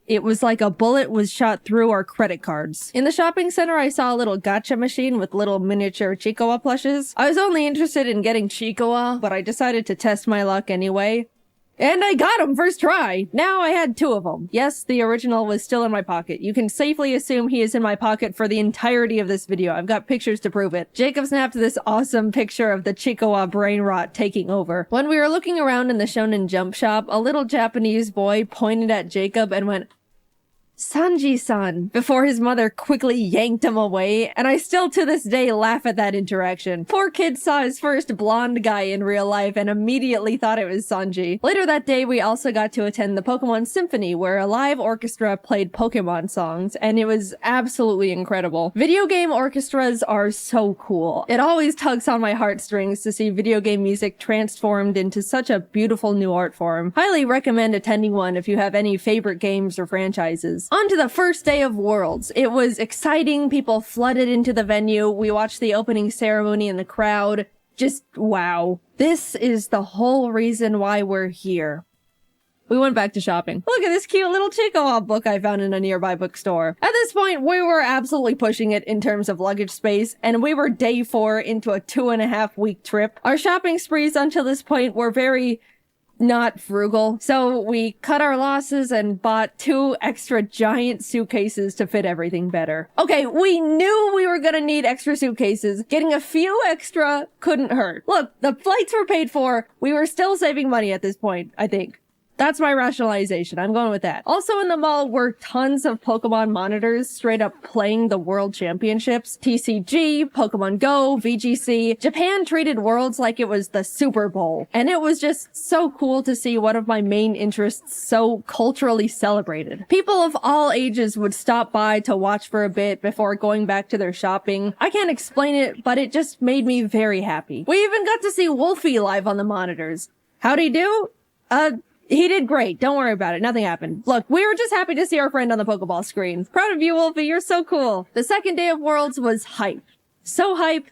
Speaker 13: It was like a bullet was shot through our credit cards. In the shopping center, I saw a little gacha machine with little miniature Chiikawa plushes. I was only interested in getting Chiikawa, but I decided to test my luck anyway. And I got him first try! Now I had 2 of them. Yes, the original was still in my pocket. You can safely assume he is in my pocket for the entirety of this video. I've got pictures to prove it. Jacob snapped this awesome picture of the Chiikawa brain rot taking over. When we were looking around in the Shonen Jump shop, a little Japanese boy pointed at Jacob and went, "Sanji-san," before his mother quickly yanked him away, and I still to this day laugh at that interaction. Poor kid saw his first blonde guy in real life and immediately thought it was Sanji. Later that day, we also got to attend the Pokemon Symphony, where a live orchestra played Pokemon songs, and it was absolutely incredible. Video game orchestras are so cool. It always tugs on my heartstrings to see video game music transformed into such a beautiful new art form. Highly recommend attending one if you have any favorite games or franchises. On to the first day of Worlds. It was exciting. People flooded into the venue. We watched the opening ceremony in the crowd. Just wow. This is the whole reason why we're here. We went back to shopping. Look at this cute little Chiikawa book I found in a nearby bookstore. At this point, we were absolutely pushing it in terms of luggage space, and we were day 4 into a 2.5-week trip. Our shopping sprees until this point were very not frugal, so we cut our losses and bought 2 extra giant suitcases to fit everything better. Okay, we knew we were gonna need extra suitcases. Getting a few extra couldn't hurt. Look, the flights were paid for. We were still saving money at this point, I think. That's my rationalization. I'm going with that. Also in the mall were tons of Pokemon monitors straight up playing the World Championships. TCG, Pokemon Go, VGC. Japan treated Worlds like it was the Super Bowl. And it was just so cool to see one of my main interests so culturally celebrated. People of all ages would stop by to watch for a bit before going back to their shopping. I can't explain it, but it just made me very happy. We even got to see Wolfie live on the monitors. How'd he do? He did great. Don't worry about it. Nothing happened. Look, we were just happy to see our friend on the Pokeball screen. Proud of you, Wolfie. You're so cool. The second day of Worlds was hype. So hype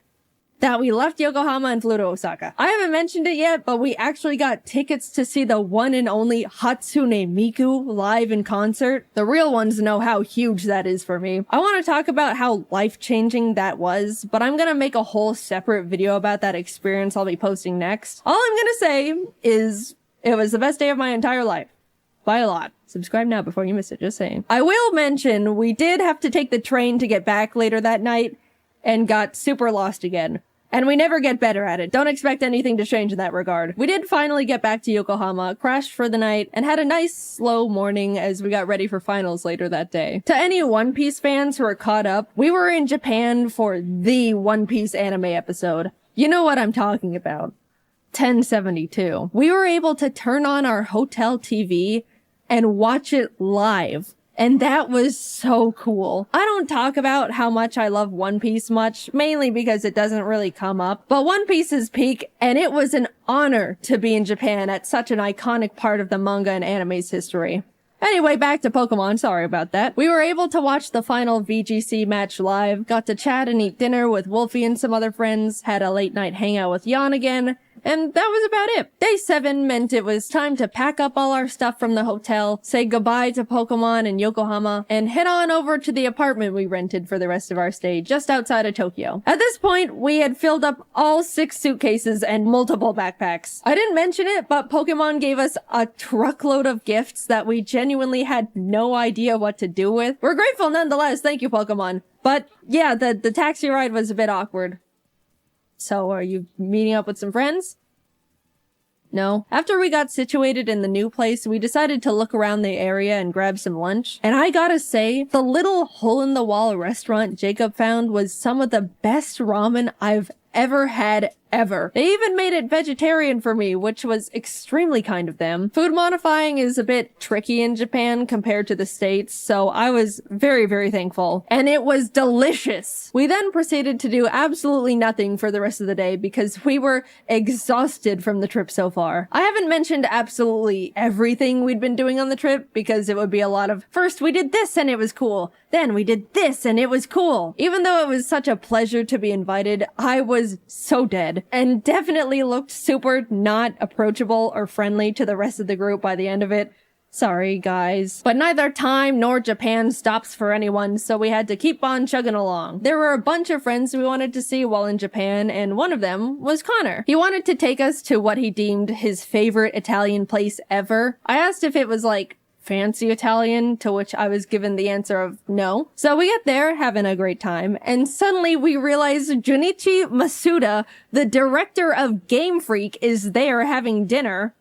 Speaker 13: that we left Yokohama and flew to Osaka. I haven't mentioned it yet, but we actually got tickets to see the one and only Hatsune Miku live in concert. The real ones know how huge that is for me. I want to talk about how life-changing that was, but I'm gonna make a whole separate video about that experience I'll be posting next. All I'm gonna say is it was the best day of my entire life. By a lot. Subscribe now before you miss it, just saying. I will mention, we did have to take the train to get back later that night, and got super lost again. And we never get better at it. Don't expect anything to change in that regard. We did finally get back to Yokohama, crashed for the night, and had a nice slow morning as we got ready for finals later that day. To any One Piece fans who are caught up, we were in Japan for the One Piece anime episode. You know what I'm talking about. 1072. We were able to turn on our hotel TV and watch it live. And that was so cool. I don't talk about how much I love One Piece much, mainly because it doesn't really come up. But One Piece is peak, and it was an honor to be in Japan at such an iconic part of the manga and anime's history. Anyway, back to Pokemon, sorry about that. We were able to watch the final VGC match live, got to chat and eat dinner with Wolfie and some other friends, had a late night hangout with Jan again, and that was about it. Day 7 meant it was time to pack up all our stuff from the hotel, say goodbye to Pokemon and Yokohama, and head on over to the apartment we rented for the rest of our stay just outside of Tokyo. At this point, we had filled up all 6 suitcases and multiple backpacks. I didn't mention it, but Pokemon gave us a truckload of gifts that we genuinely had no idea what to do with. We're grateful nonetheless, thank you Pokemon. But yeah, the taxi ride was a bit awkward. So, are you meeting up with some friends? No. After we got situated in the new place, we decided to look around the area and grab some lunch. And I gotta say, the little hole-in-the-wall restaurant Jacob found was some of the best ramen I've ever had ever. They even made it vegetarian for me, which was extremely kind of them. Food modifying is a bit tricky in Japan compared to the States, so I was very, very thankful. And it was delicious. We then proceeded to do absolutely nothing for the rest of the day because we were exhausted from the trip so far. I haven't mentioned absolutely everything we'd been doing on the trip because it would be a lot of, first we did this and it was cool. Then we did this and it was cool. Even though it was such a pleasure to be invited, I was so dead and definitely looked super not approachable or friendly to the rest of the group by the end of it. Sorry, guys. But neither time nor Japan stops for anyone, so we had to keep on chugging along. There were a bunch of friends we wanted to see while in Japan, and one of them was Connor. He wanted to take us to what he deemed his favorite Italian place ever. I asked if it was like fancy Italian, to which I was given the answer of no. So we get there, having a great time, and suddenly we realize Junichi Masuda, the director of Game Freak, is there having dinner.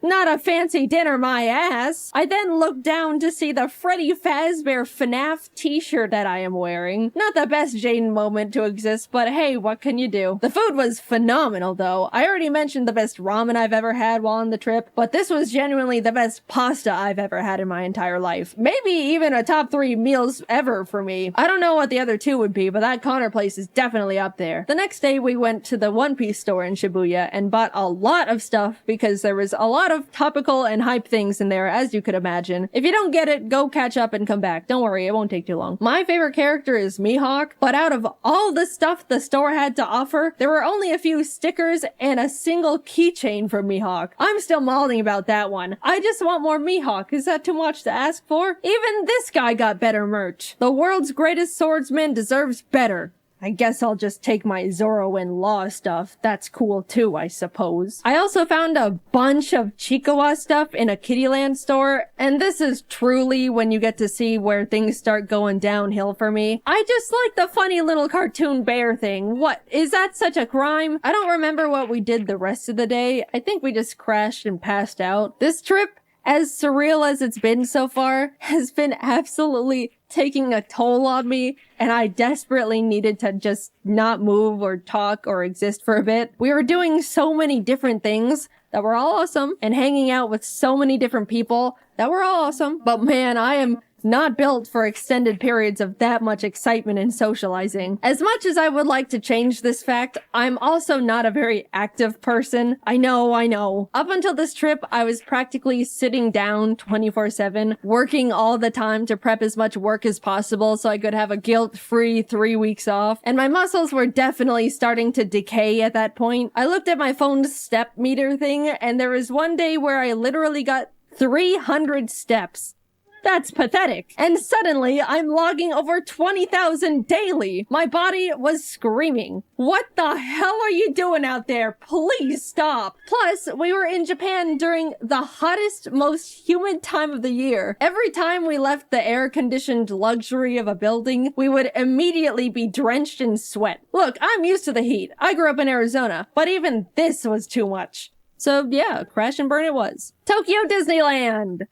Speaker 13: Not a fancy dinner, my ass. I then look down to see the Freddy Fazbear FNAF t-shirt that I am wearing. Not the best Jaiden moment to exist, but hey, what can you do? The food was phenomenal though. I already mentioned the best ramen I've ever had while on the trip, but this was genuinely the best pasta I've ever had in my entire life. Maybe even a top 3 meals ever for me. I don't know what the other 2 would be, but that Connor place is definitely up there. The next day we went to the One Piece store in Shibuya and bought a lot of stuff because there was a lot of topical and hype things in there, as you could imagine. If you don't get it, go catch up and come back. Don't worry, it won't take too long. My favorite character is Mihawk, but out of all the stuff the store had to offer, there were only a few stickers and a single keychain for Mihawk. I'm still mulling about that one. I just want more Mihawk. Is that too much to ask for? Even this guy got better merch. The world's greatest swordsman deserves better. I guess I'll just take my Zoro and Law stuff. That's cool too, I suppose. I also found a bunch of Chikawa stuff in a Kittyland store, and this is truly when you get to see where things start going downhill for me. I just like the funny little cartoon bear thing. What? Is that such a crime? I don't remember what we did the rest of the day. I think we just crashed and passed out. This trip, as surreal as it's been so far, has been absolutely taking a toll on me, and I desperately needed to just not move or talk or exist for a bit. We were doing so many different things that were all awesome and hanging out with so many different people that were all awesome. But man, I am not built for extended periods of that much excitement and socializing. As much as I would like to change this fact, I'm also not a very active person. I know. Up until this trip, I was practically sitting down 24/7, working all the time to prep as much work as possible so I could have a guilt-free 3 weeks off. And my muscles were definitely starting to decay at that point. I looked at my phone's step meter thing, and there was one day where I literally got 300 steps. That's pathetic. And suddenly, I'm logging over 20,000 daily. My body was screaming. What the hell are you doing out there? Please stop. Plus, we were in Japan during the hottest, most humid time of the year. Every time we left the air-conditioned luxury of a building, we would immediately be drenched in sweat. Look, I'm used to the heat. I grew up in Arizona, but even this was too much. So yeah, crash and burn it was. Tokyo Disneyland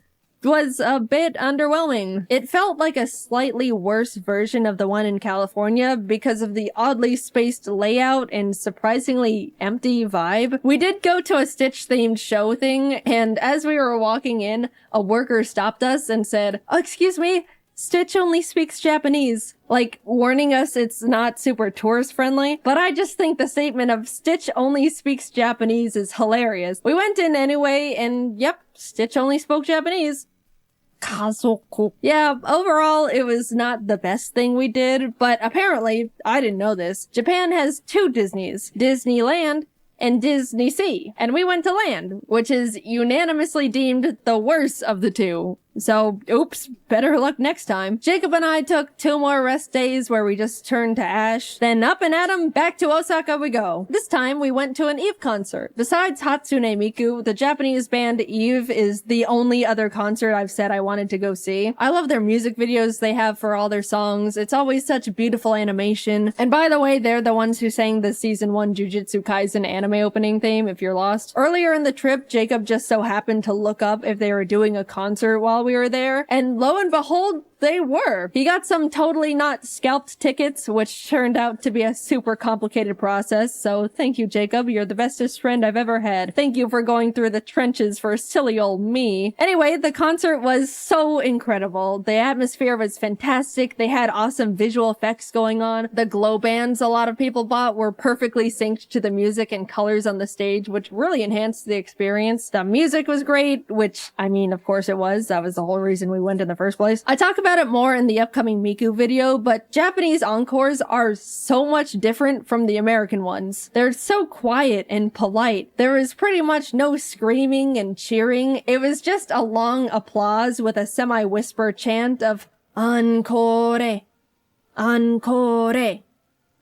Speaker 13: was a bit underwhelming. It felt like a slightly worse version of the one in California because of the oddly spaced layout and surprisingly empty vibe. We did go to a Stitch-themed show thing, and as we were walking in, a worker stopped us and said, "Oh, excuse me, Stitch only speaks Japanese," like warning us it's not super tourist friendly. But I just think the statement of Stitch only speaks Japanese is hilarious. We went in anyway, and yep, Stitch only spoke Japanese. Kazoku. Yeah, overall, it was not the best thing we did, but apparently, I didn't know this, Japan has 2 Disneys, Disneyland and Disney Sea. And we went to Land, which is unanimously deemed the worst of the 2. So, oops, better luck next time. Jacob and I took 2 more rest days where we just turned to ash. Then up and at 'em, back to Osaka we go. This time we went to an Eve concert. Besides Hatsune Miku, the Japanese band Eve is the only other concert I've said I wanted to go see. I love their music videos they have for all their songs. It's always such beautiful animation. And by the way, they're the ones who sang the season 1 Jujutsu Kaisen anime opening theme, if you're lost. Earlier in the trip, Jacob just so happened to look up if they were doing a concert while we were there, and lo and behold, they were. He got some totally not scalped tickets, which turned out to be a super complicated process, so thank you, Jacob. You're the bestest friend I've ever had. Thank you for going through the trenches for silly old me. Anyway, the concert was so incredible. The atmosphere was fantastic. They had awesome visual effects going on. The glow bands a lot of people bought were perfectly synced to the music and colors on the stage, which really enhanced the experience. The music was great, which, I mean, of course it was. That was the whole reason we went in the first place. I talk about it more in the upcoming Miku video, but Japanese encores are so much different from the American ones. They're so quiet and polite. There is pretty much no screaming and cheering. It was just a long applause with a semi-whisper chant of encore, encore.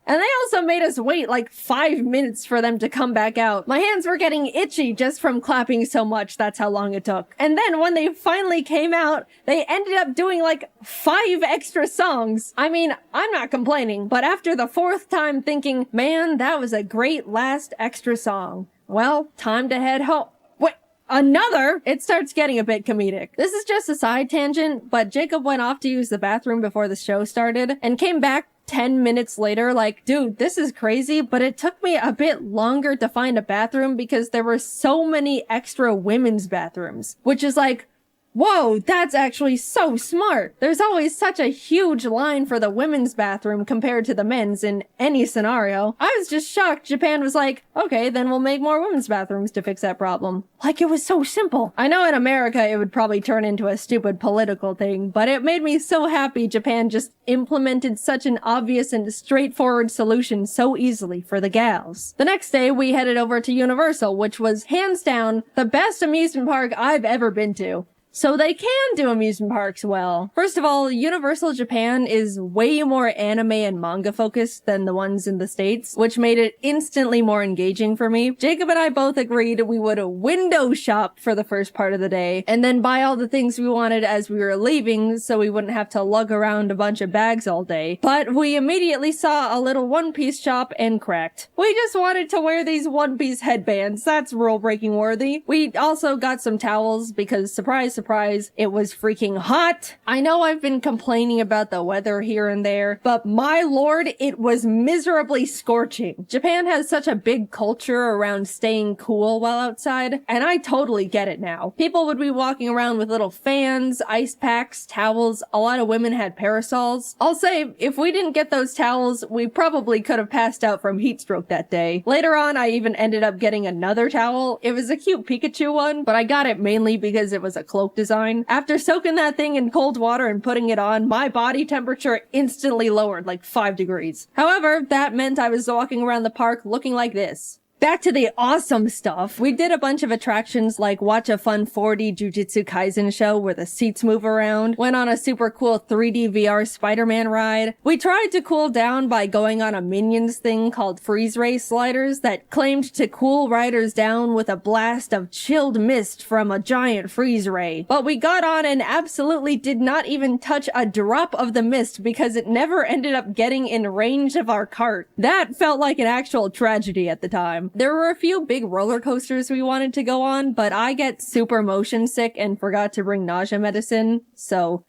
Speaker 13: And they also made us wait like 5 minutes for them to come back out. My hands were getting itchy just from clapping so much. That's how long it took. And then when they finally came out, they ended up doing like 5 extra songs. I mean, I'm not complaining, but after the 4th time thinking, man, that was a great last extra song. Well, time to head home. Wait, another? It starts getting a bit comedic. This is just a side tangent, but Jacob went off to use the bathroom before the show started and came back 10 minutes later like, dude, this is crazy, but it took me a bit longer to find a bathroom because there were so many extra women's bathrooms, which is like, whoa, that's actually so smart. There's always such a huge line for the women's bathroom compared to the men's in any scenario. I was just shocked Japan was like, okay, then we'll make more women's bathrooms to fix that problem. Like it was so simple. I know in America it would probably turn into a stupid political thing, but it made me so happy Japan just implemented such an obvious and straightforward solution so easily for the gals. The next day we headed over to Universal, which was hands down the best amusement park I've ever been to. So they can do amusement parks well. First of all, Universal Japan is way more anime and manga focused than the ones in the States, which made it instantly more engaging for me. Jacob and I both agreed we would window shop for the first part of the day, and then buy all the things we wanted as we were leaving so we wouldn't have to lug around a bunch of bags all day. But we immediately saw a little One Piece shop and cracked. We just wanted to wear these One Piece headbands. That's rule-breaking worthy. We also got some towels because surprise, surprise, it was freaking hot. I know I've been complaining about the weather here and there, but my lord, it was miserably scorching. Japan has such a big culture around staying cool while outside, and I totally get it now. People would be walking around with little fans, ice packs, towels. A lot of women had parasols. I'll say, if we didn't get those towels, we probably could have passed out from heat stroke that day. Later on, I even ended up getting another towel. It was a cute Pikachu one, but I got it mainly because it was a cloak design. After soaking that thing in cold water and putting it on, my body temperature instantly lowered like 5 degrees. However, that meant I was walking around the park looking like this. Back to the awesome stuff. We did a bunch of attractions like watch a fun 4D Jujutsu Kaisen show where the seats move around, went on a super cool 3D VR Spider-Man ride. We tried to cool down by going on a Minions thing called Freeze Ray Sliders that claimed to cool riders down with a blast of chilled mist from a giant freeze ray. But we got on and absolutely did not even touch a drop of the mist because it never ended up getting in range of our cart. That felt like an actual tragedy at the time. There were a few big roller coasters we wanted to go on, but I get super motion sick and forgot to bring nausea medicine, so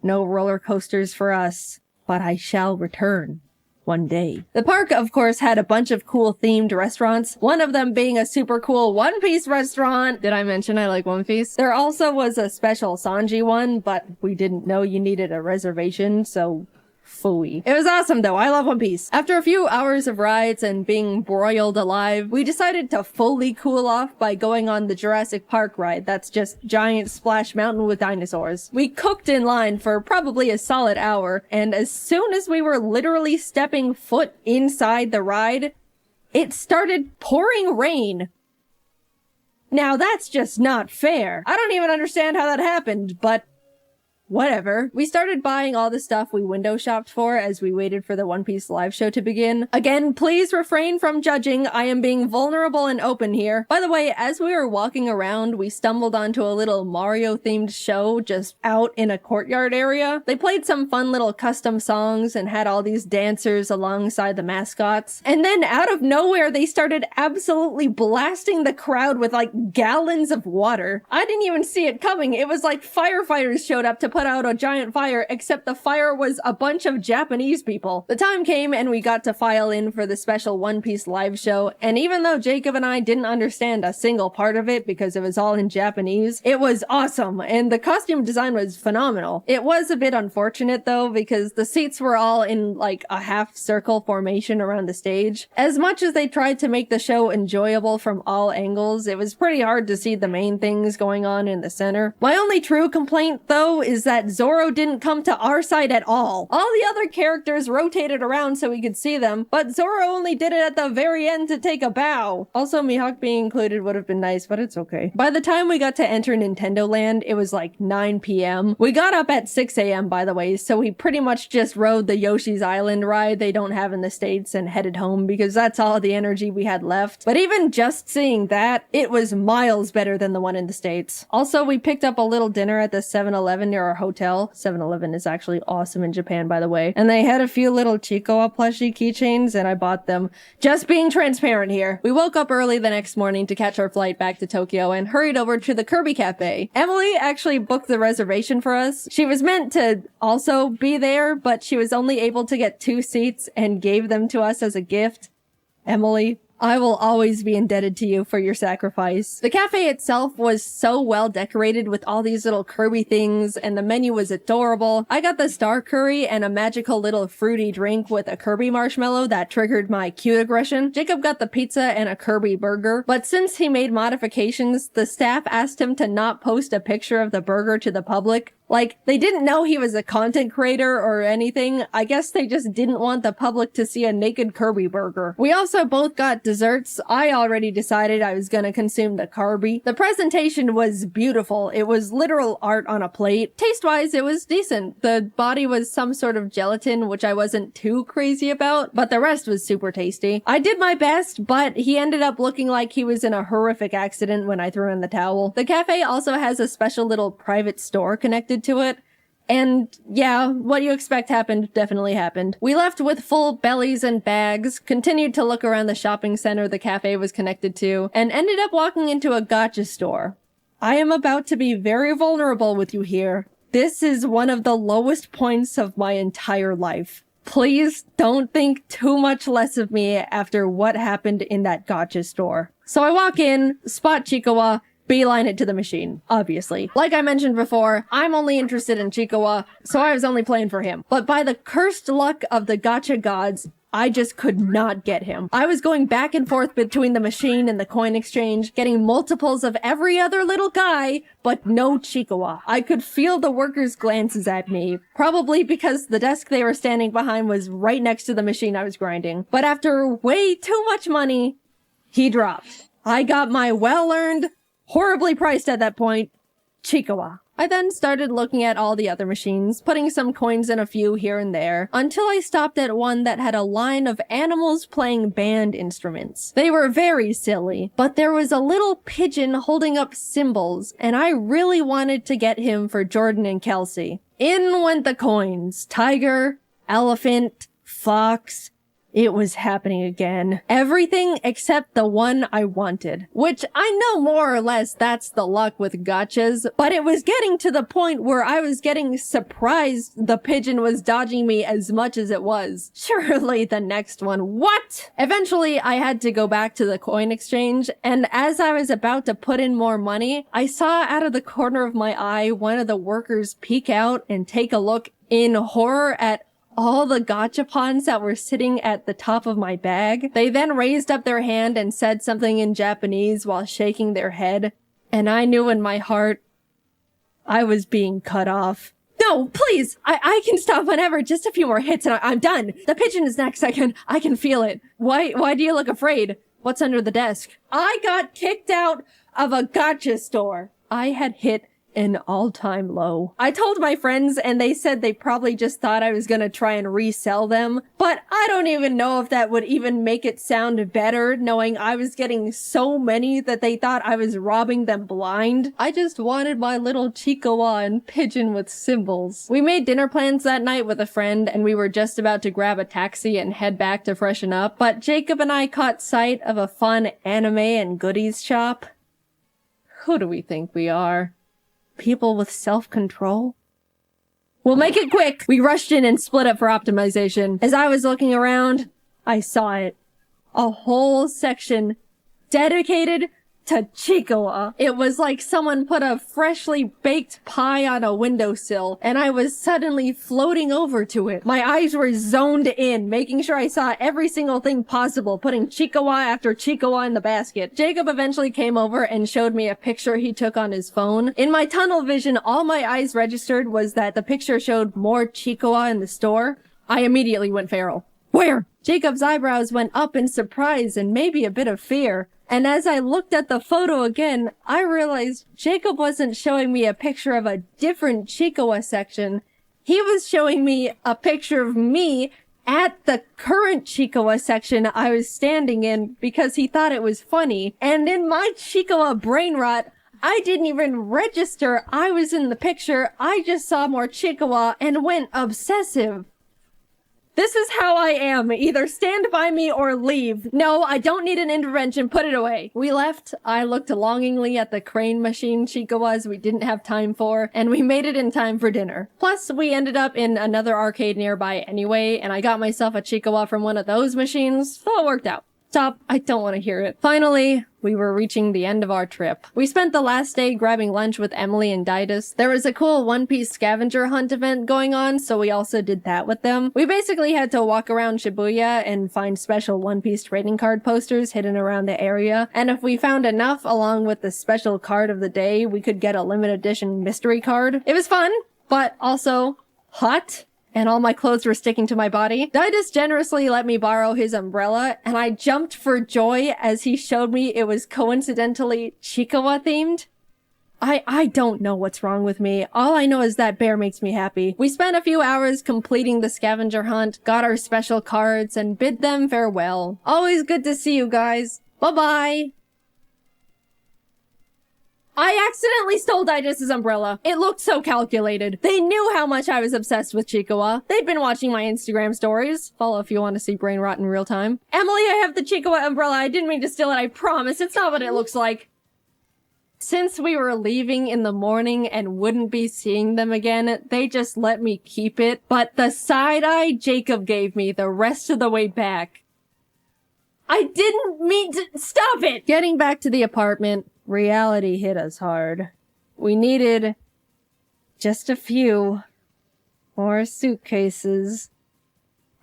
Speaker 13: no roller coasters for us. But I shall return one day. The park, of course, had a bunch of cool themed restaurants, one of them being a super cool One Piece restaurant. Did I mention I like One Piece? There also was a special Sanji one, but we didn't know you needed a reservation, so phooey. It was awesome though. I love One Piece. After a few hours of rides and being broiled alive, we decided to fully cool off by going on the Jurassic Park ride. That's just giant splash mountain with dinosaurs. We cooked in line for probably a solid hour, and as soon as we were literally stepping foot inside the ride, it started pouring rain. Now that's just not fair. I don't even understand how that happened, but whatever. We started buying all the stuff we window shopped for as we waited for the One Piece live show to begin. Again, please refrain from judging. I am being vulnerable and open here. By the way, as we were walking around, we stumbled onto a little Mario-themed show just out in a courtyard area. They played some fun little custom songs and had all these dancers alongside the mascots. And then out of nowhere, they started absolutely blasting the crowd with like gallons of water. I didn't even see it coming. It was like firefighters showed up to put out a giant fire, except the fire was a bunch of Japanese people. The time came and we got to file in for the special One Piece live show, and even though Jacob and I didn't understand a single part of it because it was all in Japanese, it was awesome, and the costume design was phenomenal. It was a bit unfortunate though, because the seats were all in like a half circle formation around the stage. As much as they tried to make the show enjoyable from all angles, it was pretty hard to see the main things going on in the center. My only true complaint though is that Zoro didn't come to our side at all. All the other characters rotated around so we could see them, but Zoro only did it at the very end to take a bow. Also, Mihawk being included would have been nice, but it's okay. By the time we got to enter Nintendo Land, it was like 9 p.m. We got up at 6 a.m. by the way, so we pretty much just rode the Yoshi's Island ride they don't have in the States and headed home because that's all the energy we had left. But even just seeing that, it was miles better than the one in the States. Also, we picked up a little dinner at the 7-Eleven near our hotel. 7-Eleven is actually awesome in Japan, by the way. And they had a few little Chicoa plushie keychains, and I bought them. Just being transparent here. We woke up early the next morning to catch our flight back to Tokyo and hurried over to the Kirby Cafe. Emily actually booked the reservation for us. She was meant to also be there, but she was only able to get 2 seats and gave them to us as a gift. Emily, I will always be indebted to you for your sacrifice. The cafe itself was so well decorated with all these little Kirby things, and the menu was adorable. I got the star curry and a magical little fruity drink with a Kirby marshmallow that triggered my cute aggression. Jacob got the pizza and a Kirby burger, but since he made modifications, the staff asked him to not post a picture of the burger to the public. Like, they didn't know he was a content creator or anything. I guess they just didn't want the public to see a naked Kirby burger. We also both got desserts. I already decided I was gonna consume the Kirby. The presentation was beautiful. It was literal art on a plate. Taste-wise, it was decent. The body was some sort of gelatin, which I wasn't too crazy about, but the rest was super tasty. I did my best, but he ended up looking like he was in a horrific accident when I threw in the towel. The cafe also has a special little private store connected to it. And yeah, what you expect happened definitely happened. We left with full bellies and bags, continued to look around the shopping center the cafe was connected to, and ended up walking into a gacha store. I am about to be very vulnerable with you here. This is one of the lowest points of my entire life. Please don't think too much less of me after what happened in that gacha store. So I walk in, spot Chikawa, beeline it to the machine, obviously. Like I mentioned before, I'm only interested in Chikawa, so I was only playing for him. But by the cursed luck of the gacha gods, I just could not get him. I was going back and forth between the machine and the coin exchange, getting multiples of every other little guy, but no Chikawa. I could feel the workers' glances at me, probably because the desk they were standing behind was right next to the machine I was grinding. But after way too much money, he dropped. I got my well-earned, horribly priced at that point, Chikawa. I then started looking at all the other machines, putting some coins in a few here and there, until I stopped at one that had a line of animals playing band instruments. They were very silly, but there was a little pigeon holding up cymbals, and I really wanted to get him for Jordan and Kelsey. In went the coins. Tiger, elephant, fox. It was happening again. Everything except the one I wanted. Which I know more or less that's the luck with gachas, but it was getting to the point where I was getting surprised the pigeon was dodging me as much as it was. Surely the next one. What? Eventually, I had to go back to the coin exchange, and as I was about to put in more money, I saw out of the corner of my eye one of the workers peek out and take a look in horror at all the gachapons that were sitting at the top of my bag. They then raised up their hand and said something in Japanese while shaking their head, and I knew in my heart I was being cut off. No, please! I can stop whenever. Just a few more hits and I'm done. The pigeon is next. I can feel it. Why do you look afraid? What's under the desk? I got kicked out of a gacha store. I had hit an all-time low. I told my friends and they said they probably just thought I was gonna try and resell them, but I don't even know if that would even make it sound better knowing I was getting so many that they thought I was robbing them blind. I just wanted my little Chikawa and pigeon with cymbals. We made dinner plans that night with a friend and we were just about to grab a taxi and head back to freshen up, but Jacob and I caught sight of a fun anime and goodies shop. Who do we think we are? People with self-control? We'll make it quick. We rushed in and split up for optimization. As I was looking around, I saw it. A whole section dedicated to Chiikawa. It was like someone put a freshly baked pie on a windowsill, and I was suddenly floating over to it. My eyes were zoned in, making sure I saw every single thing possible, putting Chiikawa after Chiikawa in the basket. Jacob eventually came over and showed me a picture he took on his phone. In my tunnel vision, all my eyes registered was that the picture showed more Chiikawa in the store. I immediately went feral. Where? Jacob's eyebrows went up in surprise and maybe a bit of fear. And as I looked at the photo again, I realized Jacob wasn't showing me a picture of a different Chiikawa section. He was showing me a picture of me at the current Chiikawa section I was standing in because he thought it was funny. And in my Chiikawa brain rot, I didn't even register I was in the picture. I just saw more Chiikawa and went obsessive. This is how I am. Either stand by me or leave. No, I don't need an intervention. Put it away. We left. I looked longingly at the crane machine Chiikawas we didn't have time for, and we made it in time for dinner. Plus, we ended up in another arcade nearby anyway, and I got myself a Chiikawa from one of those machines, so it worked out. Stop. I don't want to hear it. Finally, we were reaching the end of our trip. We spent the last day grabbing lunch with Emily and Didus. There was a cool One Piece scavenger hunt event going on, so we also did that with them. We basically had to walk around Shibuya and find special One Piece trading card posters hidden around the area. And if we found enough along with the special card of the day, we could get a limited edition mystery card. It was fun, but also hot. And all my clothes were sticking to my body. Didus generously let me borrow his umbrella, and I jumped for joy as he showed me it was coincidentally Chiikawa themed. I don't know what's wrong with me. All I know is that bear makes me happy. We spent a few hours completing the scavenger hunt, got our special cards, and bid them farewell. Always good to see you guys. Bye-bye. I accidentally stole Didus' umbrella. It looked so calculated. They knew how much I was obsessed with Chiikawa. They'd been watching my Instagram stories. Follow if you want to see brain rot in real time. Emily, I have the Chiikawa umbrella. I didn't mean to steal it, I promise. It's not what it looks like. Since we were leaving in the morning and wouldn't be seeing them again, they just let me keep it. But the side-eye Jacob gave me the rest of the way back. I didn't mean to— stop it! Getting back to the apartment, reality hit us hard. We needed just a few more suitcases.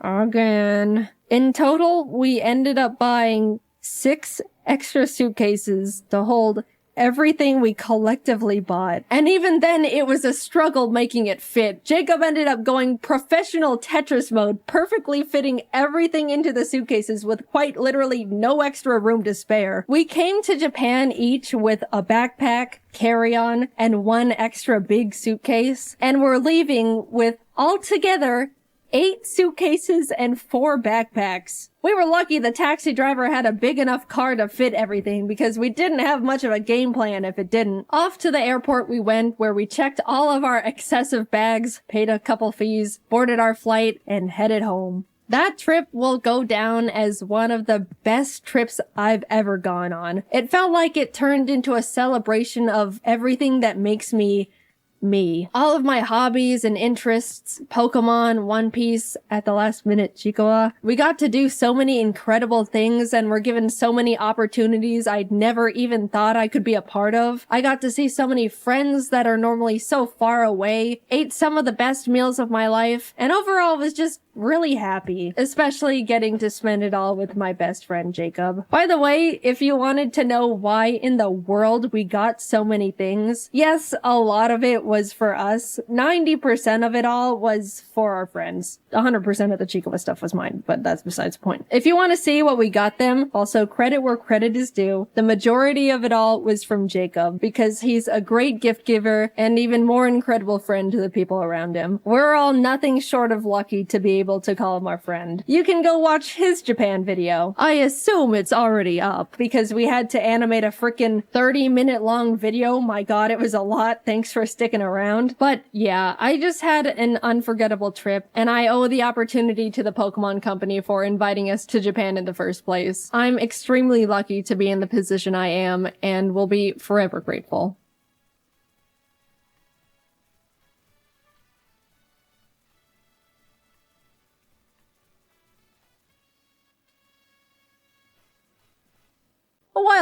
Speaker 13: Again. In total, we ended up buying 6 extra suitcases to hold everything we collectively bought. And even then, it was a struggle making it fit. Jacob ended up going professional Tetris mode, perfectly fitting everything into the suitcases with quite literally no extra room to spare. We came to Japan each with a backpack, carry-on, and 1 extra big suitcase, and we're leaving with altogether 8 suitcases and 4 backpacks. We were lucky the taxi driver had a big enough car to fit everything because we didn't have much of a game plan if it didn't. Off to the airport we went, where we checked all of our excessive bags, paid a couple fees, boarded our flight, and headed home. That trip will go down as one of the best trips I've ever gone on. It felt like it turned into a celebration of everything that makes me me. All of my hobbies and interests, Pokemon, One Piece, at the last minute Chiikawa. We got to do so many incredible things and were given so many opportunities I'd never even thought I could be a part of. I got to see so many friends that are normally so far away, ate some of the best meals of my life, and overall was just really happy, especially getting to spend it all with my best friend Jacob. By the way, if you wanted to know why in the world we got so many things, yes, a lot of it was for us. 90% of it all was for our friends. 100% of the Chiikawa stuff was mine, but that's besides the point. If you want to see what we got them, also credit where credit is due, the majority of it all was from Jacob, because he's a great gift giver and even more incredible friend to the people around him. We're all nothing short of lucky to be able to call him our friend. You can go watch his Japan video. I assume it's already up, because we had to animate a frickin' 30-minute long video. My god, it was a lot. Thanks for sticking around. But yeah, I just had an unforgettable trip, and I owe the opportunity to the Pokemon Company for inviting us to Japan in the first place. I'm extremely lucky to be in the position I am, and will be forever grateful.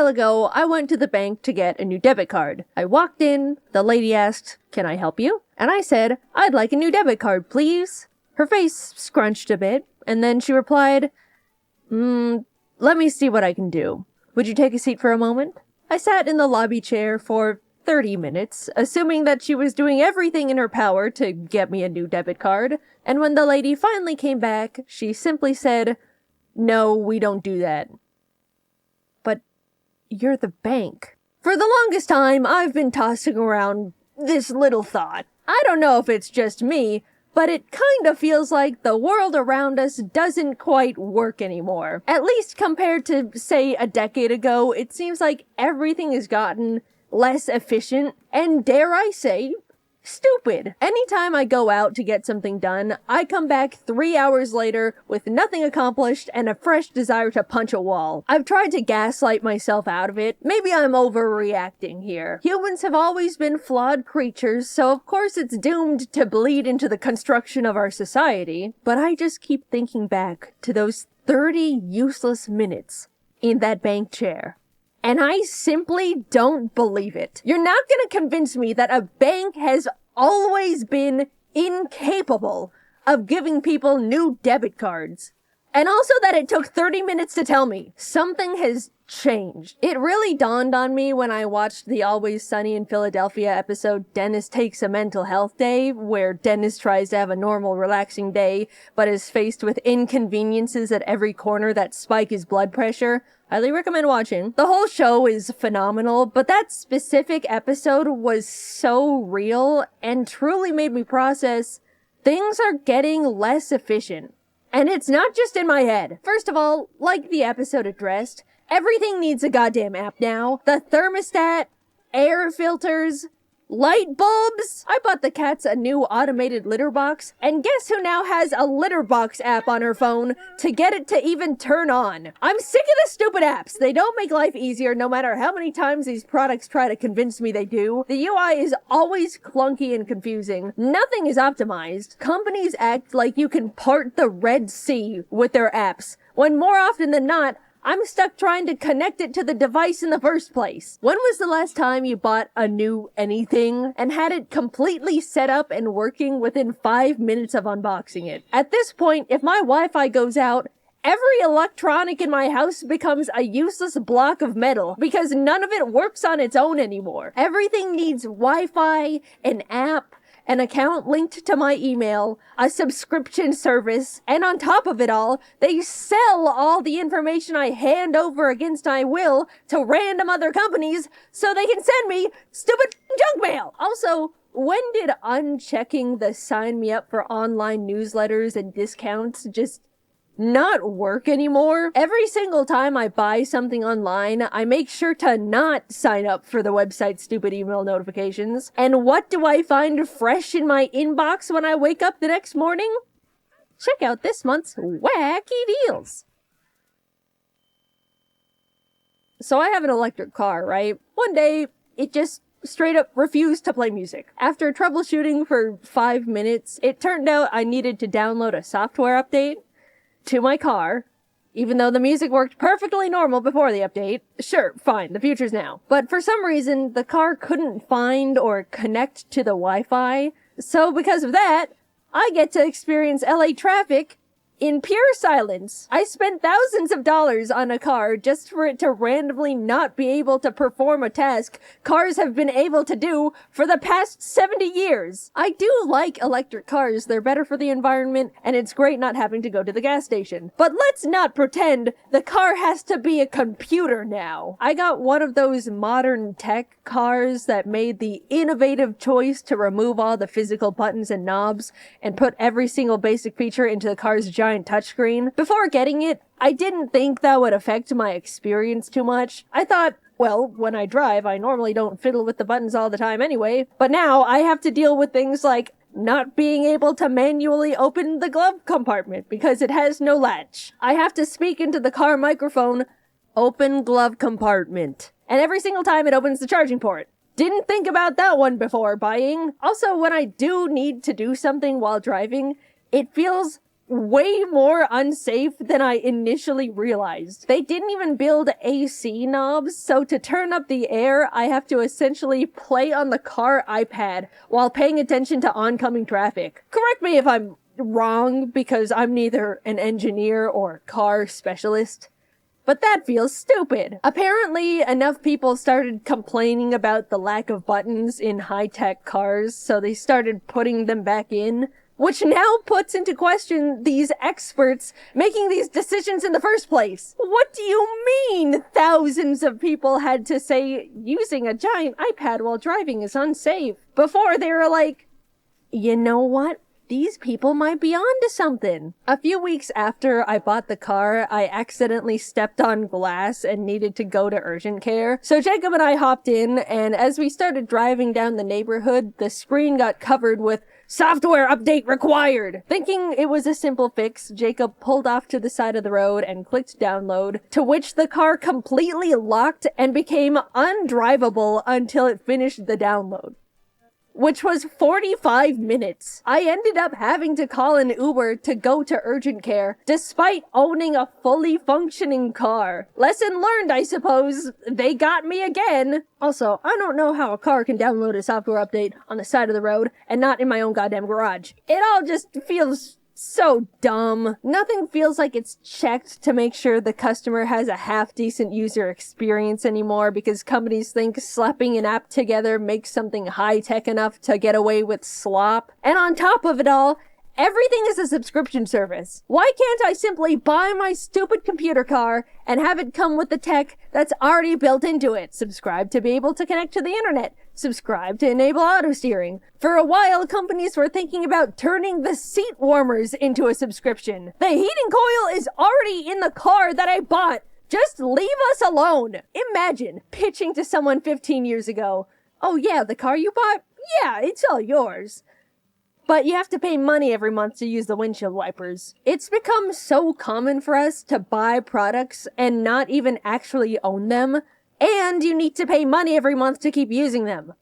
Speaker 13: while ago, I went to the bank to get a new debit card. I walked in, the lady asked, "Can I help you?" And I said, "I'd like a new debit card, please." Her face scrunched a bit, and then she replied, "Let me see what I can do. Would you take a seat for a moment?" I sat in the lobby chair for 30 minutes, assuming that she was doing everything in her power to get me a new debit card, and when the lady finally came back, she simply said, "No, we don't do that." But you're the bank. For the longest time, I've been tossing around this little thought. I don't know if it's just me, but it kind of feels like the world around us doesn't quite work anymore. At least compared to, say, a decade ago, it seems like everything has gotten less efficient, and dare I say, stupid. Anytime I go out to get something done, I come back 3 hours later with nothing accomplished and a fresh desire to punch a wall. I've tried to gaslight myself out of it. Maybe I'm overreacting here. Humans have always been flawed creatures, so of course it's doomed to bleed into the construction of our society. But I just keep thinking back to those 30 useless minutes in that bank chair. And I simply don't believe it. You're not gonna convince me that a bank has always been incapable of giving people new debit cards. And also that it took 30 minutes to tell me. Something has changed. It really dawned on me when I watched the Always Sunny in Philadelphia episode Dennis Takes a Mental Health Day, where Dennis tries to have a normal, relaxing day, but is faced with inconveniences at every corner that spike his blood pressure. Highly recommend watching. The whole show is phenomenal, but that specific episode was so real and truly made me process things are getting less efficient. And it's not just in my head. First of all, like the episode addressed, everything needs a goddamn app now. The thermostat, air filters, light bulbs. I bought the cats a new automated litter box, and guess who now has a litter box app on her phone to get it to even turn on? I'm sick of the stupid apps. They don't make life easier no matter how many times these products try to convince me they do. The UI is always clunky and confusing. Nothing is optimized. Companies act like you can part the Red Sea with their apps, when more often than not, I'm stuck trying to connect it to the device in the first place. When was the last time you bought a new anything and had it completely set up and working within 5 minutes of unboxing it? At this point, if my Wi-Fi goes out, every electronic in my house becomes a useless block of metal because none of it works on its own anymore. Everything needs Wi-Fi, an app, an account linked to my email, a subscription service, and on top of it all, they sell all the information I hand over against my will to random other companies so they can send me stupid junk mail. Also, when did unchecking the sign me up for online newsletters and discounts just not work anymore? Every single time I buy something online, I make sure to not sign up for the website's stupid email notifications. And what do I find fresh in my inbox when I wake up the next morning? Check out this month's wacky deals. So I have an electric car, right? One day, it just straight up refused to play music. After troubleshooting for 5 minutes, it turned out I needed to download a software update to my car, even though the music worked perfectly normal before the update. Sure, fine, the future's now. But for some reason, the car couldn't find or connect to the Wi-Fi, so because of that, I get to experience LA traffic in pure silence. I spent thousands of dollars on a car just for it to randomly not be able to perform a task cars have been able to do for the past 70 years. I do like electric cars. They're better for the environment, and it's great not having to go to the gas station. But let's not pretend the car has to be a computer now. I got one of those modern tech cars that made the innovative choice to remove all the physical buttons and knobs and put every single basic feature into the car's giant touchscreen. Before getting it, I didn't think that would affect my experience too much. I thought, well, when I drive, I normally don't fiddle with the buttons all the time anyway. But now I have to deal with things like not being able to manually open the glove compartment because it has no latch. I have to speak into the car microphone, "Open glove compartment." And every single time it opens the charging port. Didn't think about that one before buying. Also, when I do need to do something while driving, it feels way more unsafe than I initially realized. They didn't even build AC knobs, so to turn up the air, I have to essentially play on the car iPad while paying attention to oncoming traffic. Correct me if I'm wrong, because I'm neither an engineer or car specialist. But that feels stupid. Apparently, enough people started complaining about the lack of buttons in high-tech cars, so they started putting them back in, which now puts into question these experts making these decisions in the first place. What do you mean thousands of people had to say using a giant iPad while driving is unsafe? Before they were like, you know what? These people might be onto something. A few weeks after I bought the car, I accidentally stepped on glass and needed to go to urgent care. So Jacob and I hopped in, and as we started driving down the neighborhood, the screen got covered with "Software update required." Thinking it was a simple fix, Jacob pulled off to the side of the road and clicked download, to which the car completely locked and became undrivable until it finished the download, which was 45 minutes. I ended up having to call an Uber to go to urgent care, despite owning a fully functioning car. Lesson learned, I suppose. They got me again. Also, I don't know how a car can download a software update on the side of the road and not in my own goddamn garage. It all just feels so dumb. Nothing feels like it's checked to make sure the customer has a half-decent user experience anymore, because companies think slapping an app together makes something high-tech enough to get away with slop. And on top of it all, everything is a subscription service. Why can't I simply buy my stupid computer car and have it come with the tech that's already built into it? Subscribe to be able to connect to the internet. Subscribe to enable auto steering. For a while, companies were thinking about turning the seat warmers into a subscription. The heating coil is already in the car that I bought. Just leave us alone. Imagine pitching to someone 15 years ago, "Oh yeah, the car you bought? Yeah, it's all yours. But you have to pay money every month to use the windshield wipers." It's become so common for us to buy products and not even actually own them, and you need to pay money every month to keep using them.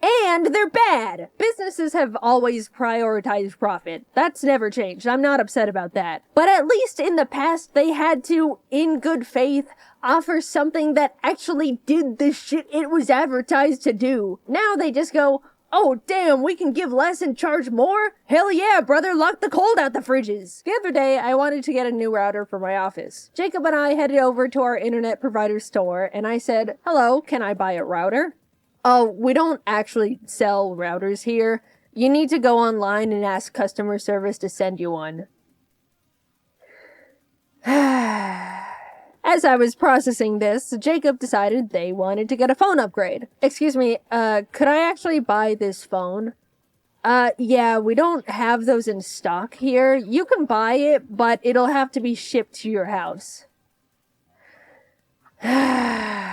Speaker 13: And they're bad! Businesses have always prioritized profit. That's never changed. I'm not upset about that. But at least in the past, they had to, in good faith, offer something that actually did the shit it was advertised to do. Now they just go, "Oh damn, we can give less and charge more? Hell yeah, brother, lock the cold out the fridges." The other day, I wanted to get a new router for my office. Jacob and I headed over to our internet provider store, and I said, "Hello, can I buy a router?" "Oh, we don't actually sell routers here. You need to go online and ask customer service to send you one." As I was processing this, Jacob decided they wanted to get a phone upgrade. "Excuse me, could I actually buy this phone?" Yeah, we don't have those in stock here. You can buy it, but it'll have to be shipped to your house."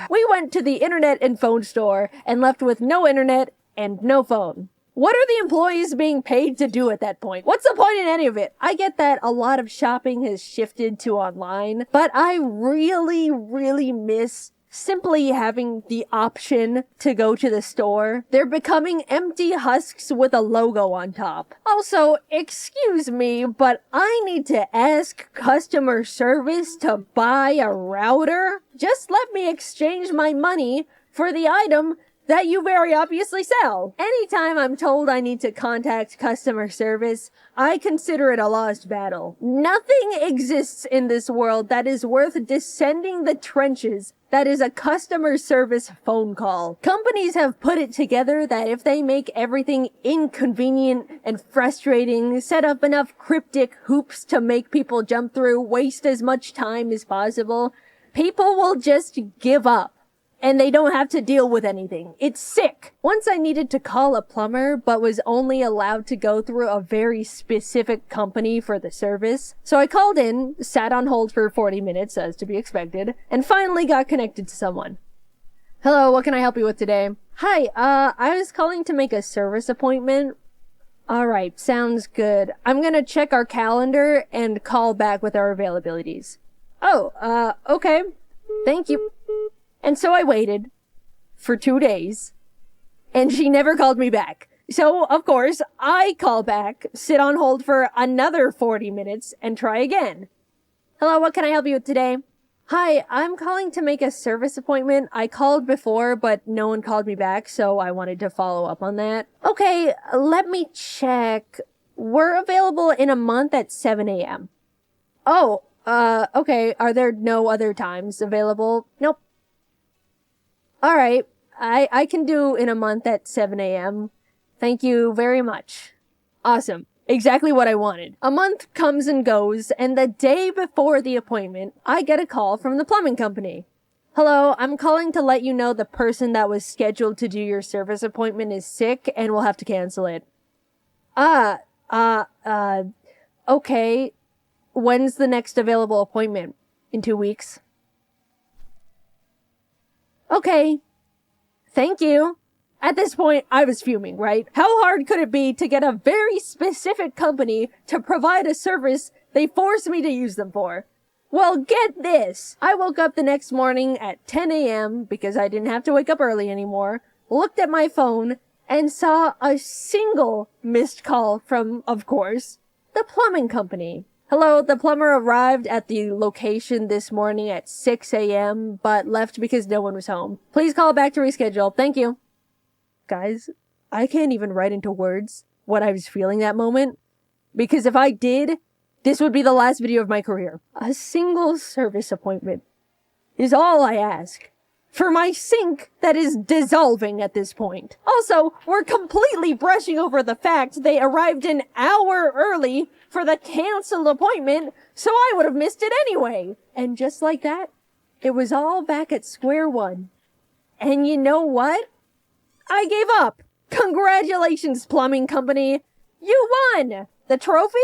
Speaker 13: We went to the internet and phone store and left with no internet and no phone. What are the employees being paid to do at that point? What's the point in any of it? I get that a lot of shopping has shifted to online, but I really, really miss simply having the option to go to the store. They're becoming empty husks with a logo on top. Also, excuse me, but I need to ask customer service to buy a router? Just let me exchange my money for the item that you very obviously sell. Anytime I'm told I need to contact customer service, I consider it a lost battle. Nothing exists in this world that is worth descending the trenches that is a customer service phone call. Companies have put it together that if they make everything inconvenient and frustrating, set up enough cryptic hoops to make people jump through, waste as much time as possible, people will just give up. And they don't have to deal with anything. It's sick. Once I needed to call a plumber, but was only allowed to go through a very specific company for the service. So I called in, sat on hold for 40 minutes, as to be expected, and finally got connected to someone. "Hello, what can I help you with today?" "Hi, I was calling to make a service appointment." "Alright, sounds good. I'm gonna check our calendar and call back with our availabilities." "Oh, okay. Thank you." And so I waited for 2 days, and she never called me back. So, of course, I call back, sit on hold for another 40 minutes, and try again. Hello, what can I help you with today? Hi, I'm calling to make a service appointment. I called before, but no one called me back, so I wanted to follow up on that. Okay, let me check. We're available in a month at 7 a.m. Oh, okay. Are there no other times available? Nope. Alright, I can do in a month at 7 a.m. Thank you very much. Awesome. Exactly what I wanted. A month comes and goes, and the day before the appointment, I get a call from the plumbing company. Hello, I'm calling to let you know the person that was scheduled to do your service appointment is sick and we'll have to cancel it. Okay. When's the next available appointment? In 2 weeks? Okay. Thank you. At this point, I was fuming, right? How hard could it be to get a very specific company to provide a service they forced me to use them for? Well, get this. I woke up the next morning at 10 a.m. because I didn't have to wake up early anymore, looked at my phone, and saw a single missed call from, of course, the plumbing company. Hello, the plumber arrived at the location this morning at 6 a.m., but left because no one was home. Please call back to reschedule. Thank you. Guys, I can't even write into words what I was feeling that moment, because if I did, this would be the last video of my career. A single service appointment is all I ask for my sink that is dissolving at this point. Also, we're completely brushing over the fact they arrived an hour early for the canceled appointment, so I would have missed it anyway. And just like that, it was all back at square one. And you know what? I gave up. Congratulations, plumbing company. You won! The trophy?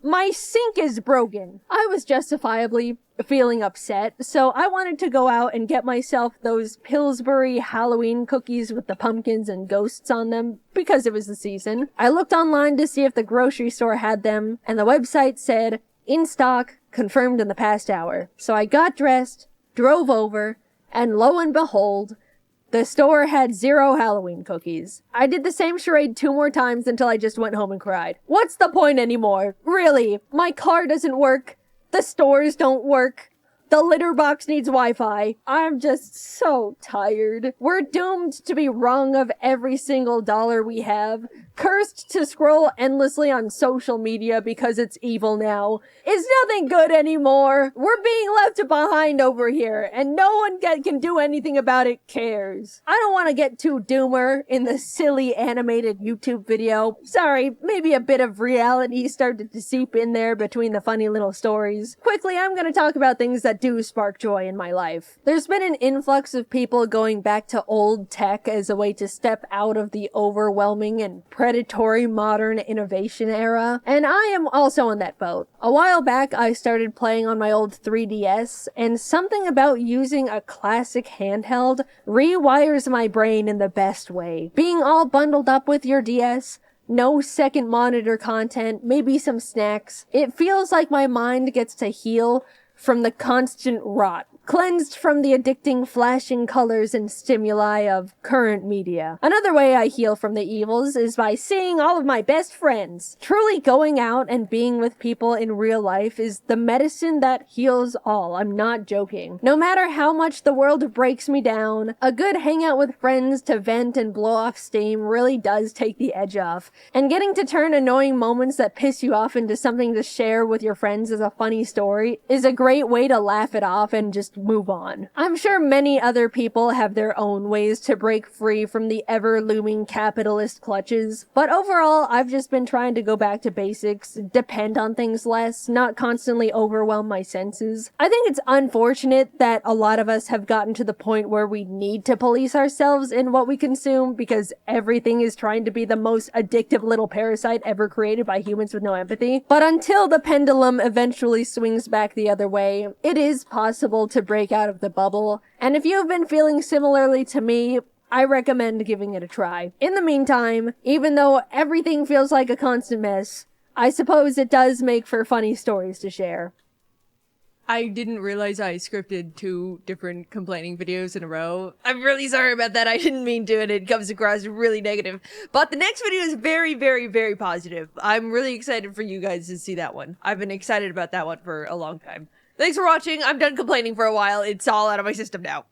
Speaker 13: My sink is broken. I was justifiably feeling upset, so I wanted to go out and get myself those Pillsbury Halloween cookies with the pumpkins and ghosts on them, because it was the season. I looked online to see if the grocery store had them, and the website said, in stock, confirmed in the past hour. So I got dressed, drove over, and lo and behold, the store had 0 Halloween cookies. I did the same charade 2 more times until I just went home and cried. What's the point anymore? Really, my car doesn't work. The stores don't work. The litter box needs Wi-Fi. I'm just so tired. We're doomed to be wrong of every single dollar we have. Cursed to scroll endlessly on social media because it's evil now. It's nothing good anymore. We're being left behind over here, and no one can do anything about it cares. I don't want to get too doomer in the silly animated YouTube video. Sorry, maybe a bit of reality started to seep in there between the funny little stories. Quickly, I'm going to talk about things that do spark joy in my life. There's been an influx of people going back to old tech as a way to step out of the overwhelming and predatory modern innovation era, and I am also on that boat. A while back, I started playing on my old 3DS, and something about using a classic handheld rewires my brain in the best way. Being all bundled up with your DS, no second monitor content, maybe some snacks, it feels like my mind gets to heal from the constant rot, cleansed from the addicting flashing colors and stimuli of current media. Another way I heal from the evils is by seeing all of my best friends. Truly going out and being with people in real life is the medicine that heals all. I'm not joking. No matter how much the world breaks me down, a good hangout with friends to vent and blow off steam really does take the edge off. And getting to turn annoying moments that piss you off into something to share with your friends as a funny story is a great way to laugh it off and just move on. I'm sure many other people have their own ways to break free from the ever-looming capitalist clutches, but overall, I've just been trying to go back to basics, depend on things less, not constantly overwhelm my senses. I think it's unfortunate that a lot of us have gotten to the point where we need to police ourselves in what we consume because everything is trying to be the most addictive little parasite ever created by humans with no empathy. But until the pendulum eventually swings back the other way, it is possible to break out of the bubble, and if you've been feeling similarly to me, I recommend giving it a try. In the meantime, even though everything feels like a constant mess, I suppose it does make for funny stories to share. I didn't realize I scripted 2 different complaining videos in a row. I'm really sorry about that. I didn't mean to, and it comes across really negative. But the next video is very, very, very positive. I'm really excited for you guys to see that one. I've been excited about that one for a long time. Thanks for watching. I'm done complaining for a while. It's all out of my system now.